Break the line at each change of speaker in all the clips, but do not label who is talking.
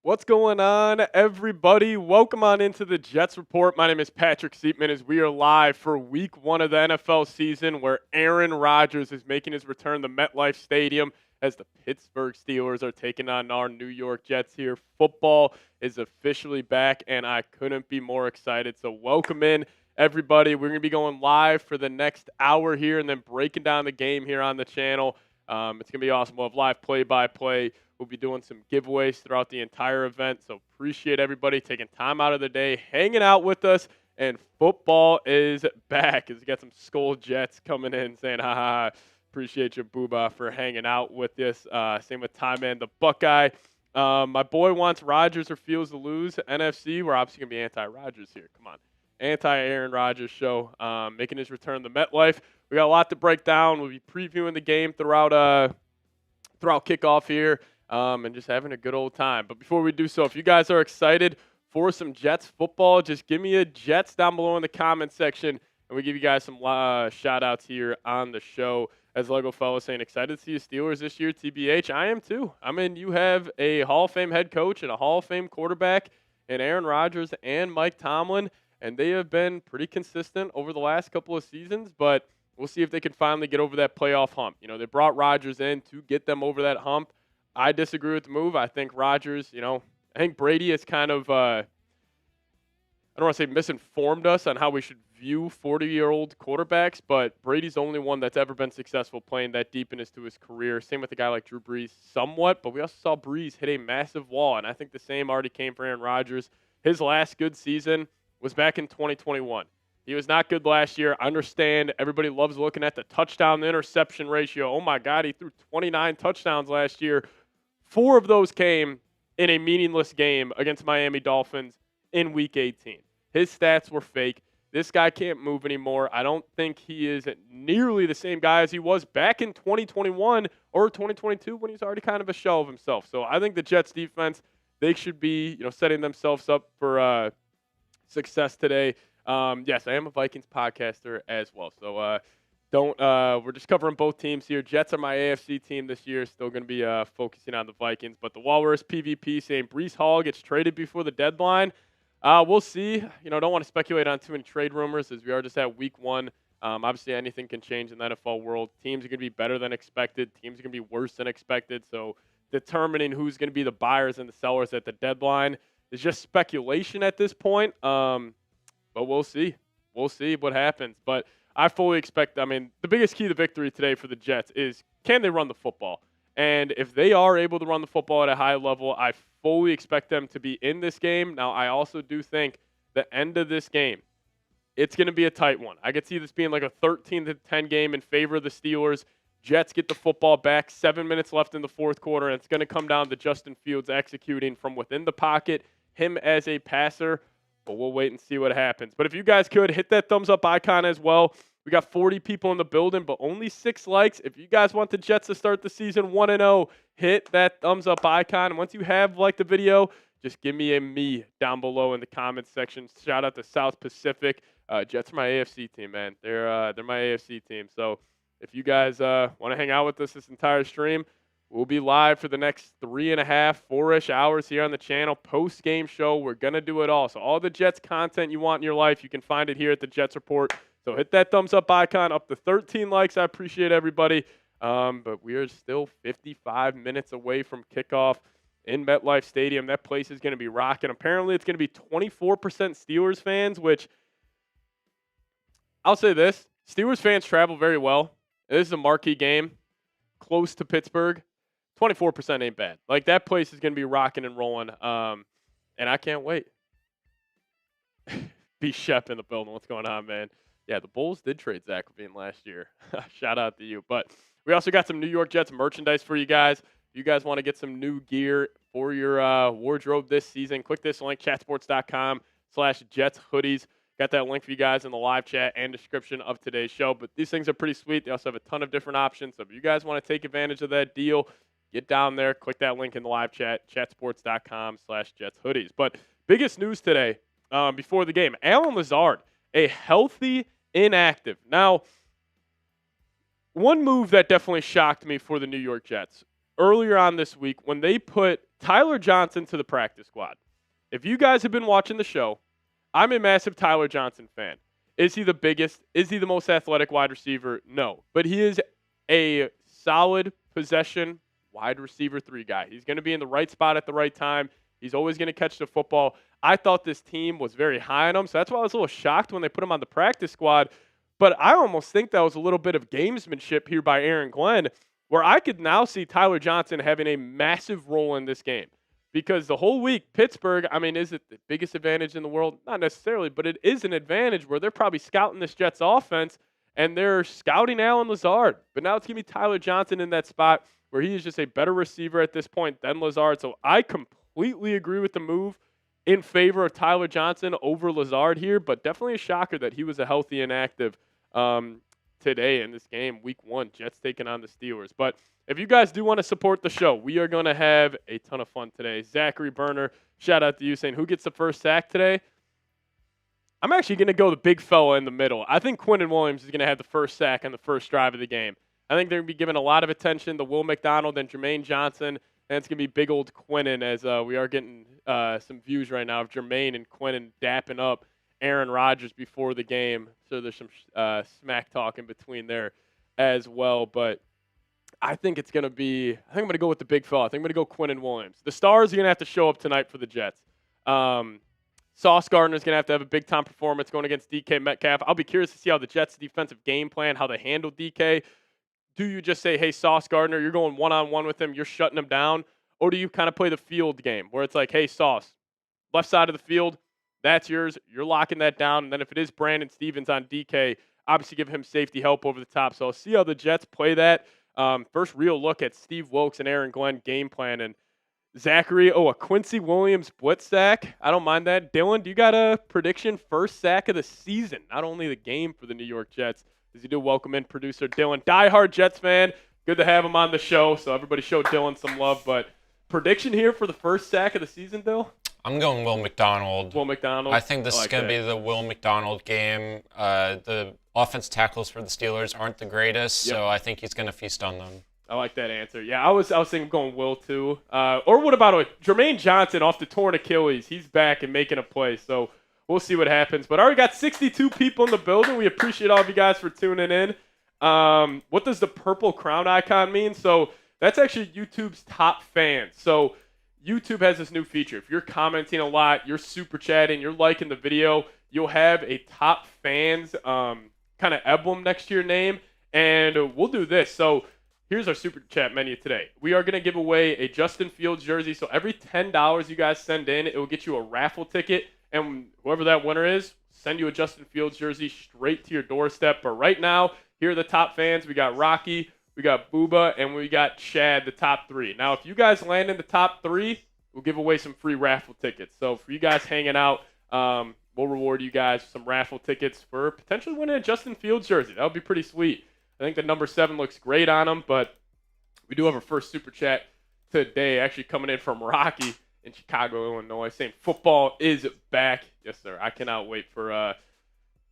What's going on, everybody? Welcome on into the Jets Report. My name is Patrick Siepman as we are live for week one of the NFL season where Aaron Rodgers is making his return to MetLife Stadium as the Pittsburgh Steelers are taking on our New York Jets here. Football is officially back, and I couldn't be more excited. So welcome in, everybody. We're going to be going live for the next hour here and then breaking down the game here on the channel. It's going to be awesome. We'll have live play-by-play. We'll be doing some giveaways throughout the entire event, so appreciate everybody taking time out of the day, hanging out with us, and football is back as we got some Skull Jets coming in saying, ha, ha, ha. Appreciate you, Booba, for hanging out with us. Same with Ty Man, the Buckeye. My boy wants Rodgers or Fields to lose. NFC, we're obviously going to be anti-Rodgers here. Come on. Anti-Aaron Rodgers show, making his return to MetLife. We got a lot to break down. We'll be previewing the game throughout kickoff here. And just having a good old time. But before we do so, if you guys are excited for some Jets football, just give me a Jets down below in the comment section, and we give you guys some shout-outs here on the show. As Lego Fellow saying, excited to see the Steelers this year, TBH. I am too. I mean, you have a Hall of Fame head coach and a Hall of Fame quarterback in Aaron Rodgers and Mike Tomlin, and they have been pretty consistent over the last couple of seasons, but we'll see if they can finally get over that playoff hump. You know, they brought Rodgers in to get them over that hump. I disagree with the move. I think Rodgers, I think Brady has kind of, I don't want to say misinformed us on how we should view 40-year-old quarterbacks, but Brady's the only one that's ever been successful playing that deep into his career. Same with a guy like Drew Brees somewhat, but we also saw Brees hit a massive wall, and I think the same already came for Aaron Rodgers. His last good season was back in 2021. He was not good last year. I understand everybody loves looking at the touchdown-to-interception ratio. Oh, my God, he threw 29 touchdowns last year. 4 of those came in a meaningless game against Miami Dolphins in Week 18. His stats were fake. This guy can't move anymore. I don't think he is nearly the same guy as he was back in 2021 or 2022 when he's already kind of a shell of himself. So I think the Jets defense, they should be setting themselves up for success today. Yes, I am a Vikings podcaster as well. So we're just covering both teams here. Jets are my AFC team this year. Still going to be focusing on the Vikings. But the Walrus PvP saying Breece Hall gets traded before the deadline. We'll see. Don't want to speculate on too many trade rumors as we are just at week one. Obviously, anything can change in the NFL world. Teams are going to be better than expected. Teams are going to be worse than expected. So determining who's going to be the buyers and the sellers at the deadline is just speculation at this point. But we'll see. We'll see what happens. But I fully expect, the biggest key to victory today for the Jets is can they run the football? And if they are able to run the football at a high level, I fully expect them to be in this game. Now, I also do think the end of this game, it's going to be a tight one. I could see this being like a 13-10 game in favor of the Steelers. Jets get the football back, 7 minutes left in the fourth quarter, and it's going to come down to Justin Fields executing from within the pocket, him as a passer. But we'll wait and see what happens. But if you guys could, hit that thumbs up icon as well. We got 40 people in the building, but only 6 likes. If you guys want the Jets to start the season 1-0, hit that thumbs up icon. And once you have liked the video, just give me a me down below in the comments section. Shout out to South Pacific. Jets are my AFC team, man. They're my AFC team. So if you guys want to hang out with us this entire stream, we'll be live for the next 3.5, 4-ish hours here on the channel. Post-game show, we're going to do it all. So all the Jets content you want in your life, you can find it here at the Jets Report. So hit that thumbs up icon, up to 13 likes. I appreciate everybody. But we are still 55 minutes away from kickoff in MetLife Stadium. That place is going to be rocking. Apparently, it's going to be 24% Steelers fans, which I'll say this. Steelers fans travel very well. This is a marquee game close to Pittsburgh. 24% ain't bad. Like, that place is going to be rocking and rolling. And I can't wait. B. Shep in the building. What's going on, man? Yeah, the Bulls did trade Zach LaVine last year. Shout out to you. But we also got some New York Jets merchandise for you guys. If you guys want to get some new gear for your wardrobe this season, click this link, chatsports.com/Jets hoodies. Got that link for you guys in the live chat and description of today's show. But these things are pretty sweet. They also have a ton of different options. So if you guys want to take advantage of that deal, get down there, click that link in the live chat, chatsports.com/Jets hoodies. But biggest news today before the game, Allen Lazard, a healthy inactive. Now, one move that definitely shocked me for the New York Jets earlier on this week when they put Tyler Johnson to the practice squad. If you guys have been watching the show, I'm a massive Tyler Johnson fan. Is he the biggest? Is he the most athletic wide receiver? No. But he is a solid possession wide receiver 3 guy. He's going to be in the right spot at the right time. He's always going to catch the football. I thought this team was very high on him, so that's why I was a little shocked when they put him on the practice squad. But I almost think that was a little bit of gamesmanship here by Aaron Glenn, where I could now see Tyler Johnson having a massive role in this game. Because the whole week, Pittsburgh, is it the biggest advantage in the world? Not necessarily, but it is an advantage where they're probably scouting this Jets offense, and they're scouting Allen Lazard. But now it's going to be Tyler Johnson in that spot where he is just a better receiver at this point than Lazard. So I completely agree with the move in favor of Tyler Johnson over Lazard here, but definitely a shocker that he was a healthy and active today in this game, week 1, Jets taking on the Steelers. But if you guys do want to support the show, we are going to have a ton of fun today. Zachary Berner, shout out to you, saying, who gets the first sack today? I'm actually going to go the big fella in the middle. I think Quinnen Williams is going to have the first sack on the first drive of the game. I think they're going to be giving a lot of attention to Will McDonald and Jermaine Johnson, and it's going to be big old Quinnen as we are getting some views right now of Jermaine and Quinnen dapping up Aaron Rodgers before the game. So there's some smack talk in between there as well. But I think I'm going to go with the big fella. I think I'm going to go Quinnen Williams. The stars are going to have to show up tonight for the Jets. Sauce Gardner's going to have a big-time performance going against DK Metcalf. I'll be curious to see how the Jets' defensive game plan, how they handle DK. Do you just say, hey, Sauce Gardner, you're going one-on-one with him, you're shutting him down? Or do you kind of play the field game where it's like, hey, Sauce, left side of the field, that's yours. You're locking that down. And then if it is Brandon Stevens on DK, obviously give him safety help over the top. So I'll see how the Jets play that. First real look at Steve Wilks and Aaron Glenn game plan. And Zachary, a Quincy Williams blitz sack. I don't mind that. Dylan, do you got a prediction? First sack of the season, not only the game for the New York Jets. As you do, welcome in producer Dylan, diehard Jets fan. Good to have him on the show. So everybody show Dylan some love. But prediction here for the first sack of the season, Dylan?
I'm going Will McDonald.
Will McDonald.
I think this is going to be the Will McDonald game. The offense tackles for the Steelers aren't the greatest, so I think he's going to feast on them. I
like that answer. Yeah, I was thinking going Will too. Or what about Jermaine Johnson off the torn Achilles? He's back and making a play. So we'll see what happens. But I already got 62 people in the building. We appreciate all of you guys for tuning in. What does the purple crown icon mean? So that's actually YouTube's top fans. So YouTube has this new feature. If you're commenting a lot, you're super chatting, you're liking the video, you'll have a top fans kind of emblem next to your name. And we'll do this. So here's our super chat menu today. We are going to give away a Justin Fields jersey. So every $10 you guys send in, it will get you a raffle ticket. And whoever that winner is, send you a Justin Fields jersey straight to your doorstep. But right now, here are the top fans. We got Rocky, we got Booba, and we got Chad, the top 3. Now, if you guys land in the top 3, we'll give away some free raffle tickets. So for you guys hanging out, we'll reward you guys some raffle tickets for potentially winning a Justin Fields jersey. That would be pretty sweet. I think the number 7 looks great on him, but we do have our first super chat today, actually coming in from Rocky in Chicago, Illinois, saying football is back. Yes, sir. I cannot wait to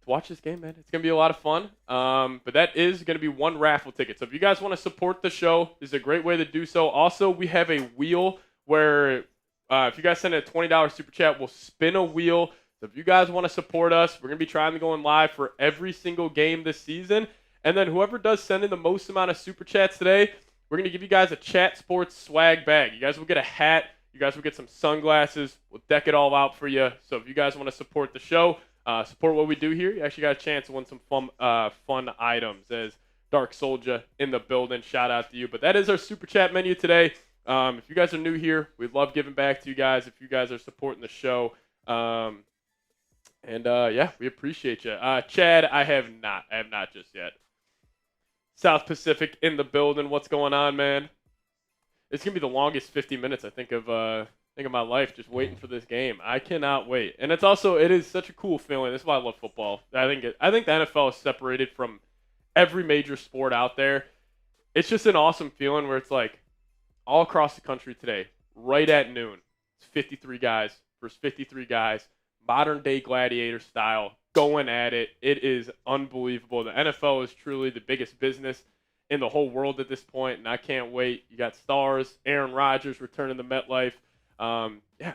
watch this game, man. It's going to be a lot of fun. But that is going to be one raffle ticket. So if you guys want to support the show, this is a great way to do so. Also, we have a wheel where if you guys send a $20 super chat, we'll spin a wheel. So if you guys want to support us, we're going to be trying to go in live for every single game this season. And then whoever does send in the most amount of super chats today, we're going to give you guys a Chat Sports swag bag. You guys will get a hat. You guys will get some sunglasses. We'll deck it all out for you. So if you guys want to support the show, support what we do here, you actually got a chance to win some fun items. As Dark Soldier in the building, shout out to you. But that is our super chat menu today. If you guys are new here, we love giving back to you guys if you guys are supporting the show. Yeah, we appreciate you. Chad, I have not just yet. South Pacific in the building. What's going on, man? It's going to be the longest 50 minutes, I think, of my life, just waiting for this game. I cannot wait. And it is such a cool feeling. This is why I love football. I think the NFL is separated from every major sport out there. It's just an awesome feeling where it's like all across the country today, right at noon, it's 53 guys versus 53 guys, modern day gladiator style, going at it. It is unbelievable. The NFL is truly the biggest business in the whole world at this point, and I can't wait. You got stars, Aaron Rodgers returning to MetLife.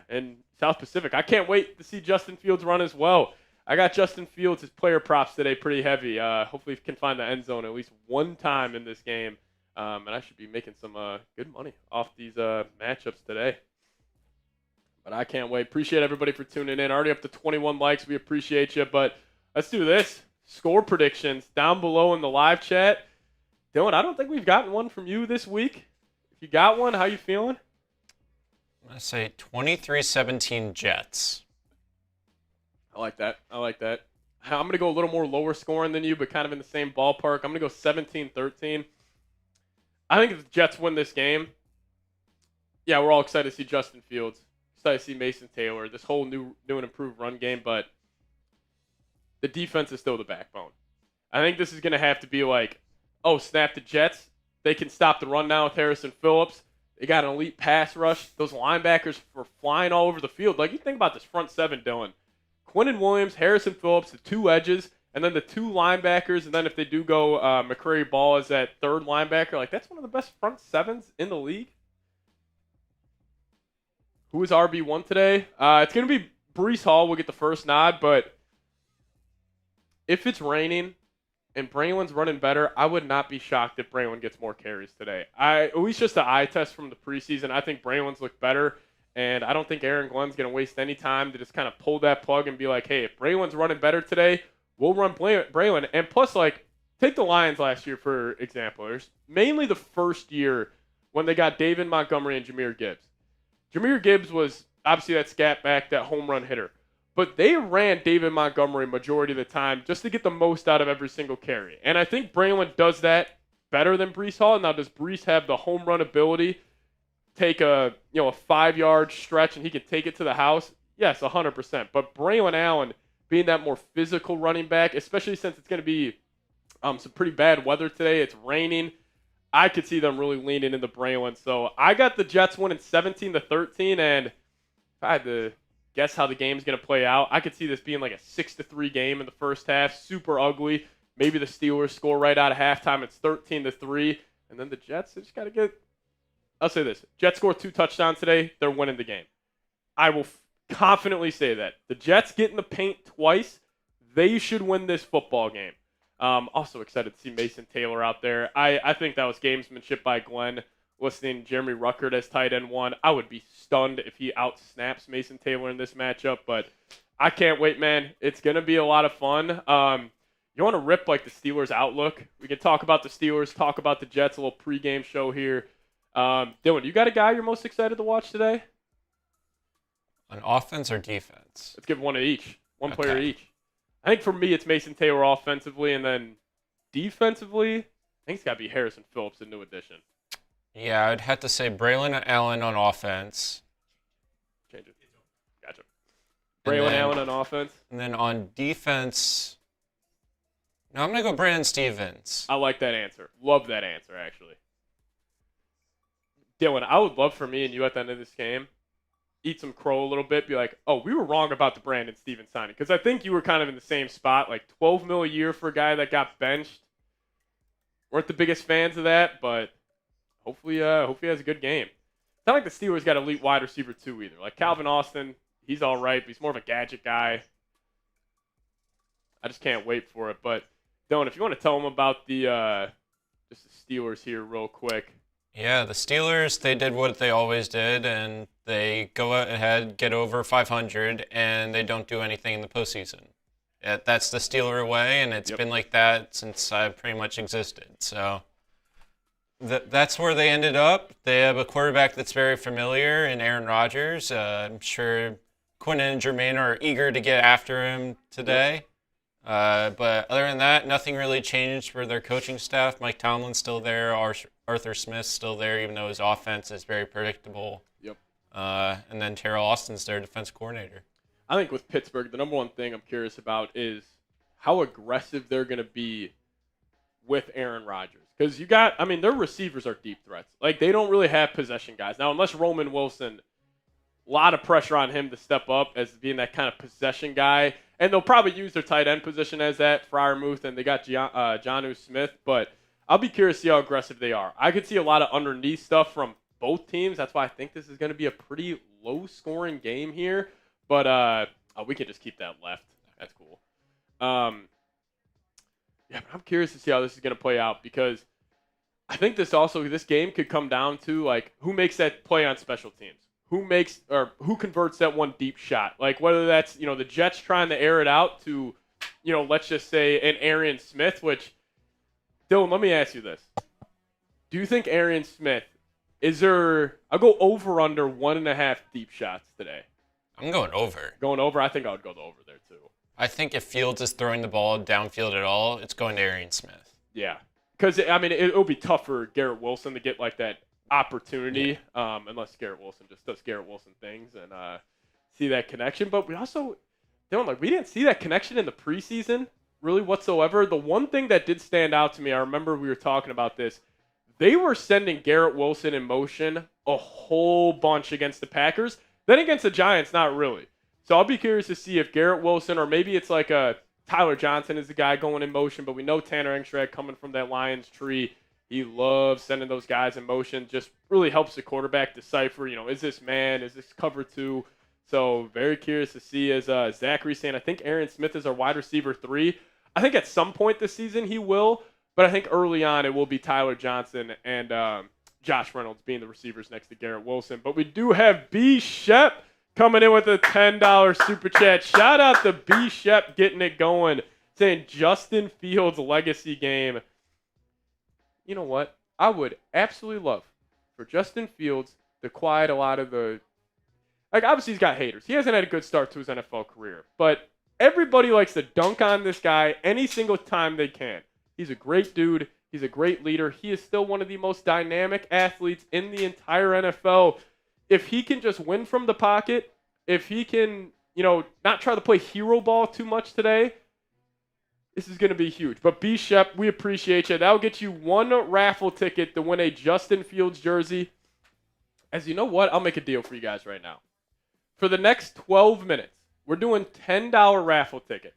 And South Pacific. I can't wait to see Justin Fields run as well. I got Justin Fields' his player props today pretty heavy. Hopefully he can find the end zone at least one time in this game. And I should be making some good money off these matchups today. But I can't wait. Appreciate everybody for tuning in. Already up to 21 likes. We appreciate you. But let's do this. Score predictions down below in the live chat. Dylan, I don't think we've gotten one from you this week. If you got one, how you feeling?
I'm going to say 23-17 Jets.
I like that. I'm going to go a little more lower scoring than you, but kind of in the same ballpark. I'm going to go 17-13. I think if the Jets win this game, yeah, we're all excited to see Justin Fields. Excited to see Mason Taylor, this whole new and improved run game, but the defense is still the backbone. I think this is going to have to be like, oh, snap the Jets. They can stop the run now with Harrison Phillips. They got an elite pass rush. Those linebackers were flying all over the field. Like, you think about this front seven, Dylan. Quinnen Williams, Harrison Phillips, the two edges, and then the two linebackers. And then if they do go McCrary Ball as that third linebacker, like, that's one of the best front sevens in the league. Who is RB1 today? It's going to be Breece Hall will get the first nod, but if it's raining and Braylon's running better, I would not be shocked if Braylon gets more carries today. At least just the eye test from the preseason, I think Braylon's looked better, and I don't think Aaron Glenn's going to waste any time to just kind of pull that plug and be like, hey, if Braylon's running better today, we'll run Braylon. And plus, like, take the Lions last year, for example. There's mainly the first year when they got David Montgomery and Jahmyr Gibbs. Jahmyr Gibbs was obviously that scat back, that home run hitter. But they ran David Montgomery majority of the time just to get the most out of every single carry. And I think Braylon does that better than Breece Hall. Now, does Breece have the home run ability? Take a 5-yard stretch and he can take it to the house? Yes, 100%. But Braylon Allen being that more physical running back, especially since it's going to be some pretty bad weather today. It's raining. I could see them really leaning into Braylon. So I got the Jets winning 17-13, and if I had to guess how the game's going to play out, I could see this being like a 6-3 game in the first half, super ugly. Maybe the Steelers score right out of halftime. It's 13-3, and then the Jets, they just got to get. I'll say this: Jets score 2 touchdowns today, they're winning the game. I will confidently say that the Jets get in the paint twice. They should win this football game. Also excited to see Mason Taylor out there. I think that was gamesmanship by Glenn, listing Jeremy Ruckert as tight end 1. I would be stunned if he outsnaps Mason Taylor in this matchup, but I can't wait, man. It's going to be a lot of fun. You want to rip like the Steelers outlook? We can talk about the Steelers, talk about the Jets, a little pregame show here. Dylan, you got a guy you're most excited to watch today?
On offense or defense?
Let's give one of each. One player each. I think for me, it's Mason Taylor offensively, and then defensively, I think it's got to be Harrison Phillips, a new addition.
Yeah, I'd have to say Braylon Allen on offense.
Change it. Gotcha. Braylon Allen on offense.
And then on defense, no, I'm going to go Brandon Stevens.
I like that answer. Love that answer, actually. Dylan, I would love for me and you at the end of this game, eat some crow a little bit, be like, oh, we were wrong about the Brandon Stevens signing. Because I think you were kind of in the same spot, like $12 million a year for a guy that got benched. Weren't the biggest fans of that, but hopefully he has a good game. It's not like the Steelers got elite wide receiver too either. Like Calvin Austin, he's all right, but he's more of a gadget guy. I just can't wait for it. But Dylan, if you want to tell them about the just the Steelers here real quick.
Yeah, the Steelers, they did what they always did, and they go ahead, get over 500, and they don't do anything in the postseason. That's the Steeler way, and it's been like that since I've pretty much existed. So that's where they ended up. They have a quarterback that's very familiar in Aaron Rodgers. I'm sure Quinn and Jermaine are eager to get after him today. But other than that, nothing really changed for their coaching staff. Mike Tomlin's still there. Arthur Smith's still there, even though his offense is very predictable. Yep. And then Terrell Austin's their defense coordinator.
I think with Pittsburgh, the number one thing I'm curious about is how aggressive they're going to be with Aaron Rodgers. Because their receivers are deep threats. Like, they don't really have possession guys. Now, unless Roman Wilson, a lot of pressure on him to step up as being that kind of possession guy. And they'll probably use their tight end position as that, Freiermuth, and they got Jonnu Smith. But I'll be curious to see how aggressive they are. I could see a lot of underneath stuff from both teams. That's why I think this is going to be a pretty low-scoring game here. But we can just keep that left. That's cool. But I'm curious to see how this is going to play out because I think this game could come down to like who makes that play on special teams, who converts that one deep shot. Like whether that's the Jets trying to air it out to let's just say an Arian Smith. Which Dylan, let me ask you this: do you think Arian Smith I'll go over under 1.5 deep shots today.
I'm going over.
Going over? I think I would go the over there too.
I think if Fields is throwing the ball downfield at all, it's going to Arian Smith.
Yeah. Because, it'll be tough for Garrett Wilson to get, like, that opportunity, unless Garrett Wilson just does Garrett Wilson things and see that connection. But we also, we didn't see that connection in the preseason, really, whatsoever. The one thing that did stand out to me, I remember we were talking about this, they were sending Garrett Wilson in motion a whole bunch against the Packers. Then against the Giants, not really. So I'll be curious to see if Garrett Wilson, or maybe it's like Tyler Johnson is the guy going in motion, but we know Tanner Engstrad coming from that Lions tree. He loves sending those guys in motion. Just really helps the quarterback decipher, is this man, is this cover 2? So very curious to see, as Zachary saying, I think Arian Smith is our wide receiver 3. I think at some point this season he will, but I think early on it will be Tyler Johnson and Josh Reynolds being the receivers next to Garrett Wilson. But we do have B. Shep coming in with a $10 super chat. Shout out to B. Shep getting it going, saying Justin Fields' legacy game. You know what? I would absolutely love for Justin Fields to quiet a lot of the... obviously he's got haters. He hasn't had a good start to his NFL career. But everybody likes to dunk on this guy any single time they can. He's a great dude. He's a great leader. He is still one of the most dynamic athletes in the entire NFL. If he can just win from the pocket, if he can, not try to play hero ball too much today, this is going to be huge. But B. Shep, we appreciate you. That'll get you one raffle ticket to win a Justin Fields jersey. As you know what, I'll make a deal for you guys right now. For the next 12 minutes, we're doing $10 raffle tickets.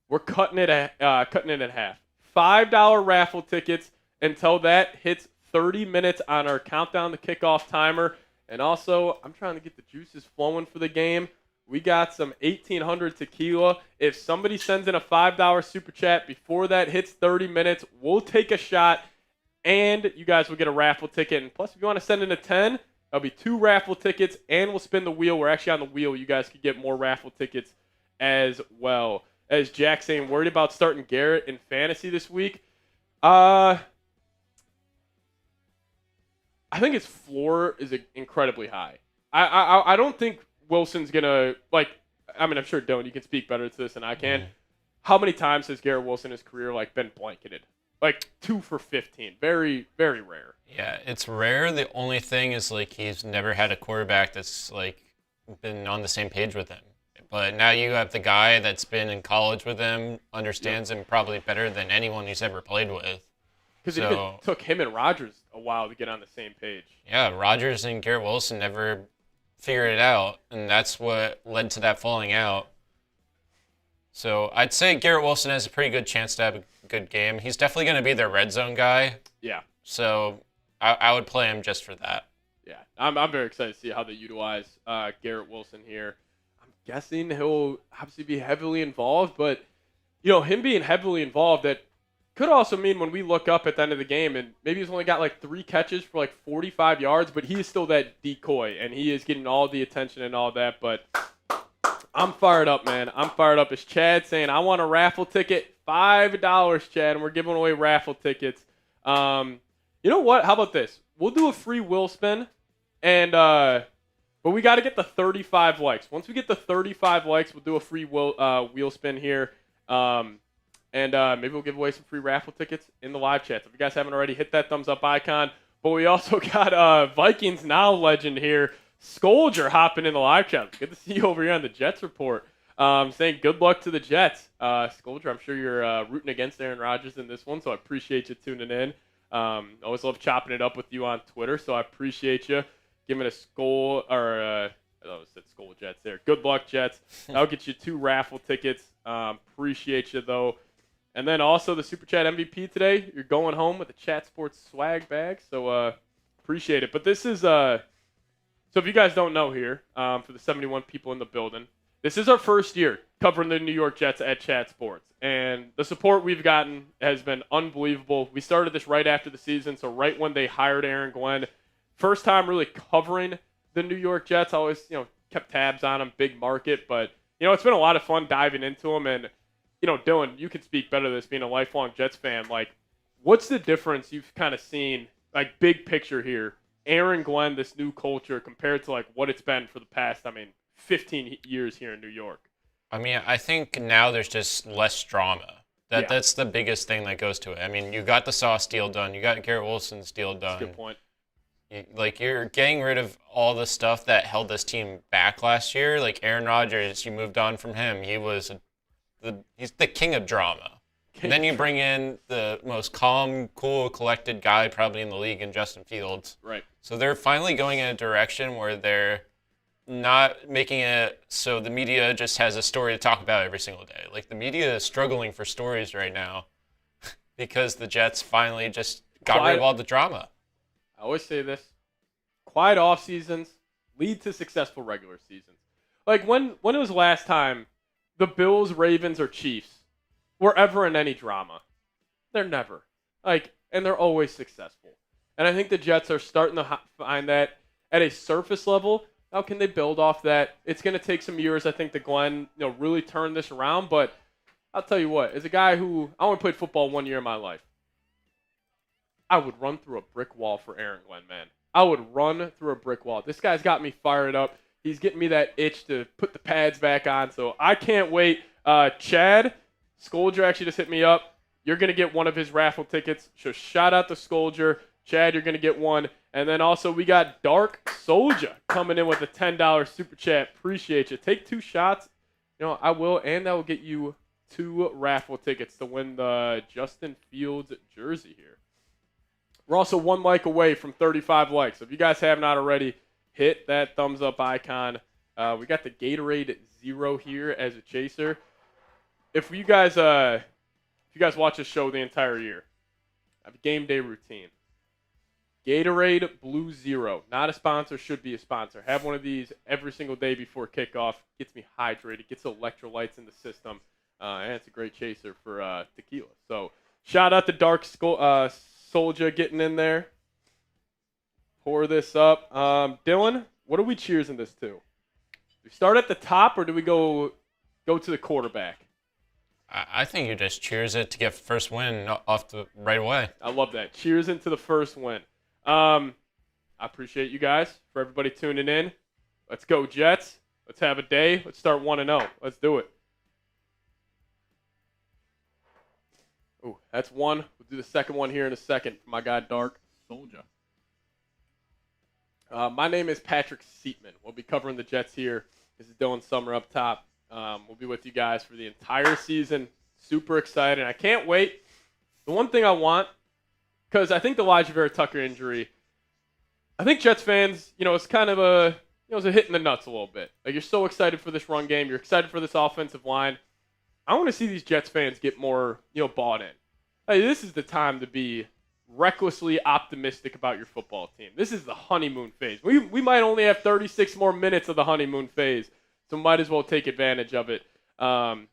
We're cutting it in half. $5 raffle tickets until that hits 30 minutes on our countdown to kickoff timer. And also, I'm trying to get the juices flowing for the game. We got some 1800 tequila. If somebody sends in a $5 super chat before that hits 30 minutes, we'll take a shot, and you guys will get a raffle ticket. And plus, if you want to send in a 10, there'll be 2 raffle tickets, and we'll spin the wheel. We're actually on the wheel. You guys could get more raffle tickets as well. As Jack saying, worried about starting Garrett in fantasy this week. I think his floor is incredibly high. I don't think Wilson's going to, I'm sure, Dylan, you can speak better to this than I can. How many times has Garrett Wilson in his career, been blanketed? 2 for 15. Very, very rare.
Yeah, it's rare. The only thing is, he's never had a quarterback that's, been on the same page with him. But now you have the guy that's been in college with him, understands him probably better than anyone he's ever played with.
Because it even took him and Rodgers a while to get on the same page.
Yeah, Rodgers and Garrett Wilson never figured it out, and that's what led to that falling out. So I'd say Garrett Wilson has a pretty good chance to have a good game. He's definitely going to be their red zone guy.
Yeah.
So I would play him just for that.
Yeah, I'm very excited to see how they utilize Garrett Wilson here. Guessing he'll obviously be heavily involved, but him being heavily involved, that could also mean when we look up at the end of the game and maybe he's only got 3 catches for 45 yards, but he is still that decoy and he is getting all the attention and all that. But I'm fired up, man. I'm fired up. As Chad saying, I want a raffle ticket, $5, Chad, and we're giving away raffle tickets. You know what? How about this? We'll do a free wheel spin, and but we got to get the 35 likes. Once we get the 35 likes, we'll do a free wheel spin here. And maybe we'll give away some free raffle tickets in the live chat. So if you guys haven't already, hit that thumbs up icon. But we also got Vikings Now legend here, Scolger, hopping in the live chat. Good to see you over here on the Jets report. Saying good luck to the Jets. Scolger, I'm sure you're rooting against Aaron Rodgers in this one, so I appreciate you tuning in. Always love chopping it up with you on Twitter, so I appreciate you. Giving a Skull, or I said Skull Jets there. Good luck, Jets. That'll get you 2 raffle tickets. Appreciate you, though. And then also the Super Chat MVP today. You're going home with a Chat Sports swag bag, so appreciate it. But this is so if you guys don't know here, for the 71 people in the building, this is our first year covering the New York Jets at Chat Sports, and the support we've gotten has been unbelievable. We started this right after the season, so right when they hired Aaron Glenn. First time really covering the New York Jets. I always, kept tabs on them, big market, but it's been a lot of fun diving into them. And Dylan, you can speak better to this, being a lifelong Jets fan. Like, what's the difference you've kind of seen, like, big picture here, Aaron Glenn, this new culture, compared to like what it's been for the past, 15 years here in New York?
I think now there's just less drama. That's the biggest thing that goes to it. You got the Sauce deal done. You got Garrett Wilson's deal done.
That's a good point.
You're getting rid of all the stuff that held this team back last year. Like Aaron Rodgers, you moved on from him. He's the king of drama. And then you bring in the most calm, cool, collected guy probably in the league in Justin Fields.
Right.
So they're finally going in a direction where they're not making it so the media just has a story to talk about every single day. Like, the media is struggling for stories right now because the Jets finally just got rid of all the drama.
I always say this. Quiet off seasons lead to successful regular seasons. Like, when it was the last time the Bills, Ravens, or Chiefs were ever in any drama? They're never. And they're always successful. And I think the Jets are starting to find that at a surface level. How can they build off that? It's going to take some years, I think, to Glenn, really turn this around. But I'll tell you what, as a guy who I only played football 1 year in my life, I would run through a brick wall for Aaron Glenn, man. I would run through a brick wall. This guy's got me fired up. He's getting me that itch to put the pads back on. So I can't wait. Chad Scolger actually just hit me up. You're going to get one of his raffle tickets. So shout out to Scolger. Chad, you're going to get one. And then also we got Dark Soldier coming in with a $10 super chat. Appreciate you. Take 2 shots. I will, and that will get you 2 raffle tickets to win the Justin Fields jersey here. We're also 1 like away from 35 likes. So if you guys have not already, hit that thumbs up icon. We got the Gatorade Zero here as a chaser. If you guys watch this show the entire year, I have a game day routine. Gatorade Blue Zero. Not a sponsor, should be a sponsor. Have one of these every single day before kickoff. Gets me hydrated, gets electrolytes in the system, and it's a great chaser for tequila. So shout out to Dark Soldier getting in there. Pour this up. Dylan, what are we cheersing this to? Do we start at the top or do we go to the quarterback?
I think you just cheers it to get first win off the right away.
I love that. Cheers into the first win. I appreciate you guys, for everybody tuning in. Let's go, Jets. Let's have a day. Let's start 1-0. Let's do it. Ooh, that's one. We'll do the second one here in a second for my guy, Dark Soldier. My name is Patrick Siepman. We'll be covering the Jets here. This is Dylan Summer up top. We'll be with you guys for the entire season. Super excited. I can't wait. The one thing I want, because I think the Elijah Vera Tucker injury, I think Jets fans, it's kind of it's a hit in the nuts a little bit. Like, you're so excited for this run game. You're excited for this offensive line. I want to see these Jets fans get more, bought in. Hey, this is the time to be recklessly optimistic about your football team. This is the honeymoon phase. We might only have 36 more minutes of the honeymoon phase, so might as well take advantage of it. I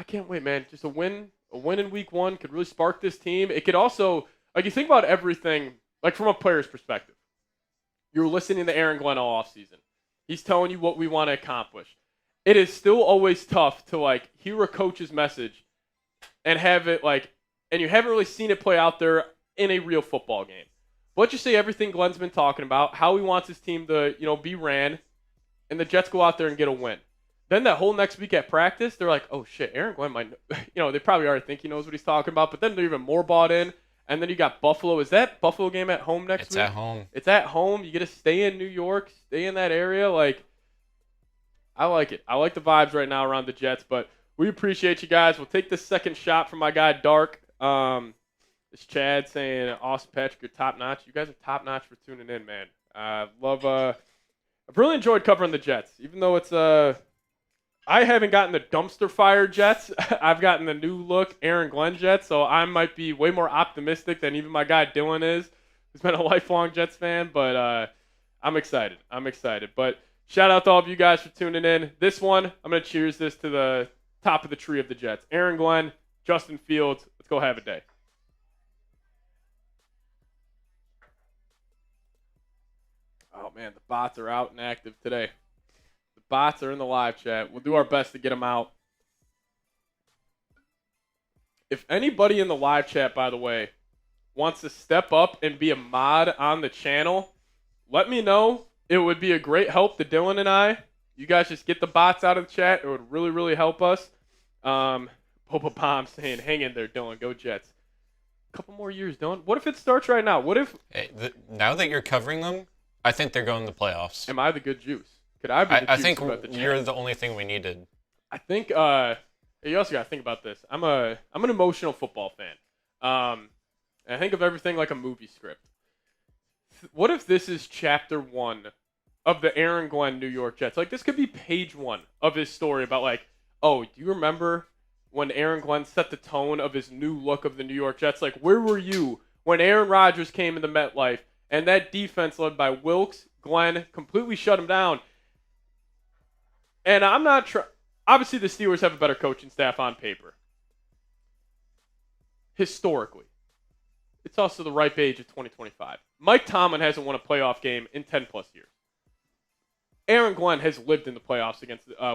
can't wait, man. Just a win in week 1 could really spark this team. It could also, you think about everything, from a player's perspective. You're listening to Aaron Glenn all offseason. He's telling you what we want to accomplish. It is still always tough to, hear a coach's message and have it, and you haven't really seen it play out there in a real football game. But you say everything Glenn's been talking about, how he wants his team to, be ran, and the Jets go out there and get a win. Then that whole next week at practice, they're like, oh, shit, Aaron Glenn might, they probably already think he knows what he's talking about, but then they're even more bought in. And then you got Buffalo. Is that Buffalo game at home next week?
It's at home.
It's at home. You get to stay in New York, stay in that area. I like it. I like the vibes right now around the Jets, but we appreciate you guys. We'll take this second shot from my guy, Dark. It's Chad saying, awesome, Patrick, you're top-notch. You guys are top-notch for tuning in, man. I've really enjoyed covering the Jets, even though it's I haven't gotten the dumpster fire Jets. I've gotten the new look Aaron Glenn Jets, so I might be way more optimistic than even my guy Dylan is, who's been a lifelong Jets fan. But I'm excited. But shout out to all of you guys for tuning in. This one, I'm going to cheers this to the top of the tree of the Jets. Aaron Glenn, Justin Fields. Let's go have a day. Oh, man, the bots are out and active today. The bots are in the live chat. We'll do our best to get them out. If anybody in the live chat, by the way, wants to step up and be a mod on the channel, let me know. It would be a great help to Dylan and I. You guys just get the bots out of the chat. It would really, really help us. Popa Bomb saying, hang in there, Dylan. Go Jets. A couple more years, Dylan. What if it starts right now? What if...
Hey, now that you're covering them, I think they're going to the playoffs.
Am I the good juice? Could I be the juice?
I think
about the
you're the only thing we needed.
I think you also got to think about this. I'm an emotional football fan. And I think of everything like a movie script. What if this is chapter 1 of the Aaron Glenn New York Jets? Like, this could be page 1 of his story about, like, oh, do you remember when Aaron Glenn set the tone of his new look of the New York Jets? Like, where were you when Aaron Rodgers came into MetLife and that defense led by Wilkes, Glenn, completely shut him down? And I'm not trying. Obviously, the Steelers have a better coaching staff on paper. Historically. It's also the ripe age of 2025. Mike Tomlin hasn't won a playoff game in 10-plus years. Aaron Glenn has lived in the playoffs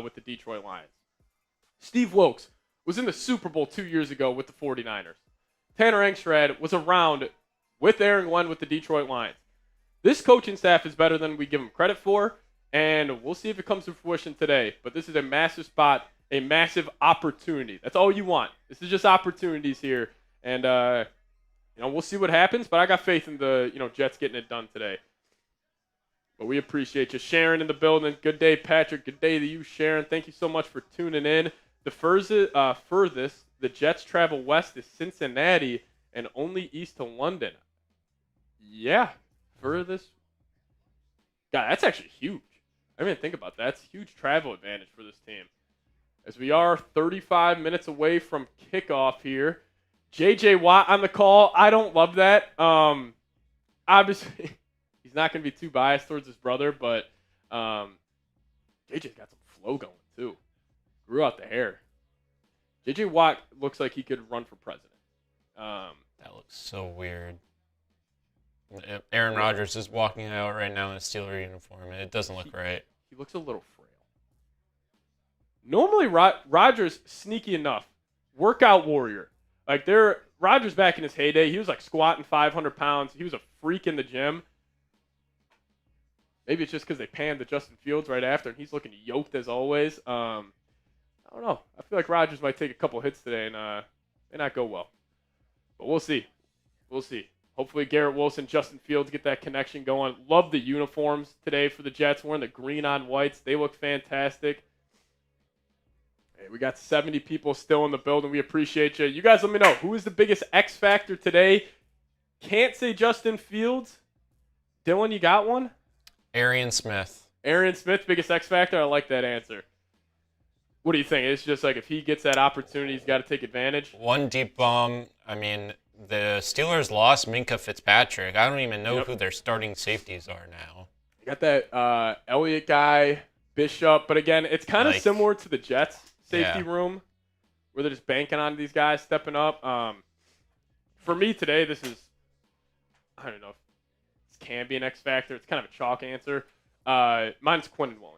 with the Detroit Lions. Steve Wilkes was in the Super Bowl 2 years ago with the 49ers. Tanner Engstrad was around with Aaron Glenn with the Detroit Lions. This coaching staff is better than we give them credit for, and we'll see if it comes to fruition today. But this is a massive spot, a massive opportunity. That's all you want. This is just opportunities here, and we'll see what happens. But I got faith in the Jets getting it done today. But we appreciate you. Sharon in the building. Good day, Patrick. Good day to you, Sharon. Thank you so much for tuning in. The furthest the Jets travel west is Cincinnati and only east to London. Yeah, furthest. God, that's actually huge. I didn't even think about that. That's a huge travel advantage for this team. As we are 35 minutes away from kickoff here. J.J. Watt on the call. I don't love that. Obviously, he's not going to be too biased towards his brother, but J.J.'s got some flow going, too. Grew out the hair. J.J. Watt looks like he could run for president.
That looks so weird. Aaron Rodgers is walking out right now in a Steeler uniform, and it doesn't look right.
He looks a little frail. Normally, Rodgers, sneaky enough, workout warrior. Like, Rodgers back in his heyday, he was like squatting 500 pounds. He was a freak in the gym. Maybe it's just because they panned to Justin Fields right after, and he's looking yoked as always. I don't know. I feel like Rodgers might take a couple hits today and may not go well. But we'll see. We'll see. Hopefully Garrett Wilson, Justin Fields get that connection going. Love the uniforms today for the Jets. Wearing the green on whites. They look fantastic. Hey, we got 70 people still in the building. We appreciate you. You guys let me know. Who is the biggest X factor today? Can't say Justin Fields. Dylan, you got one?
Arian Smith.
Arian Smith, biggest X factor? I like that answer. What do you think? It's just like if he gets that opportunity, he's got to take advantage?
One deep bomb. I mean, the Steelers lost Minka Fitzpatrick. I don't even know who their starting safeties are now.
You got that Elliott guy, Bishop. But again, it's kind of similar to the Jets safety room where they're just banking on these guys stepping up. For me today, this is, I don't know if this can be an X factor. It's kind of a chalk answer. Mine's Quinnen Williams.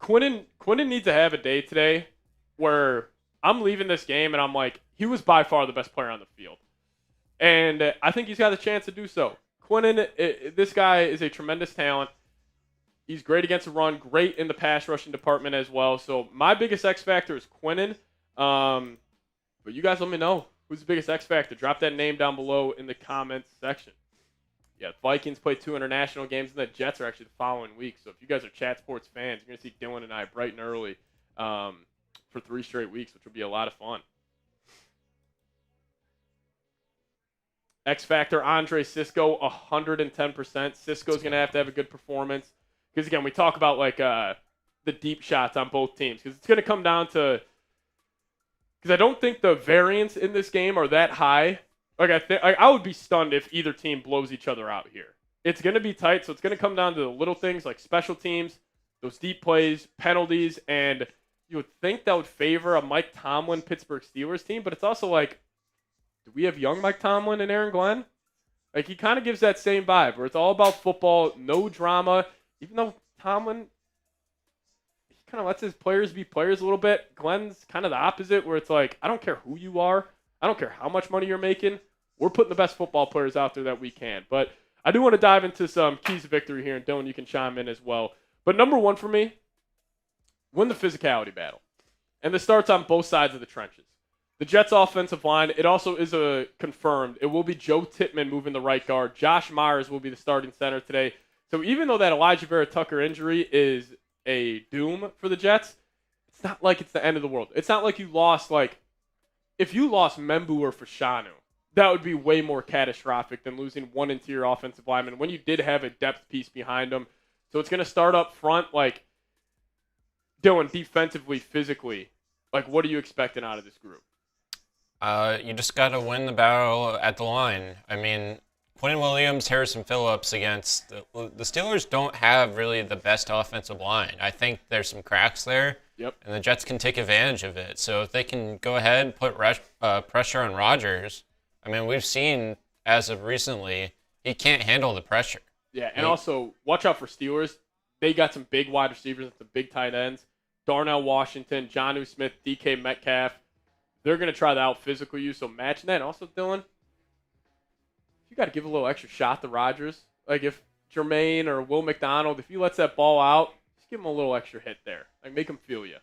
Quinnen needs to have a day today where I'm leaving this game and I'm like, he was by far the best player on the field. And I think he's got a chance to do so. Quinnen, this guy is a tremendous talent. He's great against the run, great in the pass rushing department as well. So my biggest X factor is Quinnen. But you guys let me know who's the biggest X factor. Drop that name down below in the comments section. Yeah, Vikings play 2 international games, and the Jets are actually the following week. So if you guys are Chat Sports fans, you're going to see Dylan and I bright and early for 3 straight weeks, which will be a lot of fun. X Factor, Andre Cisco, 110%. Cisco's going to have a good performance. Because, again, we talk about, like, the deep shots on both teams because it's going to come down to – because I don't think the variance in this game are that high. I would be stunned if either team blows each other out here. It's going to be tight, so it's going to come down to the little things like special teams, those deep plays, penalties, and you would think that would favor a Mike Tomlin Pittsburgh Steelers team, but it's also like, do we have young Mike Tomlin and Aaron Glenn? Like, he kind of gives that same vibe where it's all about football, no drama, even though Tomlin, he kind of lets his players be players a little bit. Glenn's kind of the opposite where it's like, I don't care who you are. I don't care how much money you're making. We're putting the best football players out there that we can. But I do want to dive into some keys to victory here, and Dylan, you can chime in as well. But number one for me, win the physicality battle. And this starts on both sides of the trenches. The Jets' offensive line, it also is confirmed. It will be Joe Tippmann moving the right guard. Josh Myers will be the starting center today. So even though that Elijah Vera Tucker injury is a doom for the Jets, it's not like it's the end of the world. It's not like you lost, if you lost Membu or Fashanu, that would be way more catastrophic than losing one interior offensive lineman when you did have a depth piece behind them. So it's going to start up front, Dylan, defensively, physically. What are you expecting out of this group?
You just got to win the battle at the line. I mean, Quinn Williams, Harrison Phillips against the Steelers don't have really the best offensive line. I think there's some cracks there.
Yep.
And the Jets can take advantage of it. So if they can go ahead and put pressure on Rodgers, I mean, we've seen as of recently, he can't handle the pressure.
Yeah, and also, watch out for Steelers. They got some big wide receivers and some big tight ends. Darnell Washington, Jonnu Smith, DK Metcalf. They're going to try to out-physical you, so matching that. And also, Dylan, you got to give a little extra shot to Rodgers. If Jermaine or Will McDonald, if he lets that ball out, just give him a little extra hit there. Make him feel you.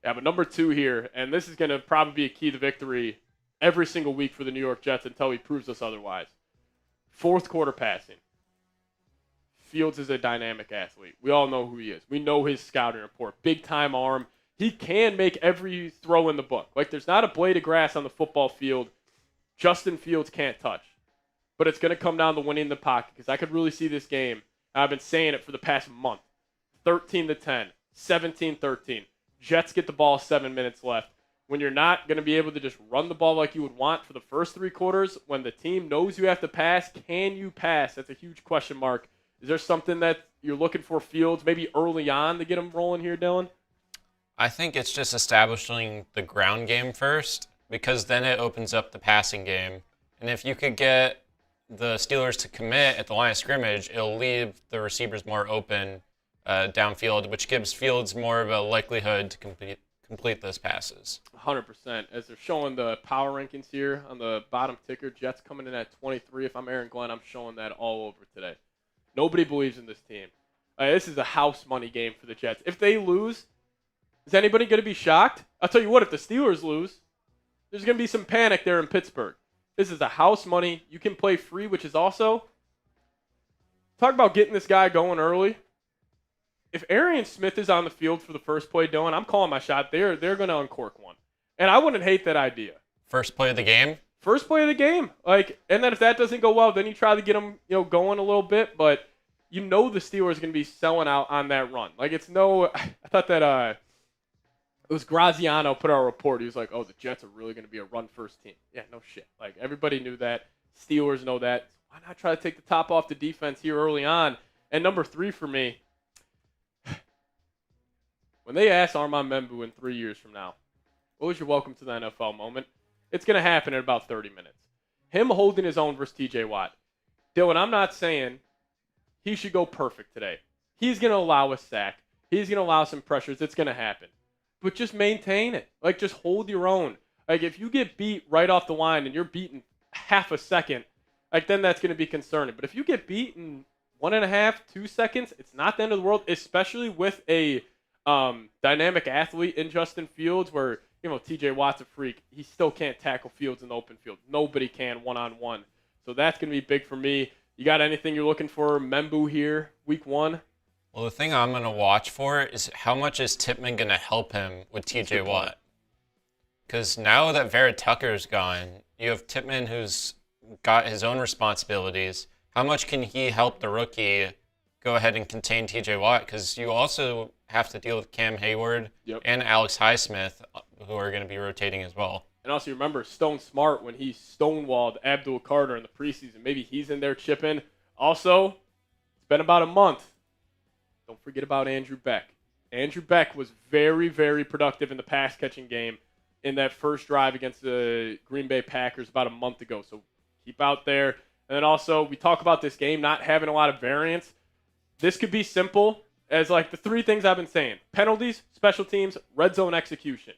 Yeah, but number two here, and this is going to probably be a key to victory every single week for the New York Jets until he proves us otherwise. Fourth quarter passing. Fields is a dynamic athlete. We all know who he is. We know his scouting report. Big-time arm. He can make every throw in the book. There's not a blade of grass on the football field Justin Fields can't touch. But it's going to come down to winning the pocket because I could really see this game. I've been saying it for the past month. 13-10, 17-13. Jets get the ball 7 minutes left. When you're not going to be able to just run the ball like you would want for the first three quarters, when the team knows you have to pass, can you pass? That's a huge question mark. Is there something that you're looking for Fields maybe early on to get him rolling here, Dylan?
I think it's just establishing the ground game first because then it opens up the passing game. And if you could get the Steelers to commit at the line of scrimmage, it'll leave the receivers more open downfield, which gives Fields more of a likelihood to complete those passes.
100%. As they're showing the power rankings here on the bottom ticker, Jets coming in at 23. If I'm Aaron Glenn, I'm showing that all over today. Nobody believes in this team. This is a house money game for the Jets. If they lose, is anybody going to be shocked? I'll tell you what, if the Steelers lose, there's going to be some panic there in Pittsburgh. This is a house money. You can play free, which is also, talk about getting this guy going early. If Arian Smith is on the field for the first play, Dylan, I'm calling my shot. They're going to uncork one. And I wouldn't hate that idea.
First play of the game?
First play of the game. And then if that doesn't go well, then you try to get them, going a little bit. But the Steelers are going to be selling out on that run. I thought that it was Graziano put out a report. He was like, oh, the Jets are really going to be a run-first team. Yeah, no shit. Everybody knew that. Steelers know that. Why not try to take the top off the defense here early on? And number three for me, when they ask Armand Membu in 3 years from now, what was your welcome to the NFL moment? It's going to happen in about 30 minutes. Him holding his own versus T.J. Watt. Dylan, I'm not saying he should go perfect today. He's going to allow a sack. He's going to allow some pressures. It's going to happen. But just maintain it. Just hold your own. If you get beat right off the line and you're beaten half a second, then that's going to be concerning. But if you get beat in 1.5, 2 seconds, it's not the end of the world, especially with a dynamic athlete in Justin Fields where, TJ Watt's a freak. He still can't tackle Fields in the open field. Nobody can one-on-one. So that's going to be big for me. You got anything you're looking for Membu here, week one?
Well, the thing I'm going to watch for is how much is Tippmann going to help him with TJ Watt? Because now that Vera Tucker's gone, you have Tippmann who's got his own responsibilities. How much can he help the rookie go ahead and contain TJ Watt, because you also have to deal with Cam Hayward
Yep.
and Alex Highsmith, who are going to be rotating as well.
And also, you remember Stone Smart when he stonewalled Abdul Carter in the preseason. Maybe he's in there chipping. Also, it's been about a month. Don't forget about Andrew Beck. Andrew Beck was very, very productive in the pass-catching game in that first drive against the Green Bay Packers about a month ago. So keep out there. And then also, we talk about this game not having a lot of variance. This could be simple as like the three things I've been saying. Penalties, special teams, red zone execution.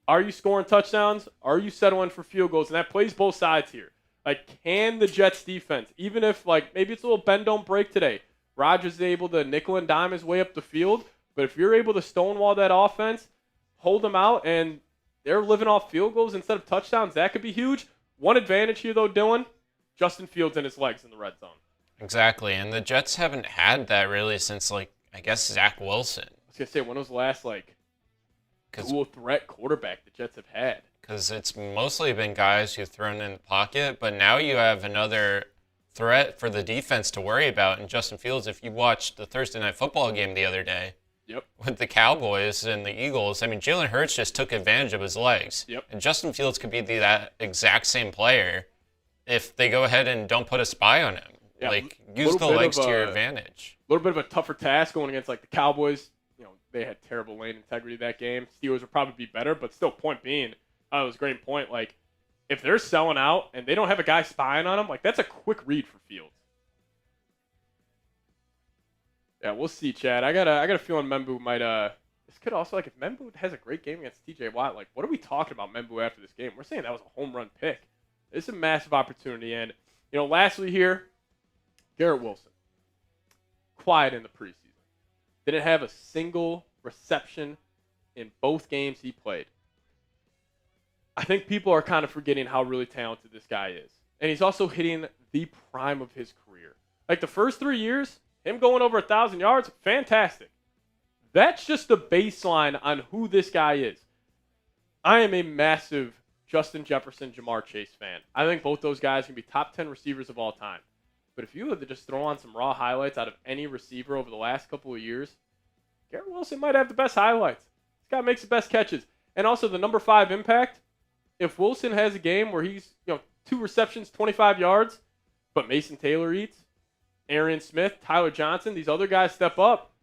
Are you scoring touchdowns? Are you settling for field goals? And that plays both sides here. Like, can the Jets defense, even if like maybe it's a little bend don't break today, Rodgers is able to nickel and dime his way up the field, but if you're able to stonewall that offense, hold them out, and they're living off field goals instead of touchdowns, that could be huge. One advantage here, though, Dylan, Justin Fields and his legs in the red zone.
Exactly, and the Jets haven't had that really since, like, I guess Zach Wilson.
I was going to say, when was the last, like, dual threat quarterback the Jets have had?
Because it's mostly been guys who've thrown in the pocket, but now you have another threat for the defense to worry about in Justin Fields. If you watched the Thursday Night Football game the other day with the Cowboys and the Eagles, I mean, Jalen Hurts just took advantage of his legs. And Justin Fields could be that exact same player if they go ahead and don't put a spy on him. Like, use the legs to your advantage.
A little bit of a tougher task going against, like, the Cowboys. You know, they had terrible lane integrity that game. Steelers would probably be better, but still, point being, it was a great point. Like, if they're selling out and they don't have a guy spying on them, like, that's a quick read for Fields. Yeah, we'll see, Chad. I got a feeling Membu might this could also, like, if Membu has a great game against TJ Watt, like, what are we talking about Membu after this game? We're saying that was a home run pick. It's a massive opportunity. And, you know, lastly here, Garrett Wilson. Quiet in the preseason. Didn't have a single reception in both games he played. I think people are kind of forgetting how really talented this guy is. And he's also hitting the prime of his career. Like, the first 3 years, him going over 1,000 yards, fantastic. That's just the baseline on who this guy is. I am a massive Justin Jefferson, Jamar Chase fan. I think both those guys can be top 10 receivers of all time. But if you had to just throw on some raw highlights out of any receiver over the last couple of years, Garrett Wilson might have the best highlights. This guy makes the best catches. And also the number 5 impact. If Wilson has a game where he's, 2 receptions, 25 yards, but Mason Taylor eats, Arian Smith, Tyler Johnson, these other guys step up,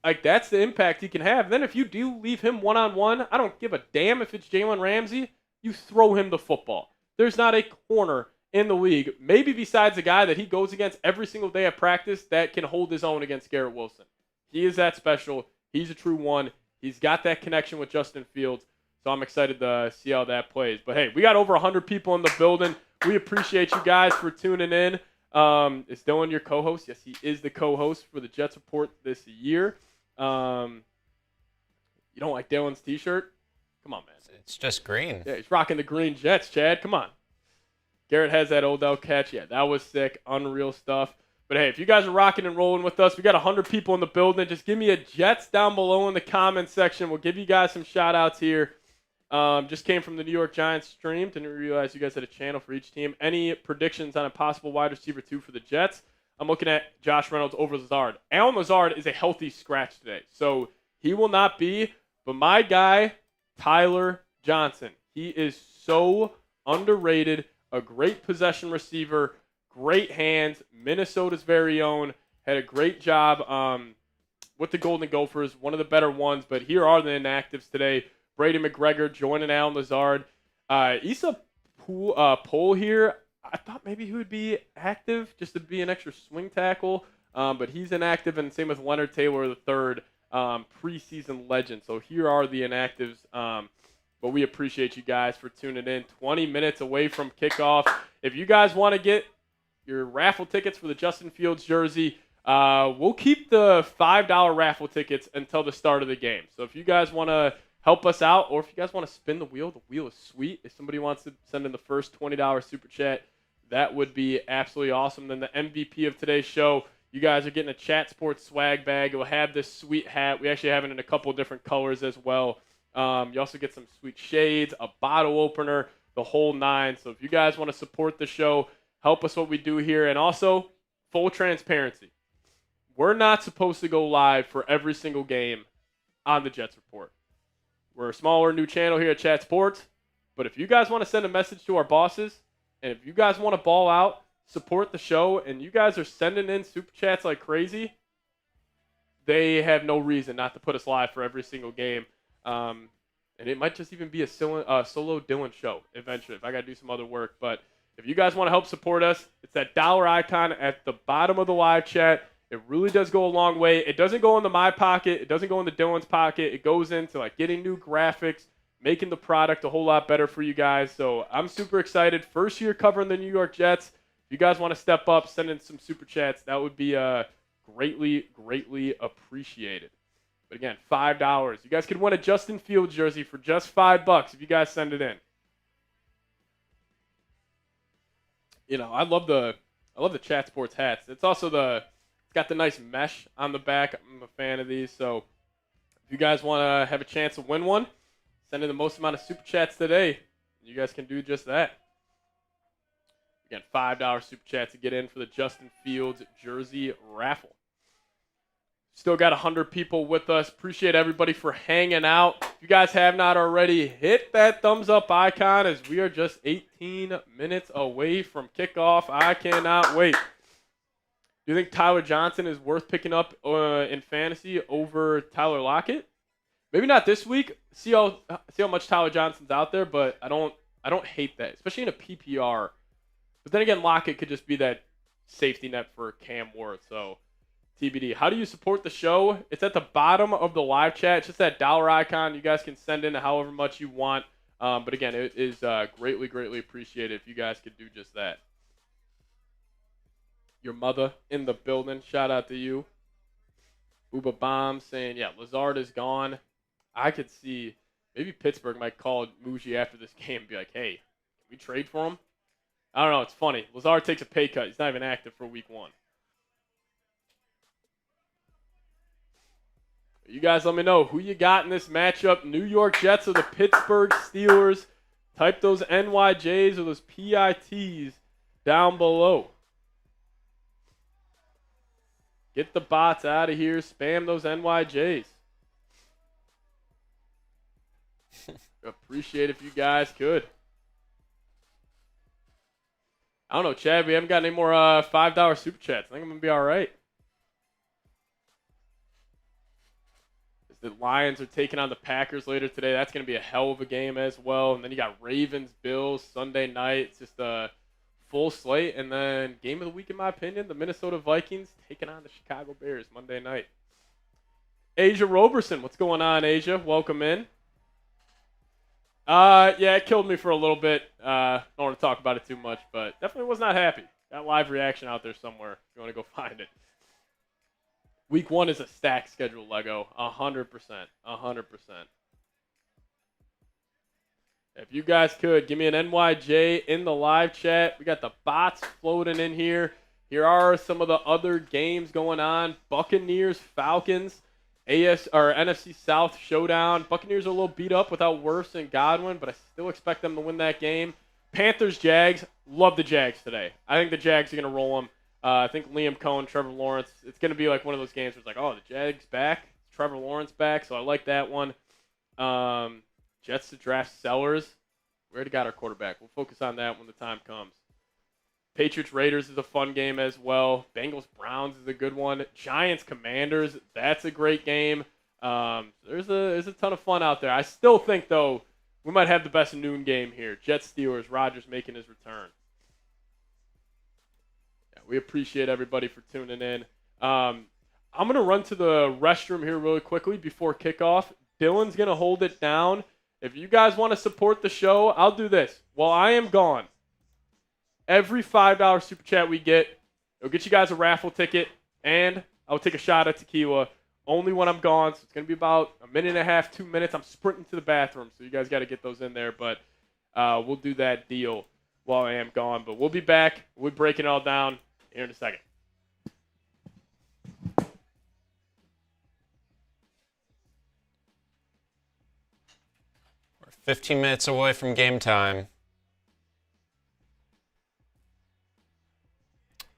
like, that's the impact he can have. Then if you do leave him one-on-one, I don't give a damn if it's Jalen Ramsey, you throw him the football. There's not a corner in the league, maybe besides the guy that he goes against every single day at practice, that can hold his own against Garrett Wilson. He is that special. He's a true one. He's got that connection with Justin Fields. So I'm excited to see how that plays. But, hey, we got over 100 people in the building. We appreciate you guys for tuning in. Is Dylan your co-host? Yes, he is the co-host for the Jets Report this year. You don't like Dylan's T-shirt? Come on, man.
It's just green.
Yeah, he's rocking the green Jets, Chad. Come on. Garrett has that Odell catch. Yeah, that was sick. Unreal stuff. But, hey, if you guys are rocking and rolling with us, we got 100 people in the building. Just give me a Jets down below in the comments section. We'll give you guys some shout-outs here. Just came from the New York Giants stream. Didn't realize you guys had a channel for each team. Any predictions on a possible wide receiver 2 for the Jets? I'm looking at Josh Reynolds over Lazard. Allen Lazard is a healthy scratch today, so he will not be. But my guy, Tyler Johnson, he is so underrated. A great possession receiver, great hands, Minnesota's very own. Had a great job with the Golden Gophers, one of the better ones. But here are the inactives today. Brady McGregor joining Allen Lazard. Issa Poole here. I thought maybe he would be active just to be an extra swing tackle, but he's inactive, and same with Leonard Taylor III, preseason legend. So here are the inactives, but we appreciate you guys for tuning in. 20 minutes away from kickoff. If you guys want to get your raffle tickets for the Justin Fields jersey, we'll keep the $5 raffle tickets until the start of the game. So if you guys want to help us out, or if you guys want to spin the wheel is sweet. If somebody wants to send in the first $20 super chat, that would be absolutely awesome. Then the MVP of today's show, you guys are getting a Chat Sports swag bag. It will have this sweet hat. We actually have it in a couple of different colors as well. You also get some sweet shades, a bottle opener, the whole 9. So if you guys want to support the show, help us what we do here. And also, full transparency. we're not supposed to go live for every single game on the Jets Report. We're a smaller new channel here at Chat Sports, but if you guys want to send a message to our bosses, and if you guys want to ball out, support the show, and you guys are sending in super chats like crazy, they have no reason not to put us live for every single game. And it might just even be a solo Dylan show eventually if I got to do some other work. But if you guys want to help support us, it's that dollar icon at the bottom of the live chat. It really does go a long way. It doesn't go into my pocket. It doesn't go into Dylan's pocket. It goes into like getting new graphics, making the product a whole lot better for you guys. So I'm super excited. First year covering the New York Jets. If you guys want to step up, send in some super chats. That would be greatly, greatly appreciated. But again, $5. You guys could win a Justin Fields jersey for just $5 if you guys send it in. You know, I love the Chat Sports hats. It's also it's got the nice mesh on the back. I'm a fan of these. So if you guys want to have a chance to win one, send in the most amount of super chats today. You guys can do just that. Again, $5 super chat to get in for the Justin Fields jersey raffle. Still got 100 people with us. Appreciate everybody for hanging out. If you guys have not already, hit that thumbs up icon as we are just 18 minutes away from kickoff. I cannot wait. Do you think Tyler Johnson is worth picking up in fantasy over Tyler Lockett? Maybe not this week. See how much Tyler Johnson's out there, but I don't hate that, especially in a PPR. But then again, Lockett could just be that safety net for Cam Ward. So TBD. How do you support the show? It's at the bottom of the live chat. It's just that dollar icon. You guys can send in however much you want. But again, it is greatly, greatly appreciated if you guys could do just that. Your mother in the building. Shout out to you. Uba Bomb saying, yeah, Lazard is gone. I could see maybe Pittsburgh might call Mougey after this game and be like, hey, can we trade for him? I don't know. It's funny. Lazard takes a pay cut. He's not even active for week 1. You guys let me know who you got in this matchup. New York Jets or the Pittsburgh Steelers. Type those NYJs or those PITs down below. Get the bots out of here. Spam those NYJs. Appreciate if you guys could. I don't know, Chad. We haven't got any more $5 super chats. I think I'm going to be all right. The Lions are taking on the Packers later today. That's going to be a hell of a game as well. And then you got Ravens, Bills, Sunday night. It's just a full slate. And then game of the week, in my opinion, the Minnesota Vikings taking on the Chicago Bears Monday night. Asia Roberson, what's going on, Asia? Welcome in. Yeah, it killed me for a little bit. Don't want to talk about it too much, but definitely was not happy. Got live reaction out there somewhere if you want to go find it. Week 1 is a stacked schedule, Lego. 100%. 100%. If you guys could, give me an NYJ in the live chat. We got the bots floating in here. Here are some of the other games going on. Buccaneers, Falcons, NFC South showdown. Buccaneers are a little beat up without Wirfs and Godwin, but I still expect them to win that game. Panthers, Jags. Love the Jags today. I think the Jags are going to roll them. I think Liam Cohen, Trevor Lawrence, it's going to be like one of those games where it's like, oh, the Jags back, Trevor Lawrence back, so I like that one. Jets to draft Sellers. We already got our quarterback. We'll focus on that when the time comes. Patriots Raiders is a fun game as well. Bengals Browns is a good one. Giants Commanders, that's a great game. There's a ton of fun out there. I still think, though, we might have the best noon game here. Jets Steelers, Rodgers making his return. We appreciate everybody for tuning in. I'm going to run to the restroom here really quickly before kickoff. Dylan's going to hold it down. If you guys want to support the show, I'll do this. While I am gone, every $5 super chat we get, it'll get you guys a raffle ticket, and I'll take a shot at tequila only when I'm gone. So it's going to be about a minute and a half, 2 minutes. I'm sprinting to the bathroom, so you guys got to get those in there. But we'll do that deal while I am gone. But we'll be back. We'll break it all down here in a second.
We're 15 minutes away from game time.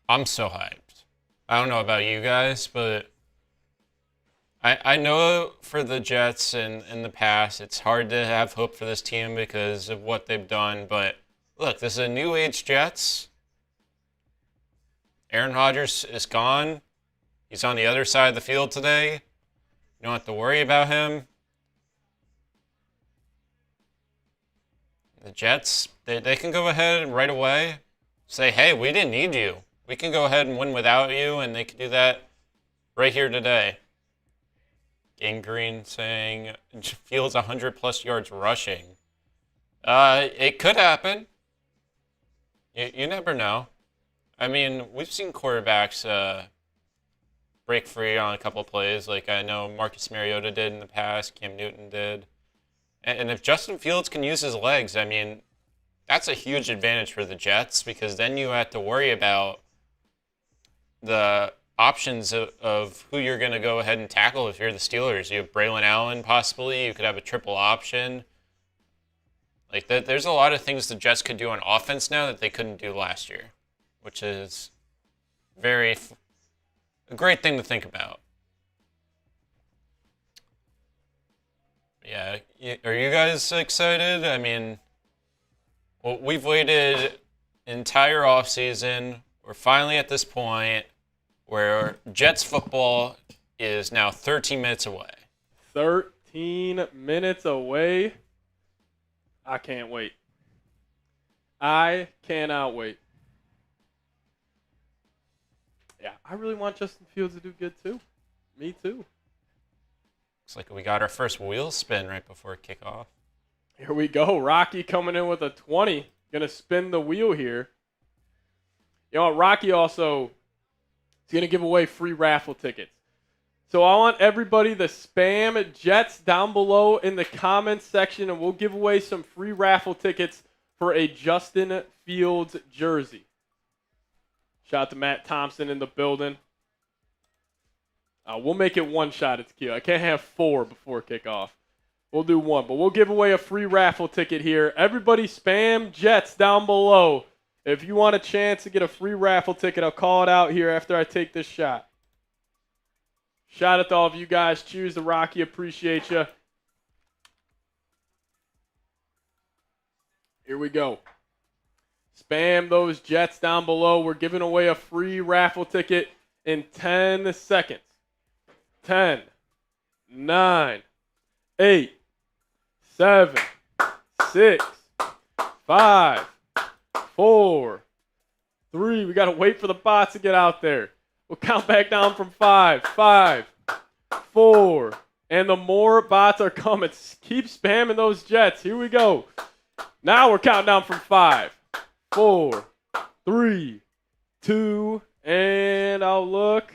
I'm so hyped. I don't know about you guys, but I know for the Jets in the past, it's hard to have hope for this team because of what they've done. But look, this is a new age Jets. Aaron Rodgers is gone. He's on the other side of the field today. You don't have to worry about him. The Jets, they can go ahead and right away say, hey, we didn't need you. We can go ahead and win without you, and they can do that right here today. Gang Green saying Fields 100-plus yards rushing. It could happen. You never know. I mean, we've seen quarterbacks break free on a couple of plays, like I know Marcus Mariota did in the past, Cam Newton did. And if Justin Fields can use his legs, I mean, that's a huge advantage for the Jets because then you have to worry about the options of who you're going to go ahead and tackle if you're the Steelers. You have Braylon Allen possibly. You could have a triple option. Like there's a lot of things the Jets could do on offense now that they couldn't do last year, which is a great thing to think about. Yeah, are you guys excited? I mean, well, we've waited entire offseason. We're finally at this point where Jets football is now 13 minutes away.
13 minutes away. I can't wait. I cannot wait. Yeah, I really want Justin Fields to do good too. Me too.
Looks like we got our first wheel spin right before kickoff.
Here we go. Rocky coming in with a 20. Going to spin the wheel here. You know what? Rocky also is going to give away free raffle tickets. So I want everybody to spam Jets down below in the comments section, and we'll give away some free raffle tickets for a Justin Fields jersey. Shout out to Matt Thompson in the building. We'll make it one shot. It's cute. I can't have 4 before kickoff. We'll do 1, but we'll give away a free raffle ticket here. Everybody spam Jets down below. If you want a chance to get a free raffle ticket, I'll call it out here after I take this shot. Shout out to all of you guys. Cheers to Rocky. Appreciate you. Here we go. Spam those Jets down below. We're giving away a free raffle ticket in 10 seconds. 10, 9, 8, 7, 6, 5, 4, 3. We got to wait for the bots to get out there. We'll count back down from 5, 5, 4. And the more bots are coming. Keep spamming those Jets. Here we go. Now we're counting down from 5, 4, 3, 2, and I'll look.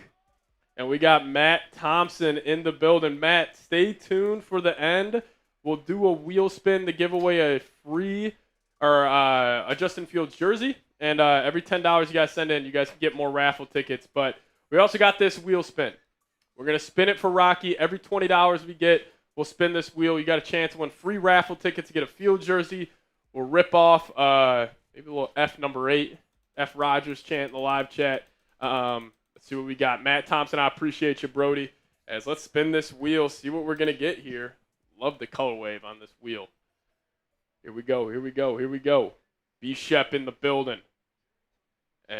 And we got Matt Thompson in the building. Matt, stay tuned for the end. We'll do a wheel spin to give away a free or a Justin Fields jersey. And every $10 you guys send in, you guys can get more raffle tickets. But we also got this wheel spin. We're going to spin it for Rocky. Every $20 we get, we'll spin this wheel. You got a chance to win free raffle tickets to get a Field jersey. We'll rip off maybe a little F number 8, F Rodgers chant in the live chat. Let's see what we got. Matt Thompson, I appreciate you, Brody. As let's spin this wheel, see what we're going to get here. Love the color wave on this wheel. Here we go, here we go, here we go. B. Shep in the building. As...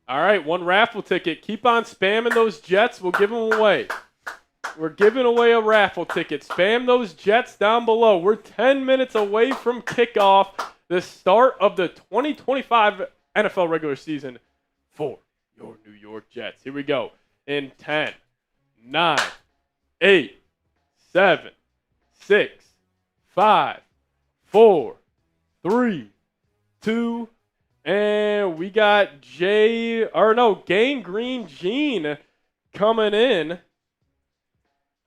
All right, one raffle ticket. Keep on spamming those Jets. We'll give them away. We're giving away a raffle ticket. Spam those Jets down below. We're 10 minutes away from kickoff, the start of the 2025 NFL regular season for your New York Jets. Here we go. In 10, 9, 8, 7, 6, 5, 4, 3, 2, and we got Gang Green Gene coming in.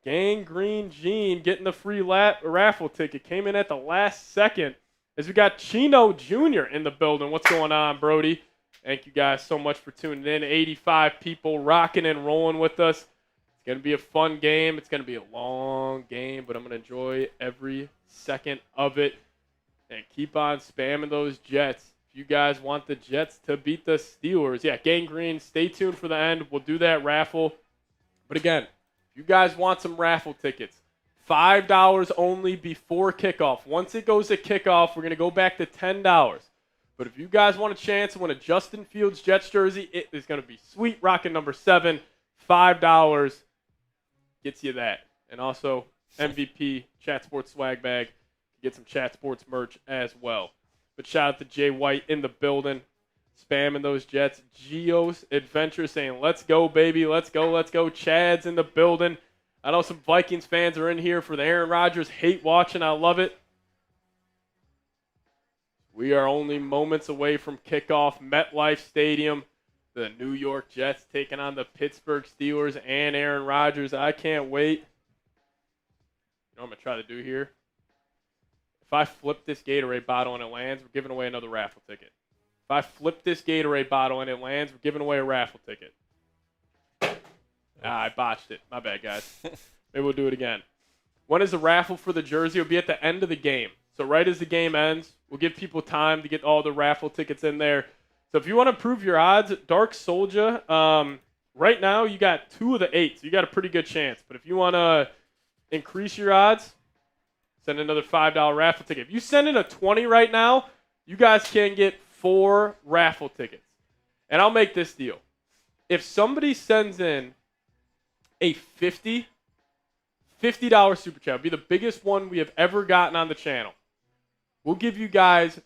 Gang Green Gene getting the free raffle ticket. Came in at the last second. As we got Chino Jr. in the building. What's going on, Brody? Thank you guys so much for tuning in. 85 people rocking and rolling with us. It's going to be a fun game. It's going to be a long game, but I'm going to enjoy every second of it. And keep on spamming those Jets. If you guys want the Jets to beat the Steelers, yeah, Gang Green, stay tuned for the end. We'll do that raffle. But again, if you guys want some raffle tickets, $5 only before kickoff. Once it goes to kickoff, we're going to go back to $10. But if you guys want a chance to win a Justin Fields Jets jersey, it is going to be sweet. Rocking number 7, $5 gets you that. And also MVP Chat Sports swag bag. Get some Chat Sports merch as well. But shout out to Jay White in the building, spamming those Jets. Geo's Adventure saying, let's go, baby. Let's go, let's go. Chad's in the building. I know some Vikings fans are in here for the Aaron Rodgers hate watching. I love it. We are only moments away from kickoff. MetLife Stadium. The New York Jets taking on the Pittsburgh Steelers and Aaron Rodgers. I can't wait. You know what I'm going to try to do here? If I flip this Gatorade bottle and it lands, we're giving away another raffle ticket. If I flip this Gatorade bottle and it lands, we're giving away a raffle ticket. I botched it. My bad, guys. Maybe we'll do it again. When is the raffle for the jersey? It'll be at the end of the game. So right as the game ends, we'll give people time to get all the raffle tickets in there. So if you want to improve your odds, Dark Soldier, right now you got 2 of the 8, so you got a pretty good chance. But if you want to increase your odds, send another $5 raffle ticket. If you send in a 20 right now, you guys can get 4 raffle tickets. And I'll make this deal. If somebody sends in a $50 super chat, it'll be the biggest one we have ever gotten on the channel. We'll give you guys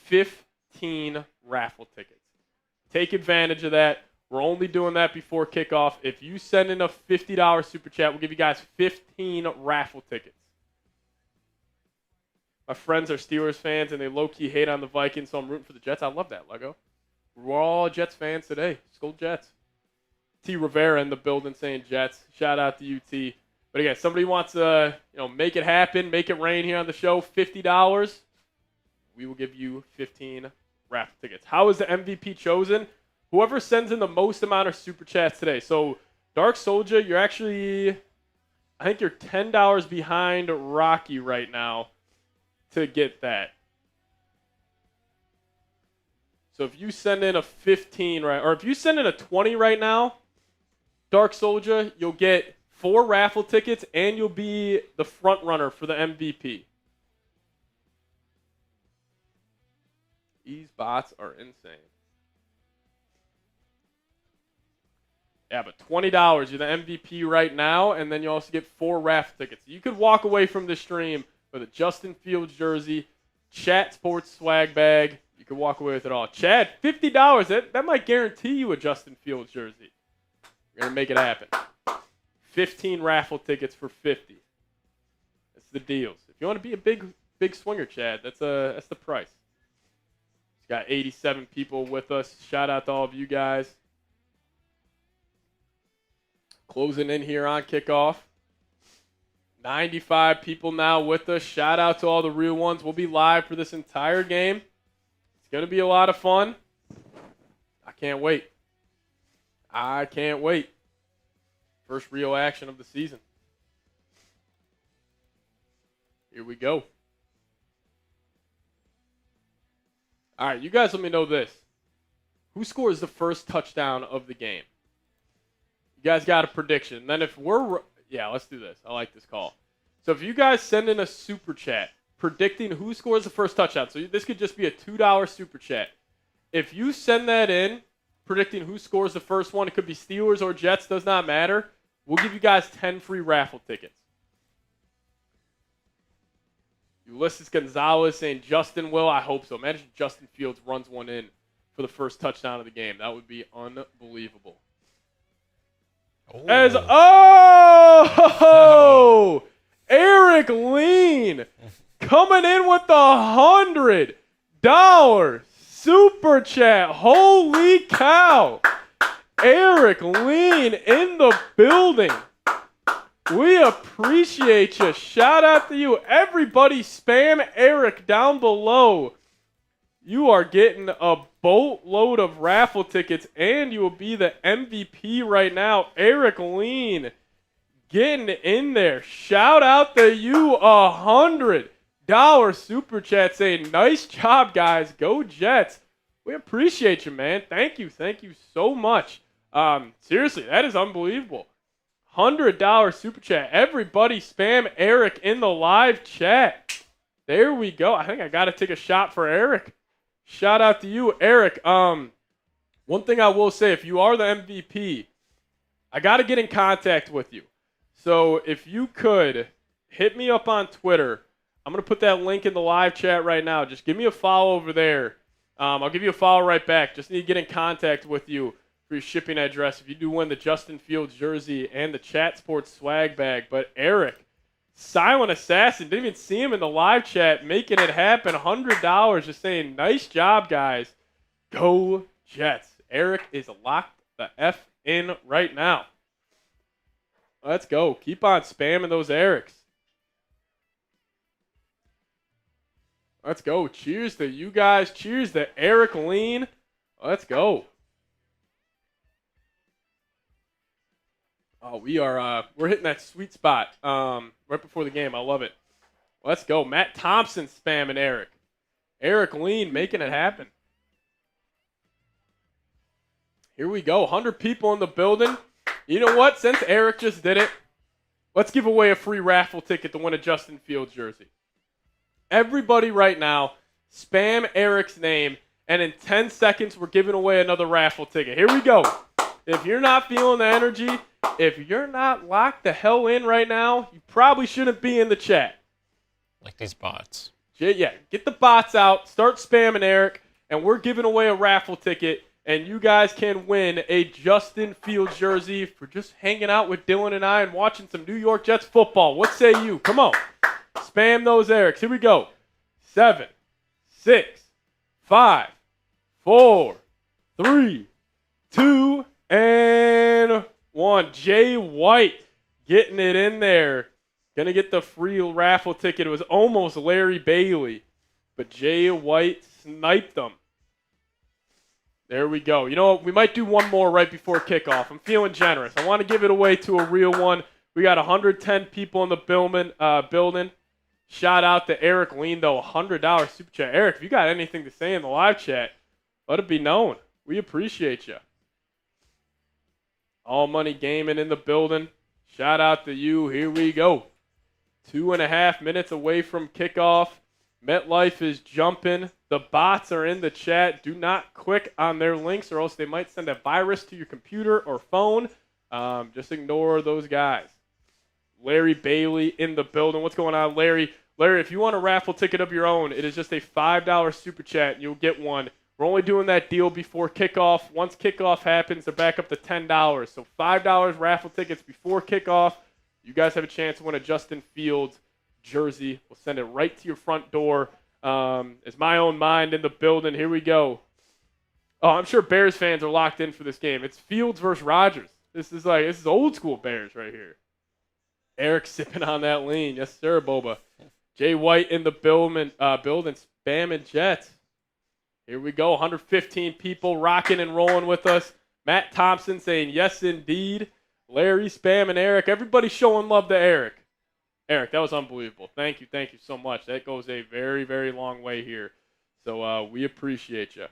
15 raffle tickets. Take advantage of that. We're only doing that before kickoff. If you send in a $50 super chat, we'll give you guys 15 raffle tickets. My friends are Steelers fans, and they low-key hate on the Vikings, so I'm rooting for the Jets. I love that, Lego. We're all Jets fans today. Skull Jets. T. Rivera in the building saying Jets. Shout out to UT. But again, somebody wants to make it happen, make it rain here on the show, $50. We will give you 15 raffle tickets. How is the MVP chosen? Whoever sends in the most amount of super chats today. So, Dark Soldier, you're actually, I think you're $10 behind Rocky right now to get that. So if you send in a 15 right, or if you send in a 20 right now, Dark Soldier, you'll get 4 raffle tickets and you'll be the front runner for the MVP. These bots are insane. Yeah, but $20, you're the MVP right now, and then you also get 4 raffle tickets. You could walk away from the stream with a Justin Fields jersey, Chat Sports swag bag. You could walk away with it all. Chad, $50. That might guarantee you a Justin Fields jersey. We're going to make it happen. 15 raffle tickets for $50. That's the deals. If you want to be a big swinger, Chad, that's the price. He's got 87 people with us. Shout out to all of you guys. Closing in here on kickoff. 95 people now with us. Shout out to all the real ones. We'll be live for this entire game. It's going to be a lot of fun. I can't wait. I can't wait. First real action of the season. Here we go. All right, you guys let me know this. Who scores the first touchdown of the game? You guys got a prediction. Then if we're... Yeah, let's do this. I like this call. So if you guys send in a super chat predicting who scores the first touchdown, so this could just be a $2 super chat. If you send that in, predicting who scores the first one, it could be Steelers or Jets, does not matter. We'll give you guys 10 free raffle tickets. Ulysses Gonzalez saying Justin will. I hope so. Imagine Justin Fields runs one in for the first touchdown of the game. That would be unbelievable. Eric Lean coming in with the $100 super chat. Holy cow. Eric Lean in the building. We appreciate you. Shout out to you. Everybody spam Eric down below. You are getting a boatload of raffle tickets, and you will be the MVP right now. Eric Lean getting in there. Shout out to you. $100 super chat saying, nice job, guys. Go Jets. We appreciate you, man. Thank you. Thank you so much. Seriously, that is unbelievable. $100 super chat. Everybody spam Eric in the live chat. There we go. I think I got to take a shot for Eric. Shout out to you, Eric. One thing I will say, if you are the MVP, I got to get in contact with you. So if you could hit me up on Twitter. I'm going to put that link in the live chat right now. Just give me a follow over there. I'll give you a follow right back. Just need to get in contact with you for your shipping address if you do win the Justin Fields jersey and the Chat Sports swag bag. But Eric, silent assassin, didn't even see him in the live chat, making it happen. $100, just saying, nice job, guys. Go Jets. Eric is locked the F in right now. Let's go. Keep on spamming those Erics. Let's go. Cheers to you guys. Cheers to Eric Lean. Let's go. Oh, we're hitting that sweet spot right before the game. I love it. Let's go. Matt Thompson spamming Eric. Eric Lean making it happen. Here we go. 100 people in the building. You know what? Since Eric just did it, let's give away a free raffle ticket to win a Justin Fields jersey. Everybody right now, spam Eric's name, and in 10 seconds, we're giving away another raffle ticket. Here we go. If you're not feeling the energy, if you're not locked the hell in right now, you probably shouldn't be in the chat.
Like these bots.
Yeah, get the bots out, start spamming Eric, and we're giving away a raffle ticket, and you guys can win a Justin Fields jersey for just hanging out with Dylan and I and watching some New York Jets football. What say you? Come on. Spam those Erics. Here we go. 7, 6, 5, 4, 3, 2, and 1. Jay White getting it in there. Gonna get the free raffle ticket. It was almost Larry Bailey, but Jay White sniped them. There we go. You know what? We might do one more right before kickoff. I'm feeling generous. I want to give it away to a real one. We got 110 people in the building. Shout out to Eric Lean, though, $100 super chat. Eric, if you got anything to say in the live chat, let it be known. We appreciate you. All Money Gaming in the building. Shout out to you. Here we go. 2.5 minutes away from kickoff. MetLife is jumping. The bots are in the chat. Do not click on their links or else they might send a virus to your computer or phone. Just ignore those guys. Larry Bailey in the building. What's going on, Larry? Larry, if you want a raffle ticket of your own, it is just a $5 super chat, and you'll get one. We're only doing that deal before kickoff. Once kickoff happens, they're back up to $10. So $5 raffle tickets before kickoff. You guys have a chance to win a Justin Fields jersey. We'll send it right to your front door. It's my own mind in the building. Here we go. Oh, I'm sure Bears fans are locked in for this game. It's Fields versus Rodgers. This is old school Bears right here. Eric sipping on that lean. Yes, sir, Boba. Jay White in the building spamming Jets. Here we go. 115 people rocking and rolling with us. Matt Thompson saying yes, indeed. Larry spamming Eric. Everybody showing love to Eric. Eric, that was unbelievable. Thank you so much. That goes a very, very long way here. So we appreciate you.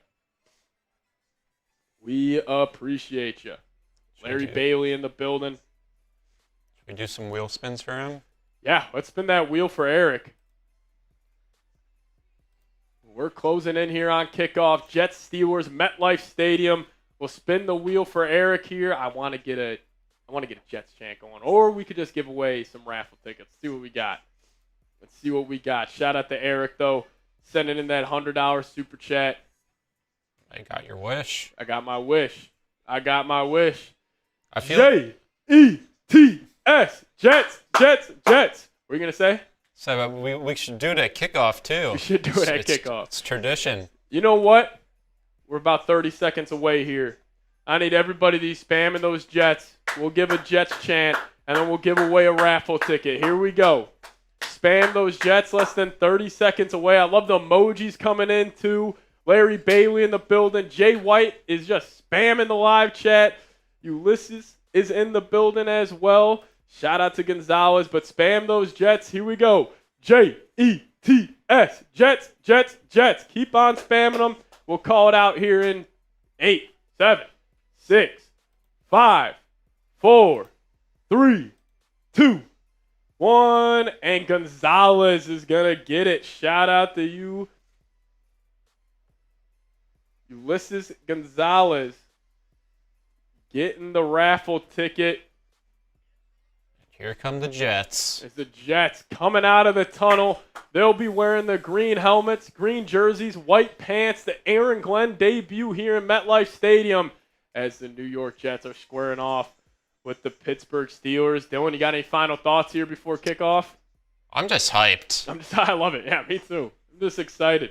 We appreciate you. Larry Bailey in the building.
Should we do some wheel spins for him?
Yeah, let's spin that wheel for Eric. We're closing in here on kickoff. Jets, Steelers, MetLife Stadium. We'll spin the wheel for Eric here. I want to get a Jets chant going. Or we could just give away some raffle tickets. See what we got. Let's see what we got. Shout out to Eric, though, sending in that $100 super chat.
I got your wish.
I got my wish. I feel Jets, Jets, Jets, Jets. What are you going to say?
So we should do it at kickoff, too.
We should do it at kickoff.
It's tradition.
You know what? We're about 30 seconds away here. I need everybody to be spamming those Jets. We'll give a Jets chant, and then we'll give away a raffle ticket. Here we go. Spam those Jets, less than 30 seconds away. I love the emojis coming in, too. Larry Bailey in the building. Jay White is just spamming the live chat. Ulysses is in the building as well. Shout out to Gonzalez, but spam those Jets. Here we go. Jets, Jets, Jets, Jets. Keep on spamming them. We'll call it out here in 8, 7, 6, 5, 4, 3, 2, 1. And Gonzalez is going to get it. Shout out to you, Ulysses Gonzalez, getting the raffle ticket.
Here come the Jets.
It's the Jets coming out of the tunnel. They'll be wearing the green helmets, green jerseys, white pants. The Aaron Glenn debut here in MetLife Stadium as the New York Jets are squaring off with the Pittsburgh Steelers. Dylan, you got any final thoughts here before kickoff?
I'm just hyped.
I love it. Yeah, me too. I'm just excited.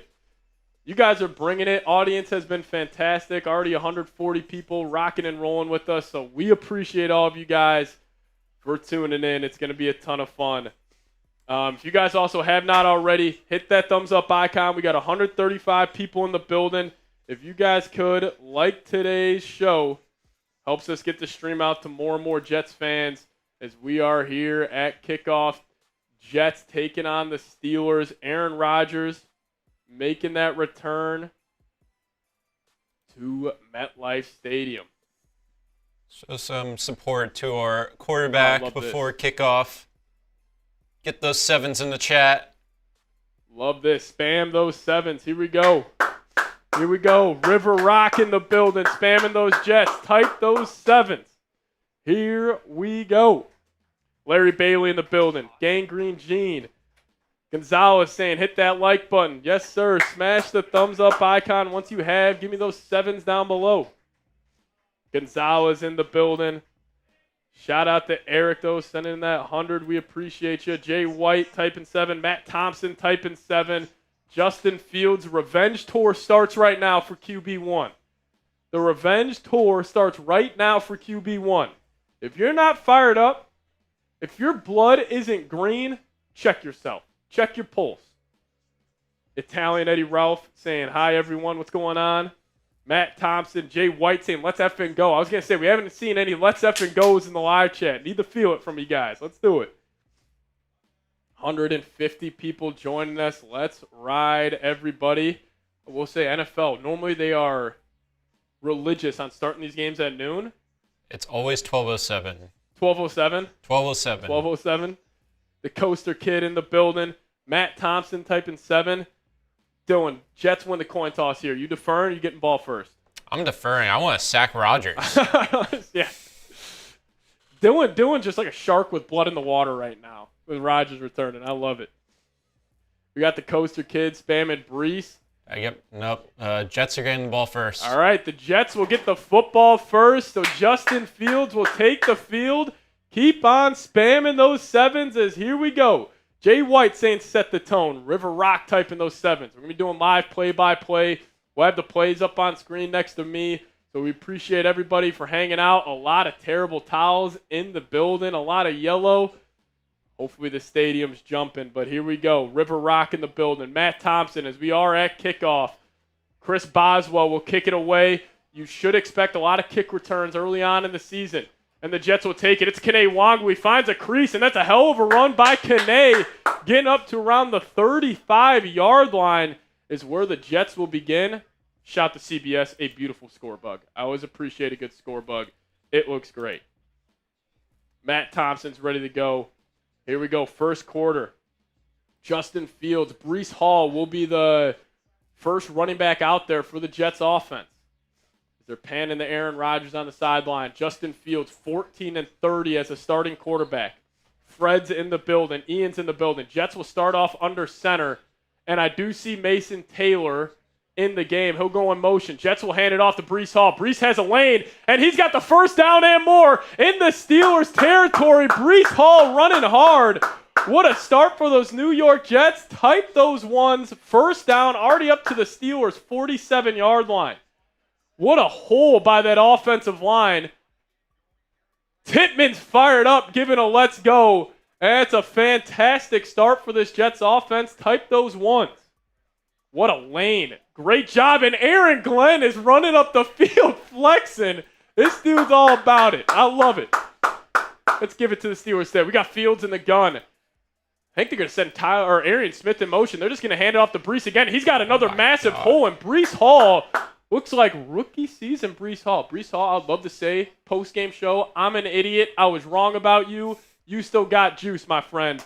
You guys are bringing it. Audience has been fantastic. Already 140 people rocking and rolling with us, so we appreciate all of you guys for tuning in. It's going to be a ton of fun. If you guys also have not already, hit that thumbs up icon. We got 135 people in the building. If you guys could, like today's show, helps us get the stream out to more and more Jets fans as we are here at kickoff. Jets taking on the Steelers. Aaron Rodgers making that return to MetLife Stadium.
Show some support to our quarterback before kickoff. Get those 7s in the chat.
Love this. Spam those 7s. Here we go. Here we go. River Rock in the building. Spamming those Jets. Type those 7s. Here we go. Larry Bailey in the building. Gangrene Gene. Gonzalez saying, hit that like button. Yes, sir. Smash the thumbs up icon once you have. Give me those 7s down below. Gonzalez in the building. Shout out to Eric, though, sending in that 100. We appreciate you. Jay White typing 7. Matt Thompson typing 7. Justin Fields' revenge tour starts right now for QB1. The revenge tour starts right now for QB1. If you're not fired up, if your blood isn't green, check yourself. Check your pulse. Italian Eddie Ralph saying, hi, everyone. What's going on? Matt Thompson, Jay White saying, let's effing go. I was going to say, we haven't seen any let's effing goes in the live chat. Need to feel it from you guys. Let's do it. 150 people joining us. Let's ride, everybody. We'll say NFL. Normally they are religious on starting these games at noon.
It's always 12:07.
12:07?
12:07.
12:07. The Coaster Kid in the building. Matt Thompson typing 7. Dylan, Jets win the coin toss here. You deferring or you getting ball first?
I'm deferring. I want to sack Rodgers.
Yeah. Dylan just like a shark with blood in the water right now with Rodgers returning. I love it. We got the Coaster Kid spamming Brees.
Yep. Nope. Jets are getting the ball first.
All right. The Jets will get the football first. So Justin Fields will take the field. Keep on spamming those 7s as here we go. Jay White saying set the tone. River Rock typing those 7s. We're going to be doing live play-by-play. We'll have the plays up on screen next to me. So we appreciate everybody for hanging out. A lot of terrible towels in the building. A lot of yellow. Hopefully the stadium's jumping. But here we go. River Rock in the building. Matt Thompson as we are at kickoff. Chris Boswell will kick it away. You should expect a lot of kick returns early on in the season. And the Jets will take it. It's Kene Nwangwu. He finds a crease, and that's a hell of a run by Kene. Getting up to around the 35-yard line is where the Jets will begin. Shout to CBS, a beautiful score bug. I always appreciate a good score bug. It looks great. Matt Thompson's ready to go. Here we go, first quarter. Justin Fields, Breece Hall will be the first running back out there for the Jets offense. They're panning the Aaron Rodgers on the sideline. Justin Fields, 14-30 as a starting quarterback. Fred's in the building. Ian's in the building. Jets will start off under center. And I do see Mason Taylor in the game. He'll go in motion. Jets will hand it off to Breece Hall. Breece has a lane, and he's got the first down and more in the Steelers' territory. Breece Hall running hard. What a start for those New York Jets. Type those 1s. First down, already up to the Steelers' 47-yard line. What a hole by that offensive line. Tippmann's fired up, giving a let's go. That's a fantastic start for this Jets offense. Type those 1s. What a lane. Great job. And Aaron Glenn is running up the field flexing. This dude's all about it. I love it. Let's give it to the Steelers there. We got Fields in the gun. think they're going to send Tyler or Arian Smith in motion. They're just going to hand it off to Breece again. He's got another massive hole, and Breece Hall looks like rookie season Breece Hall. Breece Hall, I'd love to say, post-game show, I'm an idiot. I was wrong about you. You still got juice, my friend.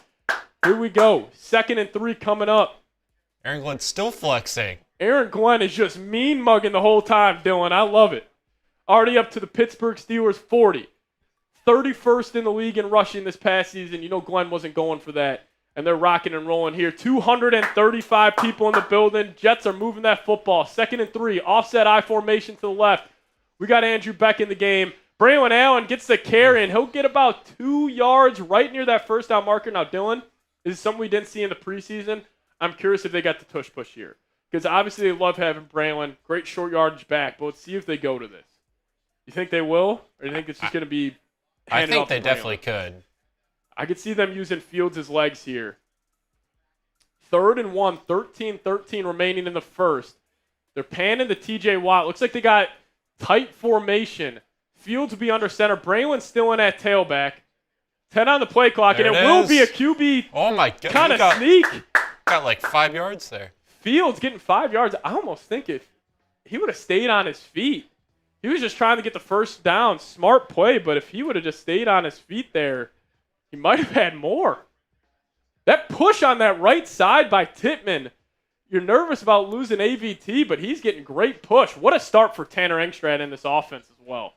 Here we go. 2nd and 3 coming up.
Aaron Glenn's still flexing.
Aaron Glenn is just mean mugging the whole time, Dylan. I love it. Already up to the Pittsburgh Steelers 40. 31st in the league in rushing this past season. You know Glenn wasn't going for that. And they're rocking and rolling here. 235 people in the building. Jets are moving that football. 2nd and 3. Offset I formation to the left. We got Andrew Beck in the game. Braylon Allen gets the carry, and he'll get about 2 yards right near that first down marker. Now, Dylan, this is something we didn't see in the preseason. I'm curious if they got the tush-push here. Because obviously they love having Braylon. Great short yardage back. But let's see if they go to this. You think they will? Or do you think it's just going to be handed
I think
off
they
to
definitely
Braylon?
could.
I could see them using Fields' legs here. 3rd and 1, 13-13 remaining in the first. They're panning to T.J. Watt. Looks like they got tight formation. Fields will be under center. Braylon's still in at tailback. 10 on the play clock,
There
and it
it
will
is.
be a QB
Oh my God!
kind of sneak.
Got like 5 yards there.
Fields getting 5 yards. I almost think if he would have stayed on his feet, he was just trying to get the first down. Smart play, but if he would have just stayed on his feet there, he might have had more. That push on that right side by Tippmann. You're nervous about losing AVT, but he's getting great push. What a start for Tanner Engstrad in this offense as well.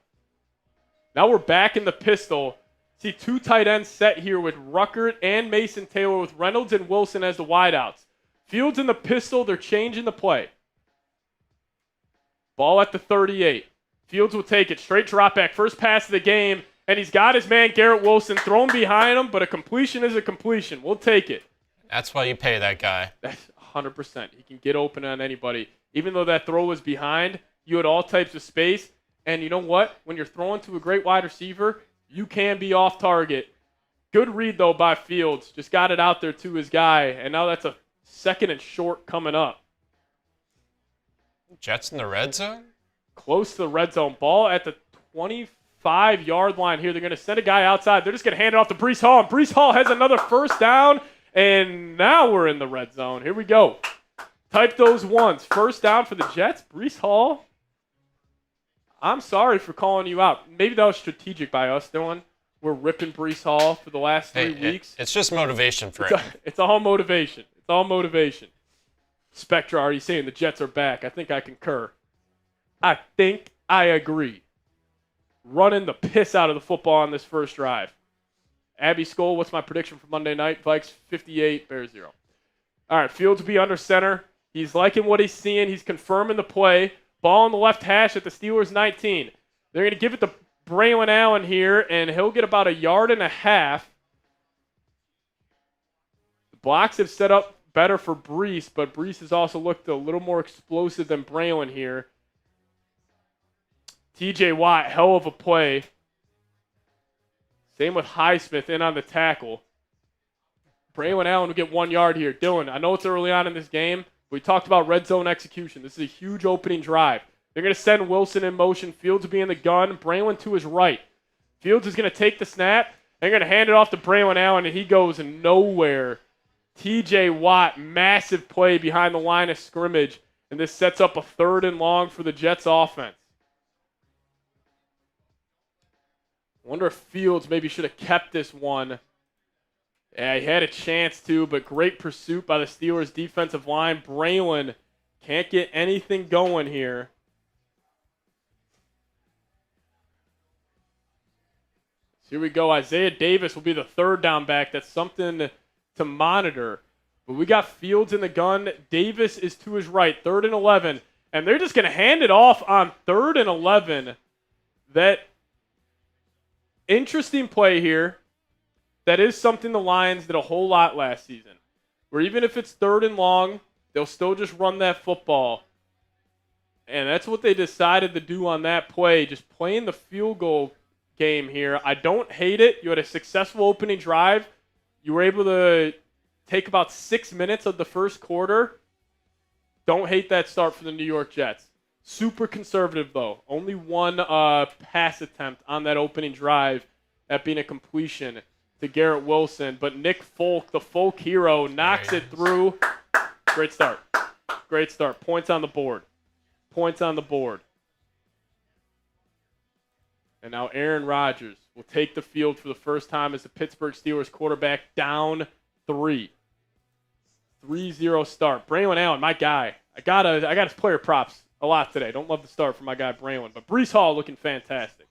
Now we're back in the pistol. See 2 tight ends set here with Ruckert and Mason Taylor with Reynolds and Wilson as the wideouts. Fields in the pistol. They're changing the play. Ball at the 38. Fields will take it. Straight drop back. First pass of the game. And he's got his man Garrett Wilson thrown behind him, but a completion is a completion. We'll take it.
That's why you pay that guy.
That's 100%. He can get open on anybody. Even though that throw was behind, you had all types of space. And you know what? When you're throwing to a great wide receiver, you can be off target. Good read, though, by Fields. Just got it out there to his guy. And now that's a 2nd and short coming up.
Jets in the red zone?
Close to the red zone. Ball at the 25-yard line here. They're going to send a guy outside. They're just going to hand it off to Breece Hall. And Breece Hall has another first down. And now we're in the red zone. Here we go. Type those ones. First down for the Jets. Breece Hall. I'm sorry for calling you out. Maybe that was strategic by us, Dylan. We're ripping Breece Hall for the last 3 weeks.
It's just motivation for him.
It's all motivation. It's all motivation. Spectra already saying the Jets are back. I think I concur. I think I agree. Running the piss out of the football on this first drive. Abby Skoll, what's my prediction for Monday night? Vikes 58, Bears 0. All right, Fields will be under center. He's liking what he's seeing. He's confirming the play. Ball on the left hash at the Steelers 19. They're going to give it to Braylon Allen here, and he'll get about 1.5 yards. The blocks have set up better for Breece, but Breece has also looked a little more explosive than Braylon here. T.J. Watt, hell of a play. Same with Highsmith in on the tackle. Braylon Allen will get 1 yard here. Dylan, I know it's early on in this game. We talked about red zone execution. This is a huge opening drive. They're going to send Wilson in motion. Fields will be in the gun. Braylon to his right. Fields is going to take the snap. They're going to hand it off to Braylon Allen, and he goes nowhere. T.J. Watt, massive play behind the line of scrimmage, and this sets up a 3rd and long for the Jets offense. I wonder if Fields maybe should have kept this one. Yeah, he had a chance to, but great pursuit by the Steelers' defensive line. Braylon can't get anything going here. So here we go. Isaiah Davis will be the 3rd down back. That's something to monitor. But we got Fields in the gun. Davis is to his right, 3rd and 11. And they're just going to hand it off on 3rd and 11. That interesting play here. That is something the Lions did a whole lot last season. Where even if it's 3rd and long, they'll still just run that football. And that's what they decided to do on that play, just playing the field goal game here. I don't hate it. You had a successful opening drive. You were able to take about 6 minutes of the first quarter. Don't hate that start for the New York Jets. Super conservative, though. Only one pass attempt on that opening drive, that being a completion to to Garrett Wilson. But Nick Folk, the Folk hero, knocks it through. Great start. Great start. Points on the board. Points on the board. And now Aaron Rodgers will take the field for the first time as the Pittsburgh Steelers quarterback, down 3. 3-0 start. Braylon Allen, my guy. I got his player props a lot today. Don't love the start for my guy Braylon. But Breece Hall looking fantastic.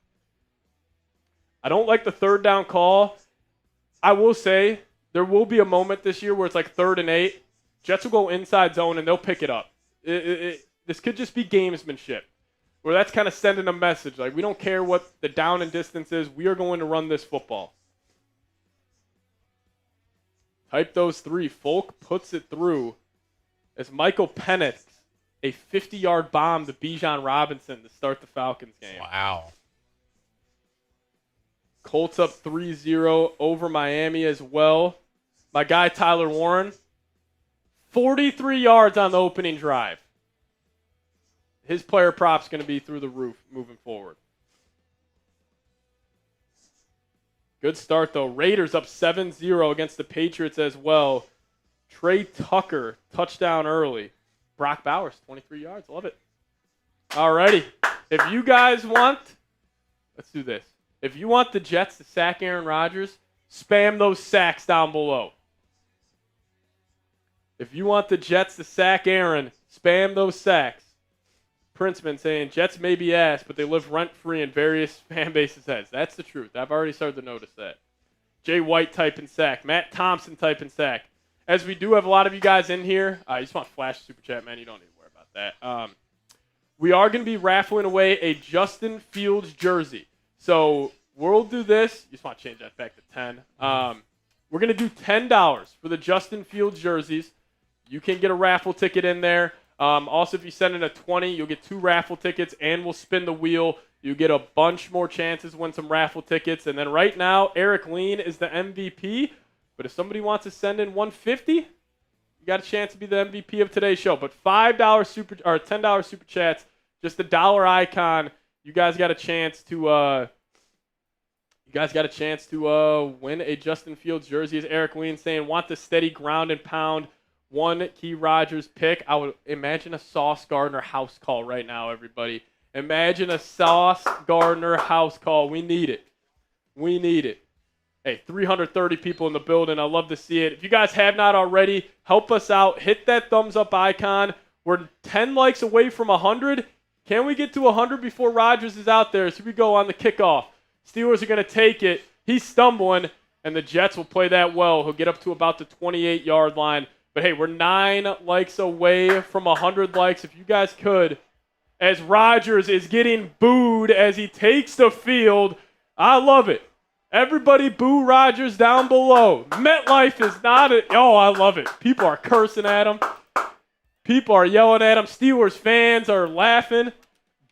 I don't like the third down call. I will say there will be a moment this year where it's like 3rd and 8. Jets will go inside zone and they'll pick it up. This could just be gamesmanship, where that's kind of sending a message. Like, we don't care what the down and distance is. We are going to run this football. Type those 3. Folk puts it through as Michael Penix, a 50-yard bomb to Bijan Robinson to start the Falcons game.
Wow.
Colts up 3-0 over Miami as well. My guy Tyler Warren, 43 yards on the opening drive. His player prop's going to be through the roof moving forward. Good start, though. Raiders up 7-0 against the Patriots as well. Trey Tucker, touchdown early. Brock Bowers, 23 yards. Love it. Alrighty. If you guys want, let's do this. If you want the Jets to sack Aaron Rodgers, spam those sacks down below. If you want the Jets to sack Aaron, spam those sacks. Princeman saying, Jets may be ass, but they live rent-free in various fan bases' heads. That's the truth. I've already started to notice that. Jay White typing sack. Matt Thompson typing sack. As we do have a lot of you guys in here, you just want to flash Super Chat, man. You don't need to worry about that. We are going to be raffling away a Justin Fields jersey. So we'll do this. You just want to change that back to 10. We're going to do $10 for the Justin Fields jerseys. You can get a raffle ticket in there. Also, if you send in a 20, you'll get 2 raffle tickets, and we'll spin the wheel. You get a bunch more chances to win some raffle tickets. And then right now, Eric Lean is the MVP. But if somebody wants to send in $150, you got a chance to be the MVP of today's show. But $10 super chats, just a dollar icon. You guys got a chance to win a Justin Fields jersey. As Eric Lean saying, want the steady ground and pound. 1 key Rodgers pick. I would imagine a Sauce Gardner house call right now, everybody. Imagine a Sauce Gardner house call. We need it. We need it. Hey, 330 people in the building. I love to see it. If you guys have not already, help us out. Hit that thumbs up icon. We're 10 likes away from 100. Can we get to 100 before Rodgers is out there? So we go on the kickoff. Steelers are going to take it. He's stumbling, and the Jets will play that well. He'll get up to about the 28-yard line. But, hey, we're 9 likes away from 100 likes. If you guys could, as Rodgers is getting booed as he takes the field. I love it. Everybody boo Rodgers down below. MetLife is not – I love it. People are cursing at him. People are yelling at him. Steelers fans are laughing.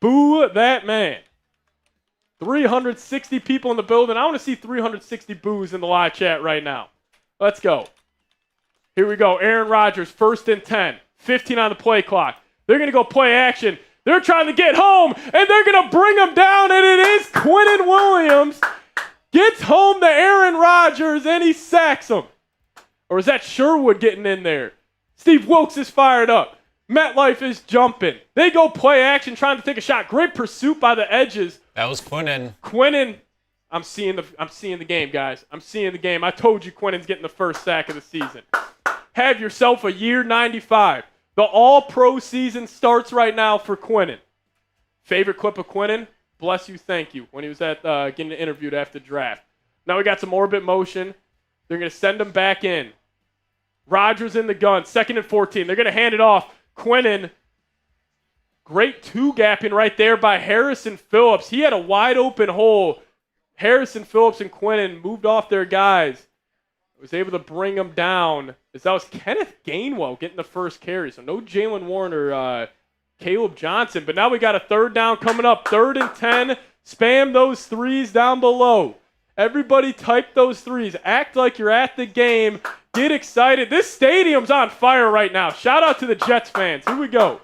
Boo that man. 360 people in the building. I want to see 360 boos in the live chat right now. Let's go. Here we go. Aaron Rodgers, 1st and 10. 15 on the play clock. They're going to go play action. They're trying to get home, and they're going to bring him down, and it is Quinnen Williams. Gets home to Aaron Rodgers, and he sacks him. Or is that Sherwood getting in there? Steve Wilkes is fired up. MetLife is jumping. They go play action, trying to take a shot. Great pursuit by the edges.
That was Quinnen.
Quinnen. I'm seeing the game, guys. I'm seeing the game. I told you Quinnen's getting the first sack of the season. Have yourself a year 95. The all-pro season starts right now for Quinnen. Favorite clip of Quinnen? Bless you, thank you, when he was getting interviewed after the draft. Now we got some orbit motion. They're going to send him back in. Rodgers in the gun, 2nd and 14. They're going to hand it off. Quinnen, great two-gapping right there by Harrison Phillips. He had a wide-open hole. Harrison Phillips and Quinnen moved off their guys. Was able to bring them down. As that was Kenneth Gainwell getting the first carry. So no Jalen Warren or Caleb Johnson. But now we got a 3rd down coming up. 3rd and 10. Spam those 3s down below. Everybody type those 3s. Act like you're at the game. Get excited. This stadium's on fire right now. Shout out to the Jets fans. Here we go.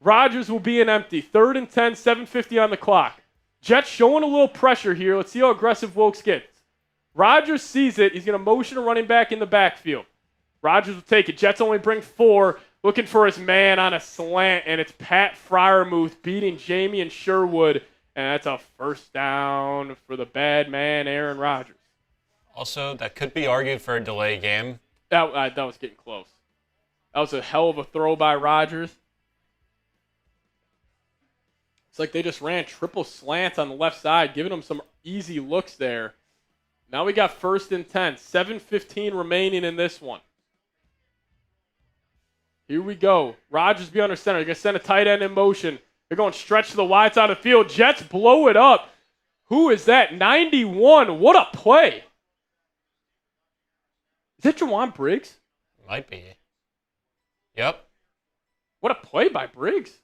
Rodgers will be an empty. 3rd and 10, 7:50 on the clock. Jets showing a little pressure here. Let's see how aggressive Wilkes gets. Rodgers sees it. He's going to motion a running back in the backfield. Rodgers will take it. Jets only bring 4. Looking for his man on a slant, and it's Pat Freiermuth beating Jamie and Sherwood, and that's a first down for the bad man, Aaron Rodgers.
Also, that could be argued for a delay game.
That was getting close. That was a hell of a throw by Rodgers. It's like they just ran triple slants on the left side, giving them some easy looks there. Now we got 1st and 10. 7:15 remaining in this one. Here we go. Rodgers be under center. They're going to send a tight end in motion. They're going stretch to the wide side of the field. Jets blow it up. Who is that? 91. What a play. Is that Jawan Briggs?
Might be. Yep.
What a play by Briggs.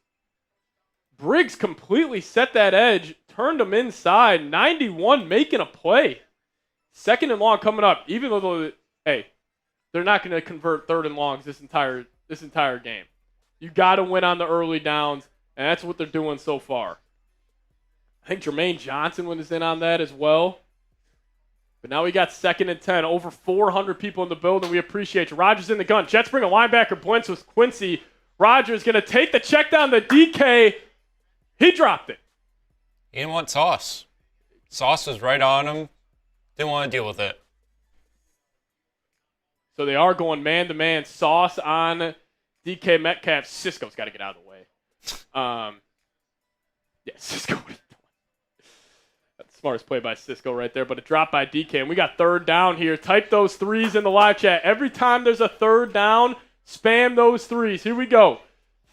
Briggs completely set that edge, turned him inside. 91 making a play. 2nd and long coming up. Even though, hey, they're not going to convert 3rd and longs this entire game. You got to win on the early downs, and that's what they're doing so far. I think Jermaine Johnson was in on that as well. But now we got 2nd and 10. Over 400 people in the building. We appreciate you. Rodgers in the gun. Jets bring a linebacker blitz with Quincy. Rodgers going to take the check down to DK. He dropped it.
He didn't want Sauce. Sauce was right on him. Didn't want to deal with it.
So they are going man-to-man. Sauce on DK Metcalf. Cisco's got to get out of the way. Yeah, Cisco. That's the smartest play by Cisco right there. But a drop by DK. And we got 3rd down here. Type those 3s in the live chat. Every time there's a 3rd down, spam those 3s. Here we go.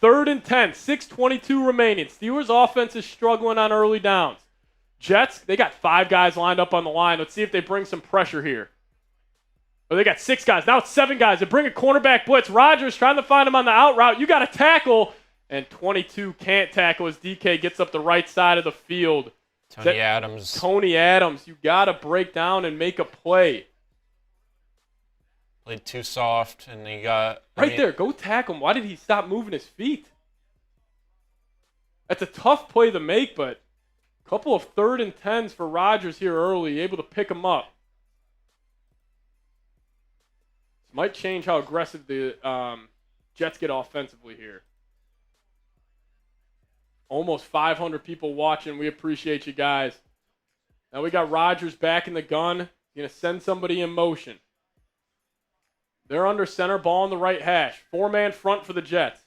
3rd and 10. 6:22 remaining. Steelers offense is struggling on early downs. Jets, they got 5 guys lined up on the line. Let's see if they bring some pressure here. Oh, they got 6 guys. Now it's 7 guys. They bring a cornerback blitz. Rodgers trying to find him on the out route. You got to tackle. And 22 can't tackle as DK gets up the right side of the field.
Tony Adams.
Tony Adams. You got to break down and make a play.
Played too soft, and he got...
Right there. Go tackle him. Why did he stop moving his feet? That's a tough play to make, but a couple of 3rd and 10s for Rodgers here early. Able to pick him up. This might change how aggressive the Jets get offensively here. Almost 500 people watching. We appreciate you guys. Now we got Rodgers back in the gun. He's going to send somebody in motion. They're under center, ball on the right hash. 4-man front for the Jets.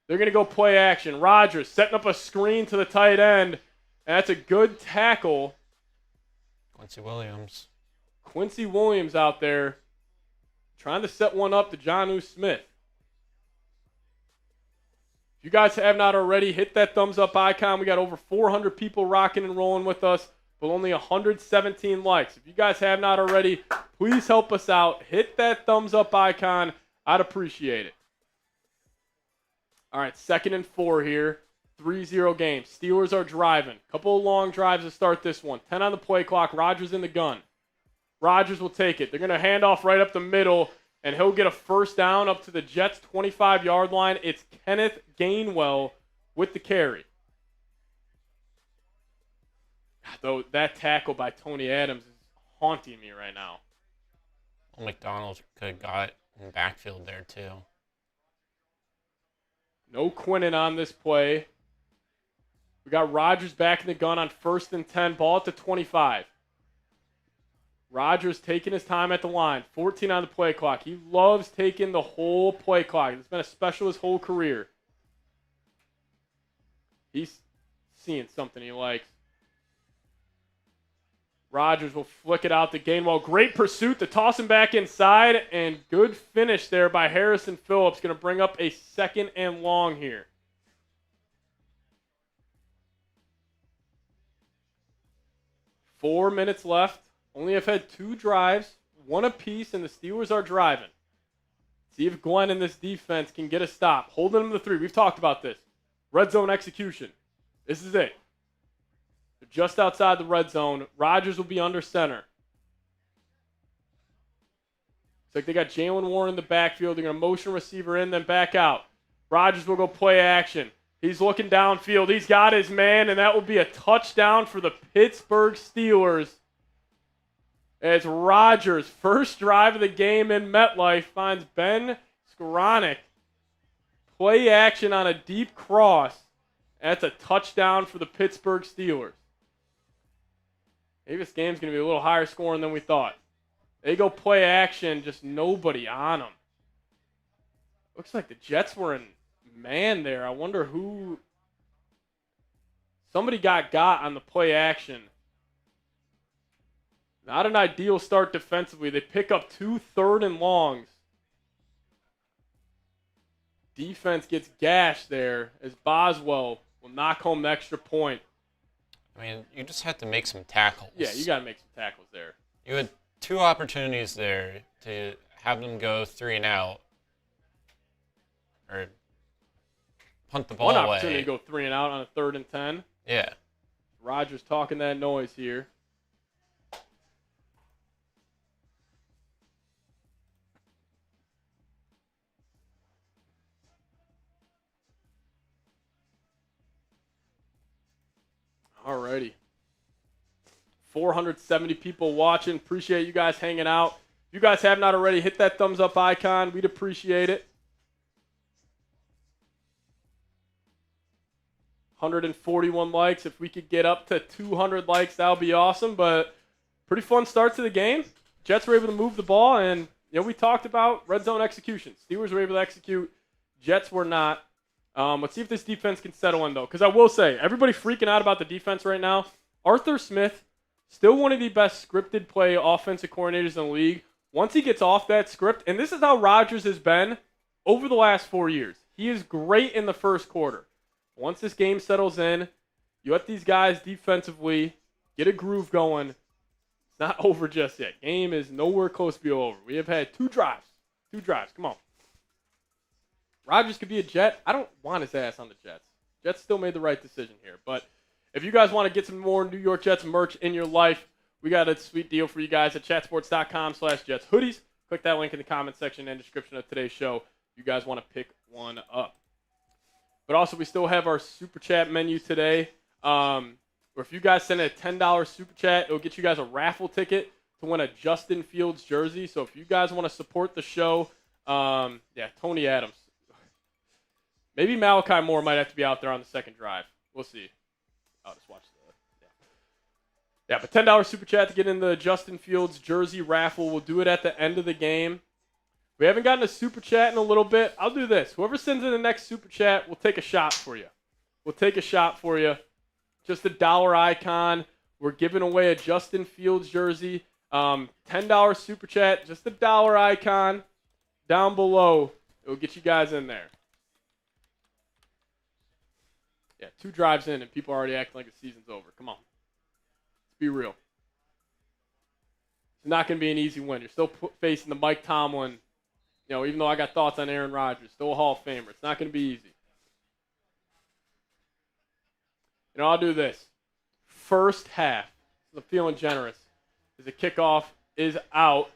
They're going to go play action. Rodgers setting up a screen to the tight end. And that's a good tackle.
Quincy Williams.
Quincy Williams out there trying to set one up to Jonnu Smith. If you guys have not already, hit that thumbs up icon. We got over 400 people rocking and rolling with us, but only 117 likes. If you guys have not already, please help us out. Hit that thumbs up icon. I'd appreciate it. All right, 2nd and 4 here. 3-0 game. Steelers are driving. Couple of long drives to start this one. 10 on the play clock. Rodgers in the gun. Rodgers will take it. They're going to hand off right up the middle, and he'll get a first down up to the Jets' 25-yard line. It's Kenneth Gainwell with the carry. Though that tackle by Tony Adams is haunting me right now.
Well, McDonald could have got in the backfield there, too.
No Quinnen on this play. We got Rodgers back in the gun on 1st and 10. Ball at the 25. Rodgers taking his time at the line. 14 on the play clock. He loves taking the whole play clock. It's been a special his whole career. He's seeing something he likes. Rodgers will flick it out to Gainwell. Great pursuit to toss him back inside, and good finish there by Harrison Phillips. Going to bring up a 2nd and long here. Four minutes left. Only have had 2 drives, 1 apiece, and the Steelers are driving. See if Glenn and this defense can get a stop. Holding them to 3. We've talked about this. Red zone execution. This is it. They're just outside the red zone. Rodgers will be under center. It's like they got Jalen Warren in the backfield. They're going to motion receiver in, then back out. Rodgers will go play action. He's looking downfield. He's got his man, and that will be a touchdown for the Pittsburgh Steelers. It's Rodgers, first drive of the game in MetLife, finds Ben Skowronek. Play action on a deep cross. That's a touchdown for the Pittsburgh Steelers. Maybe this game's going to be a little higher scoring than we thought. They go play action, just nobody on them. Looks like the Jets were in man there. I wonder who. Somebody got on the play action. Not an ideal start defensively. They pick up 2 third and longs. Defense gets gashed there as Boswell will knock home the extra point.
I mean, you just had to make some tackles.
Yeah, you got to make some tackles there.
You had 2 opportunities there to have them go 3 and out. Or punt the ball away.
One opportunity to go 3 and out on a 3rd and 10.
Yeah.
Rodgers talking that noise here. Alrighty. 470 people watching. Appreciate you guys hanging out. If you guys have not already, hit that thumbs up icon. We'd appreciate it. 141 likes. If we could get up to 200 likes, that would be awesome. But pretty fun start to the game. Jets were able to move the ball, and we talked about red zone execution. Steelers were able to execute. Jets were not. Let's see if this defense can settle in, though. Because I will say, everybody freaking out about the defense right now. Arthur Smith, still one of the best scripted play offensive coordinators in the league. Once he gets off that script, and this is how Rodgers has been over the last 4 years. He is great in the first quarter. Once this game settles in, you let these guys defensively get a groove going. It's not over just yet. Game is nowhere close to be over. We have had 2 drives. 2 drives. Come on. Rodgers could be a Jet. I don't want his ass on the Jets. Jets still made the right decision here. But if you guys want to get some more New York Jets merch in your life, we got a sweet deal for you guys at chatsports.com/Jets hoodies. Click that link in the comment section and description of today's show. If you guys want to pick one up. But also, we still have our Super Chat menu today. Or if you guys send a $10 Super Chat, it'll get you guys a raffle ticket to win a Justin Fields jersey. So if you guys want to support the show, Tony Adams. Maybe Malachi Moore might have to be out there on the second drive. We'll see. I'll just watch but $10 Super Chat to get in the Justin Fields jersey raffle. We'll do it at the end of the game. We haven't gotten a Super Chat in a little bit. I'll do this. Whoever sends in the next Super Chat, we'll take a shot for you. Just a dollar icon. We're giving away a Justin Fields jersey. $10 Super Chat, just a dollar icon down below. It will get you guys in there. Yeah, 2 drives in and people are already acting like the season's over. Come on. Let's be real. It's not going to be an easy win. You're still facing the Mike Tomlin. Even though I got thoughts on Aaron Rodgers, still a Hall of Famer. It's not going to be easy. I'll do this. First half. I'm feeling generous. As the kickoff is out.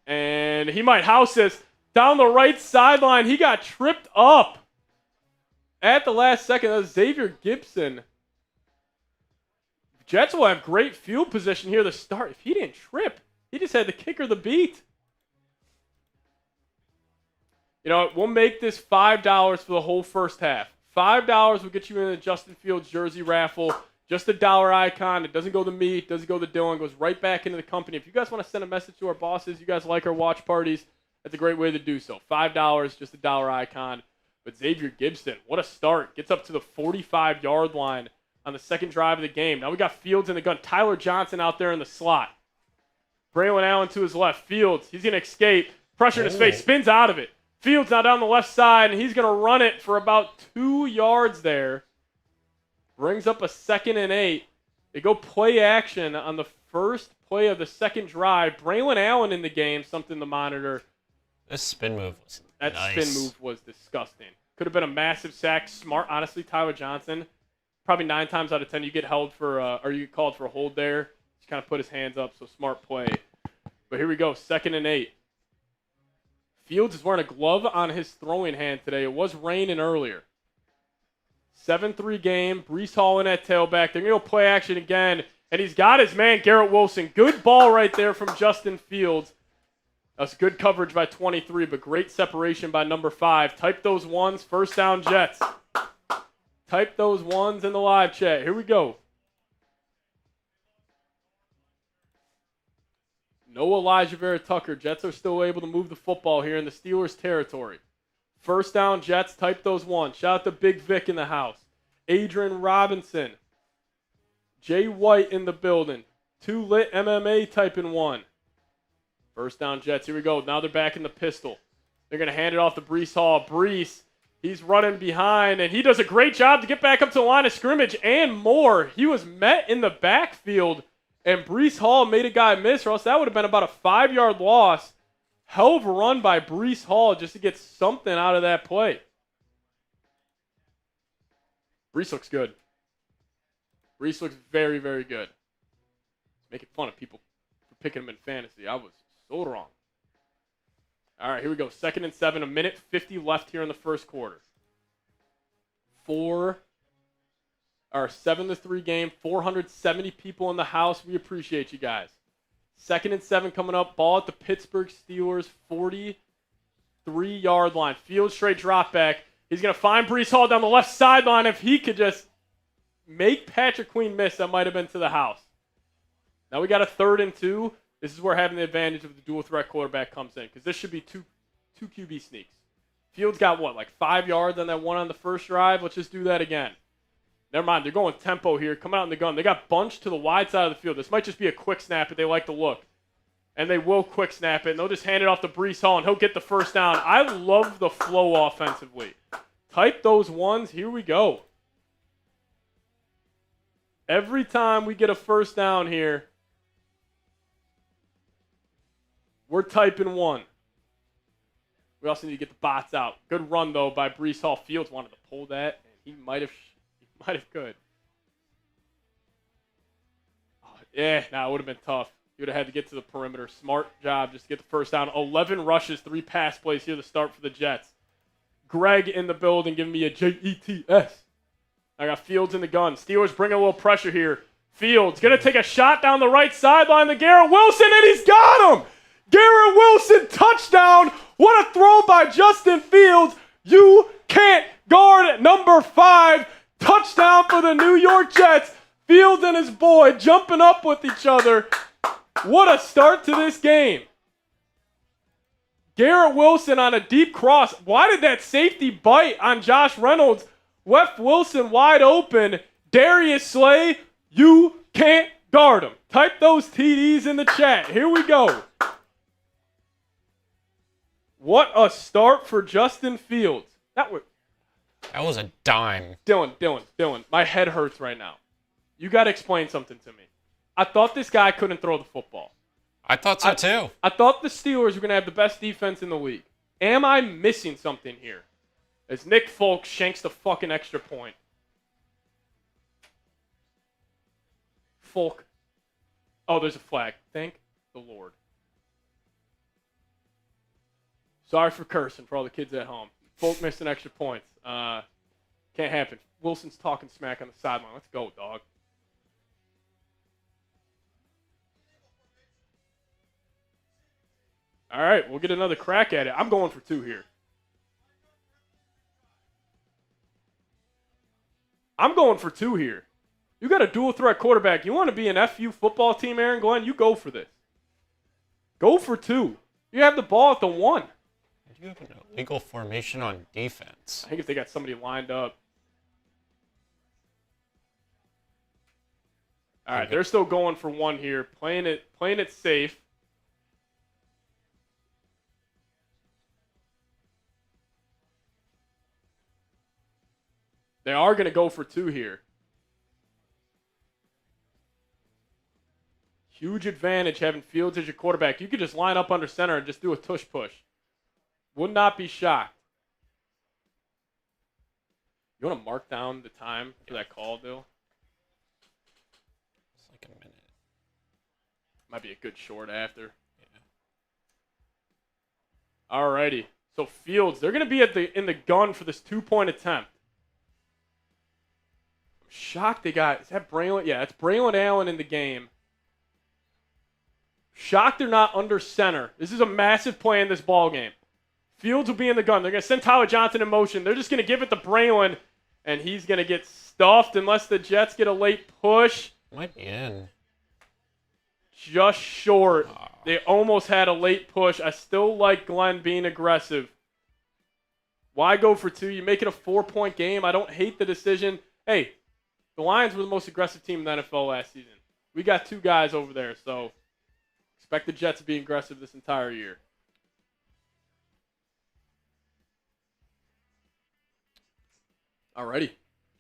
And he might house this. Down the right sideline, he got tripped up. At the last second, that was Xavier Gibson. Jets will have great field position here to start. If he didn't trip, he just had the kicker the beat. We'll make this $5 for the whole first half. $5 will get you in the Justin Fields jersey raffle. Just a dollar icon. It doesn't go to me. It doesn't go to Dylan. It goes right back into the company. If you guys want to send a message to our bosses, you guys like our watch parties, that's a great way to do so. $5, just a dollar icon. But Xavier Gibson, what a start. Gets up to the 45-yard line on the second drive of the game. Now we got Fields in the gun. Tyler Johnson out there in the slot. Braylon Allen to his left. Fields, he's going to escape. Pressure in his face. Spins out of it. Fields now down the left side, and he's going to run it for about 2 yards there. Brings up a 2nd and 8. They go play action on the first play of the second drive. Braylon Allen in the game, something to monitor.
This spin move was
That
nice.
spin move was disgusting. Could have been a massive sack. Smart, honestly, Tyler Johnson. Probably 9 times out of 10 you get held for, or you get called for a hold there. Just kind of put his hands up, so smart play. But here we go, 2nd and 8. Fields is wearing a glove on his throwing hand today. It was raining earlier. 7-3 game. Breece Hall in at tailback. They're going to go play action again. And he's got his man, Garrett Wilson. Good ball right there from Justin Fields. That's good coverage by 23, but great separation by number 5. Type those ones. First down, Jets. Type those ones in the live chat. Here we go. No Elijah Vera Tucker. Jets are still able to move the football here in the Steelers' territory. First down, Jets. Type those ones. Shout out to Big Vic in the house. Adrian Robinson. Jay White in the building. 2 Lit MMA typing 1. First down, Jets. Here we go. Now they're back in the pistol. They're going to hand it off to Breece Hall. Breece, he's running behind, and he does a great job to get back up to the line of scrimmage and more. He was met in the backfield, and Breece Hall made a guy miss, or else that would have been about a 5-yard loss. Hell of a run by Breece Hall just to get something out of that play. Breece looks good. Breece looks very, very good. Making fun of people for picking him in fantasy. I was so wrong. All right, here we go. 2nd and 7, a minute 50 left here in the first quarter. 7-3 game, 470 people in the house. We appreciate you guys. 2nd and 7 coming up. Ball at the Pittsburgh Steelers 43-yard line. Field straight drop back. He's going to find Breece Hall down the left sideline. If he could just make Patrick Queen miss, that might have been to the house. Now we got a 3rd and 2. This is where having the advantage of the dual threat quarterback comes in, because this should be two QB sneaks. Fields got what, like 5 yards on that one on the first drive? Let's just do that again. Never mind, they're going tempo here. Come out in the gun. They got bunched to the wide side of the field. This might just be a quick snap if they like the look. And they will quick snap it, and they'll just hand it off to Breece Hall, and he'll get the first down. I love the flow offensively. Type those ones. Here we go. Every time we get a first down here, we're typing 1. We also need to get the bots out. Good run, though, by Breece Hall. Fields wanted to pull that, and he might have could. Oh, yeah, it would have been tough. He would have had to get to the perimeter. Smart job just to get the first down. 11 rushes, 3 pass plays here to start for the Jets. Greg in the building giving me a JETS. I got Fields in the gun. Steelers bring a little pressure here. Fields going to take a shot down the right sideline to Garrett Wilson, and he's got him! Garrett Wilson, touchdown! What a throw by Justin Fields! You can't guard number 5. Touchdown for the New York Jets. Fields and his boy jumping up with each other. What a start to this game. Garrett Wilson on a deep cross. Why did that safety bite on Josh Reynolds? Left Wilson wide open. Darius Slay, you can't guard him. Type those TDs in the chat. Here we go. What a start for Justin Fields. That was
a dime.
Dylan, my head hurts right now. You got to explain something to me. I thought this guy couldn't throw the football.
I thought so too.
I thought the Steelers were going to have the best defense in the league. Am I missing something here? As Nick Folk shanks the fucking extra point. Folk. Oh, there's a flag. Thank the Lord. Sorry for cursing for all the kids at home. Folk missed an extra point. Can't happen. Wilson's talking smack on the sideline. Let's go, dog. All right, we'll get another crack at it. I'm going for 2 here. I'm going for 2 here. You got a dual threat quarterback. You want to be an FU football team, Aaron Glenn? You go for this. Go for 2. You have the ball at the 1.
You have an illegal formation on defense.
I think if they got somebody lined up. All right, they're still going for 1 here, playing it safe. They are going to go for 2 here. Huge advantage having Fields as your quarterback. You could just line up under center and just do a tush push. Would not be shocked. You want to mark down the time for that call, Bill?
It's like a minute.
Might be a good short after. Yeah. Alrighty. So Fields, they're going to be in the gun for this 2-point attempt. I'm Shocked they got, is that Braylon? Yeah, it's Braylon Allen in the game. Shocked they're not under center. This is a massive play in this ball game. Fields will be in the gun. They're going to send Tyler Johnson in motion. They're just going to give it to Braylon, and he's going to get stuffed unless the Jets get a late push.
Might be in.
Just short. They almost had a late push. I still like Glenn being aggressive. Why go for 2? You make it a 4-point game. I don't hate the decision. Hey, the Lions were the most aggressive team in the NFL last season. We got 2 guys over there, so expect the Jets to be aggressive this entire year. Alrighty.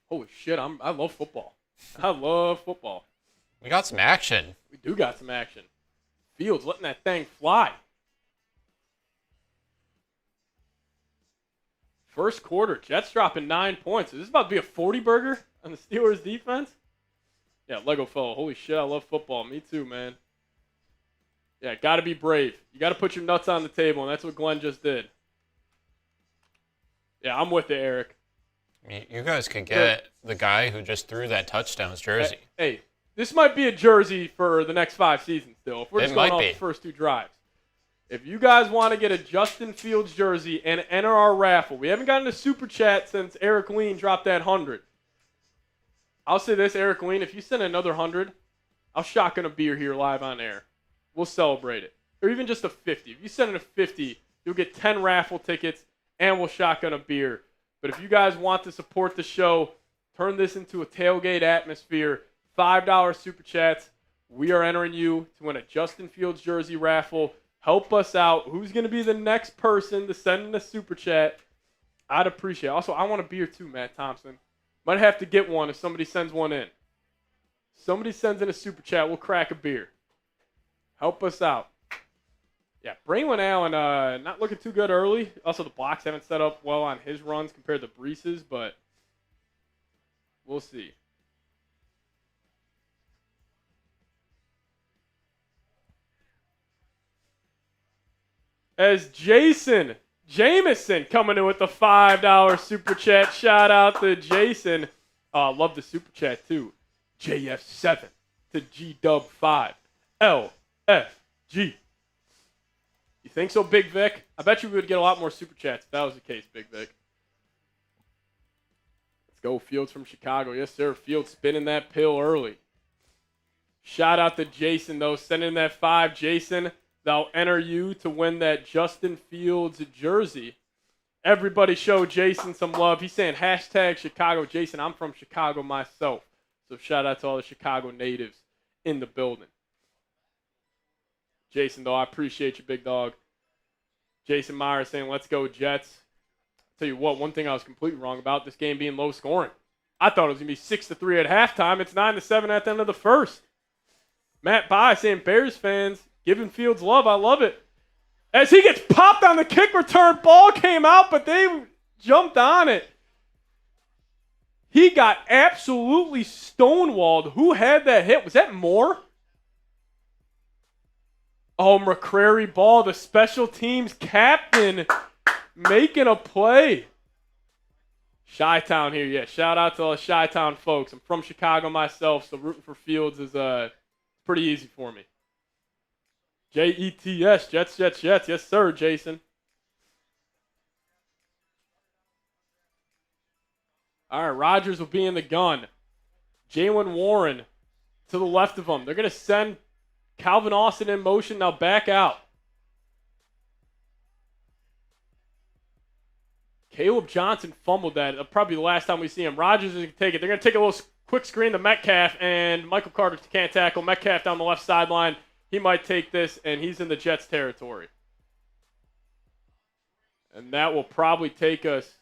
Holy shit, I love football. I love football.
We got some action.
We do got some action. Fields letting that thing fly. First quarter, Jets dropping 9 points. Is this about to be a 40-burger on the Steelers' defense? Yeah, Lego fellow. Holy shit, I love football. Me too, man. Yeah, got to be brave. You got to put your nuts on the table, and that's what Glenn just did. Yeah, I'm with it, Eric.
You guys could get the guy who just threw that touchdown's jersey.
Hey, this might be a jersey for the next 5 seasons still. If we're just going off the first 2 drives. If you guys want to get a Justin Fields jersey and enter our raffle, we haven't gotten a super chat since Eric Lean dropped that 100. I'll say this, Eric Lean, if you send another 100, I'll shotgun a beer here live on air. We'll celebrate it. Or even just a 50. If you send in a 50, you'll get 10 raffle tickets and we'll shotgun a beer. But if you guys want to support the show, turn this into a tailgate atmosphere, $5 super chats. We are entering you to win a Justin Fields jersey raffle. Help us out. Who's going to be the next person to send in a super chat? I'd appreciate it. Also, I want a beer too, Matt Thompson. Might have to get one if somebody sends one in. Somebody sends in a super chat, we'll crack a beer. Help us out. Yeah, Braylon Allen not looking too good early. Also, the blocks haven't set up well on his runs compared to Breece's, but we'll see. As Jameson coming in with the $5 super chat. Shout out to Jason. Love the super chat too. JF7 to GW5. LFG. You think so, Big Vic? I bet you we would get a lot more super chats if that was the case, Big Vic. Let's go, Fields from Chicago. Yes, sir. Fields spinning that pill early. Shout out to Jason, though. Send in that 5. Jason, they'll enter you to win that Justin Fields jersey. Everybody show Jason some love. He's saying hashtag Chicago. Jason, I'm from Chicago myself. So shout out to all the Chicago natives in the building. Jason, though, I appreciate you, big dog. Jason Meyer saying, let's go, Jets. I'll tell you what, one thing I was completely wrong about, this game being low scoring. I thought it was going to be 6-3 at halftime. It's 9-7 at the end of the first. Matt Bye saying, Bears fans, giving Fields love. I love it. As he gets popped on the kick return, ball came out, but they jumped on it. He got absolutely stonewalled. Who had that hit? Was that Moore? Oh, McCrary Ball, the special teams captain, making a play. Chi-Town here, yeah. Shout out to all the Chi-Town folks. I'm from Chicago myself, so rooting for Fields is pretty easy for me. Jets, Jets, Jets, Jets. Yes, sir, Jason. All right, Rodgers will be in the gun. Jaylen Warren to the left of him. They're going to send Calvin Austin in motion, now back out. Caleb Johnson fumbled that. That'll probably be the last time we see him. Rodgers is going to take it. They're going to take a little quick screen to Metcalf, and Michael Carter can't tackle. Metcalf down the left sideline. He might take this, and he's in the Jets territory. And that will probably take us.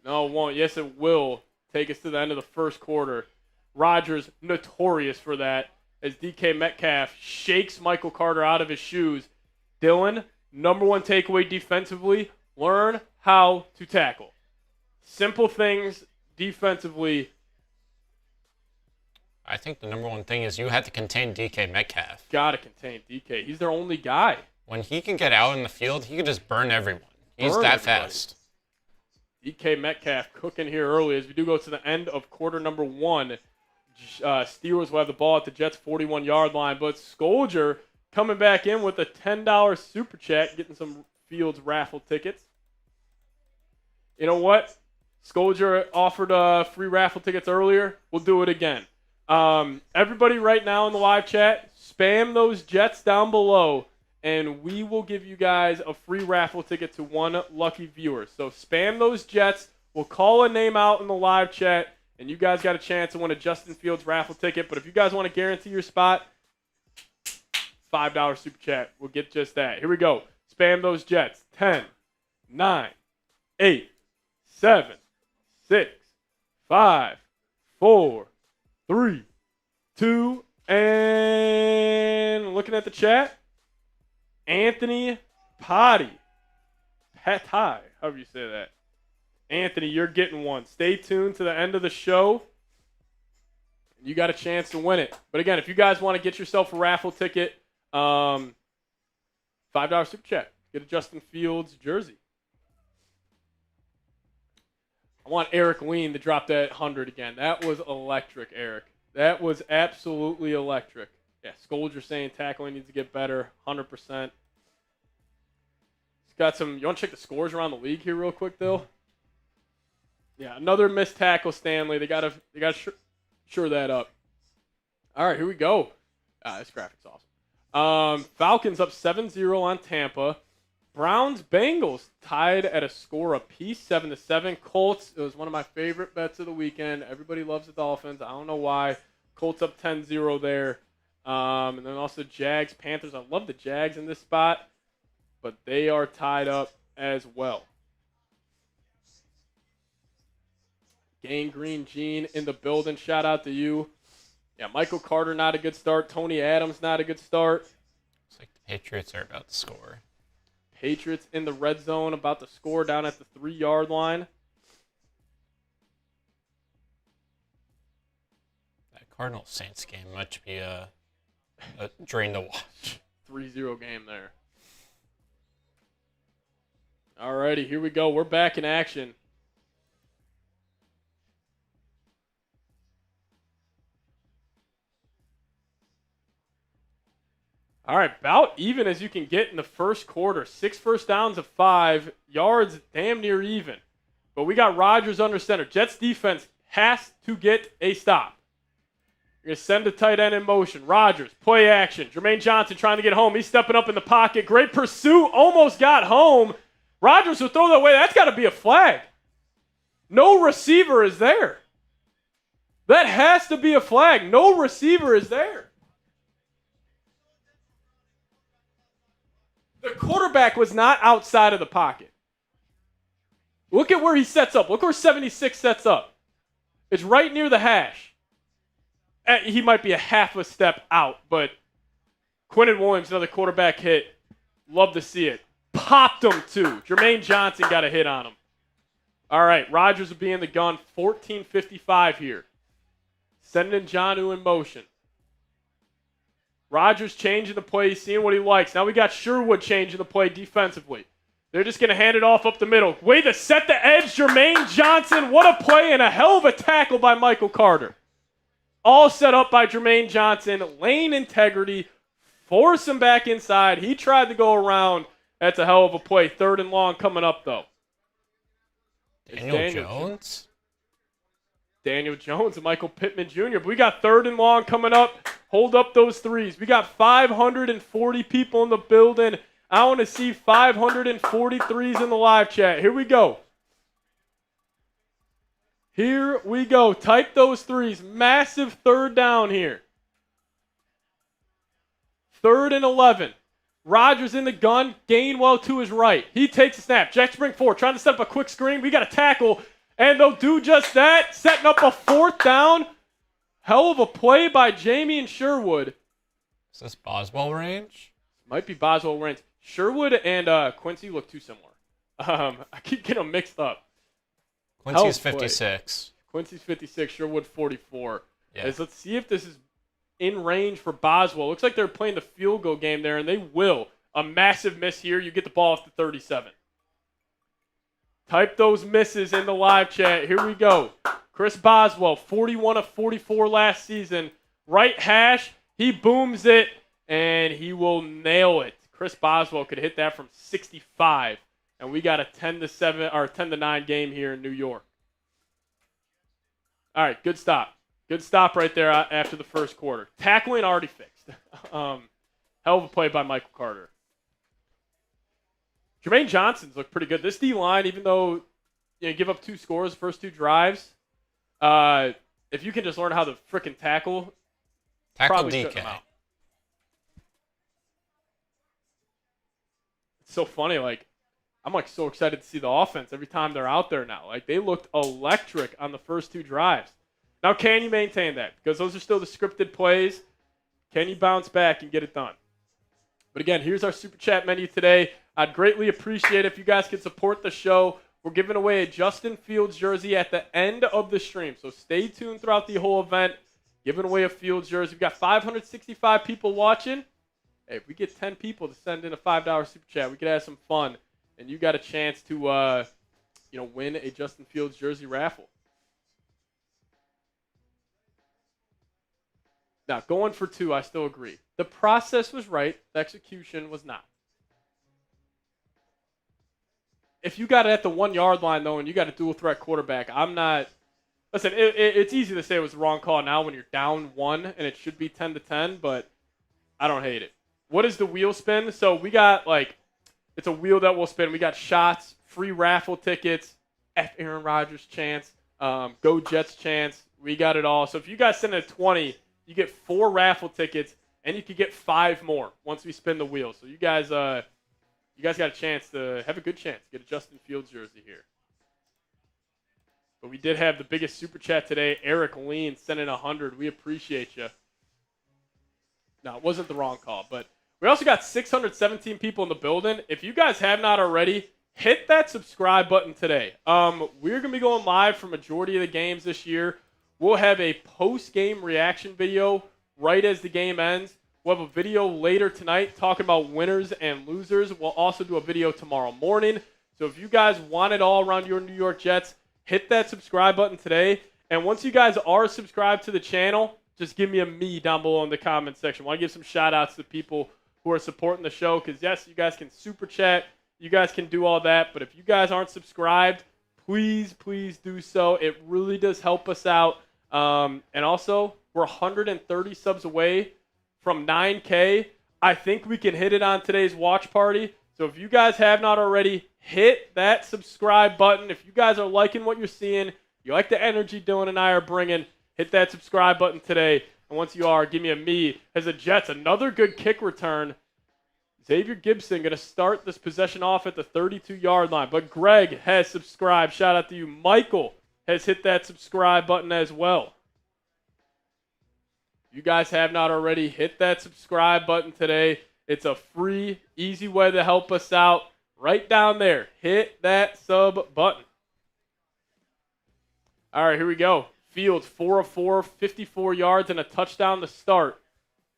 No, it won't. Yes, it will take us to the end of the first quarter. Rodgers, notorious for that, as DK Metcalf shakes Michael Carter out of his shoes. Dylan, number one takeaway defensively, learn how to tackle. Simple things defensively.
I think the number one thing is you have to contain DK Metcalf.
Got to contain DK. He's their only guy.
When he can get out in the field, he can just burn everyone. He's that fast.
DK Metcalf cooking here early as we do go to the end of quarter number 1. Steelers will have the ball at the Jets' 41-yard line. But Scolger coming back in with a $10 super chat, getting some Fields raffle tickets. You know what? Scolger offered free raffle tickets earlier. We'll do it again. Everybody right now in the live chat, spam those Jets down below, and we will give you guys a free raffle ticket to one lucky viewer. So spam those Jets. We'll call a name out in the live chat, and you guys got a chance to win a Justin Fields raffle ticket. But if you guys want to guarantee your spot, $5 super chat. We'll get just that. Here we go. Spam those Jets. 10, 9, 8, 7, 6, 5, 4, 3, 2, and looking at the chat, Anthony Potty. Patai, however you say that. Anthony, you're getting one. Stay tuned to the end of the show. You got a chance to win it. But again, if you guys want to get yourself a raffle ticket, $5 super chat. Get a Justin Fields jersey. I want Eric Lean to drop that 100 again. That was electric, Eric. That was absolutely electric. Yeah, Scolger saying tackling needs to get better, 100%. He's got some. You want to check the scores around the league here real quick, though? Yeah, another missed tackle, Stanley. They gotta sure that up. All right, here we go. This graphic's awesome. Falcons up 7-0 on Tampa. Browns-Bengals tied at a score apiece, 7-7. Colts, it was one of my favorite bets of the weekend. Everybody loves the Dolphins. I don't know why. Colts up 10-0 there. And then also Jags, Panthers. I love the Jags in this spot, but they are tied up as well. Gang Green Gene in the building. Shout out to you. Yeah, Michael Carter, not a good start. Tony Adams, not a good start.
Looks like the Patriots are about to score.
Patriots in the red zone, about to score down at the 3-yard line.
That Cardinals-Saints game might be a drain to watch.
3-0 game there. Alrighty, here we go. We're back in action. All right, about even as you can get in the first quarter. 6 first downs of 5 yards, damn near even. But we got Rodgers under center. Jets defense has to get a stop. You're going to send the tight end in motion. Rodgers, play action. Jermaine Johnson trying to get home. He's stepping up in the pocket. Great pursuit. Almost got home. Rodgers will throw that away. That's got to be a flag. No receiver is there. That has to be a flag. No receiver is there. The quarterback was not outside of the pocket. Look at where he sets up. Look where 76 sets up. It's right near the hash. He might be a half a step out, but Quinnen Williams, another quarterback hit. Love to see it. Popped him, too. Jermaine Johnson got a hit on him. All right, Rodgers will be in the gun. 14:55 here. Sending Jonnu in motion. Rodgers changing the play, seeing what he likes. Now we got Sherwood changing the play defensively. They're just going to hand it off up the middle. Way to set the edge, Jermaine Johnson. What a play and a hell of a tackle by Michael Carter. All set up by Jermaine Johnson. Lane integrity. Force him back inside. He tried to go around. That's a hell of a play. 3rd and long coming up, though.
Daniel Jones?
Daniel Jones and Michael Pittman Jr. But we got 3rd and long coming up. Hold up those threes. We got 540 people in the building. I want to see 543s in the live chat. Here we go. Here we go. Type those threes. Massive 3rd down here. 3rd and 11. Rodgers in the gun. Gainwell to his right. He takes a snap. Jets bring 4. Trying to set up a quick screen. We got a tackle. And they'll do just that. Setting up a 4th down. Hell of a play by Jamie and Sherwood.
Is this Boswell range?
Might be Boswell range. Sherwood and Quincy look too similar. I keep getting them mixed up.
Quincy's 56.
Quincy's 56. Sherwood 44.
Yeah.
Let's see if this is in range for Boswell. Looks like they're playing the field goal game there, and they will. A massive miss here. You get the ball off the 37. Type those misses in the live chat. Here we go. Chris Boswell, 41 of 44 last season. Right hash, he booms it, and he will nail it. Chris Boswell could hit that from 65, and we got a 10-7 or 10-9 game here in New York. All right, good stop. Good stop right there after the first quarter. Tackling already fixed. Hell of a play by Michael Carter. Jermaine Johnson's looked pretty good. This D-line, even though you give up 2 scores the first 2 drives, if you can just learn how to frickin' tackle
DK.
It's so funny. I'm so excited to see the offense every time they're out there now. They looked electric on the first 2 drives. Now, can you maintain that? Because those are still the scripted plays. Can you bounce back and get it done? But again, here's our Super Chat menu today. I'd greatly appreciate if you guys could support the show. We're giving away a Justin Fields jersey at the end of the stream. So stay tuned throughout the whole event. Giving away a Fields jersey. We've got 565 people watching. Hey, if we get 10 people to send in a $5 Super Chat, we could have some fun. And you got a chance to win a Justin Fields jersey raffle. Now, going for 2, I still agree. The process was right. The execution was not. If you got it at the 1-yard line, though, and you got a dual-threat quarterback, I'm not – listen, it's easy to say it was the wrong call now when you're down 1 and it should be 10-10, but I don't hate it. What is the wheel spin? So we got, it's a wheel that will spin. We got shots, free raffle tickets, F. Aaron Rodgers chance, Go Jets chance. We got it all. So if you guys send in a 20 – you get 4 raffle tickets, and you could get 5 more once we spin the wheel. So you guys got a chance to have a good chance to get a Justin Fields jersey here. But we did have the biggest Super Chat today. Eric Lean sent in 100. We appreciate you. No, it wasn't the wrong call. But we also got 617 people in the building. If you guys have not already, hit that subscribe button today. We're going to be going live for majority of the games this year. We'll have a post-game reaction video right as the game ends. We'll have a video later tonight talking about winners and losers. We'll also do a video tomorrow morning. So if you guys want it all around your New York Jets, hit that subscribe button today. And once you guys are subscribed to the channel, just give me a me down below in the comment section. I want to give some shout-outs to people who are supporting the show because, yes, you guys can super chat. You guys can do all that. But if you guys aren't subscribed, please do so. It really does help us out. And also, we're 130 subs away from 9K. I think we can hit it on today's watch party. So if you guys have not already, hit that subscribe button. If you guys are liking what you're seeing, you like the energy Dylan and I are bringing, hit that subscribe button today. And once you are, give me a me. As the Jets, another good kick return. Xavier Gibson going to start this possession off at the 32-yard line. But Greg has subscribed. Shout out to you. Michael has hit that subscribe button as well. If you guys have not already, hit that subscribe button today. It's a free, easy way to help us out. Right down there. Hit that sub button. All right, here we go. Fields, 4 of 4, 54 yards and a touchdown to start.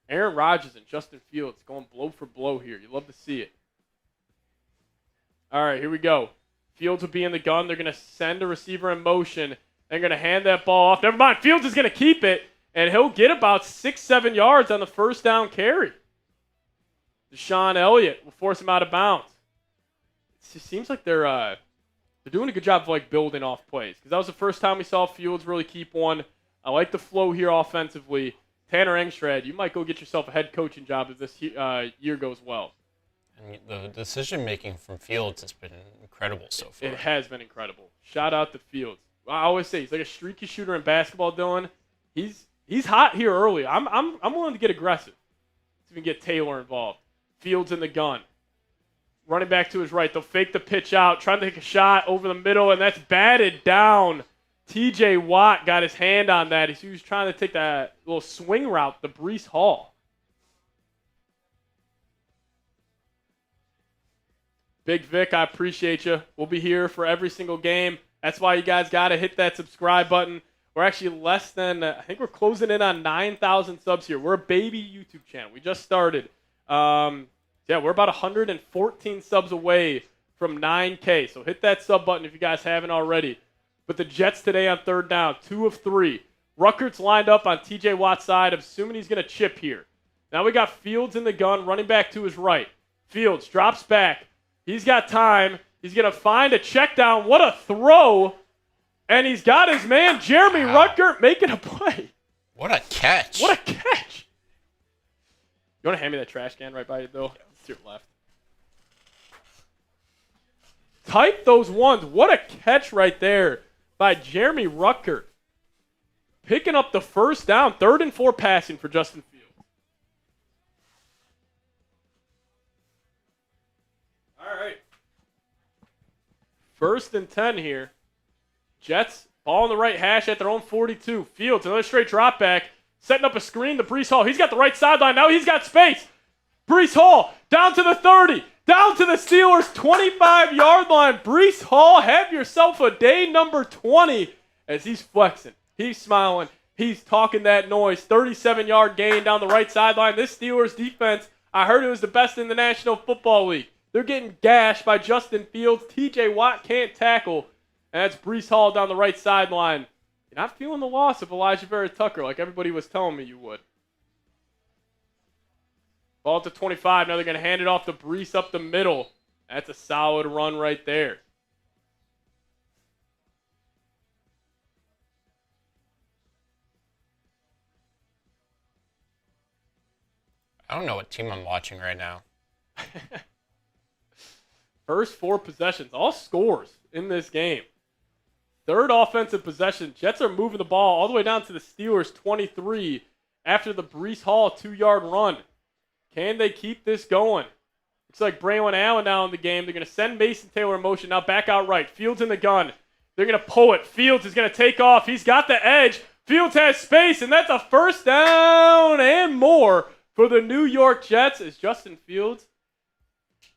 Aaron Rodgers and Justin Fields going blow for blow here. You love to see it. All right, here we go. Fields will be in the gun. They're going to send a receiver in motion. They're going to hand that ball off. Never mind. Fields is going to keep it, and he'll get about 6-7 yards on the first down carry. Deshaun Elliott will force him out of bounds. It seems like they're doing a good job of building off plays because that was the first time we saw Fields really keep one. I like the flow here offensively. Tanner Engstrad, you might go get yourself a head coaching job if this year goes well.
And the decision-making from Fields has been incredible so far.
It has been incredible. Shout out to Fields. I always say he's like a streaky shooter in basketball, Dylan. He's hot here early. I'm willing to get aggressive. Let's even get Taylor involved. Fields in the gun. Running back to his right. They'll fake the pitch out. Trying to take a shot over the middle, and that's batted down. TJ Watt got his hand on that. He was trying to take that little swing route to Breece Hall. Big Vic, I appreciate you. We'll be here for every single game. That's why you guys got to hit that subscribe button. We're actually less than, I think we're closing in on 9,000 subs here. We're a baby YouTube channel. We just started. Yeah, we're about 114 subs away from 9K. So hit that sub button if you guys haven't already. But the Jets today on third down, 2 of 3. Ruckert's lined up on T.J. Watt's side, assuming he's going to chip here. Now we got Fields in the gun, running back to his right. Fields drops back. He's got time. He's going to find a check down. What a throw. And he's got his man, Jeremy Ruckert, making a play.
What a catch.
What a catch. You want to hand me that trash can right by you, Bill? It's to your left. Type those ones. What a catch right there by Jeremy Ruckert. Picking up the first down. 3rd and 4 passing for Justin Fields. All right. 1st and 10 here. Jets, ball on the right hash at their own 42. Fields, another straight drop back. Setting up a screen to Breece Hall. He's got the right sideline. Now he's got space. Breece Hall down to the 30. Down to the Steelers' 25-yard line. Breece Hall, have yourself a day number 20 as he's flexing. He's smiling. He's talking that noise. 37-yard gain down the right sideline. This Steelers defense, I heard it was the best in the National Football League. They're getting gashed by Justin Fields. T.J. Watt can't tackle. And that's Breece Hall down the right sideline. You're not feeling the loss of Elijah Vera-Tucker like everybody was telling me you would. Ball to 25. Now they're going to hand it off to Breece up the middle. That's a solid run right there.
I don't know what team I'm watching right now.
First 4 possessions, all scores in this game. 3rd offensive possession. Jets are moving the ball all the way down to the Steelers' 23 after the Breece Hall 2-yard run. Can they keep this going? Looks like Braylon Allen now in the game. They're going to send Mason Taylor in motion. Now back out right. Fields in the gun. They're going to pull it. Fields is going to take off. He's got the edge. Fields has space, and that's a first down and more for the New York Jets as Justin Fields.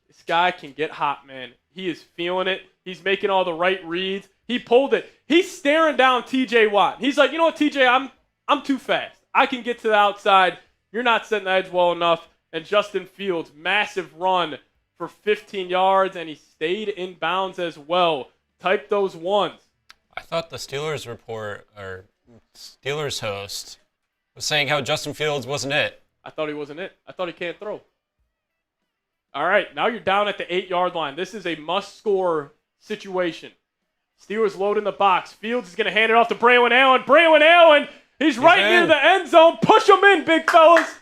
This guy can get hot, man. He is feeling it. He's making all the right reads. He pulled it. He's staring down T.J. Watt. He's like, you know what, T.J., I'm too fast. I can get to the outside. You're not setting the edge well enough. And Justin Fields, massive run for 15 yards, and he stayed in bounds as well. Type those ones.
I thought the Steelers report, or Steelers host, was saying how Justin Fields wasn't it.
I thought he wasn't it. I thought he can't throw. All right, now you're down at the 8-yard line. This is a must-score situation. Steelers loading the box. Fields is going to hand it off to Braylon Allen. Braylon Allen, he's right near the end zone. Push him in, big fellas.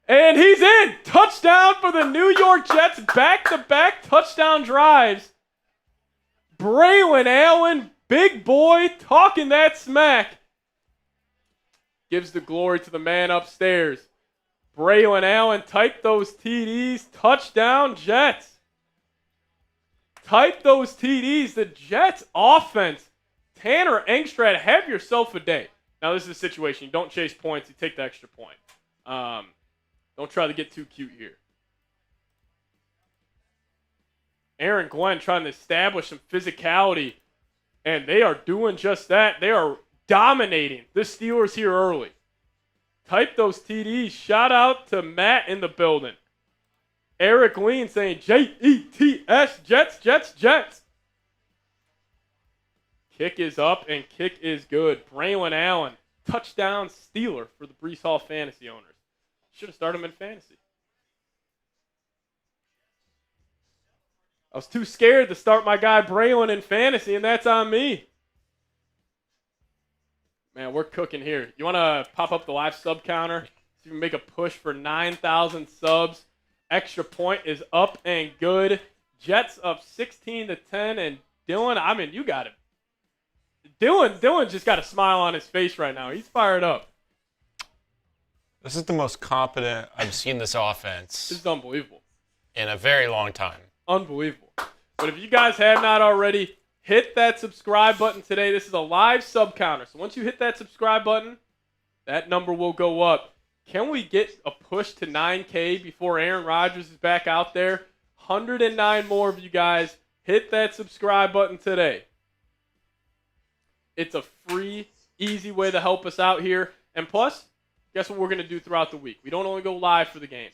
And he's in. Touchdown for the New York Jets. Back-to-back touchdown drives. Braylon Allen, big boy, talking that smack. Gives the glory to the man upstairs. Braylon Allen, type those TDs. Touchdown, Jets. Type those TDs. The Jets offense. Tanner Engstrad, have yourself a day. Now, this is a situation. You don't chase points. You take the extra point. Don't try to get too cute here. Aaron Glenn trying to establish some physicality, and they are doing just that. They are dominating the Steelers here early. Type those TDs. Shout out to Matt in the building. Eric Lean saying Jets, Jets, Jets, Jets. Kick is up and kick is good. Braylon Allen, touchdown Steeler for the Breece Hall fantasy owners. Should have started him in fantasy. I was too scared to start my guy Braylon in fantasy, and that's on me. Man, we're cooking here. You want to pop up the live sub counter? See if we can make a push for 9,000 subs. Extra point is up and good. Jets up 16-10, and Dylan, you got it. Dylan just got a smile on his face right now. He's fired up.
This is the most competent I've seen this offense.
This is unbelievable.
In a very long time.
Unbelievable. But if you guys have not already, hit that subscribe button today. This is a live sub counter. So once you hit that subscribe button, that number will go up. Can we get a push to 9K before Aaron Rodgers is back out there? 109 more of you guys. Hit that subscribe button today. It's a free, easy way to help us out here. And plus, guess what we're going to do throughout the week? We don't only go live for the games.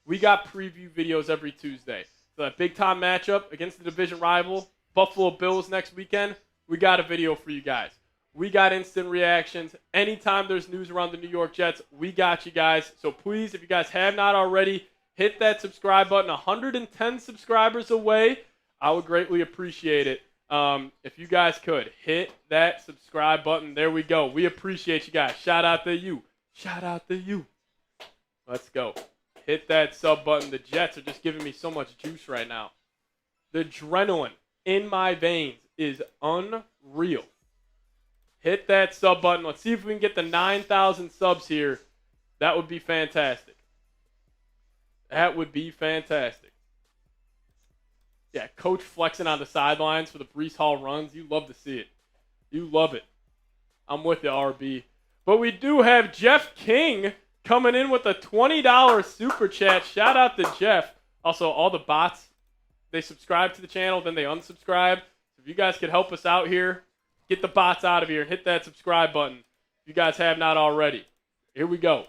We got preview videos every Tuesday. So that big-time matchup against the division rival, Buffalo Bills next weekend, we got a video for you guys. We got instant reactions. Anytime there's news around the New York Jets, we got you guys. So please, if you guys have not already, hit that subscribe button. 110 subscribers away. I would greatly appreciate it. If you guys could, hit that subscribe button. There we go. We appreciate you guys. Shout out to you. Shout out to you. Let's go. Hit that sub button. The Jets are just giving me so much juice right now. The adrenaline in my veins is unreal. Hit that sub button. Let's see if we can get the 9,000 subs here. That would be fantastic. That would be fantastic. Yeah, coach flexing on the sidelines for the Breece Hall runs. You love to see it. You love it. I'm with you, RB. But we do have Jeff King coming in with a $20 super chat. Shout out to Jeff. Also, all the bots, they subscribe to the channel, then they unsubscribe. So if you guys could help us out here, get the bots out of here and hit that subscribe button if you guys have not already. Here we go.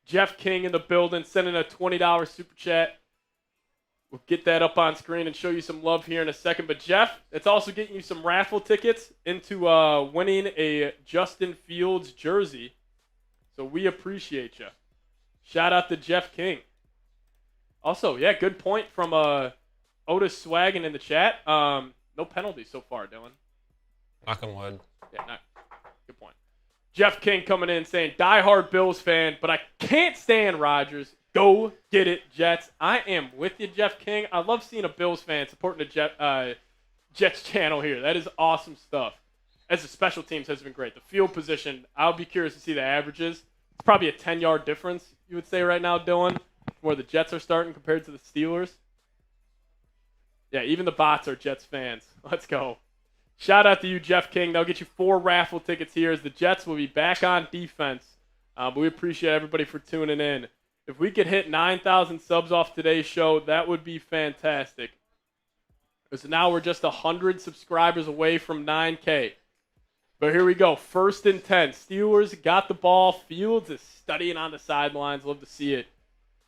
Jeff King in the building, sending a $20 super chat. We'll get that up on screen and show you some love here in a second. But Jeff, it's also getting you some raffle tickets into winning a Justin Fields jersey. So we appreciate you. Shout out to Jeff King. Also, yeah, good point from Otis Swaggin in the chat. No penalties so far, Dylan.
Knock on wood.
Yeah, good point. Jeff King coming in saying, diehard Bills fan, but I can't stand Rodgers. Go get it, Jets. I am with you, Jeff King. I love seeing a Bills fan supporting the Jets channel here. That is awesome stuff. As the special teams has been great. The field position, I'll be curious to see the averages. It's probably a 10-yard difference, you would say right now, Dylan, where the Jets are starting compared to the Steelers. Yeah, even the bots are Jets fans. Let's go. Shout out to you, Jeff King. They'll get you 4 raffle tickets here as the Jets will be back on defense. But we appreciate everybody for tuning in. If we could hit 9,000 subs off today's show, that would be fantastic. So now we're just 100 subscribers away from 9K. But here we go. 1st and 10. Steelers got the ball. Fields is studying on the sidelines. Love to see it.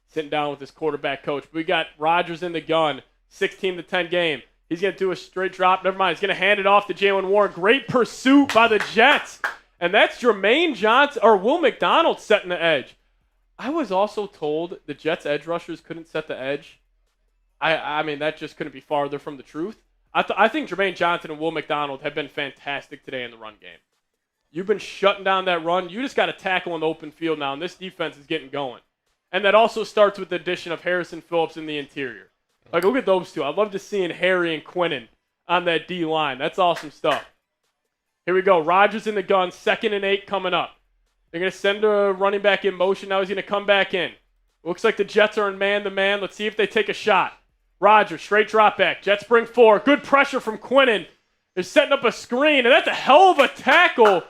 Sitting down with his quarterback coach. We got Rodgers in the gun. 16-10 game. He's going to do a straight drop. Never mind. He's going to hand it off to Jalen Warren. Great pursuit by the Jets. And that's Jermaine Johnson or Will McDonald setting the edge. I was also told the Jets edge rushers couldn't set the edge. I mean, that just couldn't be farther from the truth. I think Jermaine Johnson and Will McDonald have been fantastic today in the run game. You've been shutting down that run. You just got to tackle in the open field now, and this defense is getting going. And that also starts with the addition of Harrison Phillips in the interior. Like, look at those two. I love just seeing Harry and Quinnen on that D-line. That's awesome stuff. Here we go. Rodgers in the gun. 2nd and 8 coming up. They're going to send a running back in motion. Now he's going to come back in. Looks like the Jets are in man-to-man. Let's see if they take a shot. Rodgers, straight drop back. Jets bring 4. Good pressure from Quinnen. They're setting up a screen, and that's a hell of a tackle.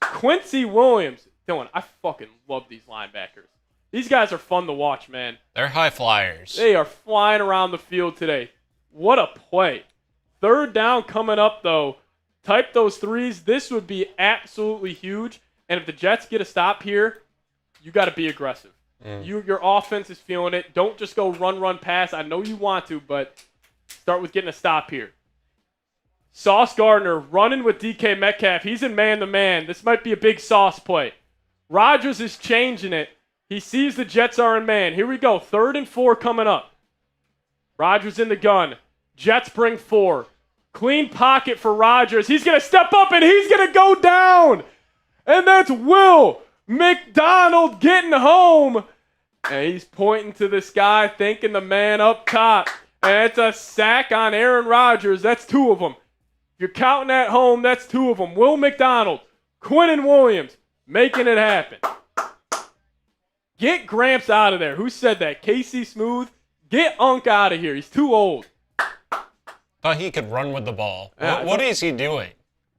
Quincy Williams. Dylan, I fucking love these linebackers. These guys are fun to watch, man.
They're high flyers.
They are flying around the field today. What a play. 3rd down coming up, though. Type those threes. This would be absolutely huge. And if the Jets get a stop here, you got to be aggressive. Your offense is feeling it. Don't just go run, pass. I know you want to, but start with getting a stop here. Sauce Gardner running with DK Metcalf. He's in man-to-man. This might be a big Sauce play. Rodgers is changing it. He sees the Jets are in man. Here we go. 3rd and 4 coming up. Rodgers in the gun. Jets bring 4. Clean pocket for Rodgers. He's going to step up, and he's going to go down. And that's Will McDonald getting home. And he's pointing to the sky, thanking the man up top. And it's a sack on Aaron Rodgers. That's 2 of them. If you're counting at home, that's 2 of them. Will McDonald, Quinnen Williams, making it happen. Get Gramps out of there. Who said that? Casey Smooth? Get Unk out of here. He's too old.
Thought he could run with the ball. What is he doing?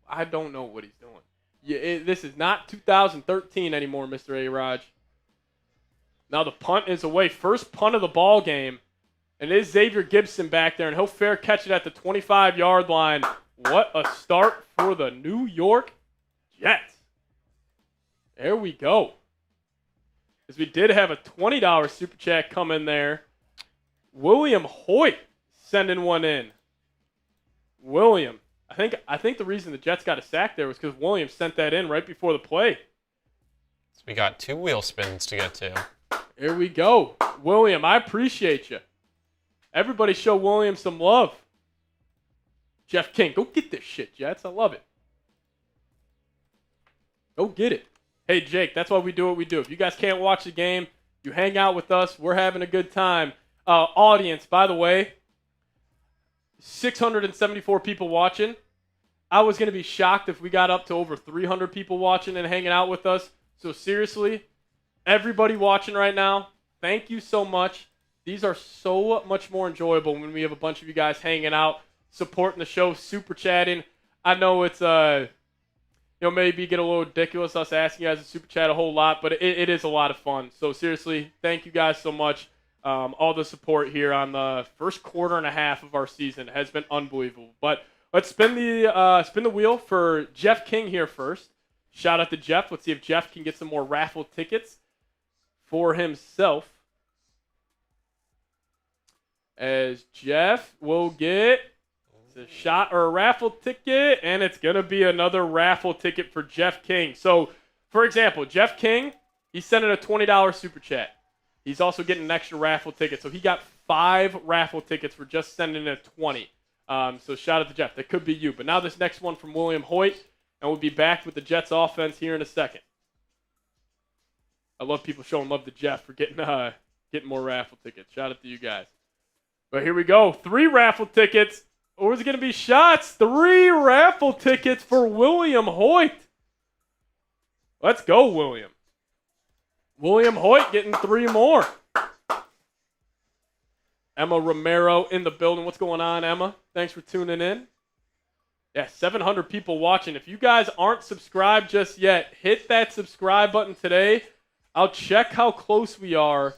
I don't know what he's doing. This is not 2013 anymore, Mr. A-Raj. Now the punt is away. First punt of the ball game. And it is Xavier Gibson back there, and he'll fair catch it at the 25-yard line. What a start for the New York Jets. There we go. As we did have a $20 super chat come in there. William Hoyt sending one in. William, I think the reason the Jets got a sack there was because Williams sent that in right before the play.
So we got 2 wheel spins to get to.
Here we go. William, I appreciate you. Everybody show William some love. Jeff King, go get this shit, Jets. I love it. Go get it. Hey, Jake, that's why we do what we do. If you guys can't watch the game, you hang out with us. We're having a good time. Audience, by the way, 674 people watching. I was going to be shocked if we got up to over 300 people watching and hanging out with us. So seriously, everybody watching right now, thank you so much. These are so much more enjoyable when we have a bunch of you guys hanging out, supporting the show, super chatting. I know it's maybe get a little ridiculous us asking you guys to super chat a whole lot, but it is a lot of fun. So seriously, thank you guys so much. All the support here on the first quarter and a half of our season has been unbelievable. But let's spin the wheel for Jeff King here first. Shout out to Jeff. Let's see if Jeff can get some more raffle tickets for himself. As Jeff will get a shot or a raffle ticket, and it's going to be another raffle ticket for Jeff King. So, for example, Jeff King, he sent in a $20 super chat. He's also getting an extra raffle ticket. So he got 5 raffle tickets for just sending in a 20. So shout out to Jeff. That could be you. But now this next one from William Hoyt, and we'll be back with the Jets offense here in a second. I love people showing love to Jeff for getting more raffle tickets. Shout out to you guys. But here we go. 3 raffle tickets. Or is it going to be shots? 3 raffle tickets for William Hoyt. Let's go, William. William Hoyt getting 3 more. Emma Romero in the building. What's going on, Emma? Thanks for tuning in. Yeah, 700 people watching. If you guys aren't subscribed just yet, hit that subscribe button today. I'll check how close we are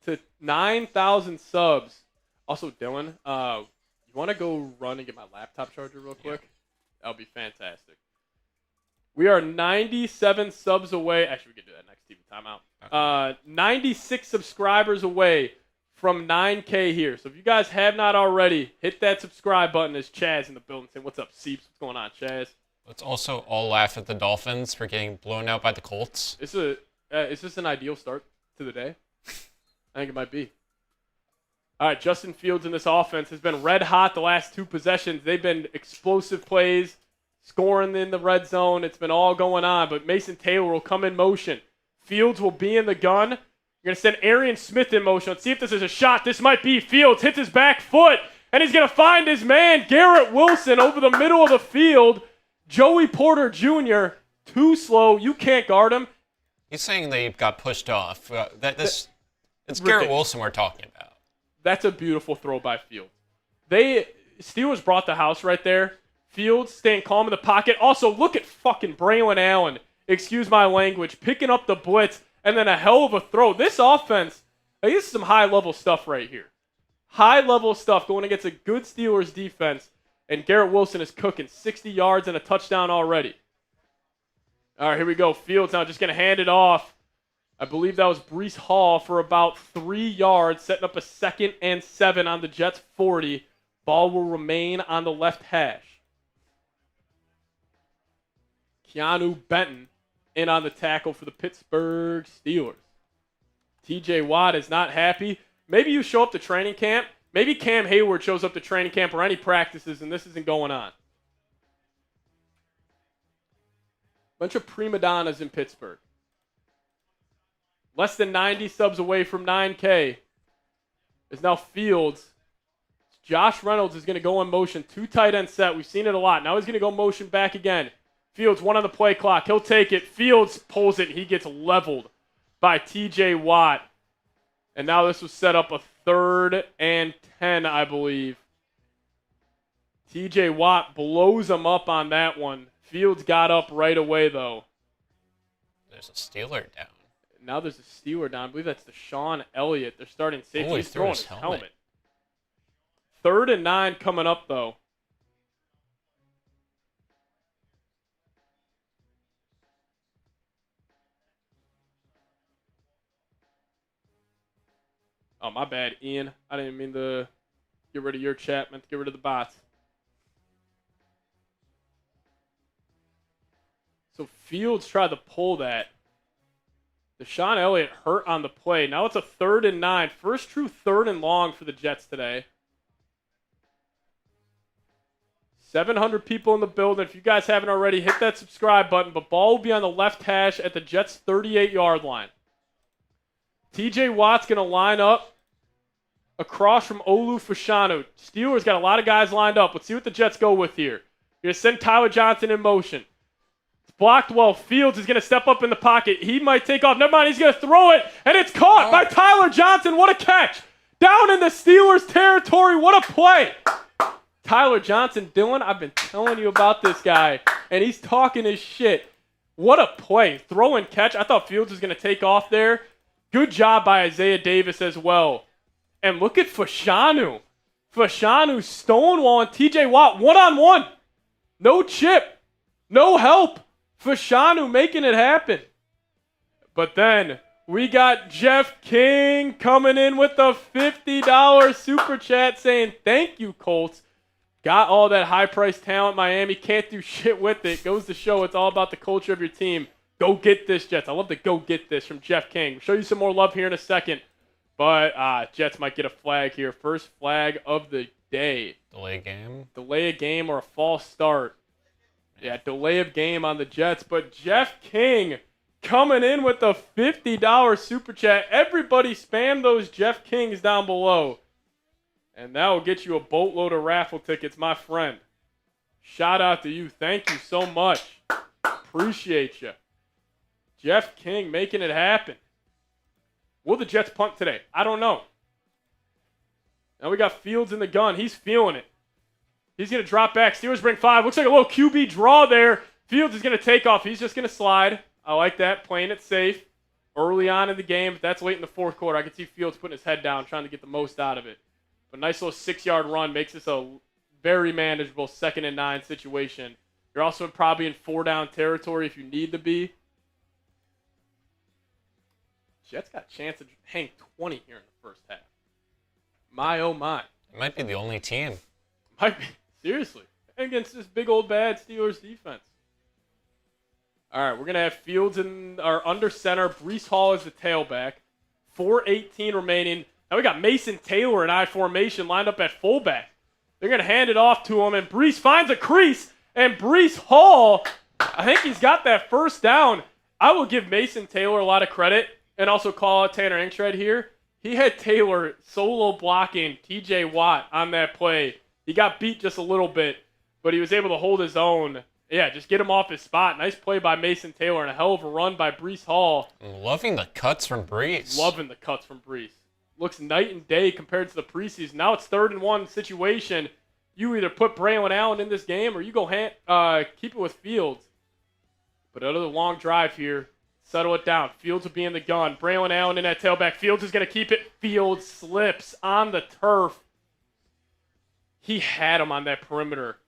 to 9,000 subs. Also, Dylan, you want to go run and get my laptop charger real quick? Yeah. That'll be fantastic. We are 97 subs away. Actually, we can do that next TV timeout. Okay. 96 subscribers away from 9K here. So if you guys have not already, hit that subscribe button. As Chaz in the building saying, "What's up, Seeps? What's going on, Chaz?"
Let's also all laugh at the Dolphins for getting blown out by the Colts.
Is this an ideal start to the day? I think it might be. All right, Justin Fields in this offense has been red hot the last 2 possessions. They've been explosive plays, scoring in the red zone. It's been all going on, but Mason Taylor will come in motion. Fields will be in the gun. You're going to send Arian Smith in motion. Let's see if this is a shot. This might be. Fields hits his back foot, and he's going to find his man, Garrett Wilson, over the middle of the field. Joey Porter Jr., too slow. You can't guard him.
He's saying they got pushed off. It's Garrett Wilson we're talking about.
That's a beautiful throw by Fields. Steelers brought the house right there. Fields staying calm in the pocket. Also, look at fucking Braylon Allen, excuse my language, picking up the blitz, and then a hell of a throw. This offense, this is some high-level stuff right here. High-level stuff going against a good Steelers defense, and Garrett Wilson is cooking 60 yards and a touchdown already. All right, here we go. Fields now just going to hand it off. I believe that was Breece Hall for about 3 yards, setting up a 2nd and 7 on the Jets' 40. Ball will remain on the left hash. Keanu Benton in on the tackle for the Pittsburgh Steelers. TJ Watt is not happy. Maybe you show up to training camp. Maybe Cam Hayward shows up to training camp or any practices and this isn't going on. Bunch of prima donnas in Pittsburgh. Less than 90 subs away from 9K is now Fields. Josh Reynolds is going to go in motion. 2 tight end set. We've seen it a lot. Now he's going to go motion back again. Fields, 1 on the play clock. He'll take it. Fields pulls it. He gets leveled by TJ Watt. And now this will set up a 3rd and 10, I believe. TJ Watt blows him up on that one. Fields got up right away, though.
There's a Steeler down.
Now there's a Steeler down. I believe that's Deshaun Elliott. They're starting safety. He's throwing his helmet. 3rd and 9 coming up, though. Oh, my bad, Ian. I didn't mean to get rid of your chat. I meant to get rid of the bots. So Fields tried to pull that. Deshaun Elliott hurt on the play. Now it's a 3rd and 9. First true 3rd and long for the Jets today. 700 people in the building. If you guys haven't already, hit that subscribe button. But ball will be on the left hash at the Jets' 38-yard line. TJ Watt's going to line up across from Olu Fashanu. Steelers got a lot of guys lined up. Let's see what the Jets go with here. You're going to send Tyler Johnson in motion. It's blocked well. Fields is going to step up in the pocket. He might take off. Never mind. He's going to throw it. And it's caught by Tyler Johnson. What a catch. Down in the Steelers' territory. What a play. Tyler Johnson, Dylan, I've been telling you about this guy. And he's talking his shit. What a play. Throw and catch. I thought Fields was going to take off there. Good job by Isaiah Davis as well. And look at Fashanu. Fashanu stonewalling TJ Watt one-on-one. No chip. No help. Fashanu making it happen. But then we got Jeff King coming in with the $50 super chat saying, thank you, Colts. Got all that high-priced talent. Miami can't do shit with it. Goes to show it's all about the culture of your team. Go get this, Jets. I love the go get this from Jeff King. We'll show you some more love here in a second. But Jets might get a flag here. First flag of the day.
Delay game.
Delay a game or a false start. Yeah, delay of game on the Jets. But Jeff King coming in with the $50 super chat. Everybody spam those Jeff Kings down below. And that will get you a boatload of raffle tickets, my friend. Shout out to you. Thank you so much. Appreciate you. Jeff King making it happen. Will the Jets punt today? I don't know. Now we got Fields in the gun. He's feeling it. He's going to drop back. Steelers bring 5. Looks like a little QB draw there. Fields is going to take off. He's just going to slide. I like that. Playing it safe early on in the game. If that's late in the fourth quarter, I can see Fields putting his head down, trying to get the most out of it. But nice little 6-yard run makes this a very manageable 2nd and 9 situation. You're also probably in 4-down territory if you need to be. Jets got a chance to hang 20 here in the first half. My, oh my.
It might be the only team.
Might be. Seriously. Against this big old bad Steelers defense. All right, we're going to have Fields in our under center. Breece Hall is the tailback. 4:18 remaining. Now we got Mason Taylor in I formation lined up at fullback. They're going to hand it off to him, and Breece finds a crease, and Breece Hall, I think he's got that first down. I will give Mason Taylor a lot of credit and also call out Tanner Inkshred here. He had Taylor solo blocking TJ Watt on that play. He got beat just a little bit, but he was able to hold his own. Yeah, just get him off his spot. Nice play by Mason Taylor and a hell of a run by Breece Hall.
I'm loving the cuts from Breece.
Loving the cuts from Breece. Looks night and day compared to the preseason. Now it's 3rd and 1 situation. You either put Braylon Allen in this game or you go keep it with Fields. But another long drive here. Settle it down. Fields will be in the gun. Braylon Allen in that tailback. Fields is going to keep it. Fields slips on the turf. He had him on that perimeter.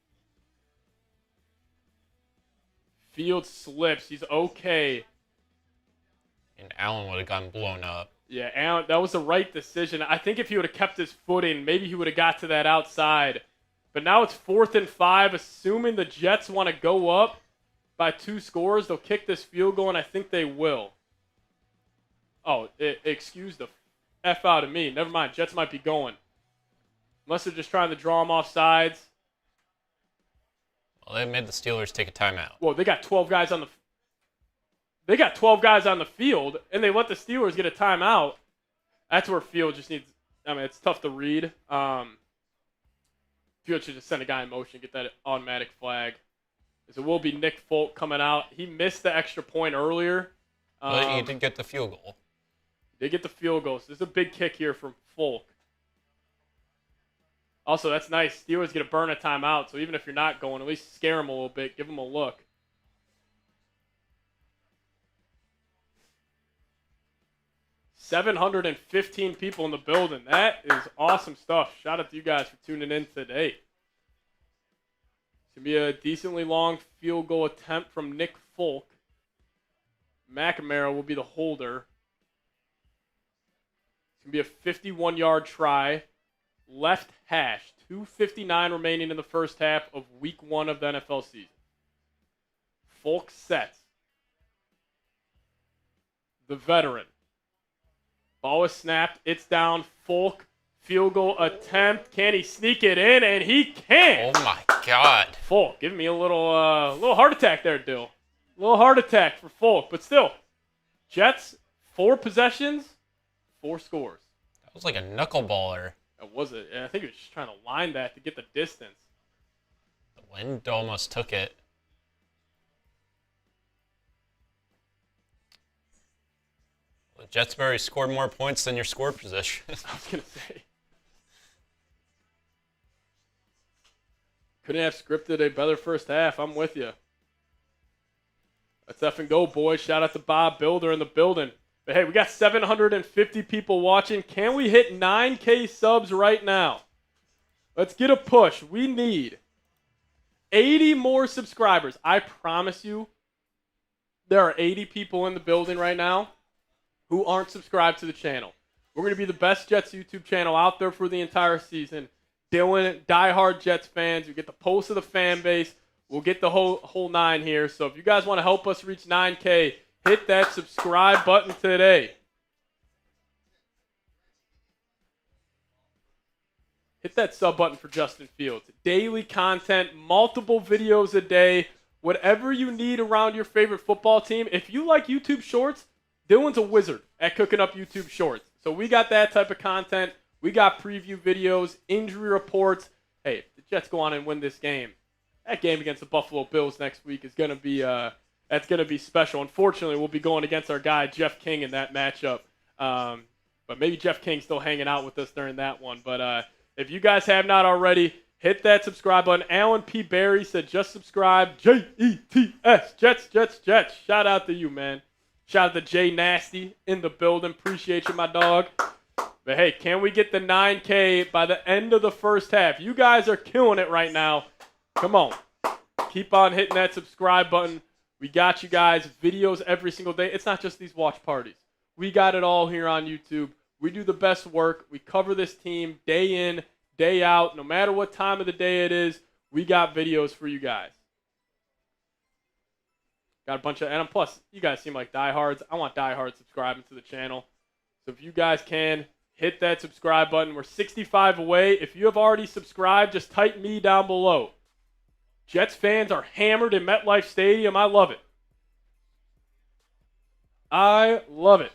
Fields slips. He's okay.
And Allen would have gotten blown up.
Yeah, Allen, that was the right decision. I think if he would have kept his footing, maybe he would have got to that outside. But now it's 4th and 5. Assuming the Jets want to go up by 2 scores, they'll kick this field goal, and I think they will. Oh, excuse the F out of me. Never mind. Jets might be going. Unless they're just trying to draw them off sides.
Well, they made the Steelers take a timeout.
Well, they got 12 guys on the field, and they let the Steelers get a timeout. That's where Field just needs. I mean, it's tough to read. Field should just send a guy in motion, get that automatic flag. So it will be Nick Folk coming out. He missed the extra point earlier.
But he did get the field goal.
They get the field goal. So there's a big kick here from Folk. Also, that's nice. Steelers get to burn a timeout. So even if you're not going, at least scare them a little bit. Give them a look. $715 people in the building. That is awesome stuff. Shout out to you guys for tuning in today. It's going to be a decently long field goal attempt from Nick Folk. McNamara will be the holder. It's going to be a 51-yard try. Left hash. 2:59 remaining in the first half of week 1 of the NFL season. Folk sets. the veteran. Ball is snapped. It's down. Folk, field goal attempt. Can he sneak it in? And he can.
Oh, my God.
Folk, give me a little heart attack there, Dill. A little heart attack for Folk. But still, Jets, 4 possessions, 4 scores.
That was like a knuckleballer.
That was it. I think he was just trying to line that to get the distance.
The wind almost took it. The Jets already scored more points than your score position.
I was going to say. Couldn't have scripted a better first half. I'm with you. Let's effing go, boys. Shout out to Bob Builder in the building. But hey, we got 750 people watching. Can we hit 9K subs right now? Let's get a push. We need 80 more subscribers. I promise you, there are 80 people in the building right now who aren't subscribed to the channel. We're going to be the best Jets YouTube channel out there for the entire season. Dylan, diehard Jets fans. We get the pulse of the fan base. We'll get the whole 9 here. So if you guys want to help us reach 9K, hit that subscribe button today. Hit that sub button for Justin Fields. Daily content, multiple videos a day, whatever you need around your favorite football team. If you like YouTube Shorts, Dylan's a wizard at cooking up YouTube Shorts. So we got that type of content. We got preview videos, injury reports. Hey, if the Jets go on and win this game, that game against the Buffalo Bills next week is going to be that's going to be special. Unfortunately, we'll be going against our guy Jeff King in that matchup. But maybe Jeff King's still hanging out with us during that one. But if you guys have not already, hit that subscribe button. Alan P. Barry said just subscribe. Jets, Jets, Jets, Jets. Shout out to you, man. Shout out to Jay Nasty in the building. Appreciate you, my dog. But, hey, can we get the 9K by the end of the first half? You guys are killing it right now. Come on. Keep on hitting that subscribe button. We got you guys videos every single day. It's not just these watch parties. We got it all here on YouTube. We do the best work. We cover this team day in, day out. No matter what time of the day it is, we got videos for you guys. Got a bunch of, and plus, you guys seem like diehards. I want diehards subscribing to the channel. So if you guys can, hit that subscribe button. We're 65 away. If you have already subscribed, just type me down below. Jets fans are hammered in MetLife Stadium. I love it. I love it.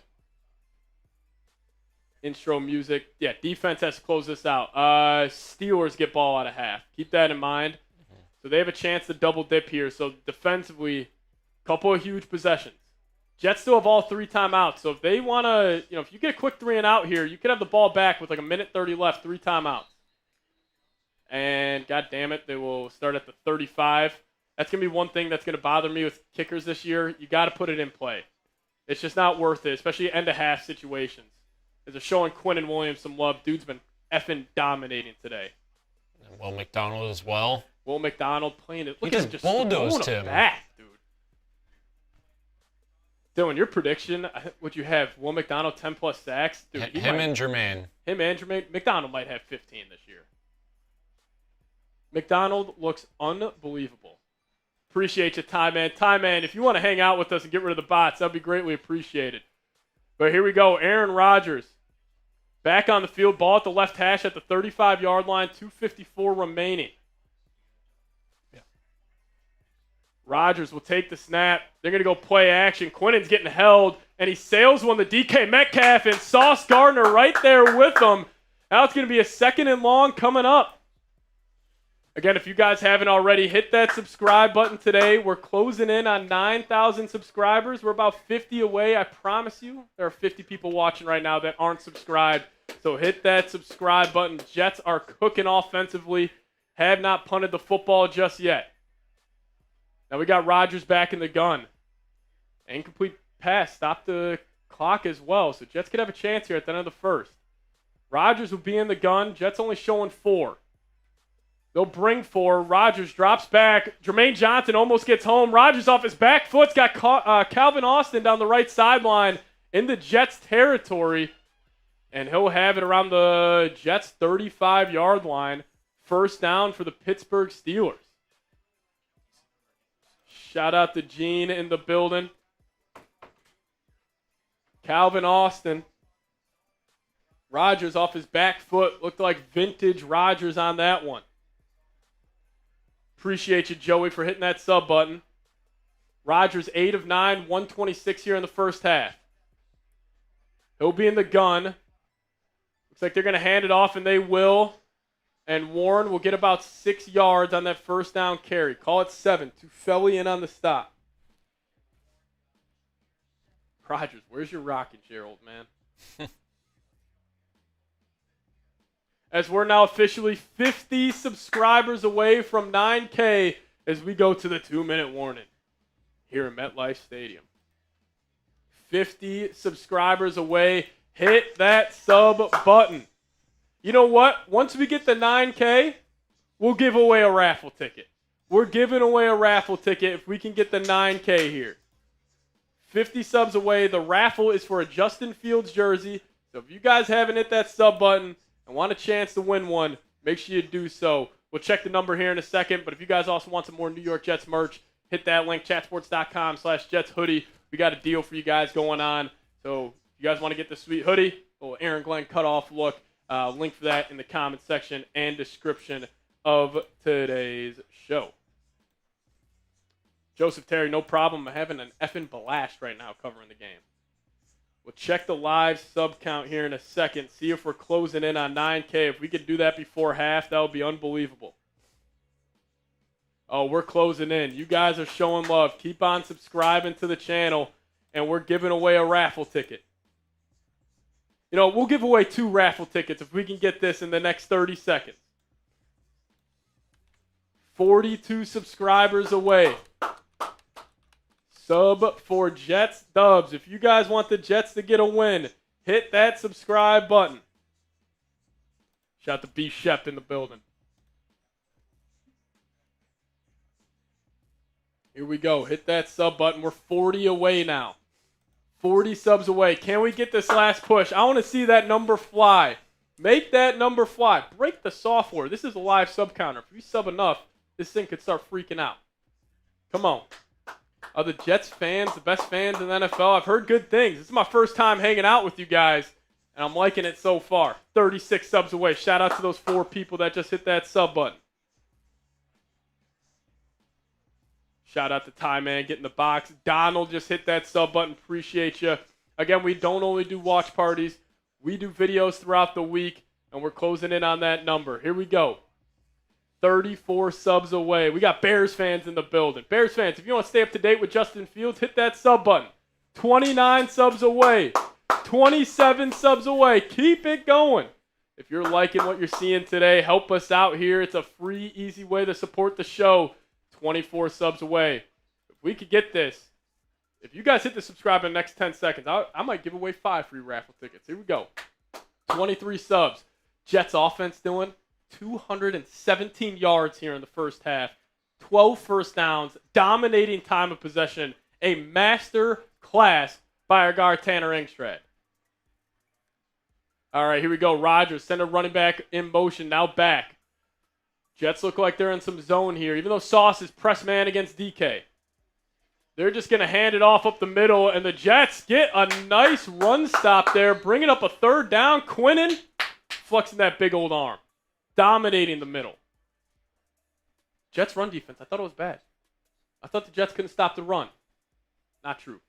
Intro music. Yeah, defense has to close this out. Steelers get ball out of half. Keep that in mind. So they have a chance to double dip here. So defensively, couple of huge possessions. Jets still have all 3 timeouts. So if they want to, if you get a quick 3 and out here, you could have the ball back with like a minute 30 left, 3 timeouts. And god damn it, they will start at the 35. That's going to be one thing that's going to bother me with kickers this year. You got to put it in play. It's just not worth it, especially end of half situations. As they're showing Quinnen Williams some love. Dude's been effing dominating today.
And Will McDonald as well.
Will McDonald playing it. Look
He
at him
just
just
bulldozed
throwing
him.
back, dude. Dylan, your prediction, would you have Will McDonald 10-plus sacks? Dude,
Him and Jermaine.
Him and Jermaine. McDonald might have 15 this year. McDonald looks unbelievable. Appreciate you, Ty Man. Ty Man, if you want to hang out with us and get rid of the bots, that'd be greatly appreciated. But here we go. Aaron Rodgers back on the field. Ball at the left hash at the 35-yard line. 2:54 remaining. Rodgers will take the snap. They're going to go play action. Quinnen's getting held, and he sails one to DK Metcalf, and Sauce Gardner right there with him. Now it's going to be a 2nd and long coming up. Again, if you guys haven't already, hit that subscribe button today. We're closing in on 9,000 subscribers. We're about 50 away. I promise you, there are 50 people watching right now that aren't subscribed. So hit that subscribe button. Jets are cooking offensively. Have not punted the football just yet. Now we got Rodgers back in the gun. Incomplete pass. Stop the clock as well. So Jets could have a chance here at the end of the first. Rodgers will be in the gun. Jets only showing 4. They'll bring 4. Rodgers drops back. Jermaine Johnson almost gets home. Rodgers off his back foot's got Calvin Austin down the right sideline in the Jets territory. And he'll have it around the Jets 35-yard line. First down for the Pittsburgh Steelers. Shout out to Gene in the building. Calvin Austin. Rodgers off his back foot. Looked like vintage Rodgers on that one. Appreciate you, Joey, for hitting that sub button. Rodgers 8 of 9, 126 here in the first half. He'll be in the gun. Looks like they're going to hand it off, and they will. And Warren will get about 6 yards on that first down carry. Call it 7. Tufeli in on the stop. Rodgers, where's your rocking chair, old man? As we're now officially 50 subscribers away from 9K as we go to the 2-minute warning here in MetLife Stadium. 50 subscribers away. Hit that sub button. You know what? Once we get the 9K, we'll give away a raffle ticket. We're giving away a raffle ticket if we can get the 9K here. 50 subs away. The raffle is for a Justin Fields jersey. So if you guys haven't hit that sub button and want a chance to win one, make sure you do so. We'll check the number here in a second, but if you guys also want some more New York Jets merch, hit that link, chatsports.com/Jets hoodie. We got a deal for you guys going on. So if you guys want to get the sweet hoodie, little Aaron Glenn cutoff look, link for that in the comment section and description of today's show. Joseph Terry, no problem. I'm having an effing blast right now covering the game. We'll check the live sub count here in a second, see if we're closing in on 9K. If we could do that before half, that would be unbelievable. Oh, we're closing in. You guys are showing love. Keep on subscribing to the channel, and we're giving away a raffle ticket. You know, we'll give away 2 raffle tickets if we can get this in the next 30 seconds. 42 subscribers away. Sub for Jets Dubs. If you guys want the Jets to get a win, hit that subscribe button. Shout out to B. Shep in the building. Here we go. Hit that sub button. We're 40 away now. 40 subs away. Can we get this last push? I want to see that number fly. Make that number fly. Break the software. This is a live sub counter. If you sub enough, this thing could start freaking out. Come on. Are the Jets fans the best fans in the NFL? I've heard good things. This is my first time hanging out with you guys, and I'm liking it so far. 36 subs away. Shout out to those 4 people that just hit that sub button. Shout out to Ty Man getting the box. Donald just hit that sub button. Appreciate you. Again, we don't only do watch parties. We do videos throughout the week, and we're closing in on that number. Here we go. 34 subs away. We got Bears fans in the building. Bears fans, if you want to stay up to date with Justin Fields, hit that sub button. 29 subs away. 27 subs away. Keep it going. If you're liking what you're seeing today, help us out here. It's a free, easy way to support the show. 24 subs away. If we could get this, if you guys hit the subscribe in the next 10 seconds, I might give away 5 free raffle tickets. Here we go. 23 subs. Jets offense doing 217 yards here in the first half. 12 first downs. Dominating time of possession. A master class by our guard Tanner Engstrad. All right, here we go. Rodgers, center running back in motion, now back. Jets look like they're in some zone here, even though Sauce is press man against DK. They're just going to hand it off up the middle, and the Jets get a nice run stop there, bringing up a third down. Quinnen flexing that big old arm, dominating the middle. Jets run defense, I thought it was bad. I thought the Jets couldn't stop the run. Not true.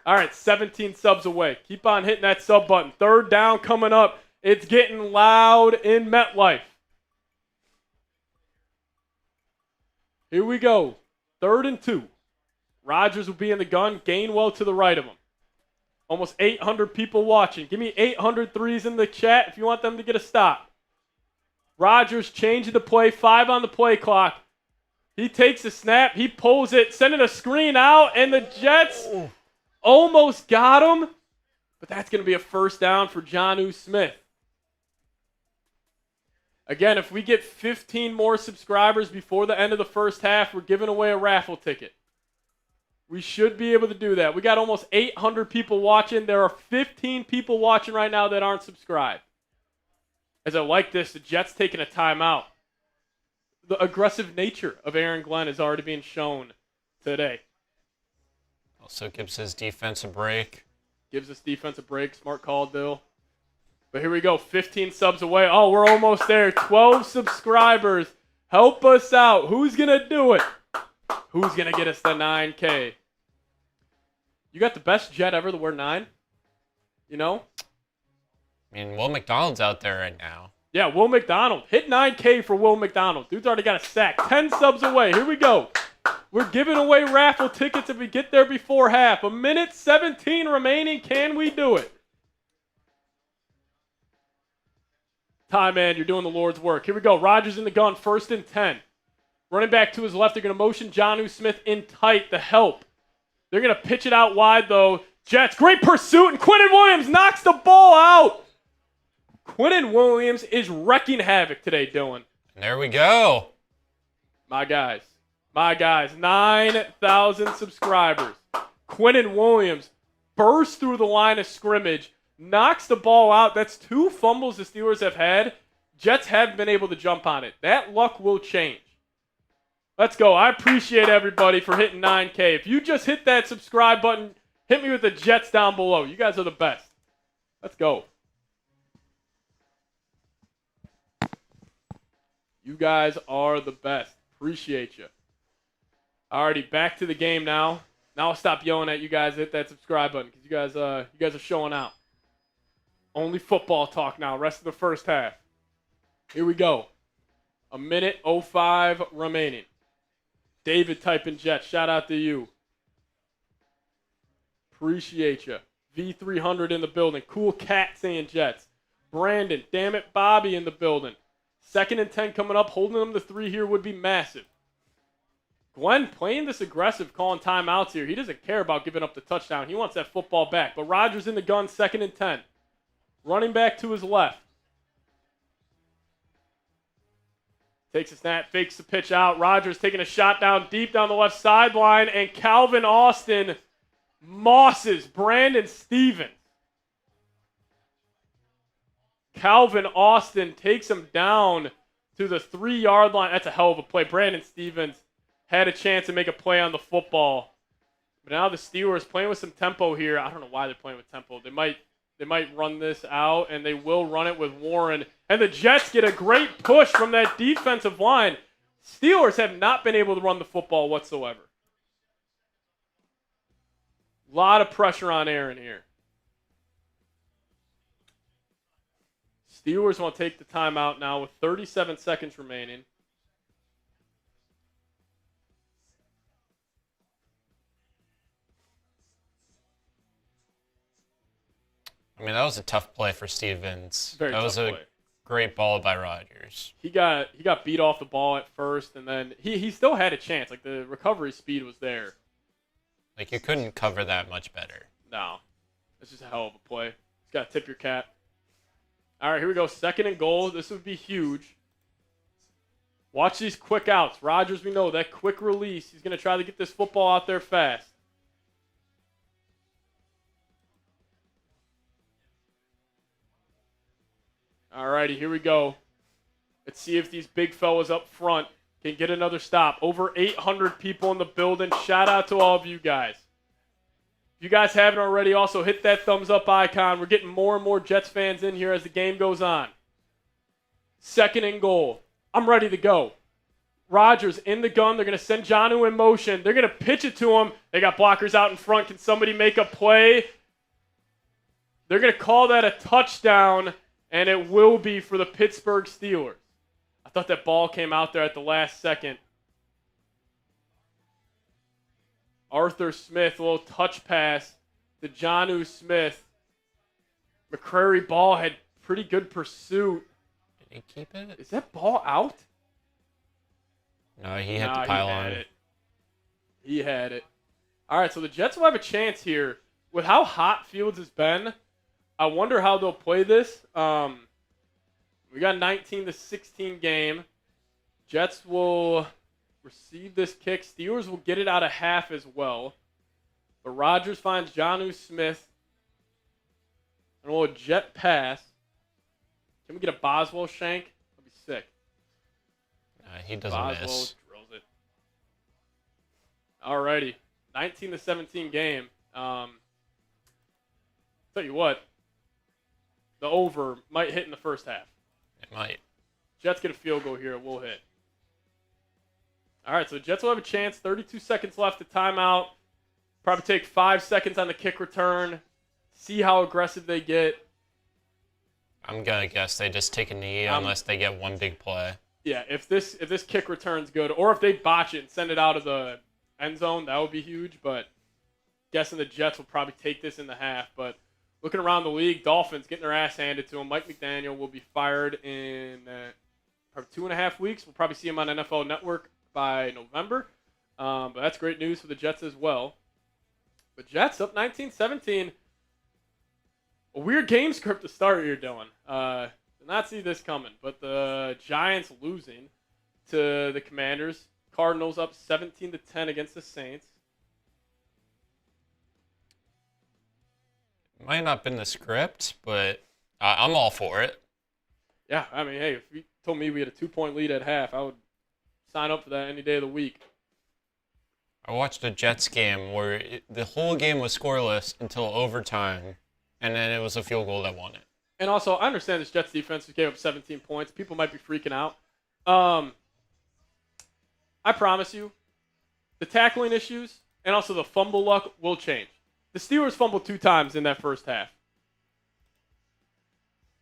All right, 17 subs away. Keep on hitting that sub button. Third down coming up. It's getting loud in MetLife. Here we go. 3rd and 2. Rodgers will be in the gun. Gainwell to the right of him. Almost 800 people watching. Give me 800 threes in the chat if you want them to get a stop. Rodgers changing the play. 5 on the play clock. He takes a snap. He pulls it, sending a screen out, and the Jets almost got him. But that's going to be a first down for Jonnu Smith. Again, if we get 15 more subscribers before the end of the first half, we're giving away a raffle ticket. We should be able to do that. We got almost 800 people watching. There are 15 people watching right now that aren't subscribed. As I like this, the Jets taking a timeout. The aggressive nature of Aaron Glenn is already being shown today.
Also gives his defense a break.
Gives this defense a break. Smart call, Dill. But here we go. 15 subs away. Oh, we're almost there. 12 subscribers. Help us out. Who's going to do it? Who's going to get us the 9K? You got the best Jet ever to wear 9? You know?
I mean, Will McDonald's out there right now.
Yeah, Will McDonald. Hit 9K for Will McDonald. Dude's already got a sack. 10 subs away. Here we go. We're giving away raffle tickets if we get there before half. 1:17 remaining. Can we do it? Ty, man, you're doing the Lord's work. Here we go. Rodgers in the gun. 1st and 10. Running back to his left. They're going to motion Jonnu Smith in tight. The help. They're going to pitch it out wide, though. Jets, great pursuit, and Quinnen Williams knocks the ball out. Quinnen Williams is wrecking havoc today, Dylan.
And there we go.
My guys. 9,000 subscribers. Quinnen Williams bursts through the line of scrimmage, knocks the ball out. That's 2 fumbles the Steelers have had. Jets haven't been able to jump on it. That luck will change. Let's go. I appreciate everybody for hitting 9K. If you just hit that subscribe button, hit me with the Jets down below. You guys are the best. Let's go. You guys are the best. Appreciate you. Alrighty, back to the game now. Now I'll stop yelling at you guys. Hit that subscribe button because you guys are showing out. Only football talk now. Rest of the first half. Here we go. 1:05 remaining. David typing Jets. Shout out to you. Appreciate you. V300 in the building. Cool Cat saying Jets. Brandon, damn it, Bobby in the building. 2nd and 10 coming up. Holding them to 3 here would be massive. Glenn playing this aggressive, calling timeouts here. He doesn't care about giving up the touchdown. He wants that football back. But Rodgers in the gun, 2nd and 10. Running back to his left. Takes a snap, fakes the pitch out. Rodgers taking a shot down deep down the left sideline. And Calvin Austin mosses Brandon Stevens. Calvin Austin takes him down to the 3-yard line. That's a hell of a play. Brandon Stevens had a chance to make a play on the football. But now the Steelers playing with some tempo here. I don't know why they're playing with tempo. They might run this out, and they will run it with Warren. And the Jets get a great push from that defensive line. Steelers have not been able to run the football whatsoever. A lot of pressure on Aaron here. Steelers want to take the timeout now with 37 seconds remaining.
I mean, that was a tough play for Stevens.
Very
that was a
play.
Great ball by Rodgers.
He got beat off the ball at first, and then he still had a chance. Like, the recovery speed was there.
Like, you couldn't cover that much better.
No. It's just a hell of a play. Just got to tip your cap. All right, here we go. 2nd and goal. This would be huge. Watch these quick outs. Rodgers, we know, that quick release. He's going to try to get this football out there fast. All righty, here we go. Let's see if these big fellas up front can get another stop. Over 800 people in the building. Shout out to all of you guys. If you guys haven't already, also hit that thumbs up icon. We're getting more and more Jets fans in here as the game goes on. 2nd and goal. I'm ready to go. Rodgers in the gun. They're going to send Jonnu in motion. They're going to pitch it to him. They got blockers out in front. Can somebody make a play? They're going to call that a touchdown, and it will be for the Pittsburgh Steelers. I thought that ball came out there at the last second. Arthur Smith, a little touch pass to Jonnu Smith. McCrary ball had pretty good pursuit.
Did he keep it?
Is that ball out?
No, he had to pile on.
He had it. All right, so the Jets will have a chance here. With how hot Fields has been, I wonder how they'll play this. We got a 19-16 game. Jets will receive this kick. Steelers will get it out of half as well. But Rodgers finds Jonnu Smith. And a little jet pass. Can we get a Boswell shank? That'd be sick.
He doesn't
Boswell
miss.
drills it. Alrighty. 19-17 game. Tell you what, the over might hit in the first half.
It might.
Jets get a field goal here. It will hit. All right, so the Jets will have a chance. 32 seconds left to timeout. Probably take 5 seconds on the kick return. See how aggressive they get.
I'm going to guess they just take a knee unless they get one big play.
Yeah, if this kick return's good, or if they botch it and send it out of the end zone, that would be huge. But guessing the Jets will probably take this in the half. But looking around the league, Dolphins getting their ass handed to them. Mike McDaniel will be fired in probably 2.5 weeks. We'll probably see him on NFL Network by November. But that's great news for the Jets as well. But Jets up 19-17. A weird game script to start here, Dylan. Did not see this coming. But the Giants losing to the Commanders. Cardinals up 17-10 against the Saints.
It might not have been the script, but I'm all for it.
Yeah, I mean, hey, if you told me we had a 2-point lead at half, I would sign up for that any day of the week.
I watched a Jets game where the whole game was scoreless until overtime, and then it was a field goal that won it.
And also, I understand this Jets defense gave up 17 points. People might be freaking out. I promise you, the tackling issues and also the fumble luck will change. The Steelers fumbled 2 times in that first half.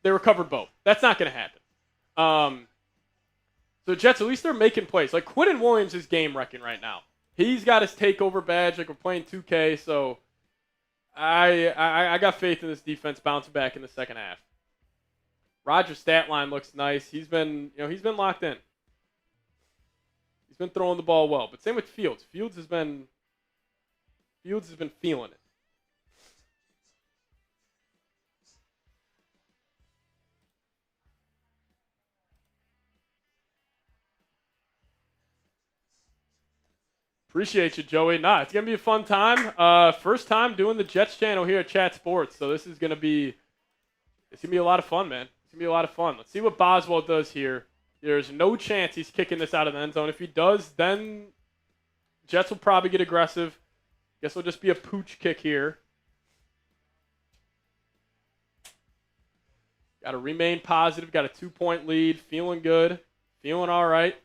They recovered both. That's not going to happen. So Jets, at least they're making plays. Like, Quinnen Williams is game-wrecking right now. He's got his takeover badge. Like, we're playing 2K, so I got faith in this defense bouncing back in the second half. Rodgers' stat line looks nice. He's been locked in. He's been throwing the ball well. But same with Fields. Fields has been feeling it. Appreciate you, Joey. Nah, it's going to be a fun time. First time doing the Jets channel here at Chat Sports, so this is going to be a lot of fun, man. It's going to be a lot of fun. Let's see what Boswell does here. There's no chance he's kicking this out of the end zone. If he does, then Jets will probably get aggressive. Guess it'll just be a pooch kick here. Got to remain positive. Got a 2-point lead. Feeling good. Feeling all right.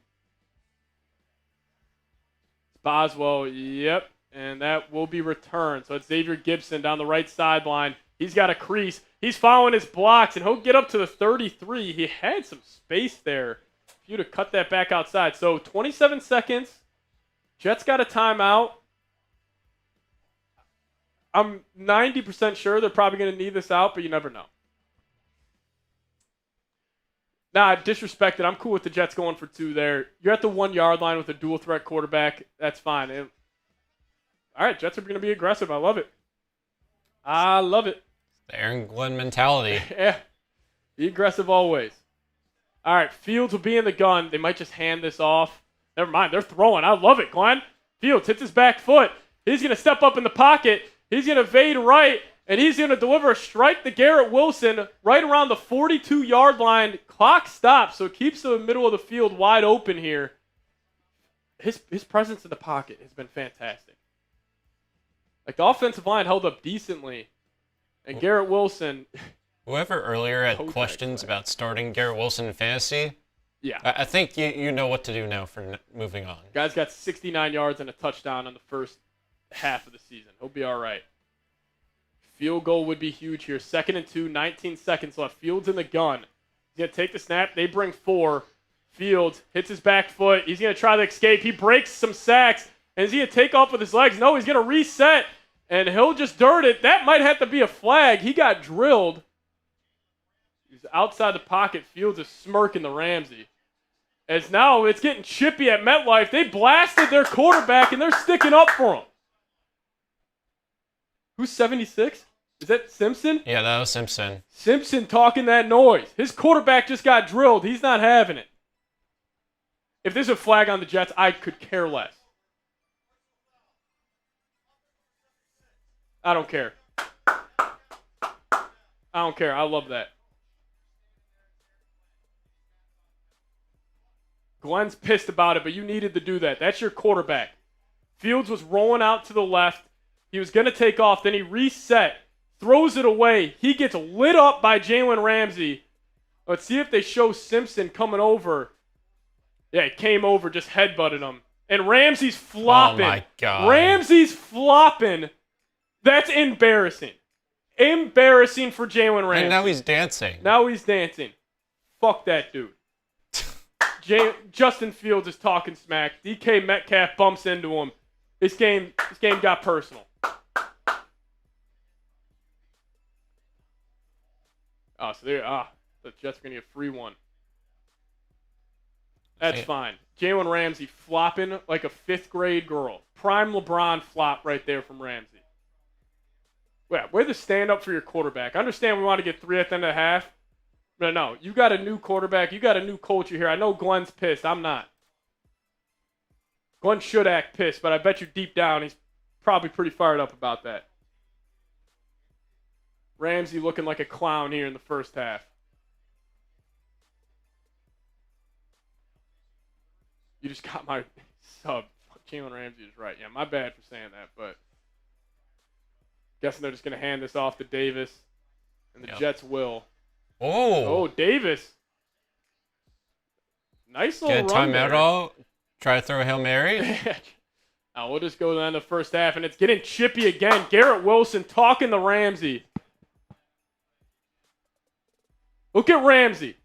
Boswell, yep, and that will be returned. So it's Xavier Gibson down the right sideline. He's got a crease. He's following his blocks, and he'll get up to the 33. He had some space there for you to cut that back outside. So 27 seconds. Jets got a timeout. I'm 90% sure they're probably going to need this out, but you never know. Nah, disrespected. I'm cool with the Jets going for 2 there. You're at the 1-yard line with a dual threat quarterback. That's fine. All right, Jets are going to be aggressive. I love it. I love it.
The Aaron Glenn mentality.
Yeah. Be aggressive always. All right, Fields will be in the gun. They might just hand this off. Never mind. They're throwing. I love it, Glenn. Fields hits his back foot. He's going to step up in the pocket. He's going to evade right. And he's going to deliver a strike to Garrett Wilson right around the 42-yard line. Clock stops, so it keeps the middle of the field wide open here. His presence in the pocket has been fantastic. Like, the offensive line held up decently. And Garrett Wilson...
Whoever earlier had questions about starting Garrett Wilson in fantasy,
yeah,
I think you know what to do now for moving on.
Guy's got 69 yards and a touchdown in the first half of the season. He'll be all right. Field goal would be huge here. 2nd and 2, 19 seconds left. Fields in the gun. He's going to take the snap. They bring 4. Fields hits his back foot. He's going to try to escape. He breaks some sacks. And is he going to take off with his legs? No, he's going to reset. And he'll just dirt it. That might have to be a flag. He got drilled. He's outside the pocket. Fields is smirking the Ramsey. As now it's getting chippy at MetLife. They blasted their quarterback, and they're sticking up for him. Who's 76? Is that Simpson?
Yeah, that was Simpson.
Simpson talking that noise. His quarterback just got drilled. He's not having it. If there's a flag on the Jets, I could care less. I don't care. I don't care. I love that. Glenn's pissed about it, but you needed to do that. That's your quarterback. Fields was rolling out to the left. He was going to take off. Then he reset. throws it away. He gets lit up by Jalen Ramsey. Let's see if they show Simpson coming over. Yeah, he came over, just headbutted him. And Ramsey's flopping.
Oh, my God.
Ramsey's flopping. That's embarrassing. Embarrassing for Jalen Ramsey.
And now he's dancing.
Fuck that dude. Justin Fields is talking smack. DK Metcalf bumps into him. This game got personal. Oh, so the Jets are going to get a free one. That's fine. Jalen Ramsey flopping like a 5th grade girl. Prime LeBron flop right there from Ramsey. Way to stand up for your quarterback. I understand we want to get 3 at the end of the half. No, you got a new quarterback. You got a new culture here. I know Glenn's pissed. I'm not. Glenn should act pissed, but I bet you deep down he's probably pretty fired up about that. Ramsey looking like a clown here in the first half. You just got my sub. Jalen Ramsey is right. Yeah, my bad for saying that, but guessing they're just going to hand this off to Davis, and the Jets will. Oh, Davis. Nice little run there.
Get a timeout all. Try to throw a Hail Mary.
We'll just go down to the first half, and it's getting chippy again. Garrett Wilson talking to Ramsey. Look at Ramsey.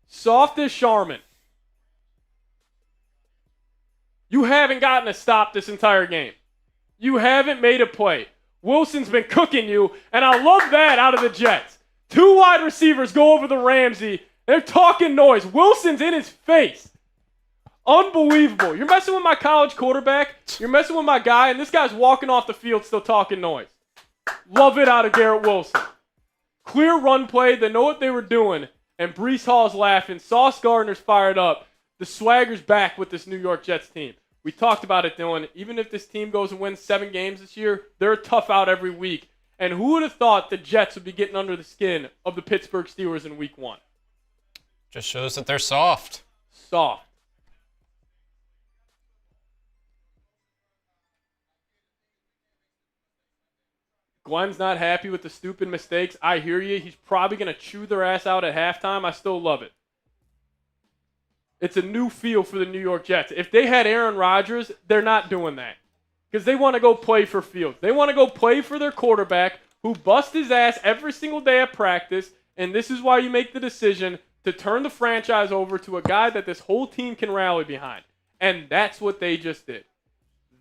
Soft as Charmin. You haven't gotten a stop this entire game. You haven't made a play. Wilson's been cooking you, and I love that out of the Jets. 2 wide receivers go over the Ramsey. They're talking noise. Wilson's in his face. Unbelievable. You're messing with my college quarterback. You're messing with my guy, and this guy's walking off the field still talking noise. Love it out of Garrett Wilson. Clear run play. They know what they were doing, and Breece Hall's laughing. Sauce Gardner's fired up. The swagger's back with this New York Jets team. We talked about it, Dylan. Even if this team goes and wins 7 games this year, they're tough out every week. And who would have thought the Jets would be getting under the skin of the Pittsburgh Steelers in week 1?
Just shows that they're soft.
Soft. Glenn's not happy with the stupid mistakes. I hear you. He's probably going to chew their ass out at halftime. I still love it. It's a new feel for the New York Jets. If they had Aaron Rodgers, they're not doing that. Because they want to go play for Fields. They want to go play for their quarterback who busts his ass every single day at practice. And this is why you make the decision to turn the franchise over to a guy that this whole team can rally behind. And that's what they just did.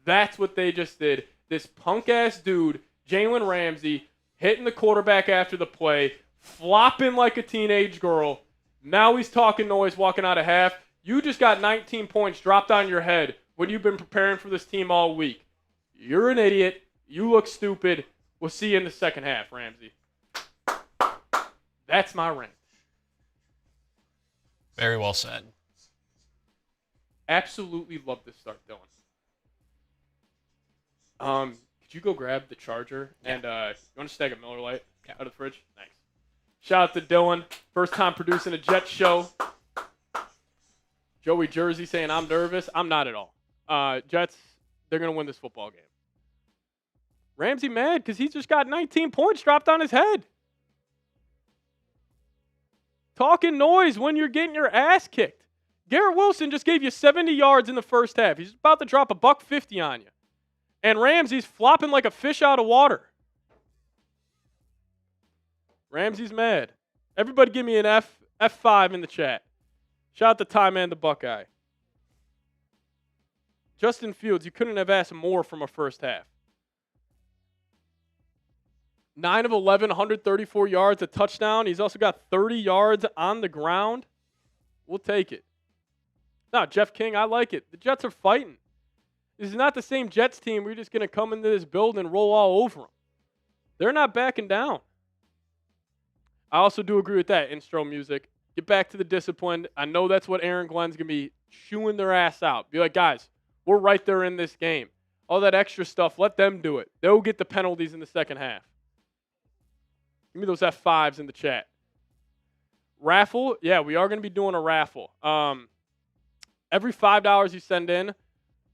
That's what they just did. This punk-ass dude, Jalen Ramsey, hitting the quarterback after the play, flopping like a teenage girl. Now he's talking noise walking out of half. You just got 19 points dropped on your head when you've been preparing for this team all week. You're an idiot. You look stupid. We'll see you in the second half, Ramsey. That's my rant.
Very well said.
Absolutely love this start, Dylan. Could you go grab the charger?
Yeah.
And you want to stag a Miller Lite out of the fridge? Thanks. Shout out to Dylan. First time producing a Jets show. Joey Jersey saying I'm nervous. I'm not at all. Jets, they're going to win this football game. Ramsey mad because he just got 19 points dropped on his head. Talking noise when you're getting your ass kicked. Garrett Wilson just gave you 70 yards in the first half. He's about to drop $150 on you. And Ramsey's flopping like a fish out of water. Ramsey's mad. Everybody give me an F5 in the chat. Shout out to Ty Man the Buckeye. Justin Fields, you couldn't have asked more from a first half. 9 of 11, 134 yards, a touchdown. He's also got 30 yards on the ground. We'll take it. Now, Jeff King, I like it. The Jets are fighting. This is not the same Jets team. We're just going to come into this building and roll all over them. They're not backing down. I also do agree with that, intro music. Get back to the discipline. I know that's what Aaron Glenn's going to be chewing their ass out. Be like, guys, we're right there in this game. All that extra stuff, let them do it. They'll get the penalties in the second half. Give me those F5s in the chat. Raffle, yeah, we are going to be doing a raffle. Every $5 you send in,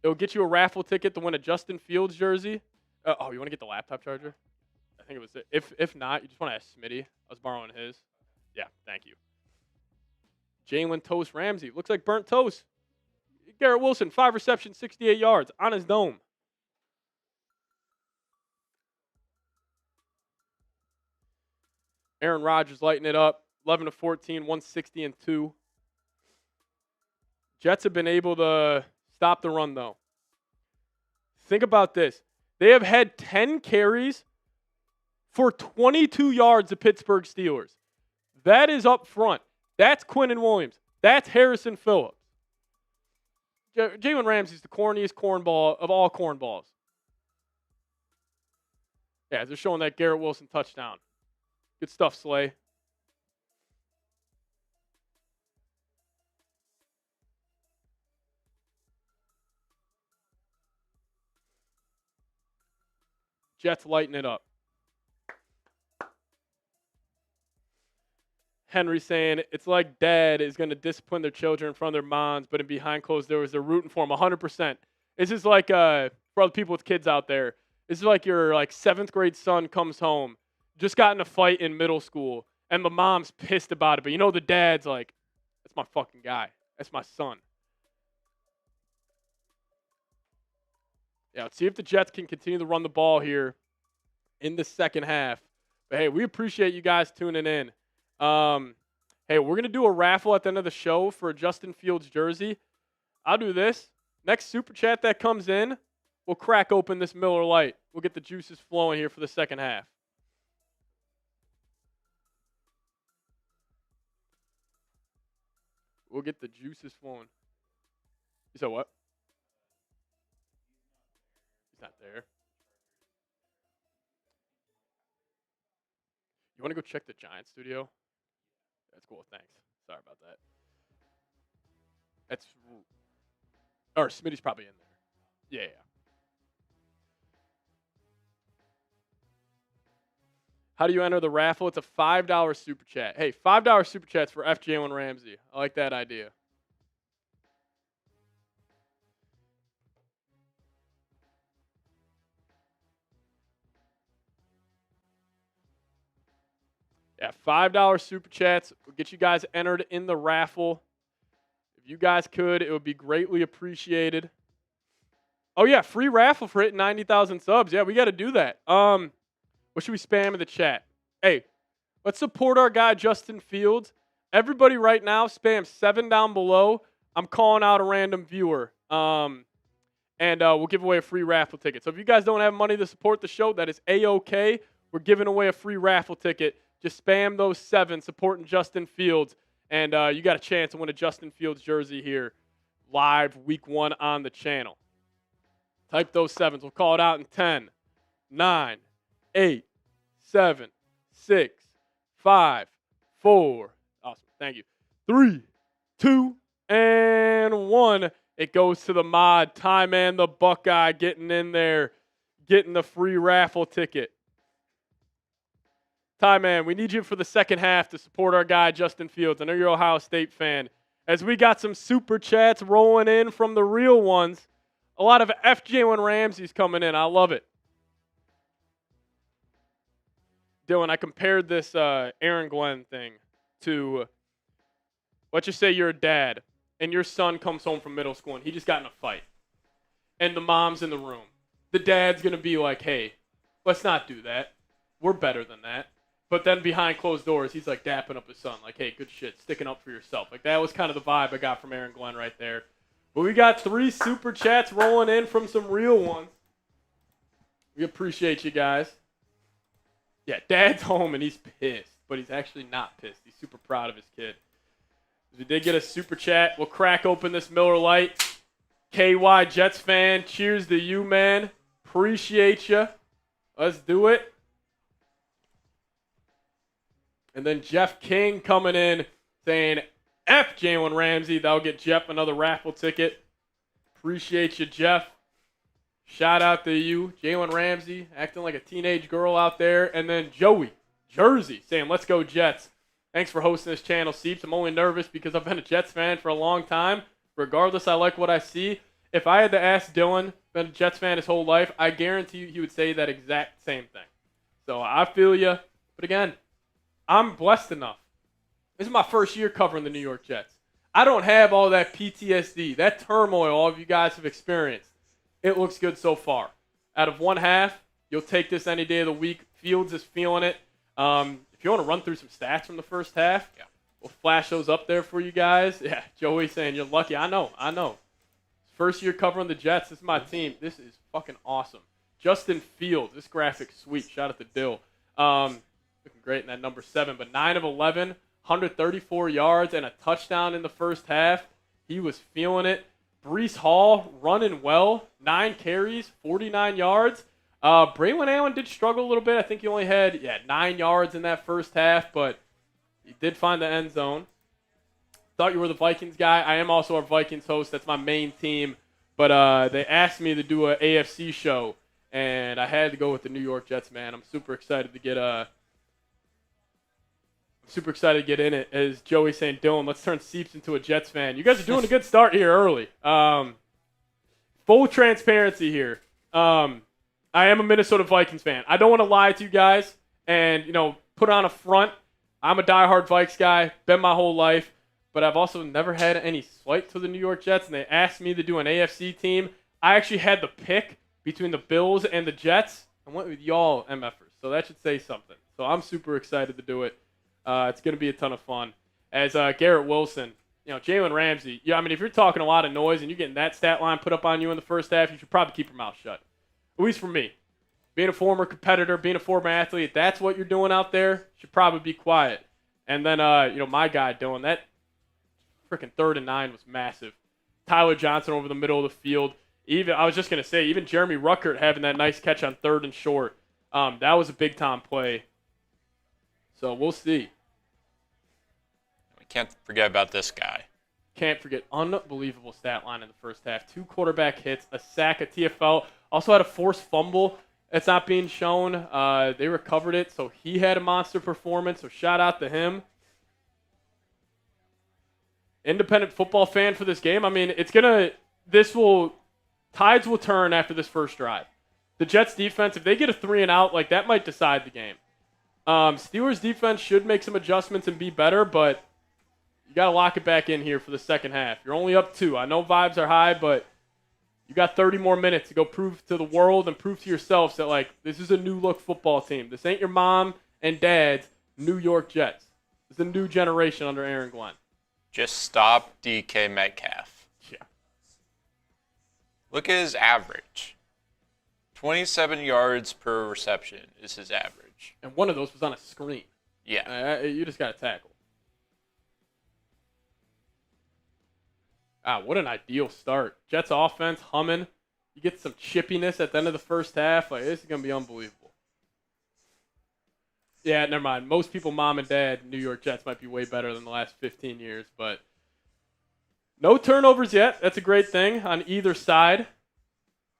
it'll get you a raffle ticket to win a Justin Fields jersey. Oh, you want to get the laptop charger? I think it was it. If not, you just want to ask Smitty. I was borrowing his. Yeah, thank you. Jalen Toast Ramsey. Looks like burnt toast. Garrett Wilson, 5 receptions, 68 yards on his dome. Aaron Rodgers lighting it up. 11 to 14, 160 and 2. Jets have been able to stop the run, though. Think about this. They have had 10 carries for 22 yards, the Pittsburgh Steelers. That is up front. That's Quinnen Williams. That's Harrison Phillips. Jalen Ramsey's the corniest cornball of all cornballs. Yeah, they're showing that Garrett Wilson touchdown. Good stuff, Slay. Jets lighting it up. Henry saying it's like dad is going to discipline their children in front of their moms, but in behind closed doors, they're rooting for them 100%. This is like, for all the people with kids out there, this is like your 7th grade son comes home, just got in a fight in middle school, and the mom's pissed about it. But you know the dad's like, that's my fucking guy. That's my son. Yeah, let's see if the Jets can continue to run the ball here in the second half. But, hey, we appreciate you guys tuning in. Hey, we're going to do a raffle at the end of the show for a Justin Fields jersey. I'll do this. Next super chat that comes in, we'll crack open this Miller Lite. We'll get the juices flowing here for the second half. We'll get the juices flowing. You said what? He's not there. You want to go check the Giants studio? That's cool. Thanks. Sorry about that. That's. Or Smitty's probably in there. Yeah. How do you enter the raffle? It's a $5 super chat. Hey, $5 super chats for F. Jalen Ramsey. I like that idea. Yeah, $5 super chats will get you guys entered in the raffle. If you guys could, it would be greatly appreciated. Oh, yeah, free raffle for hitting 90,000 subs. Yeah, we got to do that. What should we spam in the chat? Hey, let's support our guy, Justin Fields. Everybody right now, spam 7 down below. I'm calling out a random viewer. And we'll give away a free raffle ticket. So if you guys don't have money to support the show, that is A-OK. We're giving away a free raffle ticket. Just spam those 7 supporting Justin Fields. And you got a chance to win a Justin Fields jersey here live week 1 on the channel. Type those 7s. We'll call it out in 10, 9, 8, 7, 6, 5, 4. Awesome. Thank you. 3, 2, and 1. It goes to the mod. Ty Man, the Buckeye, getting in there, getting the free raffle ticket. Ty Man, we need you for the second half to support our guy, Justin Fields. I know you're an Ohio State fan. As we got some super chats rolling in from the real ones, a lot of F. Jalen Ramsey's coming in. I love it. Dylan, I compared this Aaron Glenn thing to, let's just say you're a dad, and your son comes home from middle school, and he just got in a fight. And the mom's in the room. The dad's going to be like, hey, let's not do that. We're better than that. But then behind closed doors, he's like dapping up his son. Like, hey, good shit, sticking up for yourself. Like, that was kind of the vibe I got from Aaron Glenn right there. But we got 3 super chats rolling in from some real ones. We appreciate you guys. Yeah, dad's home and he's pissed. But he's actually not pissed. He's super proud of his kid. We did get a super chat. We'll crack open this Miller Lite. KY Jets fan, cheers to you, man. Appreciate you. Let's do it. And then Jeff King coming in saying, F Jalen Ramsey. That'll get Jeff another raffle ticket. Appreciate you, Jeff. Shout out to you. Jalen Ramsey acting like a teenage girl out there. And then Joey, Jersey, saying, let's go Jets. Thanks for hosting this channel, Seeps. I'm only nervous because I've been a Jets fan for a long time. Regardless, I like what I see. if I had to ask Dylan, been a Jets fan his whole life, I guarantee you he would say that exact same thing. So I feel you. But again, I'm blessed enough. This is my first year covering the New York Jets. I don't have all that PTSD, that turmoil all of you guys have experienced. It looks good so far. Out of one half, you'll take this any day of the week. Fields is feeling it. If you want to run through some stats from the first half, we'll flash those up there for you guys. Yeah, Joey saying you're lucky. I know. First year covering the Jets. This is my team. This is fucking awesome. Justin Fields. This graphic's sweet. Shout out to Dill. Looking great in that number 7. But 9 of 11, 134 yards, and a touchdown in the first half. He was feeling it. Breece Hall running well. 9 carries, 49 yards. Braylon Allen did struggle a little bit. I think he only had 9 yards in that first half, but he did find the end zone. Thought you were the Vikings guy. I am also our Vikings host. That's my main team. But they asked me to do an AFC show, and I had to go with the New York Jets, man. I'm super excited to get in it. As Joey's saying, Dylan, let's turn Seeps into a Jets fan. You guys are doing a good start here early. Full transparency here. I am a Minnesota Vikings fan. I don't want to lie to you guys and, put on a front. I'm a diehard Vikes guy, been my whole life, but I've also never had any slight to the New York Jets, and they asked me to do an AFC team. I actually had the pick between the Bills and the Jets. I went with y'all MFers, so that should say something. So I'm super excited to do it. It's going to be a ton of fun. As Garrett Wilson, Jalen Ramsey, if you're talking a lot of noise and you're getting that stat line put up on you in the first half, you should probably keep your mouth shut. At least for me. Being a former competitor, being a former athlete, if that's what you're doing out there, you should probably be quiet. And then, my guy, Dylan, that freaking 3rd and 9 was massive. Tyler Johnson over the middle of the field. Even Jeremy Ruckert having that nice catch on 3rd and short. That was a big-time play. So we'll see.
We can't forget about this guy.
Can't forget. Unbelievable stat line in the first half. 2 quarterback hits, a sack, a TFL. Also had a forced fumble. It's not being shown. They recovered it, so he had a monster performance. So shout out to him. Independent football fan for this game. Tides will turn after this first drive. The Jets defense, if they get a 3-and-out, that might decide the game. Steelers defense should make some adjustments and be better, but you got to lock it back in here for the second half. You're only up 2. I know vibes are high, but you got 30 more minutes to go prove to the world and prove to yourselves that, this is a new-look football team. This ain't your mom and dad's New York Jets. This is a new generation under Aaron Glenn.
Just stop DK Metcalf.
Yeah.
Look at his average. 27 yards per reception is his average.
And one of those was on a screen.
Yeah.
You just got to tackle. What an ideal start. Jets offense humming. You get some chippiness at the end of the first half. This is going to be unbelievable. Yeah, never mind. Most people, mom and dad, New York Jets might be way better than the last 15 years, but no turnovers yet. That's a great thing on either side.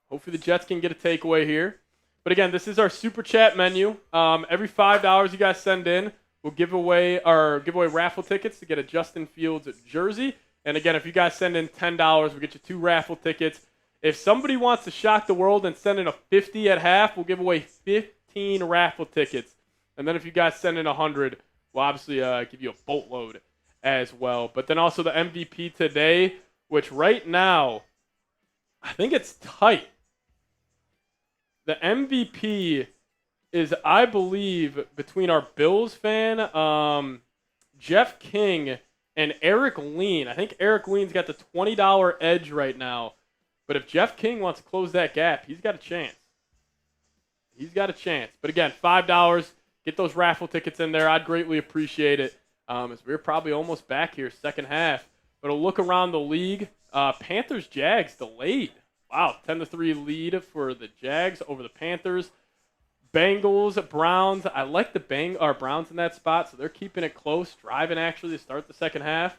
Hopefully the Jets can get a takeaway here. But again, this is our super chat menu. Every $5 you guys send in, we'll give away raffle tickets to get a Justin Fields jersey. And again, if you guys send in $10, we'll get you 2 raffle tickets. If somebody wants to shock the world and send in a 50 at half, we'll give away 15 raffle tickets. And then if you guys send in 100, we'll obviously give you a boatload as well. But then also the MVP today, which right now, I think it's tight. The MVP is, I believe, between our Bills fan, Jeff King, and Eric Lean. I think Eric Lean's got the $20 edge right now. But if Jeff King wants to close that gap, he's got a chance. But again, $5. Get those raffle tickets in there. I'd greatly appreciate it. As we're probably almost back here, second half. But a look around the league. Panthers-Jags delayed. Wow, 10-3 lead for the Jags over the Panthers. Bengals, Browns. I like the Browns in that spot, so they're keeping it close, driving actually to start the second half.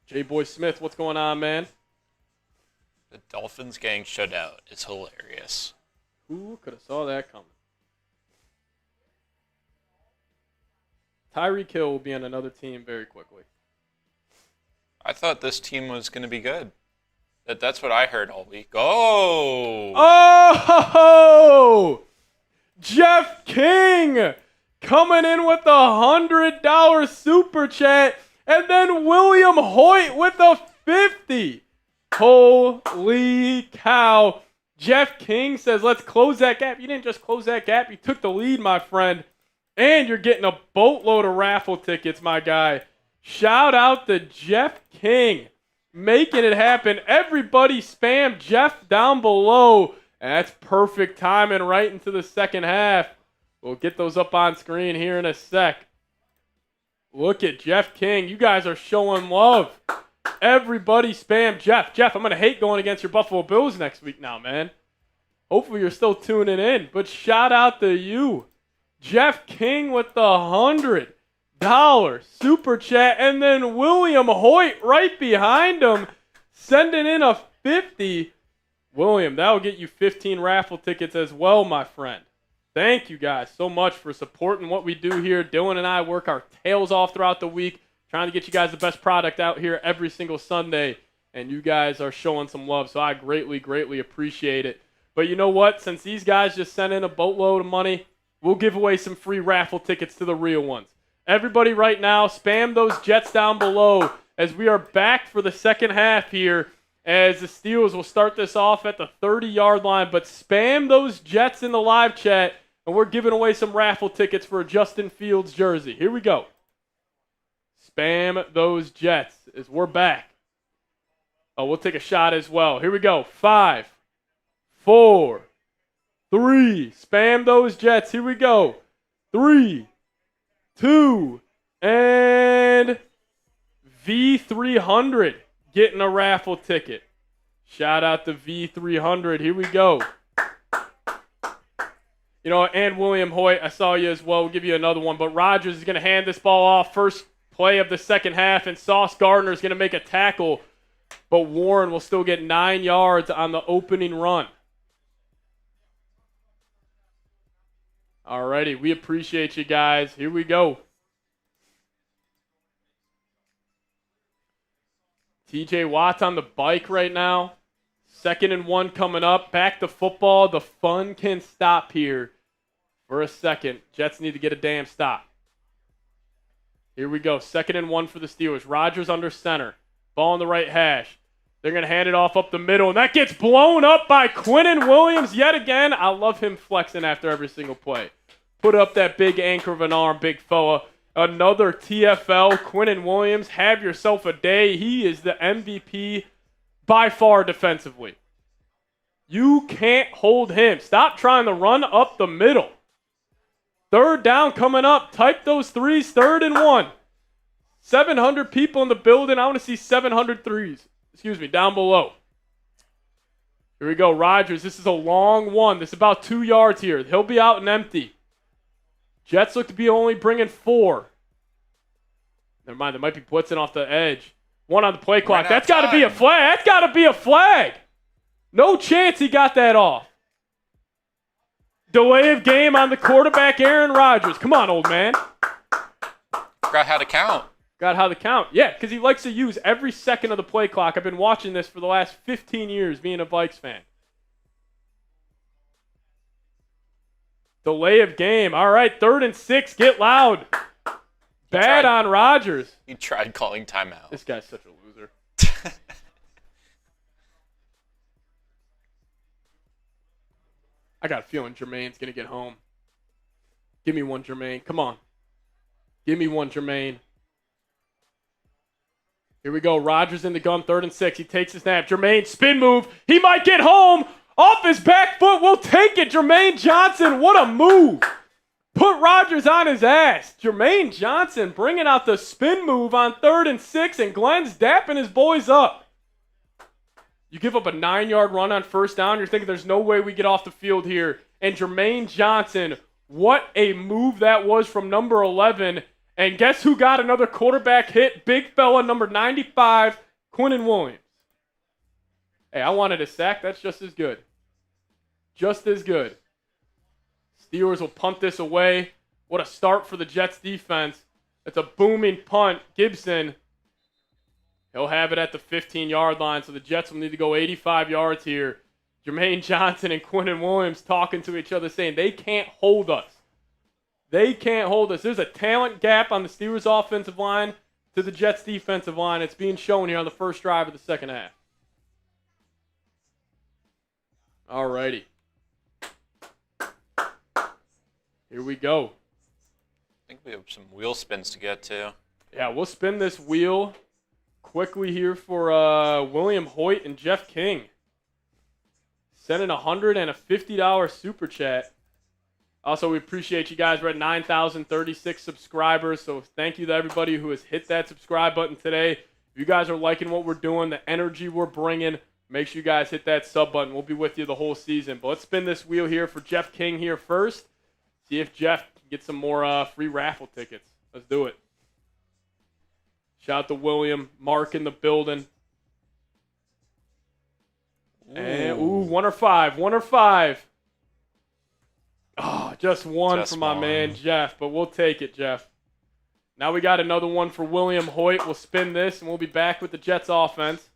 J-Boy Smith, what's going on, man?
The Dolphins getting shut out is hilarious.
Who could have saw that coming? Tyreek Hill will be on another team very quickly.
I thought this team was going to be good. That's what I heard all week. Oh!
Oh! Jeff King coming in with a $100 super chat, and then William Hoyt with a 50. Holy cow. Jeff King says, let's close that gap. You didn't just close that gap. You took the lead, my friend. And you're getting a boatload of raffle tickets, my guy. Shout out to Jeff King making it happen. Everybody spam Jeff down below. That's perfect timing right into the second half. We'll get those up on screen here in a sec. Look at Jeff King. You guys are showing love. Everybody spam Jeff. Jeff, I'm going to hate going against your Buffalo Bills next week now, man. Hopefully you're still tuning in. But shout out to you. Jeff King with the $100 super chat. And then William Hoyt right behind him sending in a 50. William, that will get you 15 raffle tickets as well, my friend. Thank you guys so much for supporting what we do here. Dylan and I work our tails off throughout the week, trying to get you guys the best product out here every single Sunday, and you guys are showing some love, so I greatly, greatly appreciate it. But you know what? Since these guys just sent in a boatload of money, we'll give away some free raffle tickets to the real ones. Everybody right now, spam those Jets down below as we are back for the second half here, as the Steelers will start this off at the 30-yard line. But spam those Jets in the live chat, and we're giving away some raffle tickets for a Justin Fields jersey. Here we go. Spam those Jets as we're back. Oh, we'll take a shot as well. Here we go. 5, 4, 3. Spam those Jets. Here we go. 3, 2, and V300 getting a raffle ticket. Shout out to V300. Here we go. You know, and William Hoyt, I saw you as well. We'll give you another one. But Rodgers is going to hand this ball off. First play of the second half, and Sauce Gardner is going to make a tackle. But Warren will still get 9 yards on the opening run. Alrighty, we appreciate you guys. Here we go. TJ Watt's on the bike right now. 2nd and 1 coming up. Back to football. The fun can stop here for a second. Jets need to get a damn stop. Here we go. 2nd and 1 for the Steelers. Rodgers under center. Ball on the right hash. They're going to hand it off up the middle, and that gets blown up by Quinnen Williams yet again. I love him flexing after every single play. Put up that big anchor of an arm, big fella. Another TFL. Quinnen Williams, have yourself a day. He is the MVP by far defensively. You can't hold him. Stop trying to run up the middle. 3rd down coming up. Type those threes. 3rd and 1. 700 people in the building. I want to see 700 threes. Excuse me, down below. Here we go. Rodgers, this is a long one. This is about 2 yards here. He'll be out and empty. Jets look to be only bringing 4. Never mind, they might be blitzing off the edge. 1 on the play clock. That's got to be a flag. That's got to be a flag. No chance he got that off. Delay of game on the quarterback, Aaron Rodgers. Come on, old man.
Forgot how to count.
Got how to count. Yeah, because he likes to use every second of the play clock. I've been watching this for the last 15 years being a Vikes fan. Delay of game. All right, 3rd and 6. Get loud. Bad on Rodgers.
He tried calling timeout.
This guy's such a loser. I got a feeling Jermaine's going to get home. Give me one, Jermaine. Come on. Give me one, Jermaine. Here we go. Rodgers in the gun, 3rd and 6. He takes the snap. Jermaine, spin move. He might get home. Off his back foot. We'll take it. Jermaine Johnson, what a move. Put Rodgers on his ass. Jermaine Johnson bringing out the spin move on 3rd and 6, and Glenn's dapping his boys up. You give up a 9-yard run on 1st down. You're thinking there's no way we get off the field here. And Jermaine Johnson, what a move that was from number 11. And guess who got another quarterback hit? Big fella, number 95, Quinnen Williams. Hey, I wanted a sack. That's just as good. Just as good. Steelers will punt this away. What a start for the Jets defense. It's a booming punt. Gibson He'll have it at the 15-yard line, so the Jets will need to go 85 yards here. Jermaine Johnson and Quinnen Williams talking to each other saying they can't hold us. They can't hold us. There's a talent gap on the Steelers' offensive line to the Jets' defensive line. It's being shown here on the first drive of the second half. All righty. Here we go.
I think we have some wheel spins to get to.
Yeah, we'll spin this wheel quickly here for William Hoyt and Jeff King. Sending $150 super chat. Also, we appreciate you guys. We're at 9,036 subscribers, so thank you to everybody who has hit that subscribe button today. If you guys are liking what we're doing, the energy we're bringing, make sure you guys hit that sub button. We'll be with you the whole season. But let's spin this wheel here for Jeff King here first. See if Jeff can get some more free raffle tickets. Let's do it. Shout out to William, Mark in the building. And, 1 or 5. 1 or 5. Oh, just one for my man, Jeff. But we'll take it, Jeff. Now we got another one for William Hoyt. We'll spin this, and we'll be back with the Jets offense.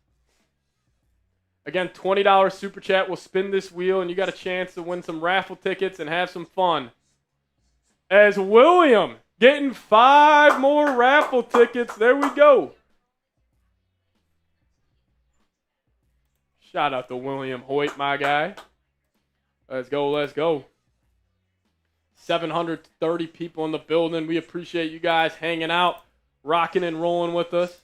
Again, $20 super chat. We'll spin this wheel, and you got a chance to win some raffle tickets and have some fun. As William getting 5 more raffle tickets. There we go. Shout out to William Hoyt, my guy. Let's go, let's go. 730 people in the building. We appreciate you guys hanging out, rocking and rolling with us.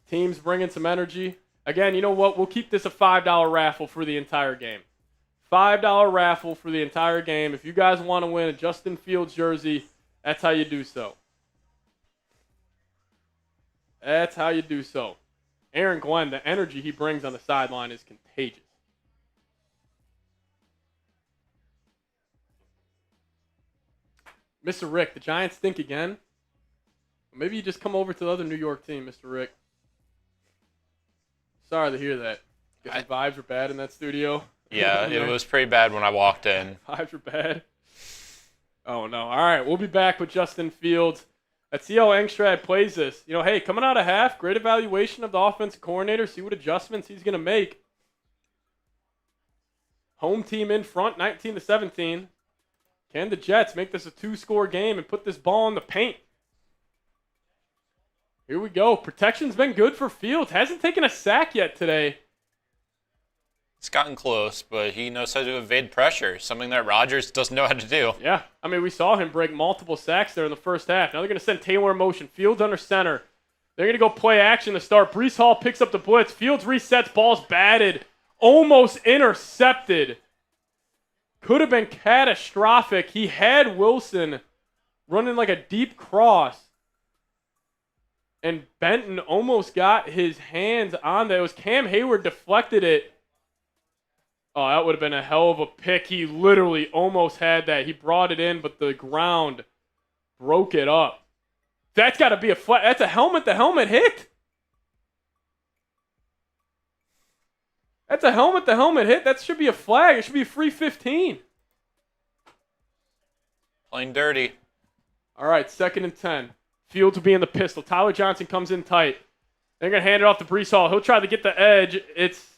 Teams bringing some energy. Again, you know what? We'll keep this a $5 raffle for the entire game. $5 raffle for the entire game. If you guys want to win a Justin Fields jersey, that's how you do so. That's how you do so. Aaron Glenn, the energy he brings on the sideline is contagious. Mr. Rick, the Giants stink again. Maybe you just come over to the other New York team, Mr. Rick. Sorry to hear that. Guess the vibes were bad in that studio.
Yeah, it was pretty bad when I walked in.
Vibes were bad. Oh, no. All right, we'll be back with Justin Fields. Let's see how Engstrad plays this. You know, hey, coming out of half, great evaluation of the offensive coordinator. See what adjustments he's going to make. Home team in front, 19-17. Can the Jets make this a 2-score game and put this ball in the paint? Here we go. Protection's been good for Fields. Hasn't taken a sack yet today.
It's gotten close, but he knows how to evade pressure, something that Rodgers doesn't know how to do.
Yeah. I mean, we saw him break multiple sacks there in the first half. Now they're going to send Taylor in motion. Fields under center. They're going to go play action to start. Breece Hall picks up the blitz. Fields resets. Ball's batted. Almost intercepted. Could have been catastrophic. He had Wilson running like a deep cross. And Benton almost got his hands on that. It was Cam Hayward deflected it. Oh, that would have been a hell of a pick. He literally almost had that. He brought it in, but the ground broke it up. That's got to be a flag. That's a helmet-to-helmet hit. That's a helmet-to-helmet hit. That should be a flag. It should be a free 15.
Playing dirty.
All right, 2nd and 10. Fields will be in the pistol. Tyler Johnson comes in tight. They're going to hand it off to Breece Hall. He'll try to get the edge. It's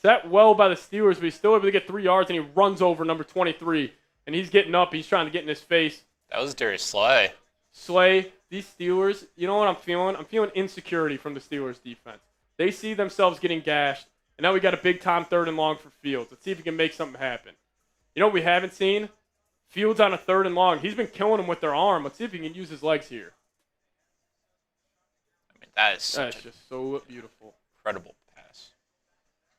set well by the Steelers, but he's still able to get 3 yards, and he runs over number 23. And he's getting up. He's trying to get in his face.
That was Darius Slay.
Slay, these Steelers, you know what I'm feeling? I'm feeling insecurity from the Steelers defense. They see themselves getting gashed, and now we got a big-time 3rd and long for Fields. Let's see if he can make something happen. You know what we haven't seen? Fields on a 3rd and long. He's been killing them with their arm. Let's see if he can use his legs here.
I mean, that's
just so beautiful.
Incredible pass.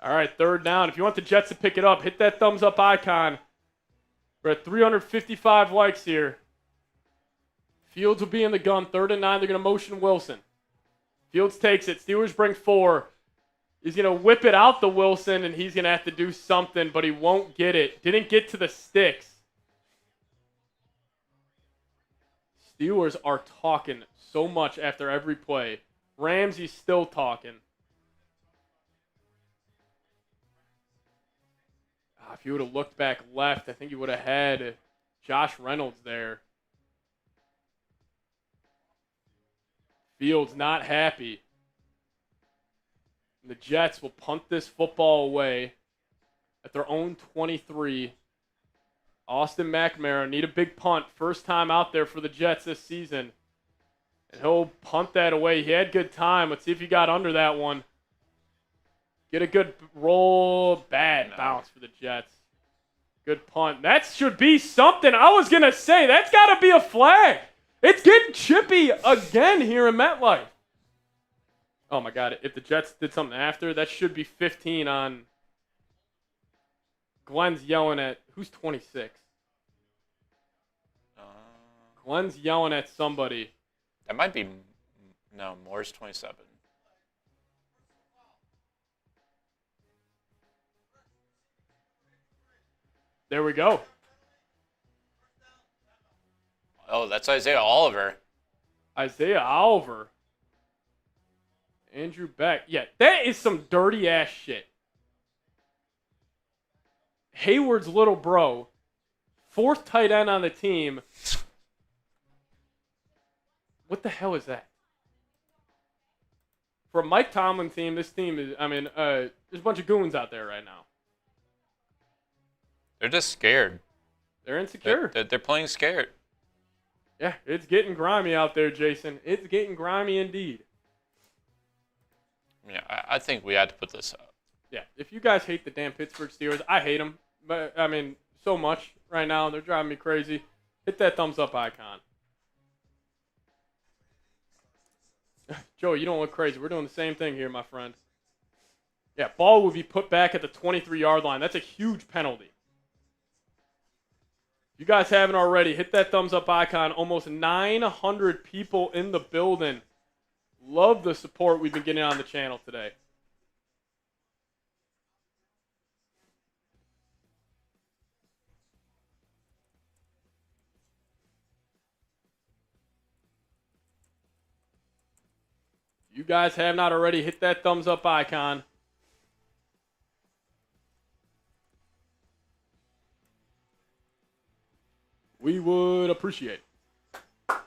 All right, 3rd down. If you want the Jets to pick it up, hit that thumbs-up icon. We're at 355 likes here. Fields will be in the gun. 3rd and 9. They're going to motion Wilson. Fields takes it. Steelers bring 4. He's going to whip it out to Wilson, and he's going to have to do something, but he won't get it. Didn't get to the sticks. Steelers are talking so much after every play. Ramsey's still talking. If he would have looked back left, I think he would have had Josh Reynolds there. Fields not happy. The Jets will punt this football away at their own 23. Austin McNamara need a big punt. First time out there for the Jets this season. And he'll punt that away. He had good time. Let's see if he got under that one. Get a good roll. Bad bounce for the Jets. Good punt. That should be something. I was going to say, that's got to be a flag. It's getting chippy again here in MetLife. Oh, my God. If the Jets did something after, that should be 15 on. Glenn's yelling at, who's 26? Glenn's yelling at somebody.
That might be, no, Moore's 27.
There we go.
Oh, that's Isaiah Oliver.
Isaiah Oliver. Andrew Beck. Yeah, that is some dirty ass shit. Hayward's little bro. Fourth tight end on the team. What the hell is that? For a Mike Tomlin team, this team is, there's a bunch of goons out there right now.
They're just scared.
They're insecure.
They're playing scared.
Yeah, it's getting grimy out there, Jason. It's getting grimy indeed.
Yeah, I think we had to put this up.
Yeah, if you guys hate the damn Pittsburgh Steelers, I hate them. But, so much right now. They're driving me crazy. Hit that thumbs up icon. Joe, you don't look crazy. We're doing the same thing here, my friend. Yeah, ball will be put back at the 23-yard line. That's a huge penalty. If you guys haven't already, hit that thumbs up icon. Almost 900 people in the building. Love the support we've been getting on the channel today. You guys have not already, hit that thumbs up icon. We would appreciate it.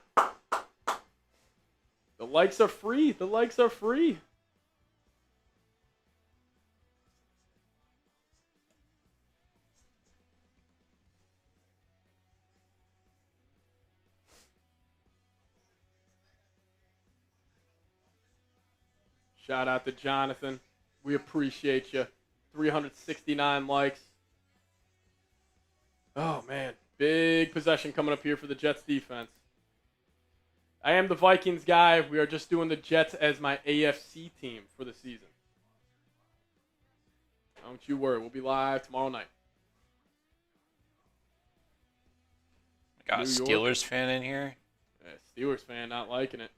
The likes are free. The likes are free. Shout out to Jonathan. We appreciate you. 369 likes. Oh, man. Big possession coming up here for the Jets defense. I am the Vikings guy. We are just doing the Jets as my AFC team for the season. Don't you worry. We'll be live tomorrow night.
Got a Steelers fan in here.
Yeah, Steelers fan not liking it.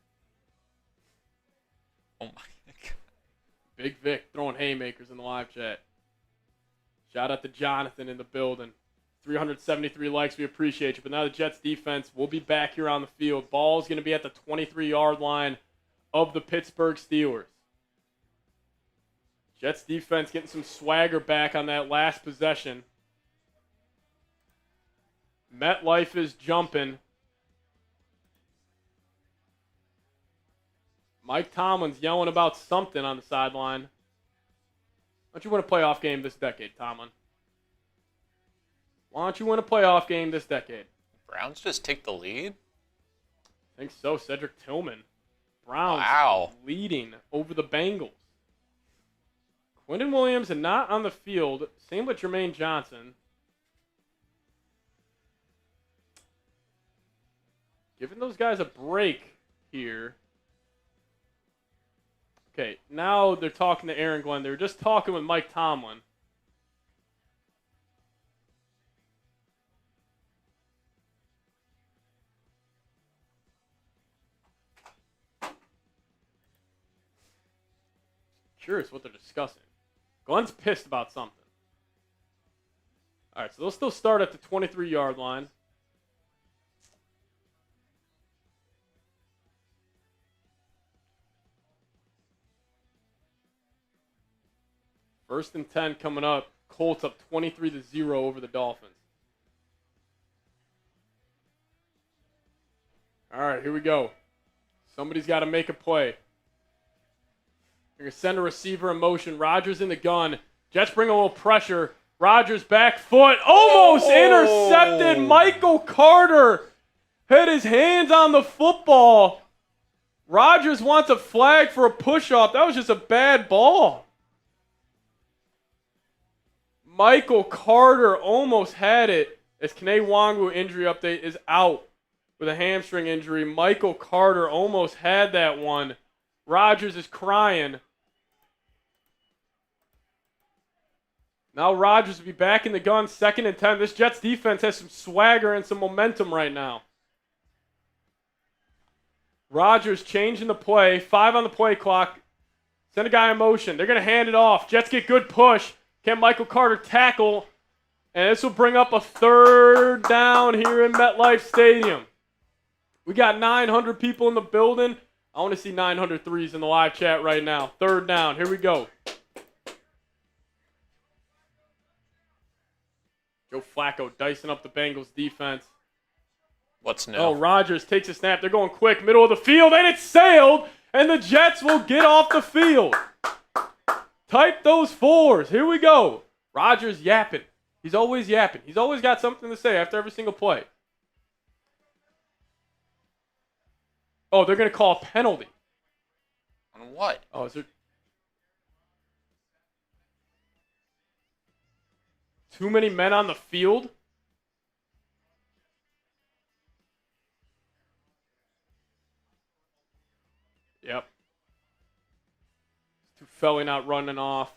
Oh, my God.
Big Vic throwing haymakers in the live chat. Shout out to Jonathan in the building. 373 likes. We appreciate you. But now the Jets defense will be back here on the field. Ball's going to be at the 23-yard line of the Pittsburgh Steelers. Jets defense getting some swagger back on that last possession. MetLife is jumping. Mike Tomlin's yelling about something on the sideline. Why don't you win a playoff game this decade, Tomlin? Why don't you win a playoff game this decade?
Browns just take the lead?
I think so. Cedric Tillman. Browns leading over the Bengals. Quinton Williams and not on the field. Same with Jermaine Johnson. Giving those guys a break here. Okay, now they're talking to Aaron Glenn. They were just talking with Mike Tomlin. Curious what they're discussing. Glenn's pissed about something. All right, so they'll still start at the 23-yard line. First and 10 coming up. Colts up 23-0 over the Dolphins. All right, here we go. Somebody's got to make a play. They're going to send a receiver in motion. Rodgers in the gun. Jets bring a little pressure. Rodgers back foot. Almost intercepted. Michael Carter had his hands on the football. Rodgers wants a flag for a push-off. That was just a bad ball. Michael Carter almost had it as Kene Nwangwu injury update is out with a hamstring injury. Michael Carter almost had that one. Rodgers is crying. Now Rodgers will be back in the gun, 2nd and 10. This Jets defense has some swagger and some momentum right now. Rodgers changing the play. 5 on the play clock. Send a guy in motion. They're going to hand it off. Jets get good push. Can Michael Carter tackle? And this will bring up a 3rd down here in MetLife Stadium. We got 900 people in the building. I want to see 900 threes in the live chat right now. 3rd down. Here we go. Joe Flacco dicing up the Bengals defense.
What's new?
Oh, Rodgers takes a snap. They're going quick, middle of the field, and it's sailed, and the Jets will get off the field. Type those 4s. Here we go. Rodgers yapping. He's always yapping. He's always got something to say after every single play. Oh, they're going to call a penalty.
On what?
Oh, is there too many men on the field? Yep. Tufeli not running off.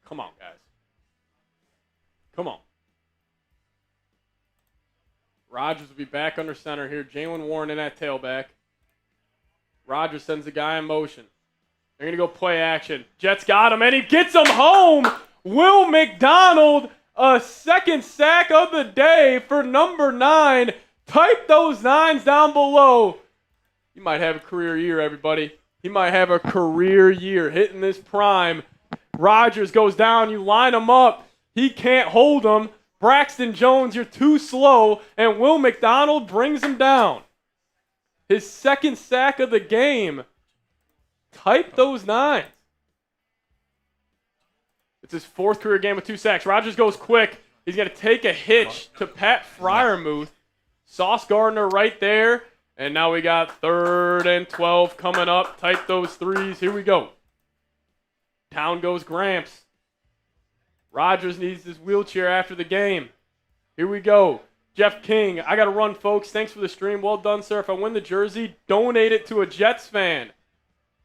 Come on, guys. Come on. Rodgers will be back under center here. Jalen Warren in at tailback. Rodgers sends a guy in motion. They're going to go play action. Jets got him, and he gets him home. Will McDonald, a 2nd sack of the day for number 9. Type those 9s down below. He might have a career year, everybody. He might have a career year hitting this prime. Rodgers goes down. You line him up. He can't hold him. Braxton Jones, you're too slow. And Will McDonald brings him down. His 2nd sack of the game. Type those 9s. It's his 4th career game with 2 sacks. Rodgers goes quick. He's going to take a hitch to Pat Freiermuth. Sauce Gardner right there. And now we got 3rd and 12 coming up. Type those 3s. Here we go. Down goes Gramps. Rodgers needs his wheelchair after the game. Here we go. Jeff King, I got to run, folks. Thanks for the stream. Well done, sir. If I win the jersey, donate it to a Jets fan.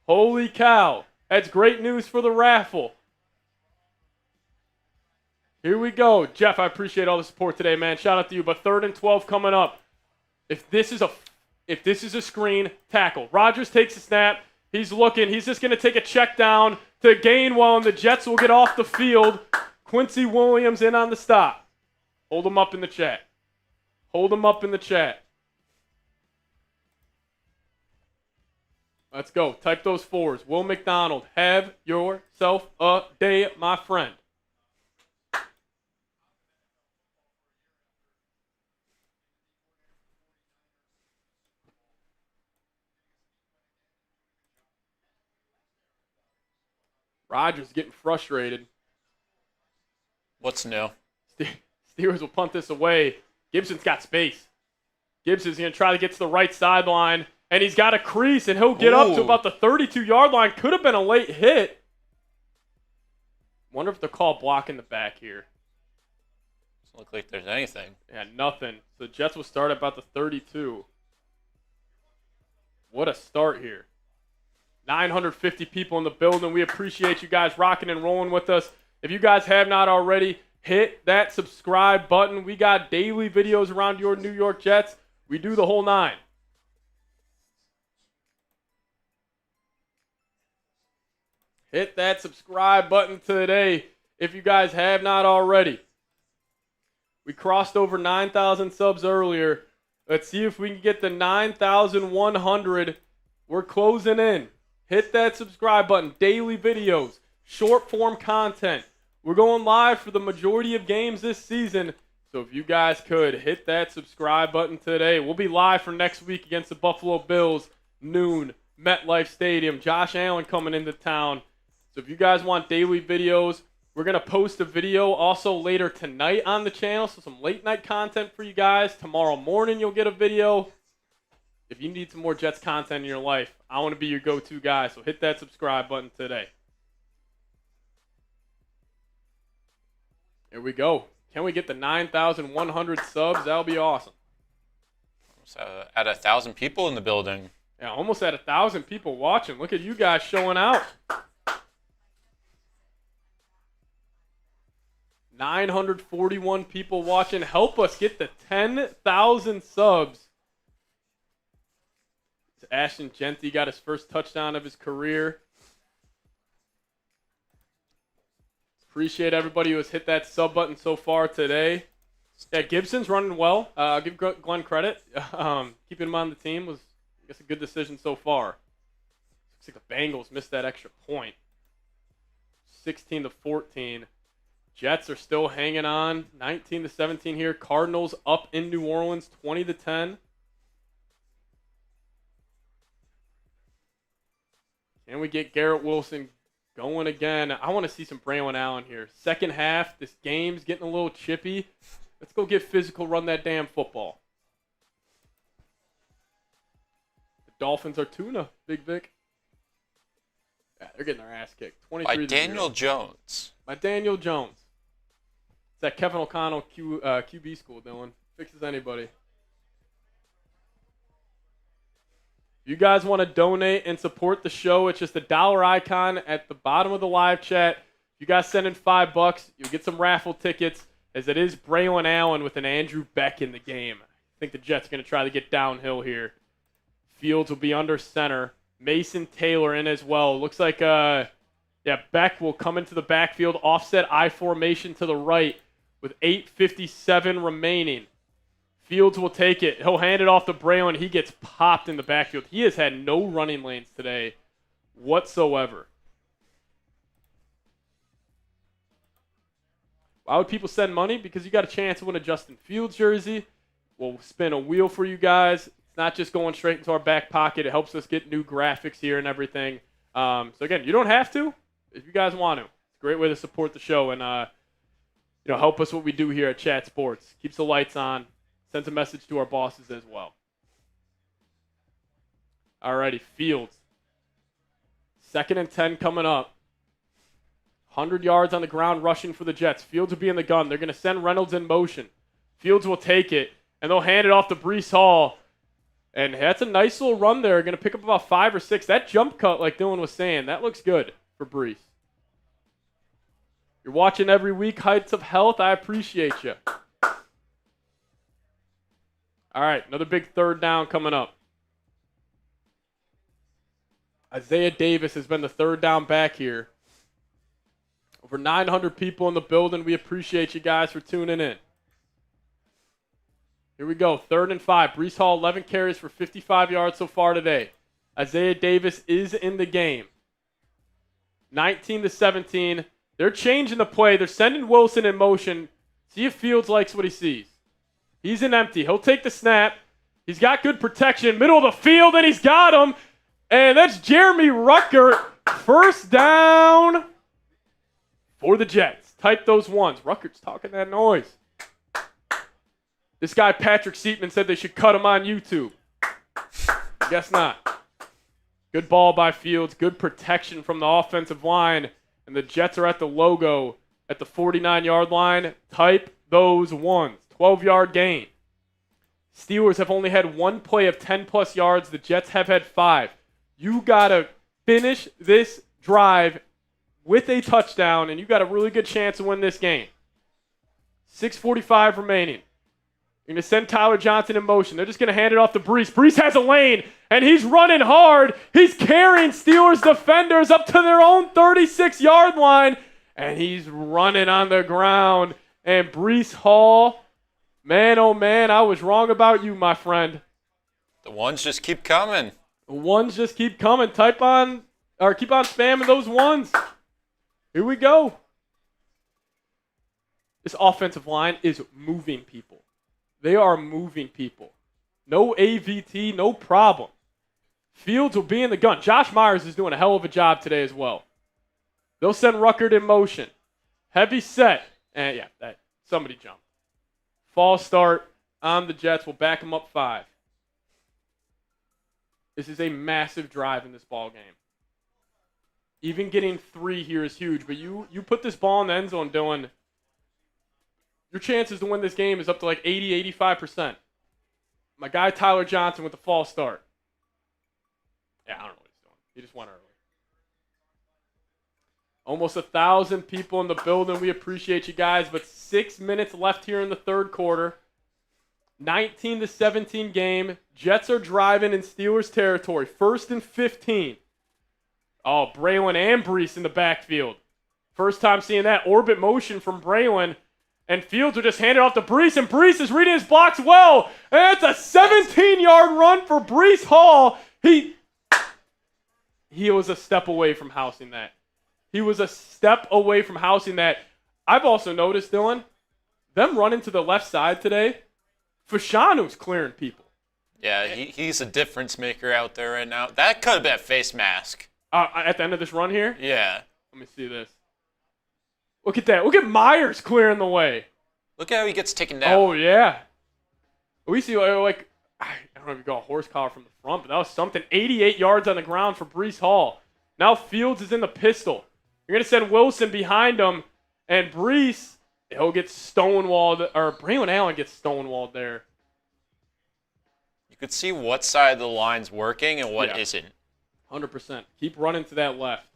Holy cow. That's great news for the raffle. Here we go. Jeff, I appreciate all the support today, man. Shout out to you. But 3rd and 12 coming up. If this is a screen, tackle. Rodgers takes a snap. He's looking. He's just going to take a check down to Gainwell, and the Jets will get off the field. Quincy Williams in on the stop. Hold him up in the chat. Hold him up in the chat. Let's go. Type those 4s. Will McDonald, have yourself a day, my friend. Rodgers getting frustrated.
What's new?
Steelers will punt this away. Gibson's got space. Gibson's going to try to get to the right sideline, and he's got a crease, and he'll get up to about the 32-yard line. Could have been a late hit. Wonder if they'll call block in the back here.
Doesn't look like there's anything.
Yeah, nothing. So the Jets will start at about the 32. What a start here. 950 people in the building. We appreciate you guys rocking and rolling with us. If you guys have not already, hit that subscribe button. We got daily videos around your New York Jets. We do the whole 9. Hit that subscribe button today if you guys have not already. We crossed over 9,000 subs earlier. Let's see if we can get the 9,100. We're closing in. Hit that subscribe button. Daily videos, short form content. We're going live for the majority of games this season. So if you guys could hit that subscribe button today. We'll be live for next week against the Buffalo Bills, noon, MetLife Stadium. Josh Allen coming into town. So if you guys want daily videos, we're going to post a video also later tonight on the channel. So some late night content for you guys. Tomorrow morning you'll get a video. If you need some more Jets content in your life, I want to be your go-to guy. So hit that subscribe button today. Here we go. Can we get the 9,100 subs? That'll be awesome.
At 1,000 people in the building.
Yeah, almost at 1,000 people watching. Look at you guys showing out. 941 people watching. Help us get the 10,000 subs. Ashton Genty got his first touchdown of his career. Appreciate everybody who has hit that sub button so far today. Yeah, Gibson's running well. I'll give Glenn credit. Keeping him on the team was, I guess, a good decision so far. Looks like the Bengals missed that extra point. 16-14. Jets are still hanging on. 19-17 here. Cardinals up in New Orleans, 20-10. Can we get Garrett Wilson going again? I want to see some Braylon Allen here. Second half, this game's getting a little chippy. Let's go get physical, run that damn football. The Dolphins are tuna, Big Vic. Yeah, they're getting their ass kicked. 23
By Daniel Jones.
By Daniel Jones. It's that Kevin O'Connell QB school, Dylan. Fixes anybody. If you guys want to donate and support the show, it's just a dollar icon at the bottom of the live chat. If you guys send in $5, you'll get some raffle tickets, as it is Braylon Allen with an Andrew Beck in the game. I think the Jets are going to try to get downhill here. Fields will be under center. Mason Taylor in as well. Looks like Beck will come into the backfield, offset I formation to the right with 8:57 remaining. Fields will take it. He'll hand it off to Braylon. He gets popped in the backfield. He has had no running lanes today whatsoever. Why would people send money? Because you got a chance to win a Justin Fields jersey. We'll spin a wheel for you guys. It's not just going straight into our back pocket. It helps us get new graphics here and everything. So again, you don't have to if you guys want to. It's a great way to support the show and help us what we do here at Chat Sports. Keeps the lights on. Sends a message to our bosses as well. Alrighty, Fields. 2nd and 10 coming up. 100 yards on the ground rushing for the Jets. Fields will be in the gun. They're going to send Reynolds in motion. Fields will take it, and they'll hand it off to Breece Hall. And that's a nice little run there. Going to pick up about 5 or 6. That jump cut, like Dylan was saying, that looks good for Breece. You're watching every week, Heights of Health. I appreciate you. All right, another big 3rd down coming up. Isaiah Davis has been the 3rd down back here. Over 900 people in the building. We appreciate you guys for tuning in. Here we go, 3rd and 5. Breece Hall, 11 carries for 55 yards so far today. Isaiah Davis is in the game. 19-17. They're changing the play. They're sending Wilson in motion. See if Fields likes what he sees. He's in empty. He'll take the snap. He's got good protection. Middle of the field, and he's got him. And that's Jeremy Ruckert. 1st down for the Jets. Type those ones. Ruckert's talking that noise. This guy, Patrick Siepman, said they should cut him on YouTube. Guess not. Good ball by Fields. Good protection from the offensive line. And the Jets are at the logo at the 49-yard line. Type those ones. 12-yard gain. Steelers have only had 1 play of 10-plus yards. The Jets have had 5. You got to finish this drive with a touchdown, and you got a really good chance to win this game. 6:45 remaining. You're going to send Tyler Johnson in motion. They're just going to hand it off to Breece. Breece has a lane, and he's running hard. He's carrying Steelers defenders up to their own 36-yard line, and he's running on the ground. And Breece Hall, man, oh man, I was wrong about you, my friend.
The ones just keep coming.
The ones just keep coming. Keep on spamming those ones. Here we go. This offensive line is moving people. They are moving people. No AVT, no problem. Fields will be in the gun. Josh Myers is doing a hell of a job today as well. They'll send Ruckert in motion. Heavy set. And yeah, somebody jumped. False start on the Jets. Will back them up 5. This is a massive drive in this ball game. Even getting 3 here is huge. But you put this ball in the end zone, Dylan, your chances to win this game is up to like 80, 85%. My guy Tyler Johnson with the false start. Yeah, I don't know what he's doing. He just went early. Almost 1,000 people in the building. We appreciate you guys. But 6 minutes left here in the third quarter. 19-17 game. Jets are driving in Steelers territory. 1st and 15. Oh, Braylon and Brees in the backfield. First time seeing that orbit motion from Braylon. And Fields will just hand it off to Brees. And Brees is reading his blocks well. And it's a 17-yard run for Brees Hall. He was a step away from housing that. He was a step away from housing that. I've also noticed, Dylan, them running to the left side today, Fashanu's clearing people.
Yeah, he's a difference maker out there right now. That could have been a face mask.
At the end of this run here?
Yeah.
Let me see this. Look at that. Look at Myers clearing the way.
Look at how he gets taken down.
Oh, yeah. We see, like, I don't know if you got a horse collar from the front, but that was something. 88 yards on the ground for Brees Hall. Now Fields is in the pistol. You're going to send Wilson behind him, and Brees, he'll get stonewalled, or Braylon Allen gets stonewalled there.
You could see what side of the line's working and what isn't.
100%. Keep running to that left.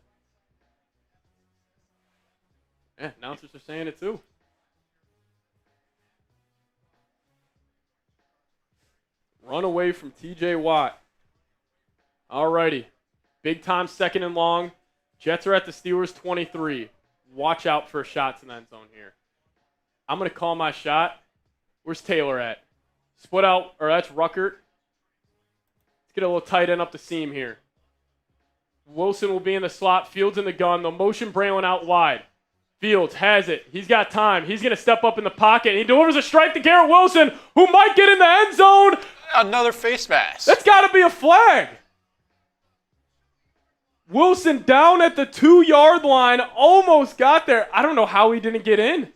Yeah, announcers are saying it too. Run away from TJ Watt. Alrighty. Big time 2nd and long. Jets are at the Steelers 23. Watch out for shots in the end zone here. I'm going to call my shot. Where's Taylor at? Split out, or that's Ruckert. Let's get a little tight end up the seam here. Wilson will be in the slot. Fields in the gun. They'll motion Braylon out wide. Fields has it. He's got time. He's going to step up in the pocket. He delivers a strike to Garrett Wilson, who might get in the end zone.
Another face mask.
That's got to be a flag. Wilson down at the 2-yard line. Almost got there. I don't know how he didn't get in.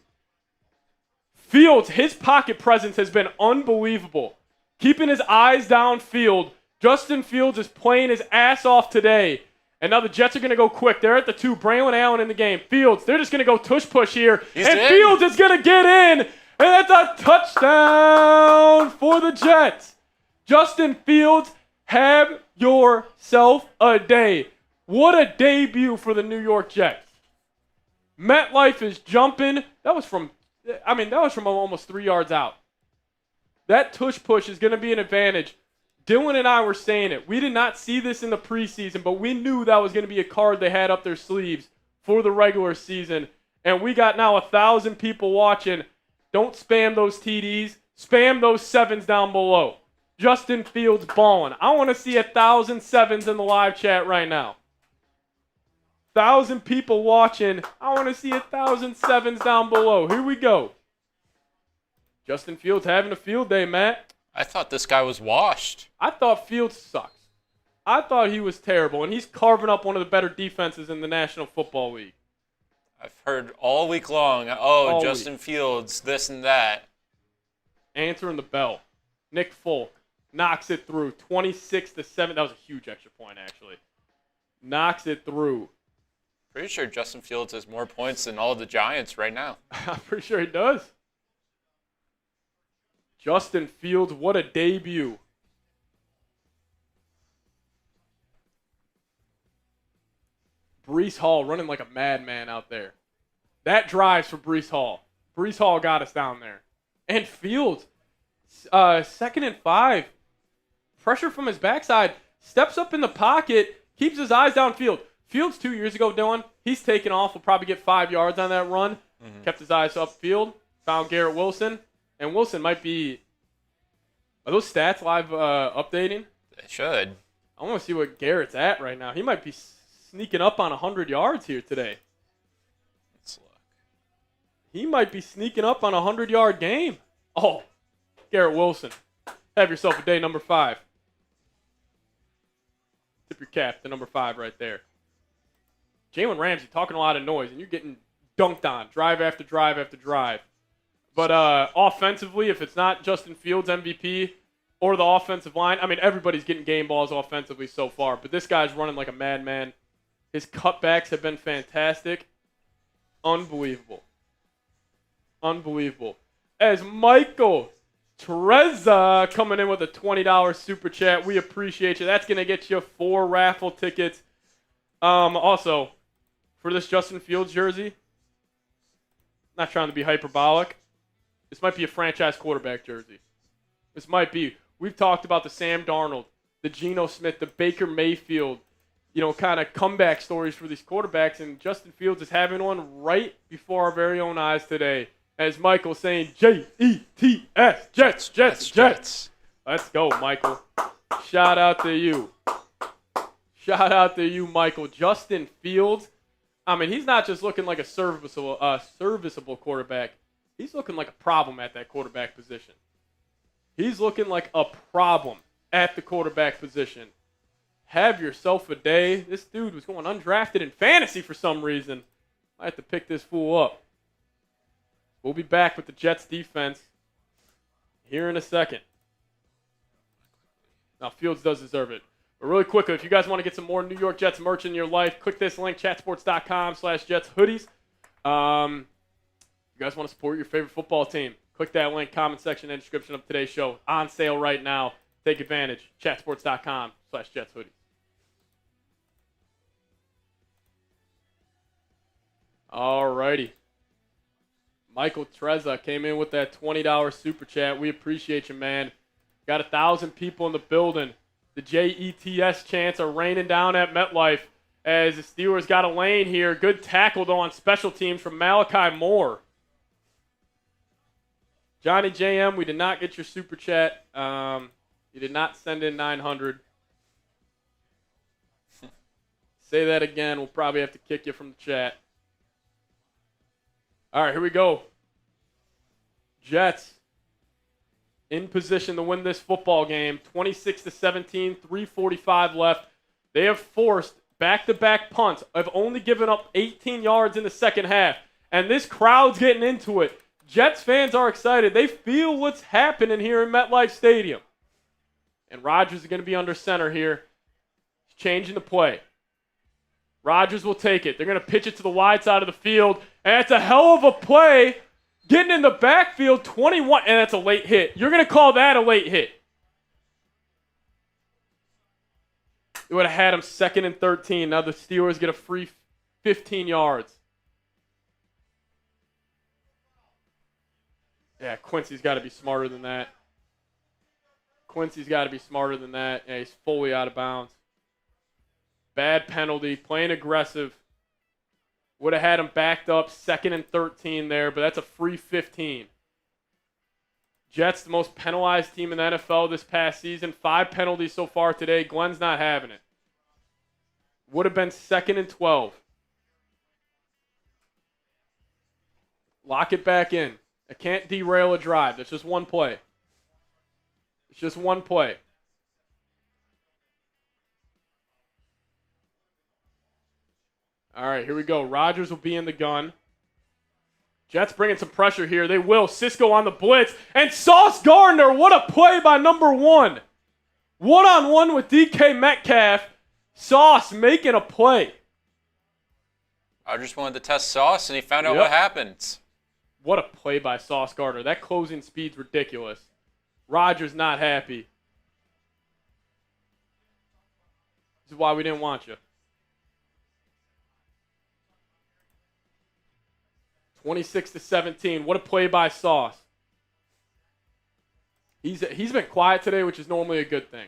Fields, his pocket presence has been unbelievable. Keeping his eyes downfield. Justin Fields is playing his ass off today. And now the Jets are going to go quick. They're at the 2. Braylon Allen in the game. Fields, they're just going to go tush-push here. Fields is going to get in. And that's a touchdown for the Jets. Justin Fields, have yourself a day. What a debut for the New York Jets. MetLife is jumping. That was from almost 3 yards out. That tush-push is going to be an advantage. Dylan and I were saying it. We did not see this in the preseason, but we knew that was going to be a card they had up their sleeves for the regular season. And we got now 1,000 people watching. Don't spam those TDs. Spam those 7s down below. Justin Fields balling. I want to see 1,000 7s in the live chat right now. 1,000 people watching. I want to see 1,000 7s down below. Here we go. Justin Fields having a field day, Matt.
I thought this guy was washed.
I thought Fields sucks. I thought he was terrible, and he's carving up one of the better defenses in the National Football League.
I've heard all week long, Justin Fields, this and that.
Answering the bell. Nick Folk knocks it through. 26-7. That was a huge extra point, actually. Knocks it through.
Pretty sure Justin Fields has more points than all the Giants right now.
I'm pretty sure he does. Justin Fields, what a debut. Brees Hall running like a madman out there. That drives for Brees Hall. Brees Hall got us down there. And Fields, 2nd and 5. Pressure from his backside. Steps up in the pocket. Keeps his eyes downfield. Fields 2 years ago, Dylan, he's taken off. Will probably get 5 yards on that run. Mm-hmm. Kept his eyes upfield. Found Garrett Wilson. And Wilson might be... Are those stats live updating?
They should.
I want to see what Garrett's at right now. He might be sneaking up on 100 yards here today.
Let's look.
He might be sneaking up on a 100-yard game. Oh, Garrett Wilson. Have yourself a day, number 5. Tip your cap to number 5 right there. Jalen Ramsey talking a lot of noise, and you're getting dunked on drive after drive after drive. But offensively, if it's not Justin Fields MVP or the offensive line, I mean, everybody's getting game balls offensively so far, but this guy's running like a madman. His cutbacks have been fantastic. Unbelievable. Unbelievable. As Michael Trezza coming in with a $20 super chat. We appreciate you. That's going to get you 4 raffle tickets. Also, for this Justin Fields jersey, not trying to be hyperbolic, this might be a franchise quarterback jersey. This might be. We've talked about the Sam Darnold, the Geno Smith, the Baker Mayfield, kind of comeback stories for these quarterbacks, and Justin Fields is having one right before our very own eyes today. As Michael saying, Jets, Jets. Let's go, Michael. Shout out to you. Shout out to you, Michael. Justin Fields, I mean, he's not just looking like a serviceable quarterback. He's looking like a problem at that quarterback position. He's looking like a problem at the quarterback position. Have yourself a day. This dude was going undrafted in fantasy for some reason. I have to pick this fool up. We'll be back with the Jets defense here in a second. Now, Fields does deserve it. But really quickly, if you guys want to get some more New York Jets merch in your life, click this link, chatsports.com/Jets hoodies. You guys want to support your favorite football team, click that link, comment section, and description of today's show. On sale right now. Take advantage. Chatsports.com/Jets hoodies. All righty. Michael Trezza came in with that $20 super chat. We appreciate you, man. Got 1,000 people in the building. The JETS chants are raining down at MetLife as the Steelers got a lane here. Good tackle, though, on special teams from Malachi Moore. Johnny JM, we did not get your super chat. You did not send in 900. Say that again. We'll probably have to kick you from the chat. All right, here we go. Jets in position to win this football game. 26-17, 3:45 left. They have forced back-to-back punts. Have only given up 18 yards in the second half. And this crowd's getting into it. Jets fans are excited. They feel what's happening here in MetLife Stadium. And Rodgers is going to be under center here. He's changing the play. Rodgers will take it. They're going to pitch it to the wide side of the field. And it's a hell of a play. Getting in the backfield, 21. And that's a late hit. You're going to call that a late hit. It would have had him 2nd and 13. Now the Steelers get a free 15 yards. Yeah, Quincy's got to be smarter than that. Yeah, he's fully out of bounds. Bad penalty, playing aggressive. Would have had him backed up 2nd and 13 there, but that's a free 15. Jets, the most penalized team in the NFL this past season. 5 penalties so far today. Glenn's not having it. Would have been 2nd and 12. Lock it back in. I can't derail a drive. That's just one play. It's just one play. All right, here we go. Rodgers will be in the gun. Jets bringing some pressure here. They will. Cisco on the blitz. And Sauce Gardner, what a play by number 1. One-on-one with DK Metcalf. Sauce making a play.
Rodgers wanted to test Sauce, and he found out what happens.
What a play by Sauce Gardner. That closing speed's ridiculous. Rodgers not happy. This is why we didn't want you. 26-17. What a play by Sauce. He's been quiet today, which is normally a good thing.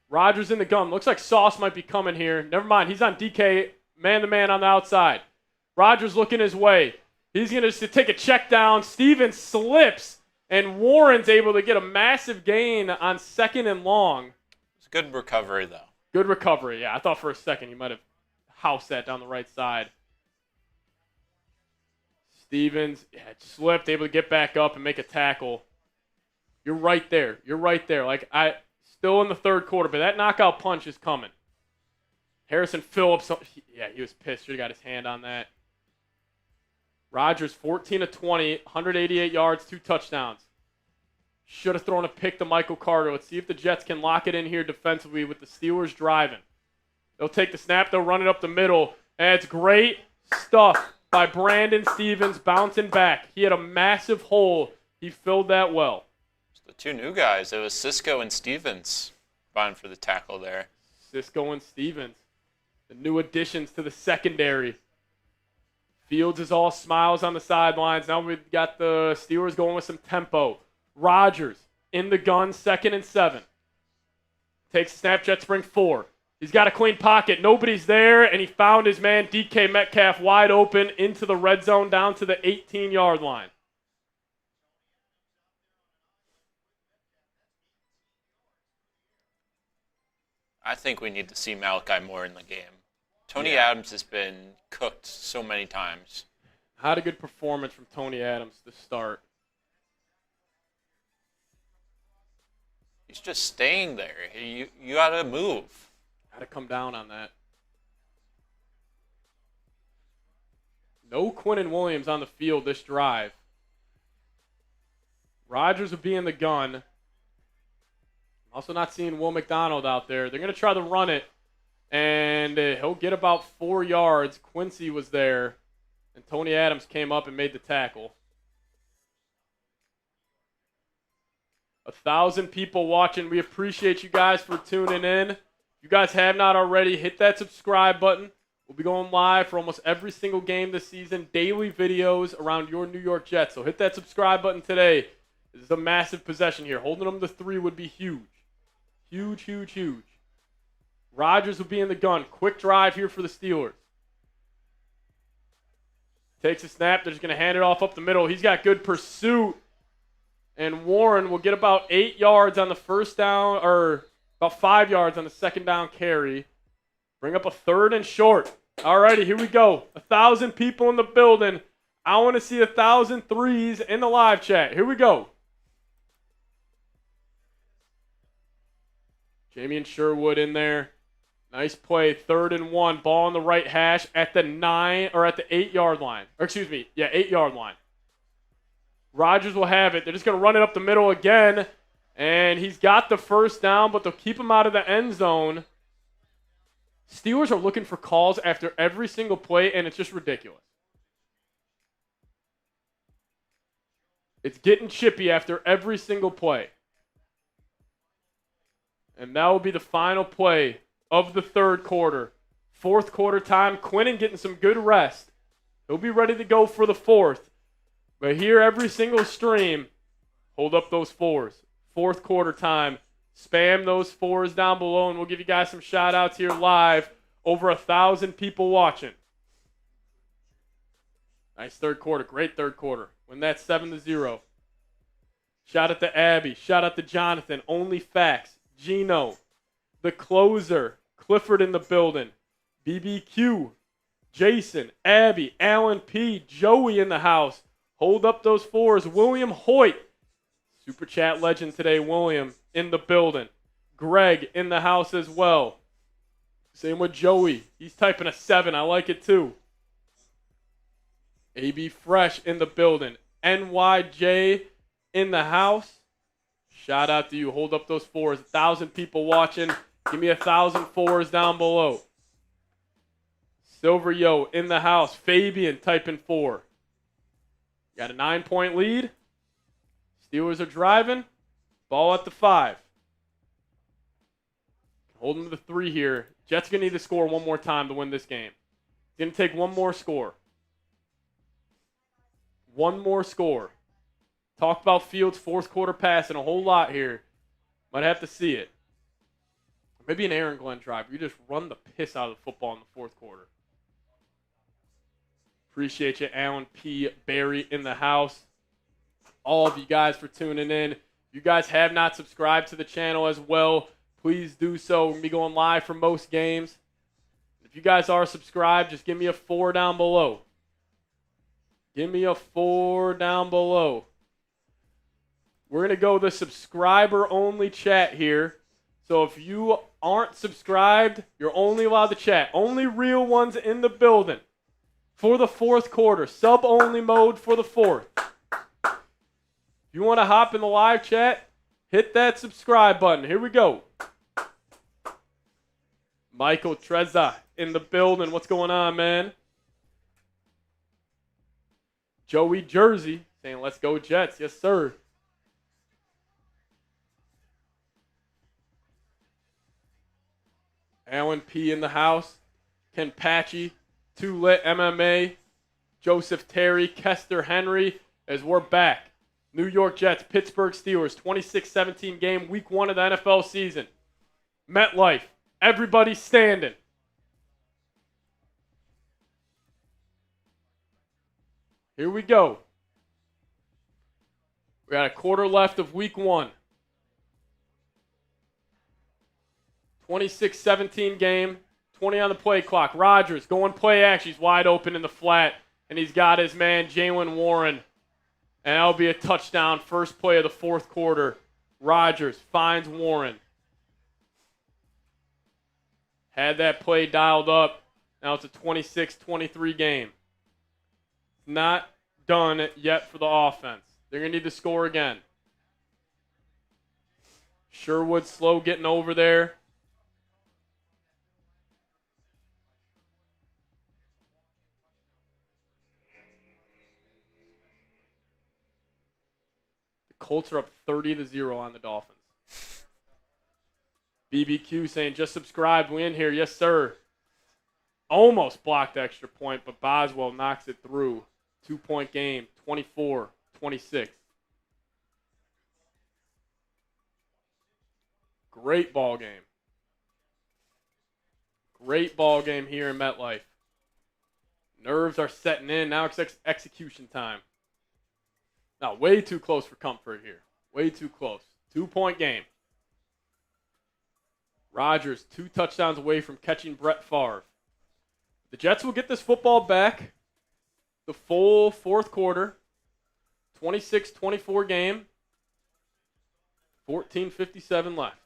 Rodgers in the gun. Looks like Sauce might be coming here. Never mind. He's on DK, man-to-man on the outside. Rodgers looking his way. He's going to take a check down. Stevens slips, and Warren's able to get a massive gain on 2nd and long.
It's a good recovery, though.
Good recovery, yeah. I thought for a second he might have housed that down the right side. Stevens slipped, able to get back up and make a tackle. You're right there. Like, still in the third quarter, but that knockout punch is coming. Harrison Phillips, he was pissed. Should have got his hand on that. Rodgers, 14 of 20, 188 yards, 2 touchdowns. Should have thrown a pick to Michael Carter. Let's see if the Jets can lock it in here defensively with the Steelers driving. They'll take the snap. They'll run it up the middle. And it's great stuff by Brandon Stevens bouncing back. He had a massive hole. He filled that well.
The 2 new guys. It was Cisco and Stevens vying for the tackle there.
Cisco and Stevens, the new additions to the secondary. Fields is all smiles on the sidelines. Now we've got the Steelers going with some tempo. Rodgers in the gun, 2nd and 7. Takes a snap, Jets bring 4. He's got a clean pocket. Nobody's there, and he found his man DK Metcalf wide open into the red zone down to the 18-yard line.
I think we need to see Malachi more in the game. Tony Adams has been cooked so many times.
Had a good performance from Tony Adams to start.
He's just staying there. You got to move.
Got to come down on that. No Quinnen Williams on the field this drive. Rodgers will be in the gun. Also not seeing Will McDonald out there. They're going to try to run it, and he'll get about 4 yards. Quincy was there, and Tony Adams came up and made the tackle. 1,000 people watching. We appreciate you guys for tuning in. If you guys have not already, hit that subscribe button. We'll be going live for almost every single game this season. Daily videos around your New York Jets. So hit that subscribe button today. This is a massive possession here. Holding them to 3 would be huge. Huge, huge, huge. Rodgers will be in the gun. Quick drive here for the Steelers. Takes a snap. They're just going to hand it off up the middle. He's got good pursuit. And Warren will get about 8 yards on the first down, or about 5 yards on the second down carry. Bring up a 3rd and short. All righty, here we go. 1,000 people in the building. I want to see 1,000 threes in the live chat. Here we go. Jamie and Sherwood in there. Nice play. 3rd and 1. Ball on the right hash at the 8-yard line. Or excuse me, 8-yard line. Rodgers will have it. They're just going to run it up the middle again. And he's got the first down, but they'll keep him out of the end zone. Steelers are looking for calls after every single play, and it's just ridiculous. It's getting chippy after every single play. And that will be the final play of the third quarter. Fourth quarter time. Quinnen getting some good rest. He'll be ready to go for the fourth. But here, every single stream, hold up those 4s. Fourth quarter time. Spam those 4s down below, and we'll give you guys some shout-outs here live. Over 1,000 people watching. Nice third quarter. Great third quarter. Win that 7-0. Shout out to Abby. Shout out to Jonathan. Only Facts. Gino. The Closer. Clifford in the building. BBQ. Jason. Abby. Alan P. Joey in the house. Hold up those 4s. William Hoyt. Super Chat legend today. William in the building. Greg in the house as well. Same with Joey. He's typing a 7. I like it too. AB Fresh in the building. NYJ in the house. Shout out to you. Hold up those 4s. 1,000 people watching. Give me 1,000 4s down below. Silver Yo in the house. Fabian typing 4. Got a 9-point lead. Steelers are driving. Ball at the 5. Hold them to the 3 here. Jets going to need to score one more time to win this game. It's going to take one more score. One more score. Talked about Fields' fourth quarter passing a whole lot here. Might have to see it. Maybe an Aaron Glenn drive. You just run the piss out of the football in the fourth quarter. Appreciate you, Alan P. Barry in the house. All of you guys for tuning in. If you guys have not subscribed to the channel as well, please do so. We're going to be going live for most games. If you guys are subscribed, just give me a 4 down below. Give me a 4 down below. We're going to go the subscriber-only chat here. So if you aren't subscribed, you're only allowed to chat. Only real ones in the building for the fourth quarter. Sub-only mode for the fourth. If you want to hop in the live chat, hit that subscribe button. Here we go. Michael Trezza in the building. What's going on, man? Joey Jersey saying, let's go Jets. Yes, sir. Alan P. in the house. Ken Patchy. Too Lit MMA. Joseph Terry. Kester Henry. As we're back. New York Jets. Pittsburgh Steelers. 26-17 game. Week 1 of the NFL season. MetLife. Everybody standing. Here we go. We got a quarter left of week 1. 26-17 game. 20 on the play clock. Rodgers going play action. He's wide open in the flat. And he's got his man, Jaylen Warren. And that'll be a touchdown. First play of the fourth quarter. Rodgers finds Warren. Had that play dialed up. Now it's a 26-23 game. Not done yet for the offense. They're going to need to score again. Sherwood slow getting over there. The Colts are up 30-0 on the Dolphins. BBQ saying, just subscribe, win here. Yes, sir. Almost blocked extra point, but Boswell knocks it through. 2-point game, 24-26. Great ball game. Great ball game here in MetLife. Nerves are setting in. Now it's execution time. Now, way too close for comfort here. Way too close. 2-point game. Rodgers, 2 touchdowns away from catching Brett Favre. The Jets will get this football back. The full fourth quarter. 26-24 game. 14:57 left.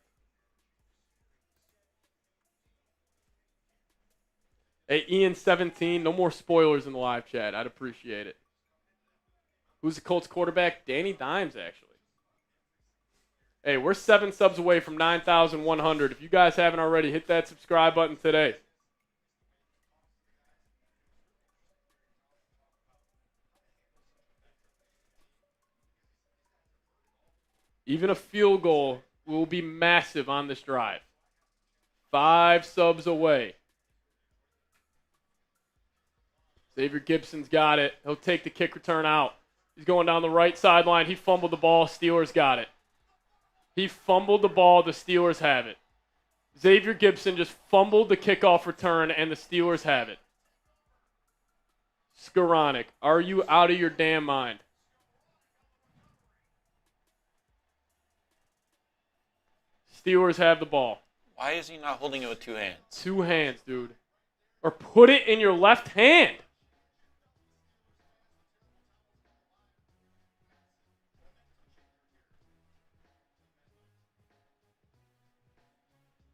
Hey, Ian17, no more spoilers in the live chat. I'd appreciate it. Who's the Colts quarterback? Danny Dimes, actually. Hey, we're 7 subs away from 9,100. If you guys haven't already, hit that subscribe button today. Even a field goal will be massive on this drive. 5 subs away. Xavier Gibson's got it. He'll take the kick return out. He's going down the right sideline. He fumbled the ball. Steelers got it. He fumbled the ball. The Steelers have it. Xavier Gibson just fumbled the kickoff return, and the Steelers have it. Skoranek, are you out of your damn mind? Steelers have the ball.
Why is he not holding it with 2 hands?
2 hands, dude. Or put it in your left hand.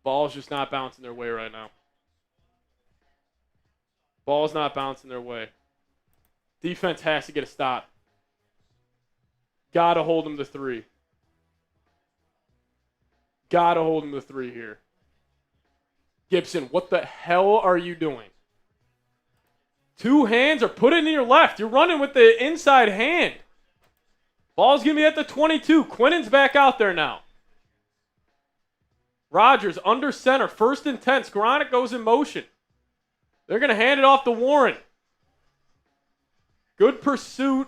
Ball's just not bouncing their way right now. Ball's not bouncing their way. Defense has to get a stop. Got to hold them to 3. Got to hold them to 3 here. Gibson, what the hell are you doing? 2 hands or put it in your left. You're running with the inside hand. Ball's going to be at the 22. Quinnen's back out there now. Rodgers under center, 1st and 10. Skoranek goes in motion. They're going to hand it off to Warren. Good pursuit.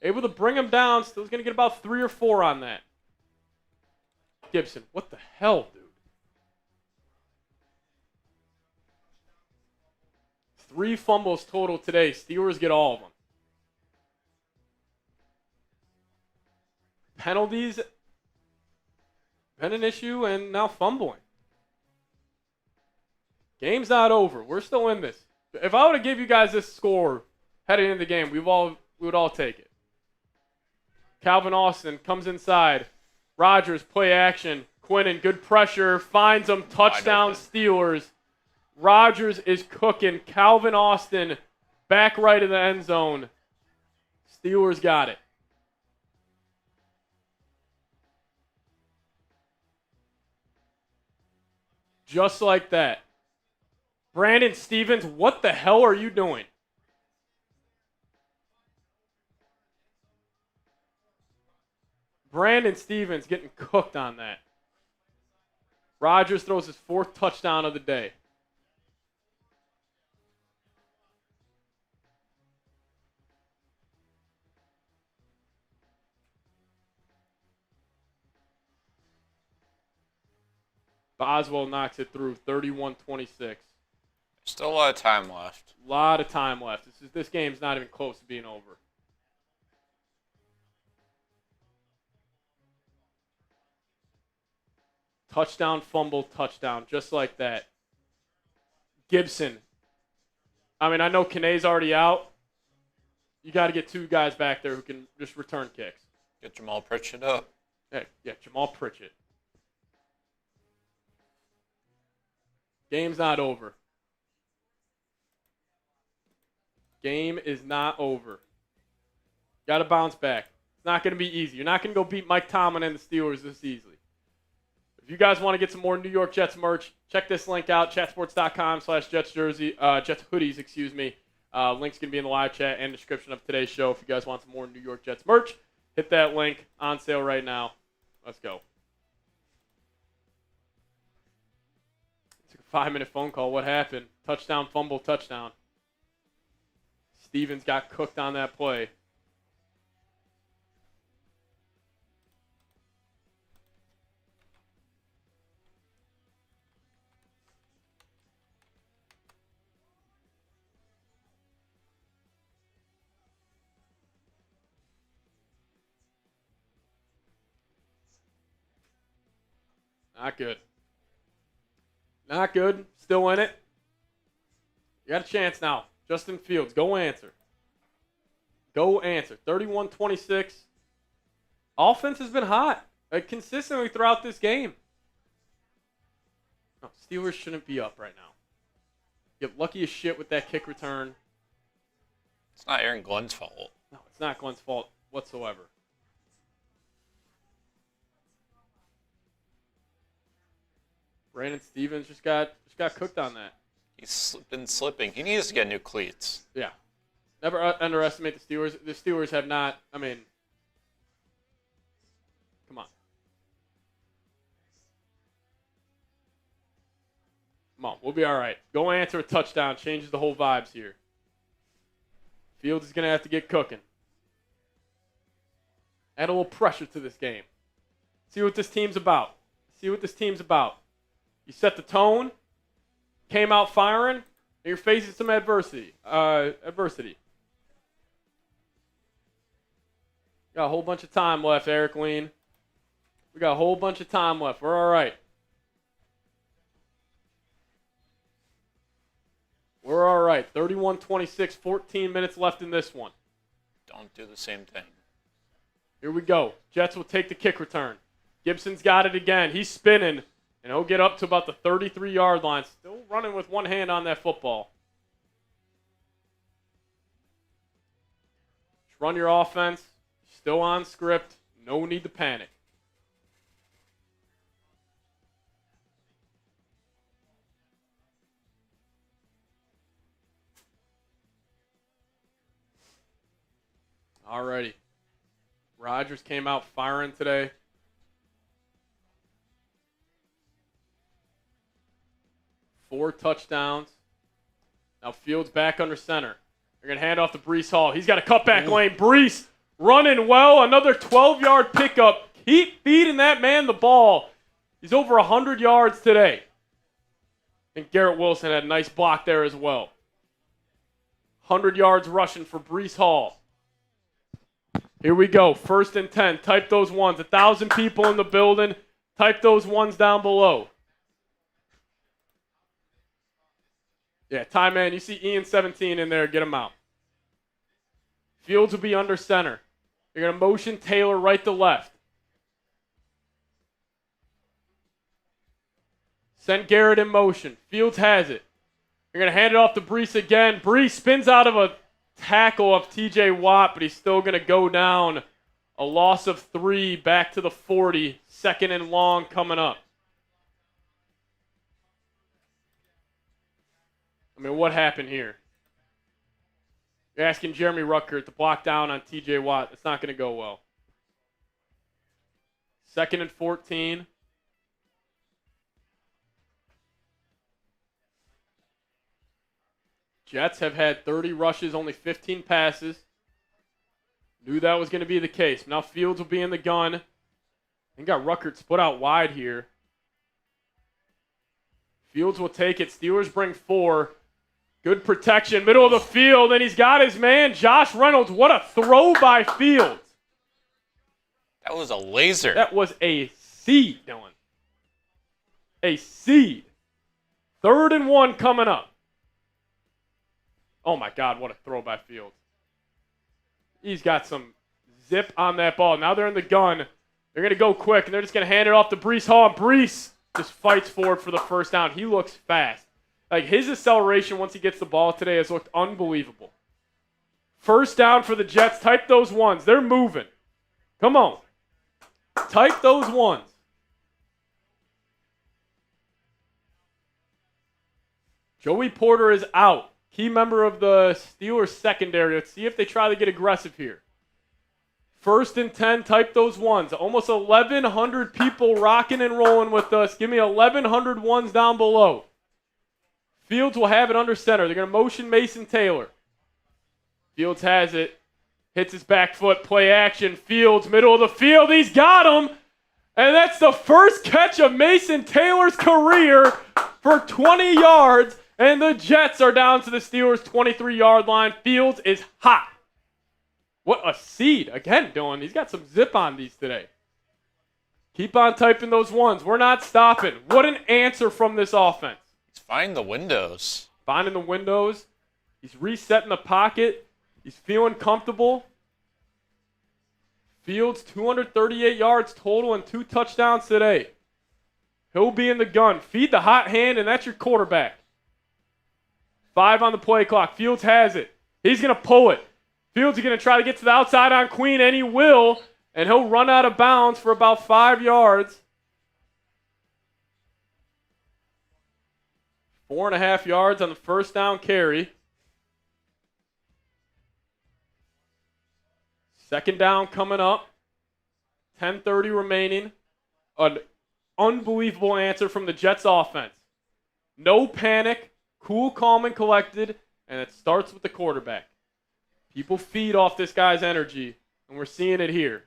Able to bring him down. Still going to get about 3 or 4 on that. Gibson, what the hell, dude? 3 fumbles total today. Steelers get all of them. Penalties been an issue, and now fumbling. Game's not over. We're still in this. If I would have give you guys this score heading into the game, we've all We would all take it. Calvin Austin comes inside. Rodgers, play action. Quinnen, good pressure. Finds him. Touchdown Steelers. Rodgers is cooking. Calvin Austin back right of the end zone. Steelers got it. Just like that. Brandon Stevens, what the hell are you doing? Brandon Stevens getting cooked on that. Rodgers throws his 4th touchdown of the day. Boswell knocks it through, 31-26.
Still a lot of time left.
A lot of time left. This game's not even close to being over. Touchdown, fumble, touchdown, just like that. Gibson. I mean, I know Kinney's already out. You got to get 2 guys back there who can just return kicks.
Get Jamal Pritchett up.
Yeah, Jamal Pritchett. Game's not over. Game is not over. Got to bounce back. It's not going to be easy. You're not going to go beat Mike Tomlin and the Steelers this easily. If you guys want to get some more New York Jets merch, check this link out, chatsports.com/Jets jersey, Jets hoodies, excuse me. Link's going to be in the live chat and description of today's show. If you guys want some more New York Jets merch, hit that link. On sale right now. Let's go. Took a 5-minute phone call. What happened? Touchdown, fumble, touchdown. Stevens got cooked on that play. Not good. Not good. Still in it. You got a chance now. Justin Fields, go answer. Go answer. 31-26. Offense has been hot consistently throughout this game. No, Steelers shouldn't be up right now. Get lucky as shit with that kick return.
It's not Aaron Glenn's fault.
No, it's not Glenn's fault whatsoever. Brandon Stevens just got cooked on that.
He's been slipping. He needs to get new cleats.
Yeah. Never underestimate the Steelers. The Steelers have not, I mean, come on. Come on, we'll be all right. Go answer a touchdown. Changes the whole vibes here. Fields is going to have to get cooking. Add a little pressure to this game. See what this team's about. See what this team's about. You set the tone, came out firing, and you're facing some adversity. Got a whole bunch of time left, Eric Lean. We got a whole bunch of time left. We're all right. We're all right. 31-26, 14 minutes left in this one.
Don't do the same thing.
Here we go. Jets will take the kick return. Gibson's got it again. He's spinning. And he'll get up to about the 33-yard line. Still running with one hand on that football. Just run your offense. Still on script. No need to panic. Alrighty. Rodgers came out firing today. Four touchdowns. Now Fields back under center. They're going to hand off to Breece Hall. He's got a cutback lane. Breece running well. Another 12-yard pickup. Keep feeding that man the ball. He's over 100 yards today. And Garrett Wilson had a nice block there as well. 100 yards rushing for Breece Hall. Here we go. 1st and 10. Type those ones. 1,000 people in the building. Type those ones down below. Yeah, Ty Man, you see Ian 17 in there, get him out. Fields will be under center. They're going to motion Taylor right to left. Send Garrett in motion. Fields has it. They're going to hand it off to Brees again. Brees spins out of a tackle of T.J. Watt, but he's still going to go down. A loss of 3 back to the 40. 2nd and long coming up. I mean, what happened here? You're asking Jeremy Ruckert to block down on T.J. Watt. It's not going to go well. 2nd and 14. Jets have had 30 rushes, only 15 passes. Knew that was going to be the case. Now Fields will be in the gun. They got Ruckert split out wide here. Fields will take it. Steelers bring 4. Good protection, middle of the field, and he's got his man, Josh Reynolds. What a throw by Fields.
That was a laser.
That was a seed, Dylan. A seed. 3rd and 1 coming up. Oh, my God, what a throw by Fields. He's got some zip on that ball. Now they're in the gun. They're going to go quick, and they're just going to hand it off to Brees Hall. And Brees just fights forward for the first down. He looks fast. Like, his acceleration once he gets the ball today has looked unbelievable. First down for the Jets. Type those ones. They're moving. Come on. Type those ones. Joey Porter is out. Key member of the Steelers secondary. Let's see if they try to get aggressive here. 1st and 10, type those ones. Almost 1,100 people rocking and rolling with us. Give me 1,100 ones down below. Fields will have it under center. They're going to motion Mason Taylor. Fields has it. Hits his back foot. Play action. Fields, middle of the field. He's got him. And that's the first catch of Mason Taylor's career for 20 yards. And the Jets are down to the Steelers' 23-yard line. Fields is hot. What a seed. Again, Dylan, he's got some zip on these today. Keep on typing those ones. We're not stopping. What an answer from this offense.
He's finding the windows.
Finding the windows. He's resetting the pocket. He's feeling comfortable. Fields, 238 yards total and 2 touchdowns today. He'll be in the gun. Feed the hot hand, and that's your quarterback. 5 on the play clock. Fields has it. He's going to pull it. Fields is going to try to get to the outside on Queen, and he will. And he'll run out of bounds for about 5 yards. 4.5 yards on the first down carry. 2nd down coming up. 10:30 remaining. An unbelievable answer from the Jets offense. No panic. Cool, calm, and collected. And it starts with the quarterback. People feed off this guy's energy. And we're seeing it here.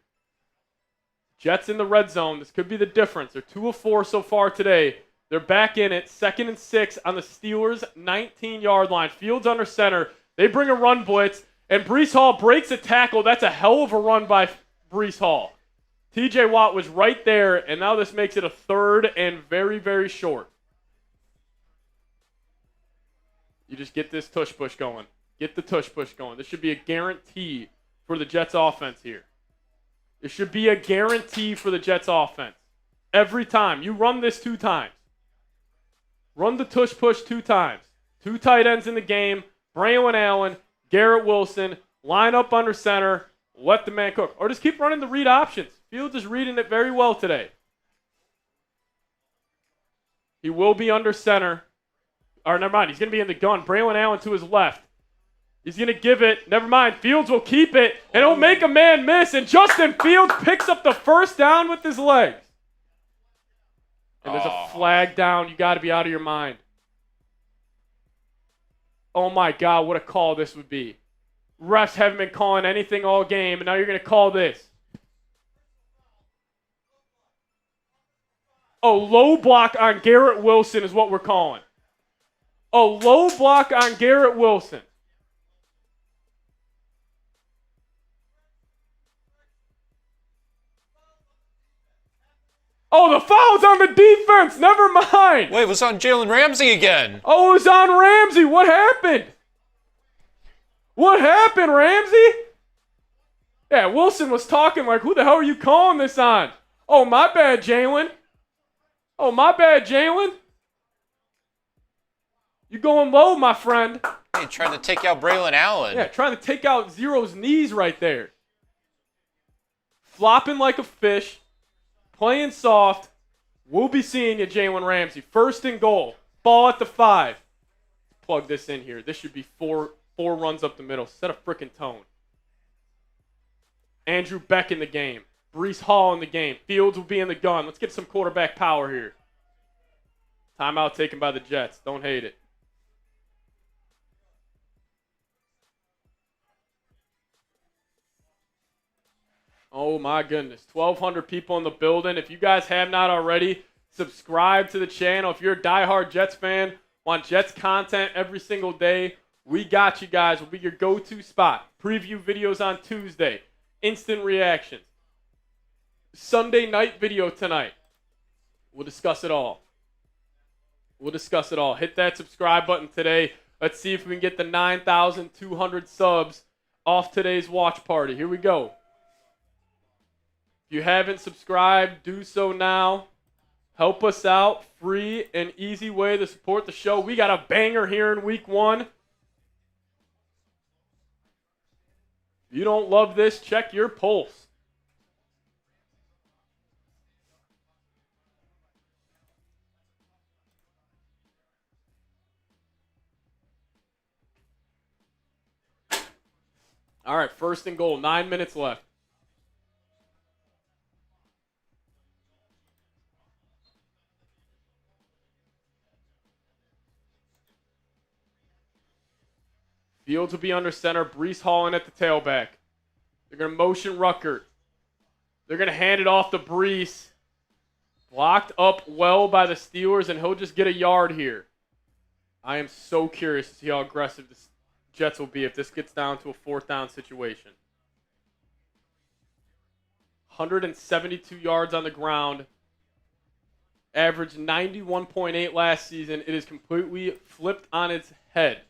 Jets in the red zone. This could be the difference. They're 2 of 4 so far today. They're back in it. 2nd and 6 on the Steelers' 19-yard line. Fields under center. They bring a run blitz. And Brees Hall breaks a tackle. That's a hell of a run by Brees Hall. T.J. Watt was right there. And now this makes it a 3rd and very, very short. You just get this tush push going. Get the tush push going. This should be a guarantee for the Jets offense here. This should be a guarantee for the Jets offense. Every time. You run this 2 times. Run the tush push 2 times. 2 tight ends in the game. Braylon Allen, Garrett Wilson. Line up under center. Let the man cook. Or just keep running the read options. Fields is reading it very well today. He will be under center. Or never mind, he's going to be in the gun. Braylon Allen to his left. He's going to give it. Never mind, Fields will keep it. And he'll make a man miss. And Justin Fields picks up the first down with his legs. And there's a flag down. You got to be out of your mind. Oh my God, what a call this would be. Refs haven't been calling anything all game, and now you're going to call this. Oh, low block on Garrett Wilson is what we're calling. A low block on Garrett Wilson. Oh, the foul's on the defense. Never mind.
Wait, it was on Jalen Ramsey again.
Oh, it was on Ramsey. What happened? What happened, Ramsey? Yeah, Wilson was talking like, who the hell are you calling this on? Oh, my bad, Jalen. Oh, my bad, Jalen. You going low, my friend.
Hey, trying to take out Braylon Allen.
Yeah, trying to take out Zero's knees right there. Flopping like a fish. Playing soft. We'll be seeing you, Jalen Ramsey. 1st and goal. Ball at the 5. Plug this in here. This should be four runs up the middle. Set a freaking tone. Andrew Beck in the game. Breece Hall in the game. Fields will be in the gun. Let's get some quarterback power here. Timeout taken by the Jets. Don't hate it. Oh my goodness. 1,200 people in the building. If you guys have not already, subscribe to the channel. If you're a diehard Jets fan, want Jets content every single day, we got you guys. We'll be your go-to spot. Preview videos on Tuesday. Instant reactions. Sunday night video tonight. We'll discuss it all. Hit that subscribe button today. Let's see if we can get the 9,200 subs off today's watch party. Here we go. If you haven't subscribed, do so now. Help us out. Free and easy way to support the show. We got a banger here in week 1. If you don't love this, check your pulse. All right, 1st and goal. 9 minutes left. Fields will be under center. Breece Hall in at the tailback. They're going to motion Ruckert. They're going to hand it off to Breece. Blocked up well by the Steelers, and he'll just get a yard here. I am so curious to see how aggressive the Jets will be if this gets down to a 4th down situation. 172 yards on the ground. Averaged 91.8 last season. It is completely flipped on its head.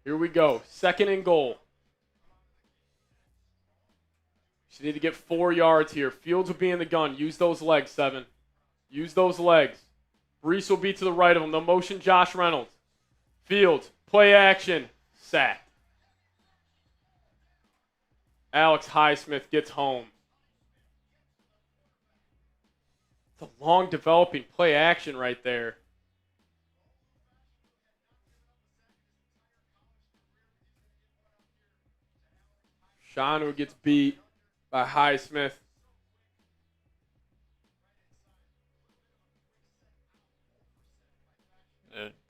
Here we go. 2nd and goal. Just need to get 4 yards here. Fields will be in the gun. Use those legs, 7. Use those legs. Breece will be to the right of him. They'll motion Josh Reynolds. Fields. Play action. Sacked. Alex Highsmith gets home. It's a long developing play action right there. Shanu gets beat by Highsmith.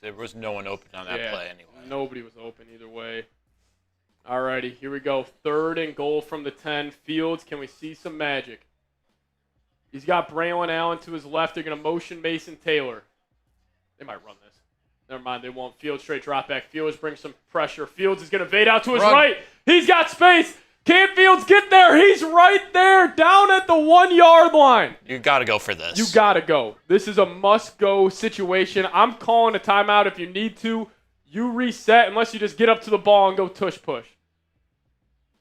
There was no one open on that play anyway.
Nobody was open either way. Alrighty, here we go. 3rd and goal from the 10. Fields, can we see some magic? He's got Braylon Allen to his left. They're going to motion Mason Taylor. They might run this. Never mind, they won't. Fields straight drop back. Fields brings some pressure. Fields is going to evade out to his right. He's got space. Can Fields get there? He's right there, down at the 1-yard line.
You got to go for this.
You got to go. This is a must-go situation. I'm calling a timeout if you need to. You reset unless you just get up to the ball and go tush-push.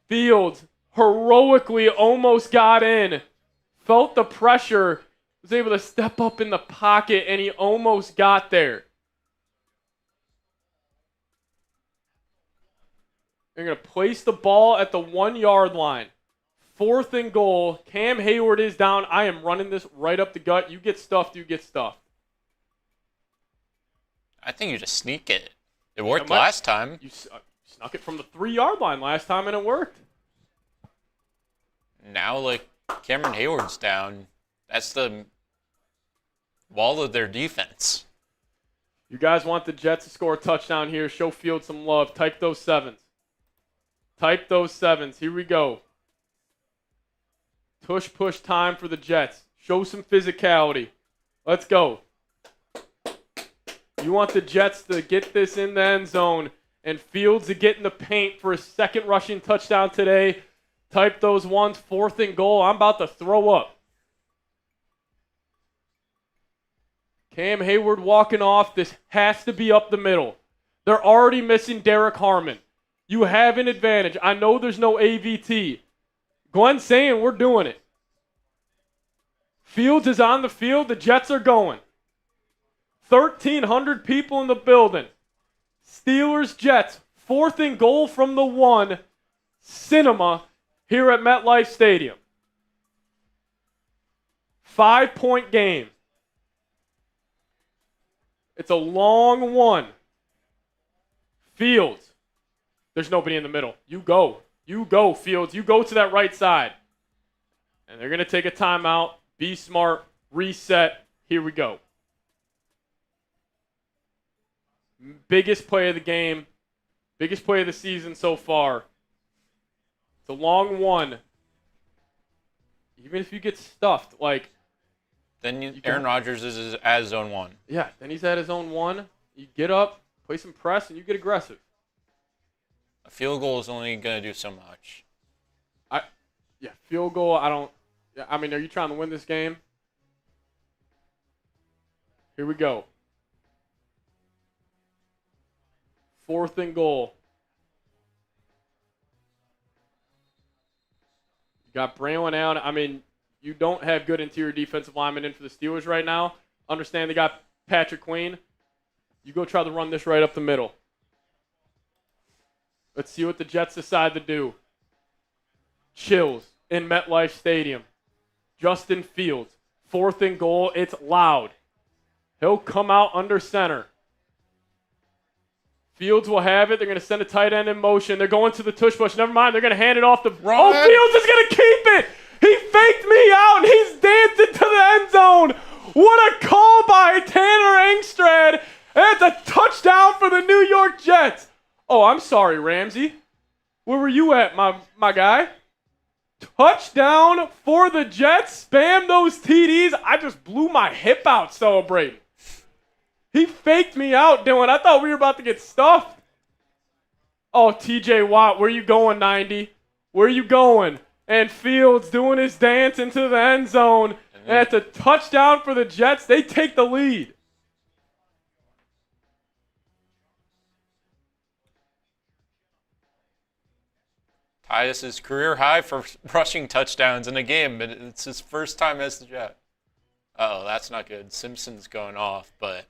Fields heroically almost got in. Felt the pressure. Was able to step up in the pocket, and he almost got there. They're going to place the ball at the 1-yard line. 4th and goal. Cam Hayward is down. I am running this right up the gut. You get stuffed, you get stuffed.
I think you just sneak it. It worked last time.
You snuck it from the 3-yard line last time, and it worked.
Now, Cameron Hayward's down. That's the wall of their defense.
You guys want the Jets to score a touchdown here. Show Fields some love. Type those 7s. Type those 7s. Here we go. Push time for the Jets. Show some physicality. Let's go. You want the Jets to get this in the end zone and Fields to get in the paint for a 2nd rushing touchdown today. Type those 1s. 4th and goal. I'm about to throw up. Cam Hayward walking off. This has to be up the middle. They're already missing Derek Harmon. You have an advantage. I know there's no AVT. Glenn's saying we're doing it. Fields is on the field. The Jets are going. 1,300 people in the building. Steelers, Jets. 4th and goal from the 1. Cinema here at MetLife Stadium. 5-point game. It's a long one. Fields. There's nobody in the middle. You go. You go, Fields. You go to that right side. And they're going to take a timeout. Be smart. Reset. Here we go. Biggest play of the game. Biggest play of the season so far. It's a long one. Even if you get stuffed,
then Aaron Rodgers is at his own 1.
Yeah, then he's at his own 1. You get up, play some press, and you get aggressive.
A field goal is only going to do so much.
Field goal, are you trying to win this game? Here we go. 4th and goal. You got Braylon Allen. You don't have good interior defensive linemen in for the Steelers right now. Understand they got Patrick Queen. You go try to run this right up the middle. Let's see what the Jets decide to do. Chills in MetLife Stadium. Justin Fields. 4th and goal. It's loud. He'll come out under center. Fields will have it. They're going to send a tight end in motion. They're going to the tush push. Never mind. They're going to hand it off to...
Run.
Oh, Fields is going to keep it. He faked me out, and he's dancing to the end zone. What a call by Tanner Engstrad. That's a touchdown for the New York Jets. Oh, I'm sorry, Ramsey. Where were you at, my guy? Touchdown for the Jets. Spam those TDs. I just blew my hip out celebrating. He faked me out, Dylan. I thought we were about to get stuffed. Oh, TJ Watt, where you going, 90? Where you going? And Fields doing his dance into the end zone. And it's a touchdown for the Jets. They take the lead.
Tyus is career high for rushing touchdowns in a game, but it's his first time as the Jet. Uh-oh, that's not good. Simpson's going off, but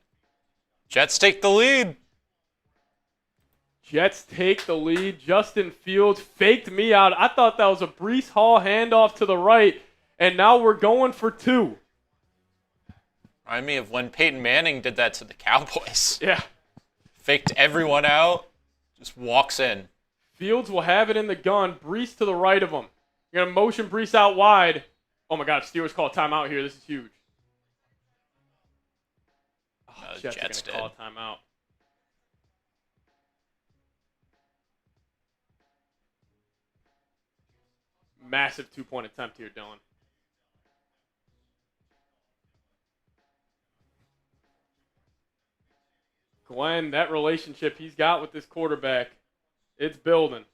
Jets take the lead.
Jets take the lead. Justin Fields faked me out. I thought that was a Breece Hall handoff to the right, and now we're going for 2.
Remind me of when Peyton Manning did that to the Cowboys.
Yeah.
Faked everyone out, just walks in.
Fields will have it in the gun. Breece to the right of him. You're going to motion Breece out wide. Oh, my God. Steelers call a timeout here. This is huge. Oh, Jets are going to call a timeout. Massive 2-point attempt here, Dylan. Glenn, that relationship he's got with this quarterback, it's building.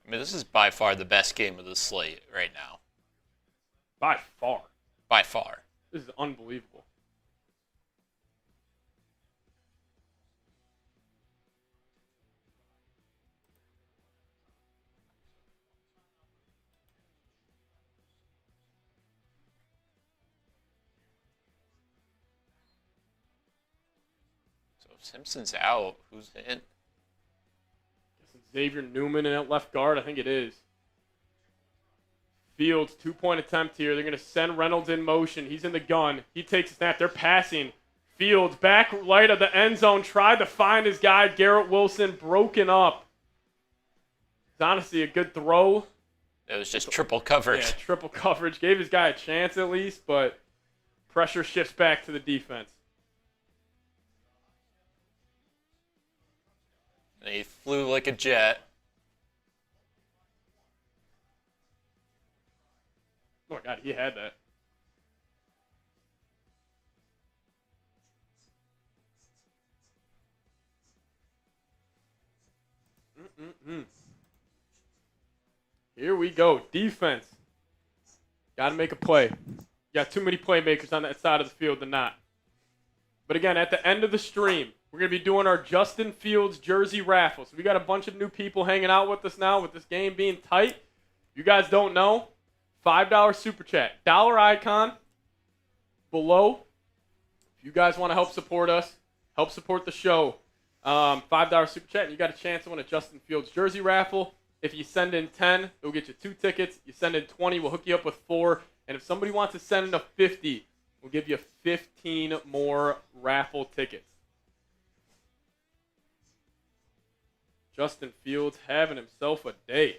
I mean, this is by far the best game of the slate right now.
By far.
By far.
This is unbelievable.
So Simpson's out. Who's in?
Xavier Newman in at left guard. I think it is. Fields, 2-point attempt here. They're going to send Reynolds in motion. He's in the gun. He takes a snap. They're passing. Fields, back right of the end zone, tried to find his guy, Garrett Wilson, broken up. It's honestly a good throw.
It was just triple coverage.
Yeah, triple coverage. Gave his guy a chance at least, but pressure shifts back to the defense.
And he flew like a jet.
Oh, my God, he had that. Here we go. Defense. Got to make a play. You got too many playmakers on that side of the field to not. But again, at the end of the stream, we're going to be doing our Justin Fields jersey raffle. So we got a bunch of new people hanging out with us now with this game being tight. You guys don't know, $5 super chat. Dollar icon below. If you guys want to help support us, help support the show, $5 super chat, and you got a chance to win a Justin Fields jersey raffle. If you send in 10, it'll get you 2 tickets. You send in 20, we'll hook you up with 4. And if somebody wants to send in a 50, we'll give you 15 more raffle tickets. Justin Fields having himself a day.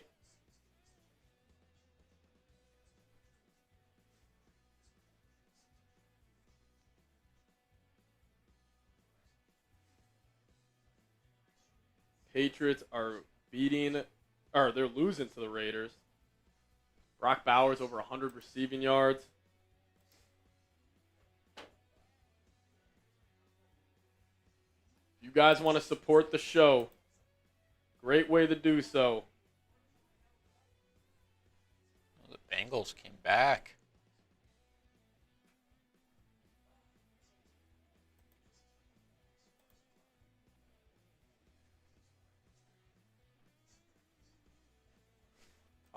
Patriots are they're losing to the Raiders. Brock Bowers over 100 receiving yards. If you guys want to support the show, great way to do so.
The Bengals came back.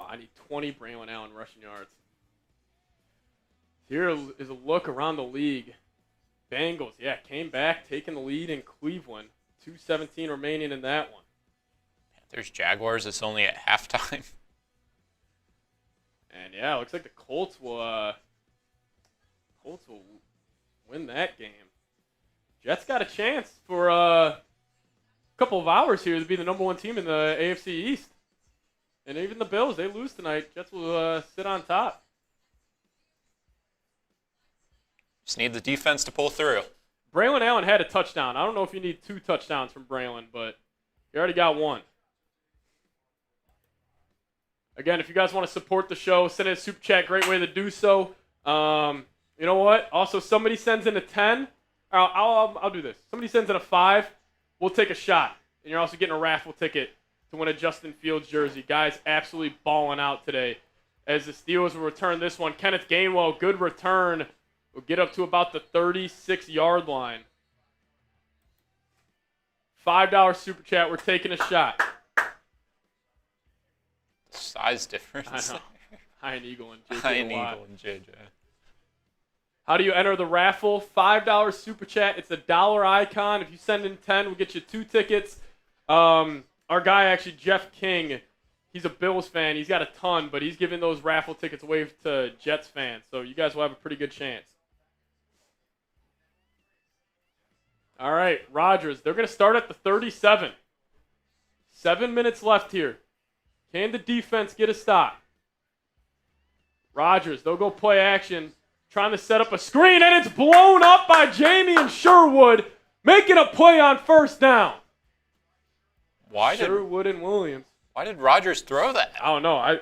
I need 20 Braylon Allen rushing yards. Here is a look around the league. Bengals, came back, taking the lead in Cleveland. 2:17 remaining in that one.
Panthers Jaguars, it's only at halftime.
And it looks like the Colts will win that game. Jets got a chance for a couple of hours here to be the number 1 team in the AFC East. And even the Bills, they lose tonight. Jets will sit on top.
Just need the defense to pull through.
Braylon Allen had a touchdown. I don't know if you need 2 touchdowns from Braylon, but you already got 1. Again, if you guys want to support the show, send in a super chat. Great way to do so. You know what? Also, somebody sends in a 10. I'll do this. Somebody sends in a 5. We'll take a shot. And you're also getting a raffle ticket to win a Justin Fields jersey. Guys absolutely balling out today as the Steelers will return this one. Kenneth Gainwell, good return. We'll get up to about the 36-yard line. $5 super chat. We're taking a shot.
Size difference.
I know. Iron Eagle and JJ.
Iron Eagle and JJ.
How do you enter the raffle? $5 super chat. It's a dollar icon. If you send in 10, we'll get you 2 tickets. Our guy, actually, Jeff King, he's a Bills fan. He's got a ton, but he's giving those raffle tickets away to Jets fans. So you guys will have a pretty good chance. All right, Rodgers. They're going to start at the 37. 7 minutes left here. Can the defense get a stop? Rodgers, they'll go play action, trying to set up a screen, and it's blown up by Jamie and Sherwood, making a play on first down. Sherwood and Williams.
Why did Rodgers throw that?
I don't know.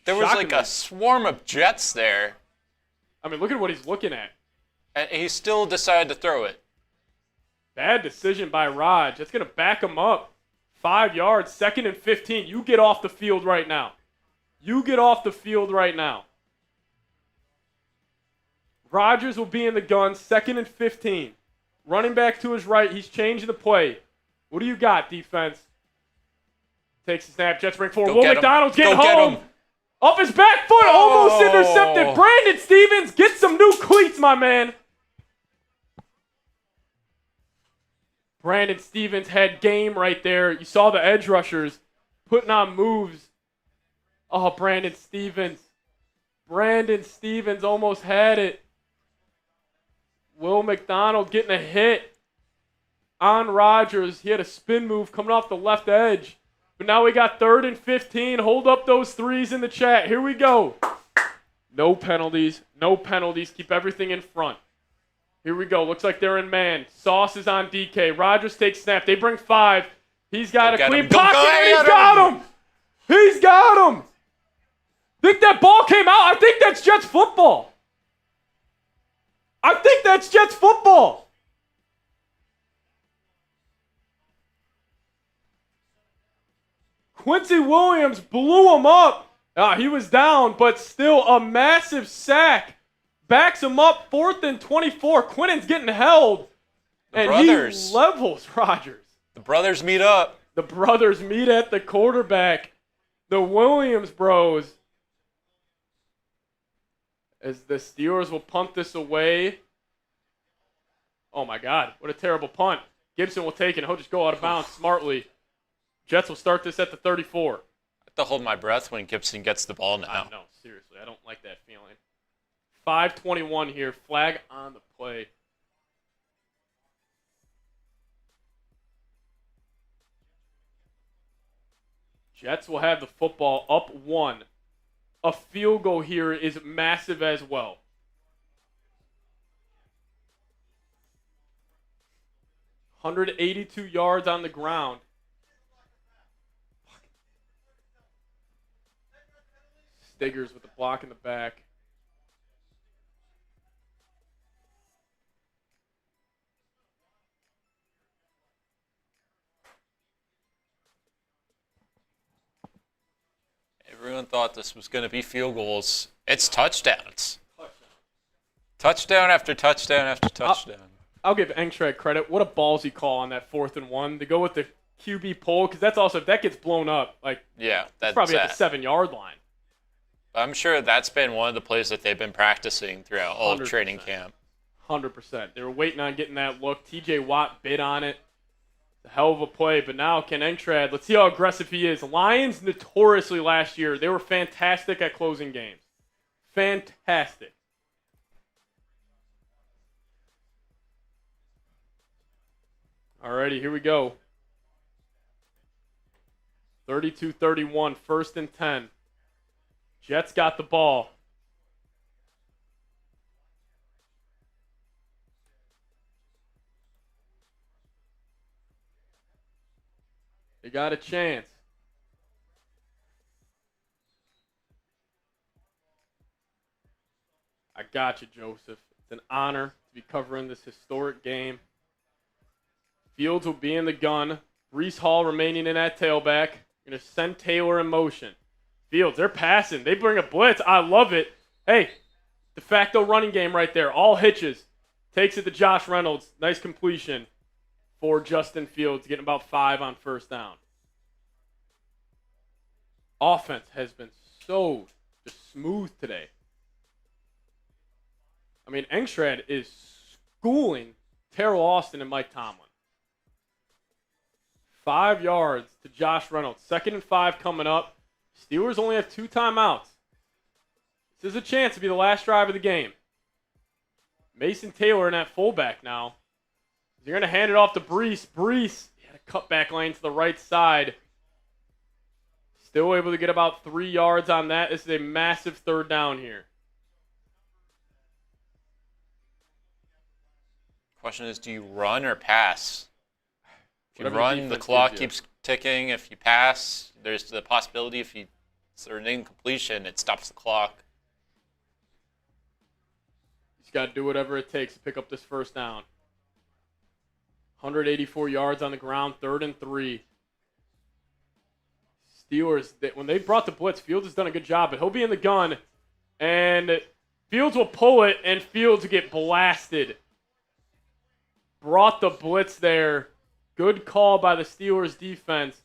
There was like a swarm of Jets there.
I mean, look at what he's looking at.
And he still decided to throw it.
Bad decision by Raj. That's going to back him up. 5 yards, 2nd and 15. You get off the field right now. You get off the field right now. Rodgers will be in the gun, 2nd and 15. Running back to his right. He's changing the play. What do you got, defense? Takes the snap. Jets bring forward. Will McDonald's getting home. Off his back foot. Almost intercepted. Brandon Stevens, get some new cleats, my man. Brandon Stevens had game right there. You saw the edge rushers putting on moves. Oh, Brandon Stevens. Brandon Stevens almost had it. Will McDonald getting a hit on Rodgers. He had a spin move coming off the left edge. But now we got 3rd and 15. Hold up those 3s in the chat. Here we go. No penalties. No penalties. Keep everything in front. Here we go. Looks like they're in man. Sauce is on DK. Rodgers takes snap. They bring 5. He's got a clean pocket, and he's got him. He's got him. Think that ball came out? I think that's Jets football. I think that's Jets football. Quincy Williams blew him up. He was down, but still a massive sack. Backs him up, 4th and 24. Quinnen's getting held.
The brothers.
He levels Rodgers.
The brothers meet up.
The brothers meet at the quarterback. The Williams bros. As the Steelers will punt this away. Oh, my God. What a terrible punt. Gibson will take it. He'll just go out of bounds smartly. Jets will start this at the 34.
I have to hold my breath when Gibson gets the ball now.
No, seriously. I don't like that feeling. 5:21 here. Flag on the play. Jets will have the football up 1. A field goal here is massive as well. .182 yards on the ground. Stiggers with the block in the back.
Everyone thought this was going to be field goals. It's touchdowns. Touchdown after touchdown after touchdown.
I'll give Engstrad credit. What a ballsy call on that 4th and 1 to go with the QB pull, because that's also, if that gets blown up, that's probably at the 7-yard line.
I'm sure that's been one of the plays that they've been practicing throughout all of training camp.
100%. They were waiting on getting that look. TJ Watt bid on it. It's a hell of a play, but now Ken Engstrad, let's see how aggressive he is. Lions notoriously last year, they were fantastic at closing games. Fantastic. Alrighty, here we go. 32-31, 1st and 10. Jets got the ball. They got a chance. I got you, Joseph. It's an honor to be covering this historic game. Fields will be in the gun. Breece Hall remaining in at tailback. Going to send Taylor in motion. Fields, they're passing. They bring a blitz. I love it. Hey, de facto running game right there. All hitches. Takes it to Josh Reynolds. Nice completion for Justin Fields, getting about 5 on 1st down. Offense has been so just smooth today. I mean, Engstrad is schooling Terrell Austin and Mike Tomlin. 5 yards to Josh Reynolds. 2nd and 5 coming up. Steelers only have 2 timeouts. This is a chance to be the last drive of the game. Mason Taylor in that fullback now. They're going to hand it off to Breece. Breece had a cutback lane to the right side. Still able to get about 3 yards on that. This is a massive 3rd down here.
Question is, do you run or pass? If you
Whatever
run, the clock keeps ticking. If you pass, there's the possibility if it's an incompletion, it stops the clock.
He's got to do whatever it takes to pick up this 1st down. 184 yards on the ground, 3rd and 3. Steelers, when they brought the blitz, Fields has done a good job, but he'll be in the gun, and Fields will pull it, and Fields will get blasted. Brought the blitz there. Good call by the Steelers defense.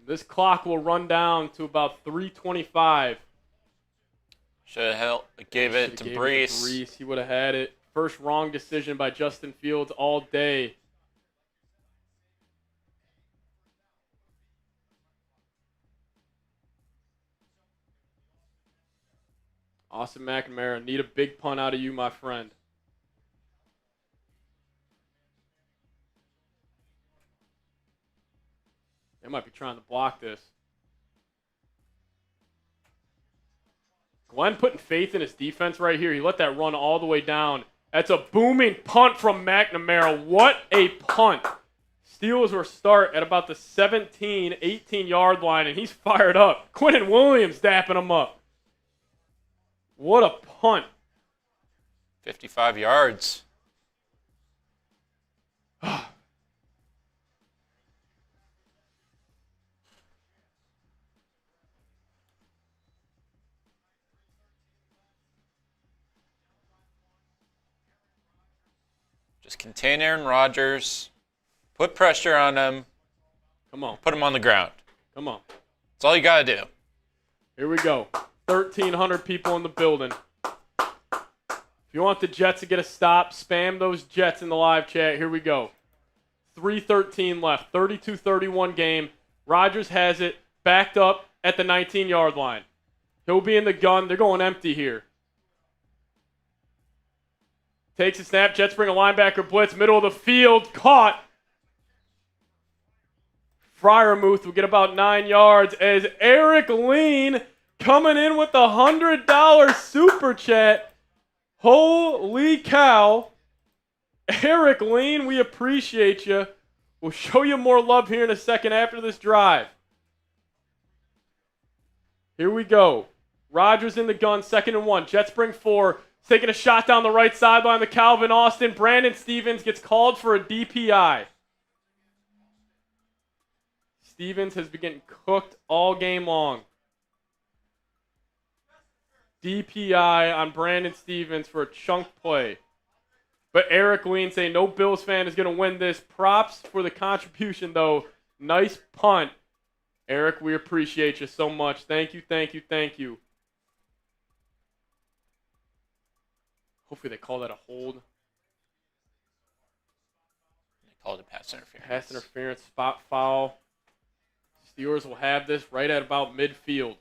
This clock will run down to about 3:25.
Should have gave it to Breece.
He would have had it. First wrong decision by Justin Fields all day. Austin McNamara, need a big punt out of you, my friend. They might be trying to block this. Glenn putting faith in his defense right here. He let that run all the way down. That's a booming punt from McNamara. What a punt. Steelers will start at about the 17, 18-yard line, and he's fired up. Quinnen Williams dapping him up. What a punt.
55 yards. Just contain Aaron Rodgers. Put pressure on him.
Come on.
Put him on the ground.
Come on.
That's all you got to do.
Here we go. 1,300 people in the building. If you want the Jets to get a stop, spam those Jets in the live chat. Here we go. 3:13 left. 32-31 game. Rodgers has it backed up at the 19-yard line. He'll be in the gun. They're going empty here. Takes a snap. Jets bring a linebacker blitz. Middle of the field. Caught. Freiermuth will get about 9 yards as Eric Lean coming in with the $100 super chat. Holy cow. Eric Lean, we appreciate you. We'll show you more love here in a second after this drive. Here we go. Rodgers in the gun, 2nd and 1. Jets bring 4. Taking a shot down the right sideline to Calvin Austin. Brandon Stevens gets called for a DPI. Stevens has been getting cooked all game long. DPI on Brandon Stevens for a chunk play. But Eric Lean saying no Bills fan is going to win this. Props for the contribution, though. Nice punt. Eric, we appreciate you so much. Thank you, thank you, thank you. Hopefully they call that a hold.
They called it pass interference.
Pass interference, spot foul. Steelers will have this right at about midfield.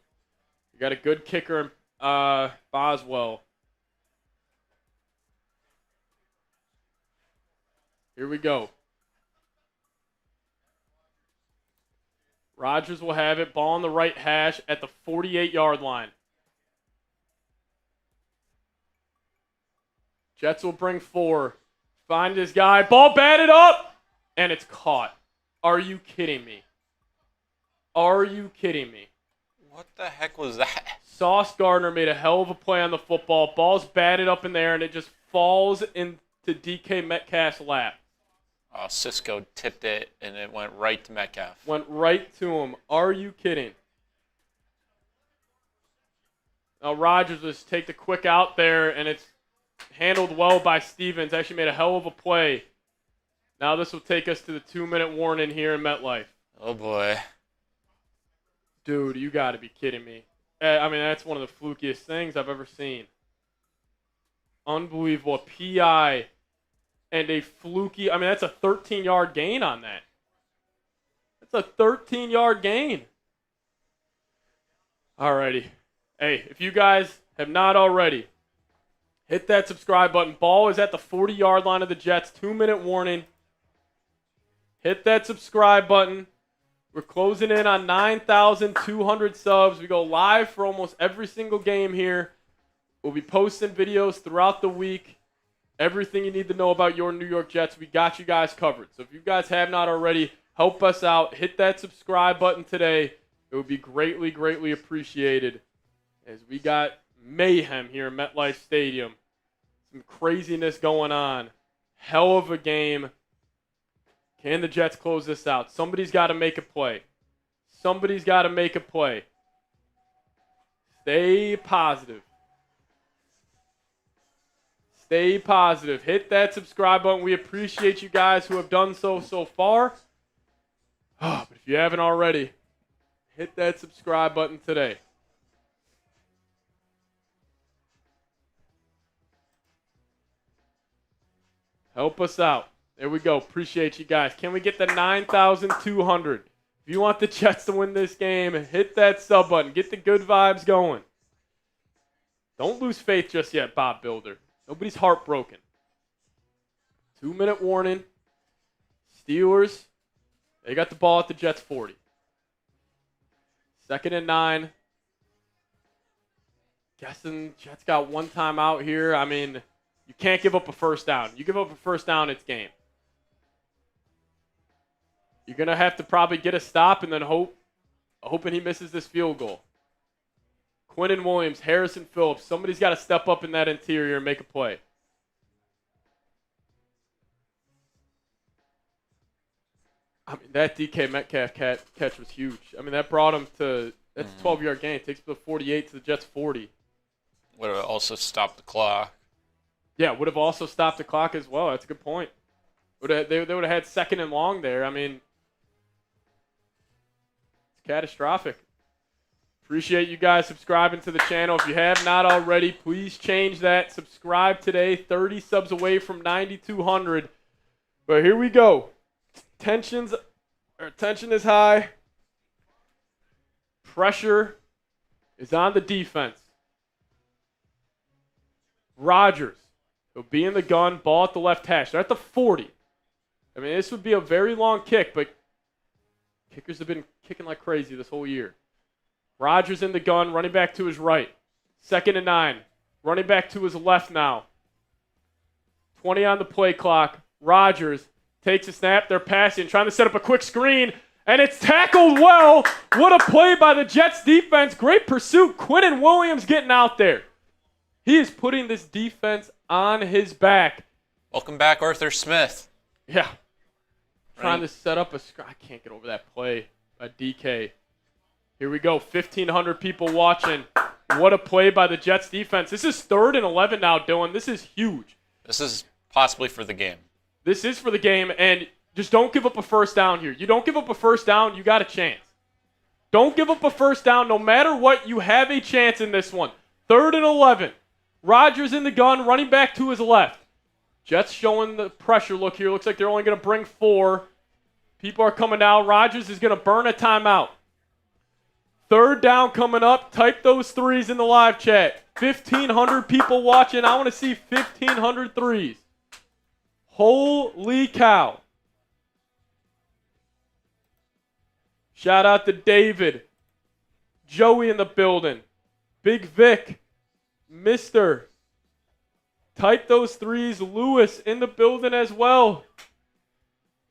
You got a good kicker in Boswell. Here we go. Rodgers will have it. Ball on the right hash at the 48-yard line. Jets will bring 4. Find this guy. Ball batted up. And it's caught. Are you kidding me? Are you kidding me?
What the heck was that?
Sauce Gardner made a hell of a play on the football. Ball's batted up in there, and it just falls into DK Metcalf's lap.
Oh, Cisco tipped it, and it went right to Metcalf.
Went right to him. Are you kidding? Now Rodgers just take the quick out there, and it's handled well by Stevens. Actually made a hell of a play. Now this will take us to the 2-minute warning here in MetLife.
Oh, boy.
Dude, you got to be kidding me. I mean, that's one of the flukiest things I've ever seen. Unbelievable. A PI and a fluky. I mean, that's a 13-yard gain on that. That's a 13-yard gain. Alrighty. Hey, if you guys have not already, hit that subscribe button. Ball is at the 40-yard line of the Jets. 2-minute warning. Hit that subscribe button. We're closing in on 9,200 subs. We go live for almost every single game here. We'll be posting videos throughout the week. Everything you need to know about your New York Jets, we got you guys covered. So if you guys have not already, help us out. Hit that subscribe button today. It would be greatly, greatly appreciated as we got mayhem here in MetLife Stadium. Some craziness going on. Hell of a game. Can the Jets close this out? Somebody's got to make a play. Somebody's got to make a play. Stay positive. Stay positive. Hit that subscribe button. We appreciate you guys who have done so far. Oh, but if you haven't already, hit that subscribe button today. Help us out. There we go. Appreciate you guys. Can we get the 9,200? If you want the Jets to win this game, hit that sub button. Get the good vibes going. Don't lose faith just yet, Bob Builder. Nobody's heartbroken. 2-minute warning. Steelers, they got the ball at the Jets 40. 2nd and 9. Guessing Jets got one timeout here. I mean, you can't give up a first down. You give up a first down, it's game. You're going to have to probably get a stop and then hoping he misses this field goal. Quinnen Williams, Harrison Phillips. Somebody's got to step up in that interior and make a play. I mean, that DK Metcalf catch was huge. I mean, that brought him to – that's a 12-yard gain. It takes him to 48 to the Jets 40.
Would have also stopped the clock.
Yeah, would have also stopped the clock as well. That's a good point. They would have had 2nd and long there. I mean, it's catastrophic. Appreciate you guys subscribing to the channel. If you have not already, please change that. Subscribe today. 30 subs away from 9,200. But here we go. Tension is high. Pressure is on the defense. Rodgers. He'll be in the gun. Ball at the left hash. They're at the 40. I mean, this would be a very long kick, but kickers have been kicking like crazy this whole year. Rodgers in the gun, running back to his right. 2nd and 9. Running back to his left now. 20 on the play clock. Rodgers takes a snap. They're passing, trying to set up a quick screen, and it's tackled well. What a play by the Jets defense. Great pursuit. Quinnen Williams getting out there. He is putting this defense on his back.
Welcome back, Arthur Smith.
Yeah. Trying to set up a screen. I can't get over that play by DK. Here we go. 1,500 people watching. What a play by the Jets defense. This is 3rd and 11 now, Dylan. This is huge.
This is possibly for the game.
This is for the game, and just don't give up a first down here. You don't give up a first down, you got a chance. Don't give up a first down. No matter what, you have a chance in this one. 3rd and 11. Rodgers in the gun, running back to his left. Jets showing the pressure look here. Looks like they're only going to bring 4. People are coming out. Rodgers is going to burn a timeout. 3rd down coming up. Type those threes in the live chat. 1,500 people watching. I want to see 1,500 threes. Holy cow. Shout out to David. Joey in the building. Big Vic. Mister. Type those threes. Lewis in the building as well.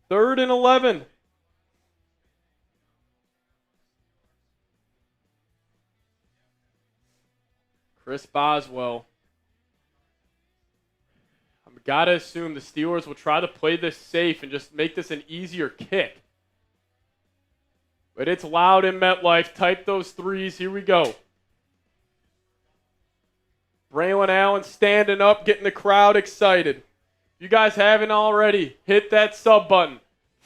3rd and 11. Chris Boswell. I've got to assume the Steelers will try to play this safe and just make this an easier kick. But it's loud in MetLife. Type those threes. Here we go. Braylon Allen standing up, getting the crowd excited. If you guys haven't already, hit that sub button.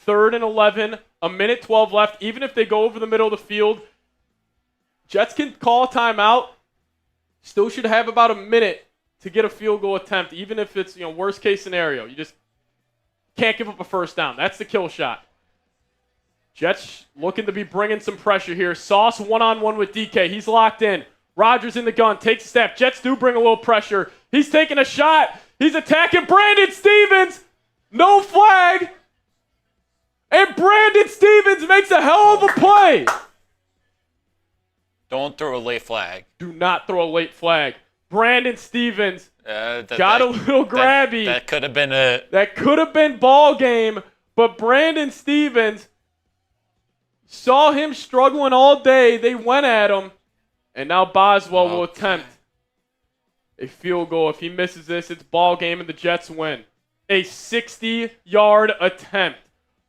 3rd and 11, a minute 12 left. Even if they go over the middle of the field, Jets can call a timeout. Still should have about a minute to get a field goal attempt, even if it's worst case scenario. You just can't give up a first down. That's the kill shot. Jets looking to be bringing some pressure here. Sauce one-on-one with DK. He's locked in. Rodgers in the gun, takes a step. Jets do bring a little pressure. He's taking a shot. He's attacking Brandon Stevens. No flag. And Brandon Stevens makes a hell of a play.
Don't throw a late flag.
Do not throw a late flag. Brandon Stevens got a little grabby.
That could have been a...
That could have been ball game, but Brandon Stevens saw him struggling all day. They went at him. And now Boswell will attempt a field goal. If he misses this, it's ball game and the Jets win. A 60-yard attempt.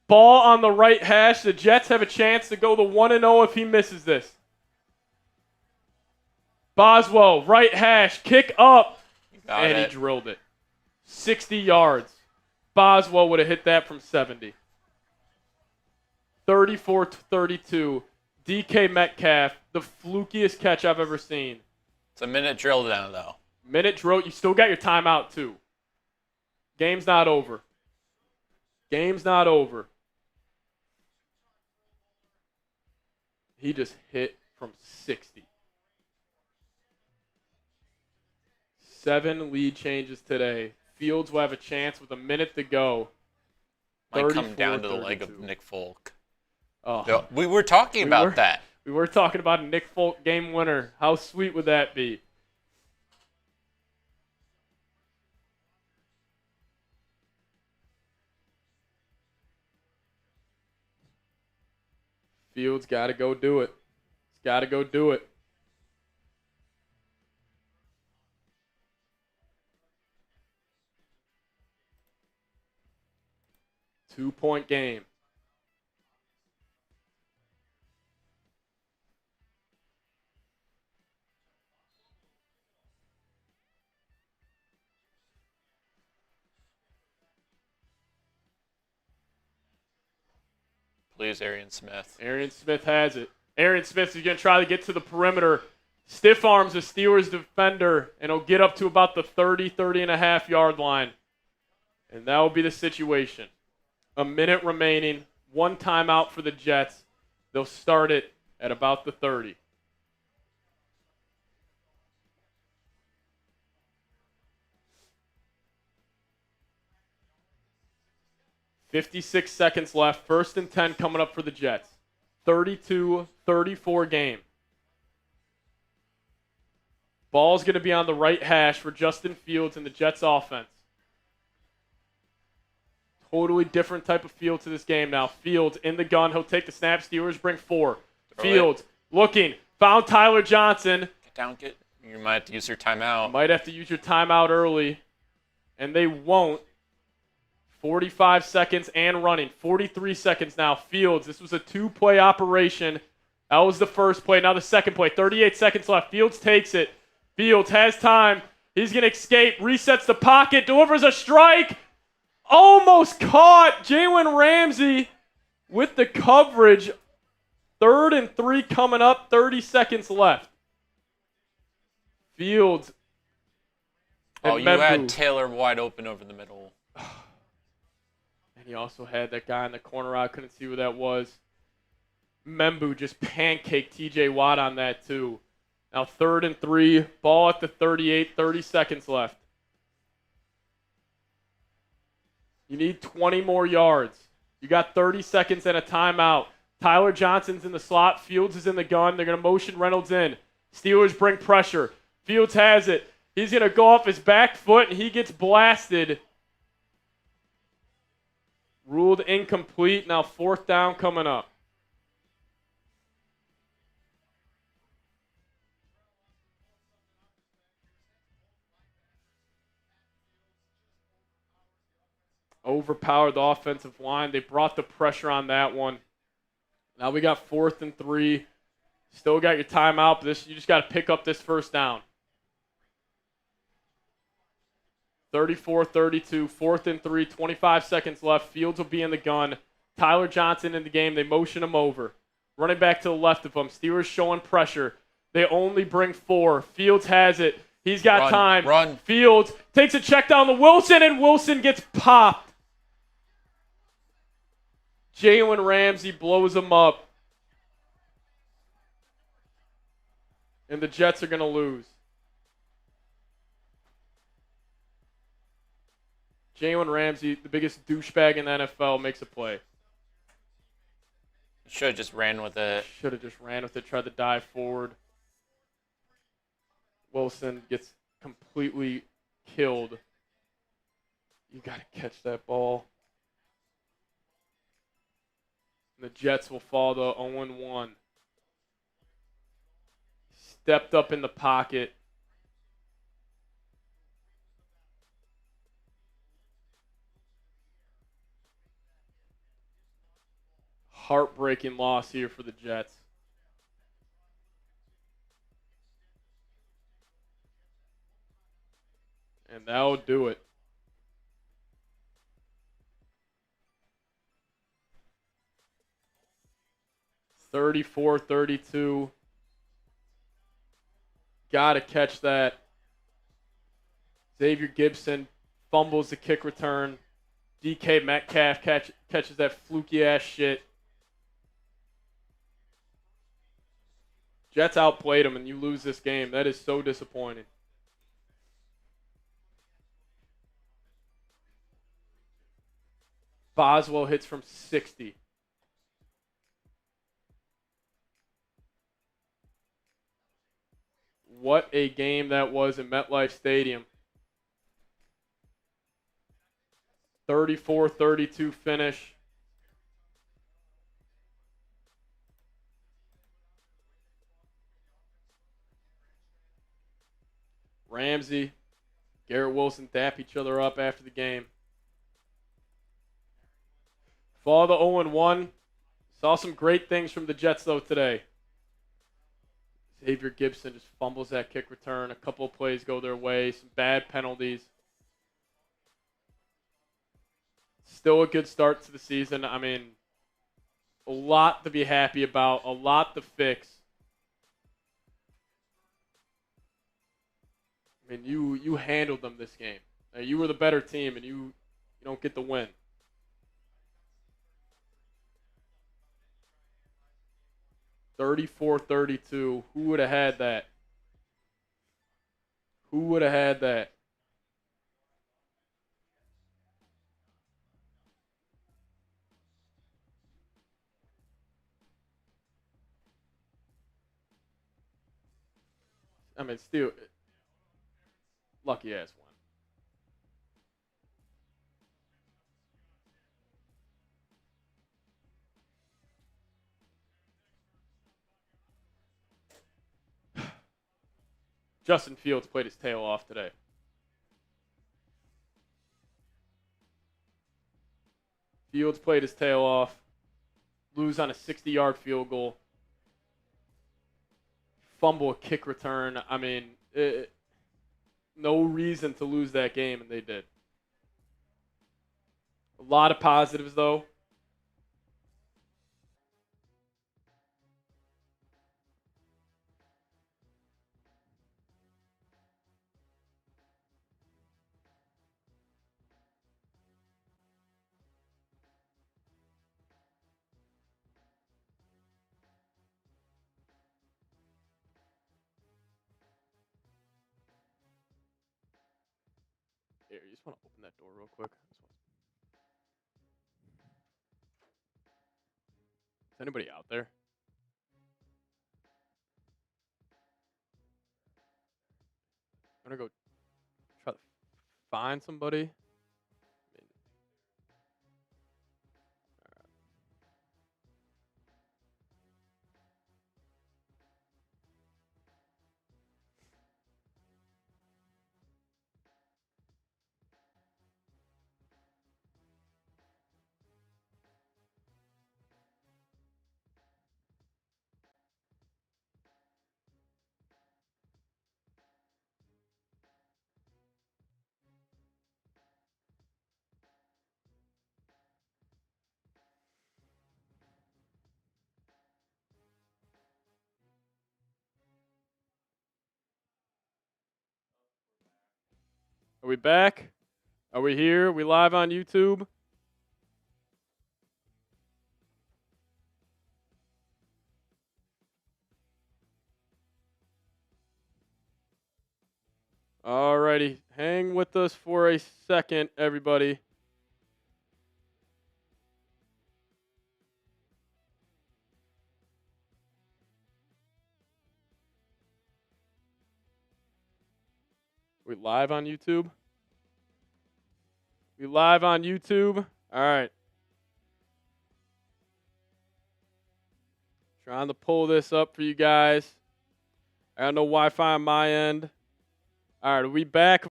Ball on the right hash. The Jets have a chance to go to 1-0 if he misses this. Boswell, right hash, kick up. And he drilled it. 60 yards. Boswell would have hit that from 70. 34-32. DK Metcalf, the flukiest catch I've ever seen.
It's a minute drill down, though.
Minute drill. You still got your timeout, too. Game's not over. Game's not over. He just hit from 60. 7 lead changes today. Fields will have a chance with a minute to go.
Might come down to the leg of Nick Folk.
Oh,
no, we were talking about that.
We were talking about a Nick Folk game winner. How sweet would that be? Fields got to go do it. He's got to go do it. Two-point game.
Please, Arian Smith.
Arian Smith has it. Arian Smith is going to try to get to the perimeter. Stiff arms the Steelers defender, and he'll get up to about the 30-and-a-half-yard line. And that will be the situation. A minute remaining. One timeout for the Jets. They'll start it at about the 30. .56 seconds left. 1st and 10 coming up for the Jets. 32-34 game. Ball's going to be on the right hash for Justin Fields and the Jets offense. Totally different type of feel to this game now. Fields in the gun. He'll take the snap. Steelers bring 4. Fields looking. Found Tyler Johnson.
Get down. You might have to use your timeout.
Might have to use your timeout early. And they won't. 45 seconds and running. 43 seconds now. Fields. This was a 2-play operation. That was the first play. Now the second play. 38 seconds left. Fields takes it. Fields has time. He's going to escape. Resets the pocket. Delivers a strike. Almost caught. Jalen Ramsey with the coverage. 3rd and 3 coming up. 30 seconds left. Fields.
Oh, you had Taylor wide open over the middle.
And he also had that guy in the corner. I couldn't see who that was. Membu just pancaked TJ Watt on that too. Now 3rd and 3. Ball at the 38. 30 seconds left. You need 20 more yards. You got 30 seconds and a timeout. Tyler Johnson's in the slot. Fields is in the gun. They're going to motion Reynolds in. Steelers bring pressure. Fields has it. He's going to go off his back foot, and he gets blasted. Ruled incomplete. Now 4th down coming up. Overpowered the offensive line. They brought the pressure on that one. Now we got 4th and 3. Still got your timeout, but you just got to pick up this 1st down. 34-32, 4th and 3, 25 seconds left. Fields will be in the gun. Tyler Johnson in the game. They motion him over. Running back to the left of him. Steelers showing pressure. They only bring 4. Fields has it. He's got time.
Run.
Fields takes a check down to Wilson, and Wilson gets popped. Jalen Ramsey blows him up. And the Jets are going to lose. Jalen Ramsey, the biggest douchebag in the NFL, makes a play.
Should have just ran with it.
Should have just ran with it, tried to dive forward. Wilson gets completely killed. You got to catch that ball. The Jets will fall to 0-1. Stepped up in the pocket. Heartbreaking loss here for the Jets. And that'll do it. (34-32). Gotta catch that. Xavier Gibson fumbles the kick return. DK Metcalf catches that fluky ass shit. Jets outplayed them, and you lose this game. That is so disappointing. Boswell hits from 60. What a game that was in MetLife Stadium. 34-32 finish. Ramsey, Garrett Wilson dap each other up after the game. Fall to 0-1. Saw some great things from the Jets, though, today. Xavier Gibson just fumbles that kick return. A couple of plays go their way. Some bad penalties. Still a good start to the season. I mean, A lot to be happy about, a lot to fix. I mean, you handled them this game. You were the better team, and you don't get the win. (34-32). Who would have had that? Who would have had that? I mean, still, lucky ass one. Justin Fields played his tail off today. Fields played his tail off. Lose on a 60-yard field goal. Fumble a kick return. I mean, no reason to lose that game, and they did. A lot of positives, though. Here, you just want to open that door real quick? Is anybody out there? I'm going to go try to find somebody. Are we back? Are we here? Are we live on YouTube? Alrighty. Hang with us for a second, everybody. We live on YouTube? We live on YouTube? All right. Trying to pull this up for you guys. I got no Wi-Fi on my end. All right, are we back?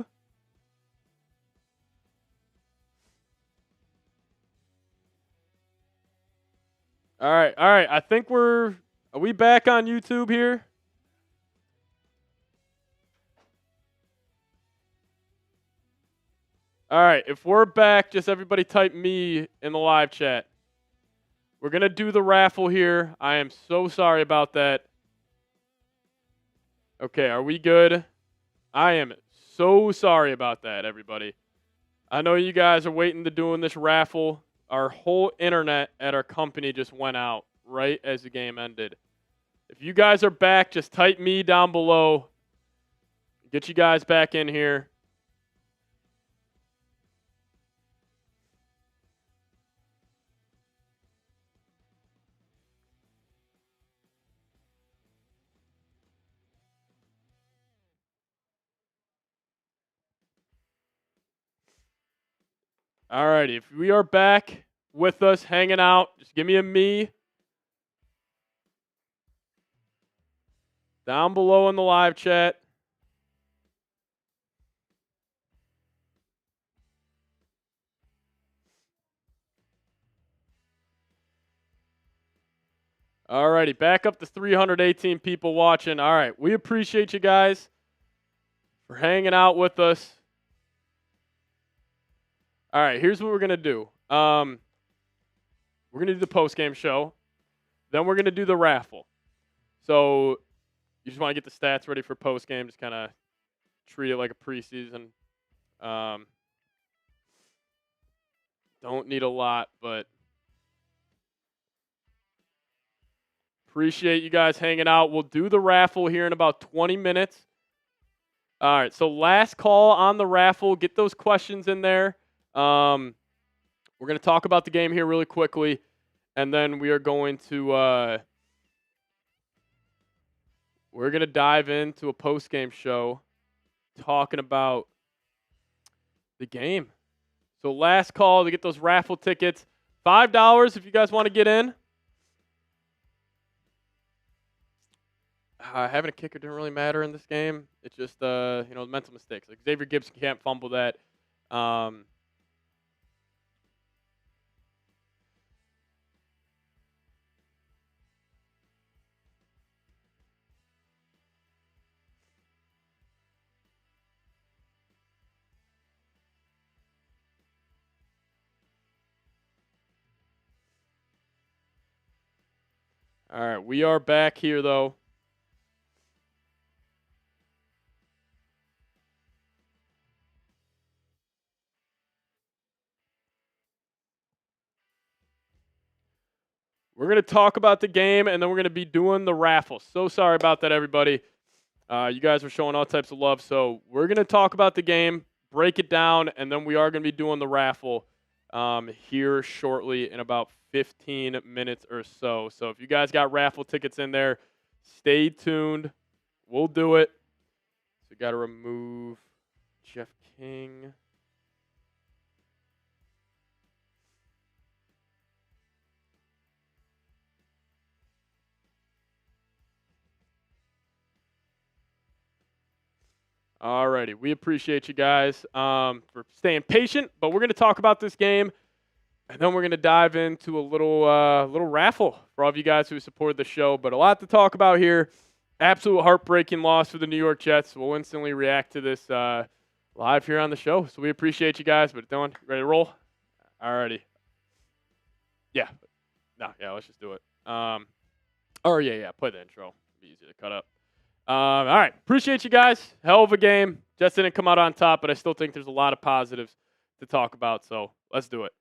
All right. I think are we back on YouTube here? All right, if we're back, just everybody type me in the live chat. We're going to do the raffle here. I am so sorry about that. Okay, are we good? I am so sorry about that, everybody. I know you guys are waiting to doing this raffle. Our whole internet at our company just went out right as the game ended. If you guys are back, just type me down below. Get you guys back in here. All right, if we are back with us, hanging out, just give me a me. Down below in the live chat. All righty, back up to 318 people watching. All right, we appreciate you guys for hanging out with us. All right, here's what we're going to do. We're going to do the postgame show. Then we're going to do the raffle. So you just want to get the stats ready for postgame. Just kind of treat it like a preseason. Don't need a lot, but appreciate you guys hanging out. We'll do the raffle here in about 20 minutes. All right, so last call on the raffle. Get those questions in there. We're going to talk about the game here really quickly, and then we are going to dive into a post-game show talking about the game. So last call to get those raffle tickets. $5 if you guys want to get in. Having a kicker didn't really matter in this game. It's just, mental mistakes. Like Xavier Gibson can't fumble that. All right, we are back here, though. We're going to talk about the game, and then we're going to be doing the raffle. So sorry about that, everybody. You guys are showing all types of love. So we're going to talk about the game, break it down, and then we are going to be doing the raffle here shortly in about 15 minutes or so. So if you guys got raffle tickets in there, stay tuned. We'll do it. So got to remove Jeff King. Alrighty, we appreciate you guys for staying patient, but we're going to talk about this game, and then we're going to dive into a little raffle for all of you guys who support the show. But a lot to talk about here. Absolute heartbreaking loss for the New York Jets. We'll instantly react to this live here on the show. So we appreciate you guys. But Dylan, ready to roll? Alrighty. Yeah. Let's just do it. Play the intro. It'll be easy to cut up. All right. Appreciate you guys. Hell of a game. Jets didn't come out on top, but I still think there's a lot of positives to talk about. So let's do it.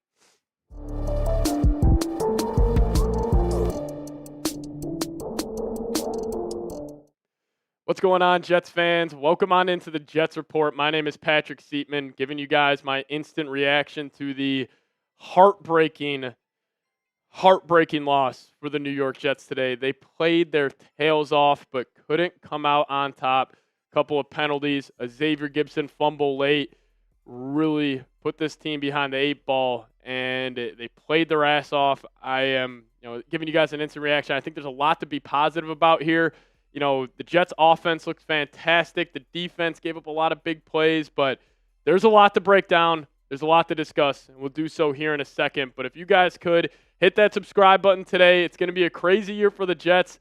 What's going on, Jets fans? Welcome on into the Jets Report. My name is Patrick Siepman, giving you guys my instant reaction to the heartbreaking loss for the New York Jets today. They played their tails off, but couldn't come out on top. A couple of penalties, a Xavier Gibson fumble late, really put this team behind the 8-ball, and they played their ass off. I am, giving you guys an instant reaction. I think there's a lot to be positive about here. The Jets offense looks fantastic. The defense gave up a lot of big plays, but there's a lot to break down. There's a lot to discuss, and we'll do so here in a second. But if you guys could hit that subscribe button today, it's going to be a crazy year for the Jets.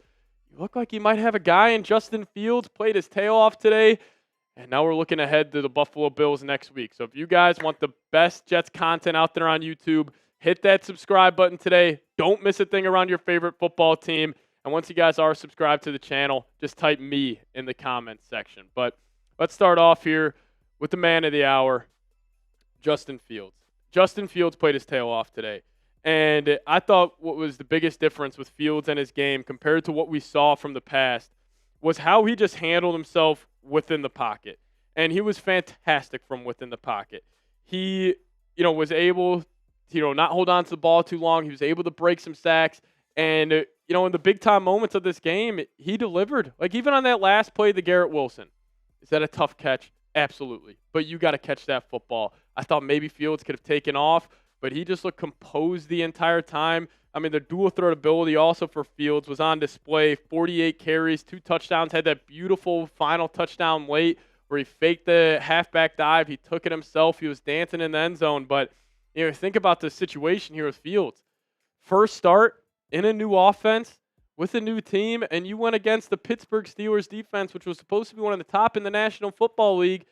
You look like you might have a guy in Justin Fields, played his tail off today, and now we're looking ahead to the Buffalo Bills next week. So if you guys want the best Jets content out there on YouTube, hit that subscribe button today. Don't miss a thing around your favorite football team. And once you guys are subscribed to the channel, just type me in the comments section. But let's start off here with the man of the hour, Justin Fields. Justin Fields played his tail off today. And I thought what was the biggest difference with Fields and his game compared to what we saw from the past was how he just handled himself within the pocket. And he was fantastic from within the pocket. He, was able to, not hold on to the ball too long. He was able to break some sacks. And, in the big-time moments of this game, he delivered. Like, even on that last play, the Garrett Wilson. Is that a tough catch? Absolutely. But you got to catch that football. I thought maybe Fields could have taken off, but he just looked composed the entire time. I mean, the dual threat ability also for Fields was on display. 48 carries, 2 touchdowns, had that beautiful final touchdown late where he faked the halfback dive. He took it himself. He was dancing in the end zone. But, think about the situation here with Fields. First start in a new offense with a new team, and you went against the Pittsburgh Steelers defense, which was supposed to be one of the top in the National Football League,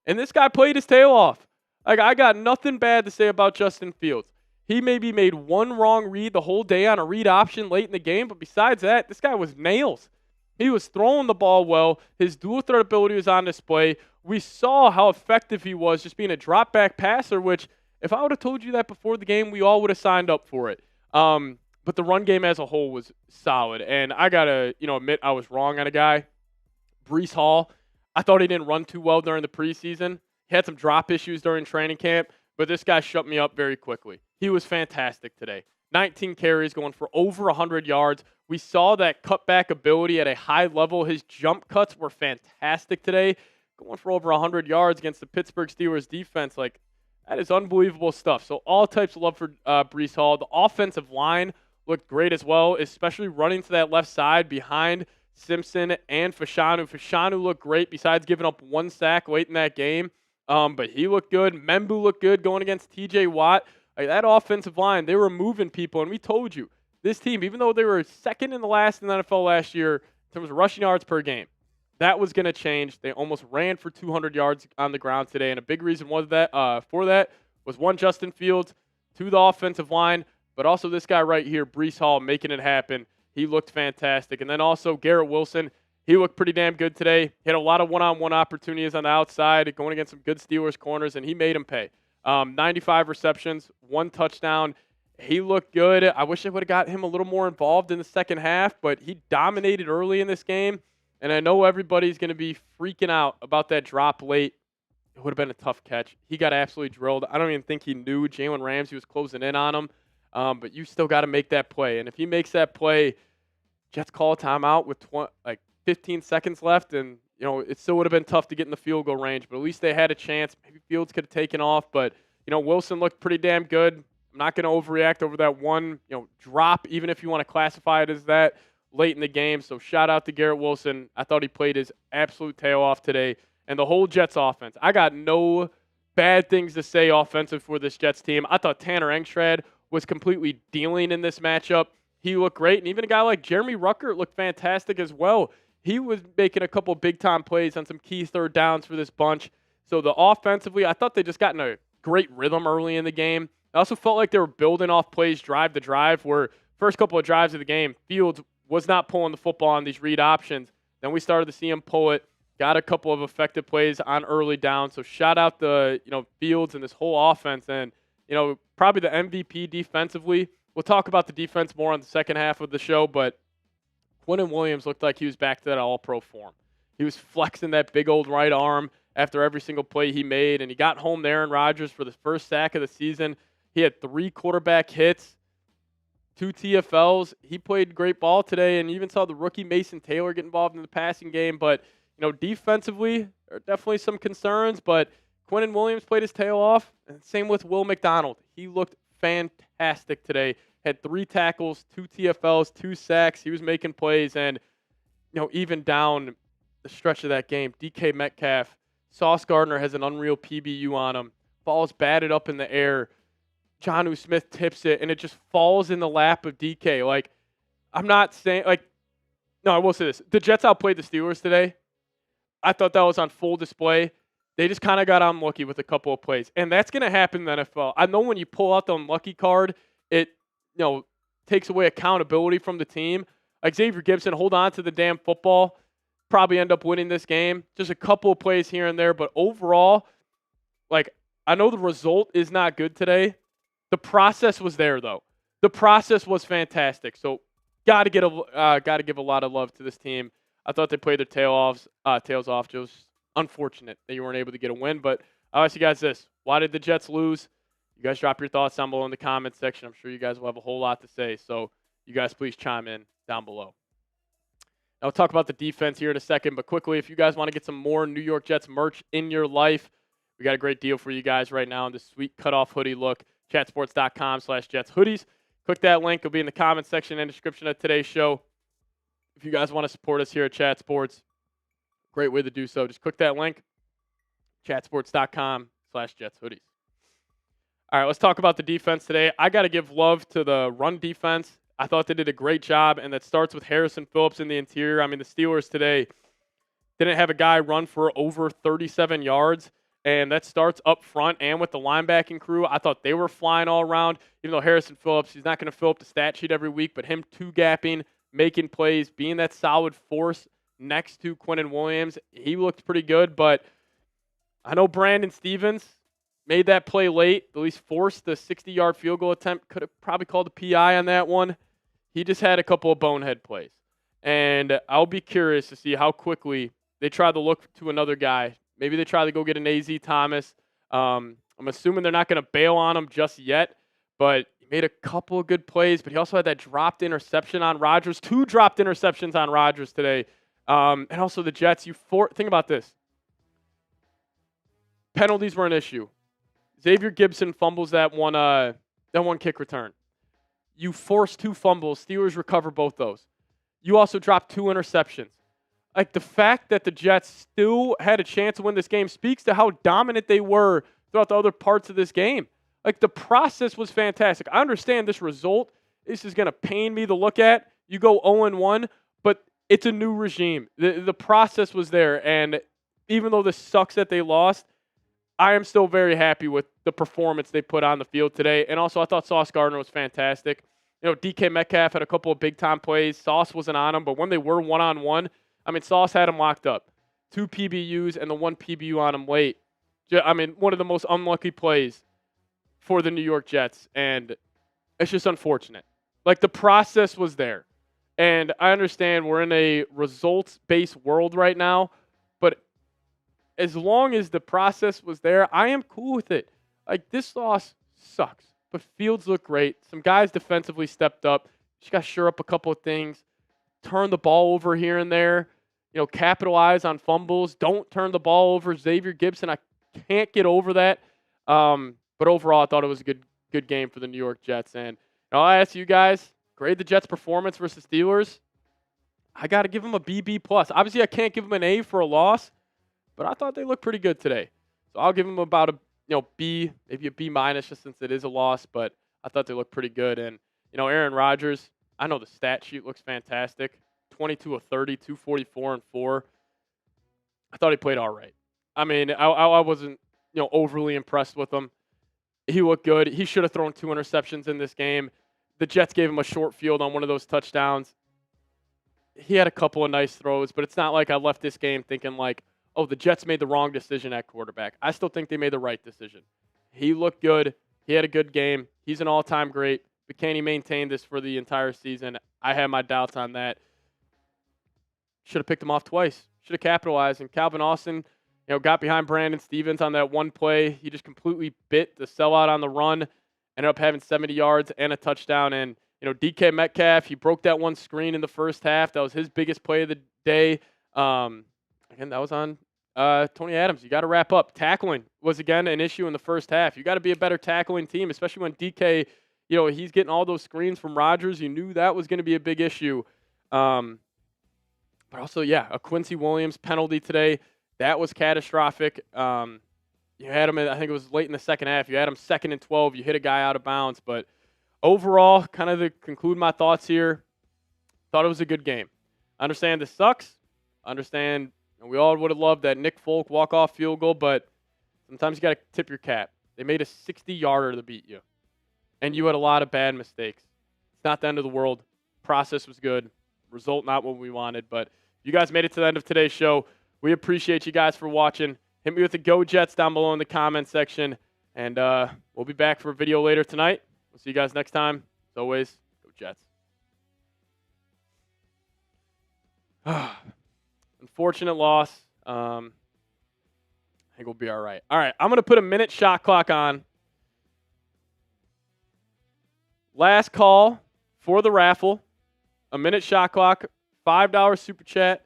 and this guy played his tail off. Like, I got nothing bad to say about Justin Fields. He maybe made one wrong read the whole day on a read option late in the game, but besides that, this guy was nails. He was throwing the ball well. His dual threat ability was on display. We saw how effective he was just being a drop back passer, which if I would have told you that before the game, we all would have signed up for it. But the run game as a whole was solid. And I got to admit I was wrong on a guy. Breece Hall, I thought he didn't run too well during the preseason. He had some drop issues during training camp, but this guy shut me up very quickly. He was fantastic today. 19 carries, going for over 100 yards. We saw that cutback ability at a high level. His jump cuts were fantastic today, going for over 100 yards against the Pittsburgh Steelers defense. Like, that is unbelievable stuff. So all types of love for Breece Hall. The offensive line looked great as well, especially running to that left side behind Simpson and Fashanu. Fashanu looked great besides giving up one sack late in that game. But he looked good. Membu looked good going against TJ Watt. Like, that offensive line, they were moving people. And we told you, this team, even though they were second in the NFL last year in terms of rushing yards per game, that was going to change. They almost ran for 200 yards on the ground today. And a big reason for that was, one, Justin Fields, two, the offensive line, but also this guy right here, Breece Hall, making it happen. He looked fantastic. And then also Garrett Wilson, he looked pretty damn good today. He had a lot of one-on-one opportunities on the outside, going against some good Steelers corners, and he made them pay. 95 receptions, one touchdown. He looked good. I wish I would have got him a little more involved in the second half, but he dominated early in this game. And I know everybody's going to be freaking out about that drop late. It would have been a tough catch. He got absolutely drilled. I don't even think he knew Jalen Ramsey was closing in on him. But you still got to make that play. And if he makes that play, Jets call a timeout with 15 seconds left, and it still would have been tough to get in the field goal range. But at least they had a chance. Maybe Fields could have taken off. But Wilson looked pretty damn good. I'm not going to overreact over that one drop, even if you want to classify it as that, late in the game. So shout out to Garrett Wilson. I thought he played his absolute tail off today. And the whole Jets offense, I got no bad things to say offensive for this Jets team. I thought Tanner Engstrad was completely dealing in this matchup. He looked great. And even a guy like Jeremy Ruckert looked fantastic as well. He was making a couple big-time plays on some key third downs for this bunch. So the offensively, I thought they just got in a great rhythm early in the game. I also felt like they were building off plays drive to drive, where first couple of drives of the game, Fields was not pulling the football on these read options. Then we started to see him pull it, got a couple of effective plays on early down. So shout out the Fields and this whole offense. And probably the MVP defensively. We'll talk about the defense more on the second half of the show, but Quinnen Williams looked like he was back to that all-pro form. He was flexing that big old right arm after every single play he made, and he got home to Aaron Rodgers for the first sack of the season. He had 3 quarterback hits, 2 TFLs. He played great ball today, and you even saw the rookie Mason Taylor get involved in the passing game. But, defensively, there are definitely some concerns, but Quinnen Williams played his tail off, and same with Will McDonald. He looked fantastic today. Had 3 tackles, 2 TFLs, 2 sacks. He was making plays, and even down the stretch of that game, DK Metcalf, Sauce Gardner has an unreal PBU on him. Ball's batted up in the air. Jonnu Smith tips it, and it just falls in the lap of DK. Like, I'm not saying no, I will say this: the Jets outplayed the Steelers today. I thought that was on full display. They just kind of got unlucky with a couple of plays, and that's going to happen in the NFL. I know when you pull out the unlucky card, it takes away accountability from the team. Like Xavier Gibson, hold on to the damn football. Probably end up winning this game. Just a couple of plays here and there, but overall, I know the result is not good today. The process was there, though. The process was fantastic. So, got to give a lot of love to this team. I thought they played their tails off. Just unfortunate that you weren't able to get a win. But I'll ask you guys this: why did the Jets lose? You guys drop your thoughts down below in the comments section. I'm sure you guys will have a whole lot to say. So you guys please chime in down below. Now we'll talk about the defense here in a second. But quickly, if you guys want to get some more New York Jets merch in your life, we got a great deal for you guys right now in this sweet cutoff hoodie look. Chatsports.com/Jets hoodies. Click that link. It'll be in the comments section and description of today's show. If you guys want to support us here at Chat Sports, great way to do so. Just click that link. Chatsports.com/Jets hoodies. All right, let's talk about the defense today. I got to give love to the run defense. I thought they did a great job, and that starts with Harrison Phillips in the interior. I mean, the Steelers today didn't have a guy run for over 37 yards, and that starts up front and with the linebacking crew. I thought they were flying all around, even though Harrison Phillips, he's not going to fill up the stat sheet every week, but him two-gapping, making plays, being that solid force next to Quinnen Williams, he looked pretty good. But I know Brandon Stevens made that play late, at least forced the 60-yard field goal attempt. Could have probably called the PI on that one. He just had a couple of bonehead plays. And I'll be curious to see how quickly they try to look to another guy. Maybe they try to go get an AZ Thomas. I'm assuming they're not going to bail on him just yet, but he made a couple of good plays, but he also had that dropped interception on Rodgers, 2 dropped interceptions on Rodgers today. And also the Jets, think about this. Penalties were an issue. Xavier Gibson fumbles that one kick return. You force 2 fumbles. Steelers recover both those. You also dropped 2 interceptions. Like, the fact that the Jets still had a chance to win this game speaks to how dominant they were throughout the other parts of this game. Like, the process was fantastic. I understand this result. This is going to pain me to look at. You go 0-1, but it's a new regime. The process was there, and even though this sucks that they lost, I am still very happy with the performance they put on the field today. And also, I thought Sauce Gardner was fantastic. You know, DK Metcalf had a couple of big-time plays. Sauce wasn't on him, but when they were one-on-one, I mean, Sauce had him locked up. 2 PBUs and the 1 PBU on him late. I mean, one of the most unlucky plays for the New York Jets, and it's just unfortunate. Like, the process was there. And I understand we're in a results-based world right now, but as long as the process was there, I am cool with it. Like, this loss sucks, but Fields looked great. Some guys defensively stepped up. Just got to shore up a couple of things. Turn the ball over here and there. You know, capitalize on fumbles. Don't turn the ball over. Xavier Gibson, I can't get over that. But overall, I thought it was a good game for the New York Jets. And I'll ask you guys, grade the Jets' performance versus Steelers. I got to give them a BB+. Obviously, I can't give them an A for a loss, but I thought they looked pretty good today. So I'll give them about a B, maybe a B- just since it is a loss, but I thought they looked pretty good. And, Aaron Rodgers, I know the stat sheet looks fantastic. 22 of 30, 244 and 4. I thought he played all right. I mean, I wasn't, overly impressed with him. He looked good. He should have thrown 2 interceptions in this game. The Jets gave him a short field on one of those touchdowns. He had a couple of nice throws, but it's not like I left this game thinking like, oh, the Jets made the wrong decision at quarterback. I still think they made the right decision. He looked good. He had a good game. He's an all-time great. But can he maintain this for the entire season? I have my doubts on that. Should have picked him off twice. Should have capitalized. And Calvin Austin, got behind Brandon Stevens on that one play. He just completely bit the sellout on the run. Ended up having 70 yards and a touchdown. And, DK Metcalf, he broke that one screen in the first half. That was his biggest play of the day. Again, that was on Tony Adams. You got to wrap up. Tackling was, again, an issue in the first half. You got to be a better tackling team, especially when DK, he's getting all those screens from Rodgers. You knew that was going to be a big issue. But also, a Quincy Williams penalty today. That was catastrophic. You had him, I think it was late in the second half. You had him 2nd and 12. You hit a guy out of bounds. But overall, kind of to conclude my thoughts here, thought it was a good game. I understand this sucks. I understand we all would have loved that Nick Folk walk-off field goal, but sometimes you got to tip your cap. They made a 60-yarder to beat you, and you had a lot of bad mistakes. It's not the end of the world. Process was good. Result not what we wanted, but you guys made it to the end of today's show. We appreciate you guys for watching. Hit me with the Go Jets down below in the comment section, and we'll be back for a video later tonight. We'll see you guys next time. As always, Go Jets. Unfortunate loss. I think we'll be all right. All right, I'm going to put a minute shot clock on. Last call for the raffle. A minute shot clock, $5 super chat,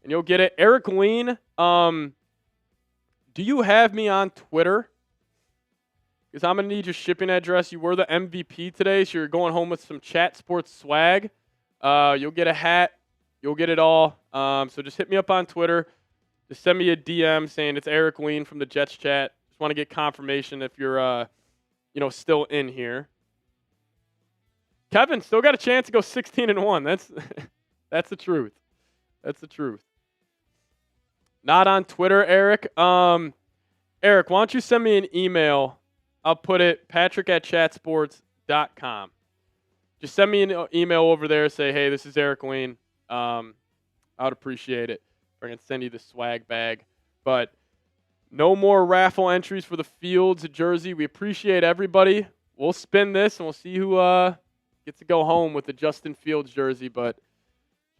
and you'll get it. Eric Lean, do you have me on Twitter? Because I'm going to need your shipping address. You were the MVP today, so you're going home with some Chat Sports swag. You'll get a hat. You'll get it all. So just hit me up on Twitter. Just send me a DM saying it's Eric Lean from the Jets chat. Just want to get confirmation if you're, still in here. Kevin still got a chance to go 16-1. That's the truth. That's the truth. Not on Twitter, Eric. Eric, why don't you send me an email? I'll put it patrick@chatsports.com. Just send me an email over there. Say, hey, this is Eric Wayne. I would appreciate it. We're going to send you the swag bag. But no more raffle entries for the Fields jersey. We appreciate everybody. We'll spin this, and we'll see who gets to go home with the Justin Fields jersey. But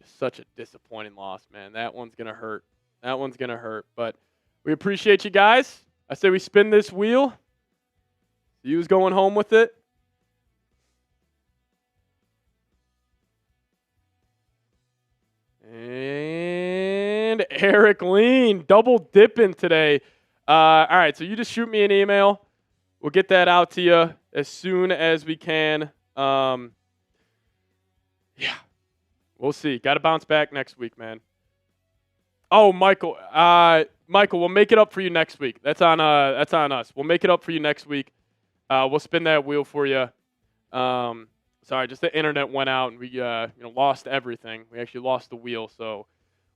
just such a disappointing loss, man. That one's going to hurt. That one's going to hurt. But we appreciate you guys. I say we spin this wheel. See who's going home with it. And Eric Lean, double dipping today. All right, so you just shoot me an email. We'll get that out to you as soon as we can. Yeah, we'll see. Got to bounce back next week, man. Oh, Michael. Michael, we'll make it up for you next week. That's on us. We'll make it up for you next week. We'll spin that wheel for you. Sorry, just the internet went out and we lost everything. We actually lost the wheel, so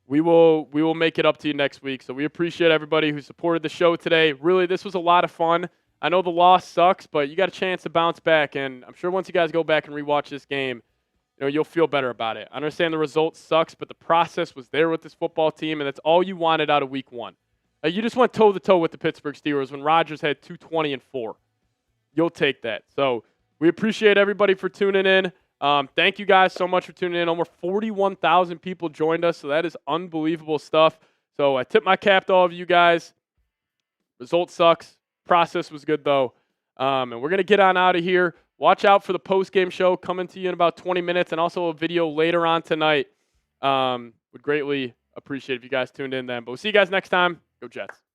we will make it up to you next week. So we appreciate everybody who supported the show today. Really, this was a lot of fun. I know the loss sucks, but you got a chance to bounce back, and I'm sure once you guys go back and rewatch this game, you'll feel better about it. I understand the result sucks, but the process was there with this football team, and that's all you wanted out of Week 1. You just went toe-to-toe with the Pittsburgh Steelers when Rodgers had 220-4. You'll take that. So we appreciate everybody for tuning in. Thank you guys so much for tuning in. Over 41,000 people joined us, so that is unbelievable stuff. So I tip my cap to all of you guys. Result sucks. Process was good, though. And we're going to get on out of here. Watch out for the post-game show coming to you in about 20 minutes and also a video later on tonight. Would greatly appreciate if you guys tuned in then. But we'll see you guys next time. Go Jets.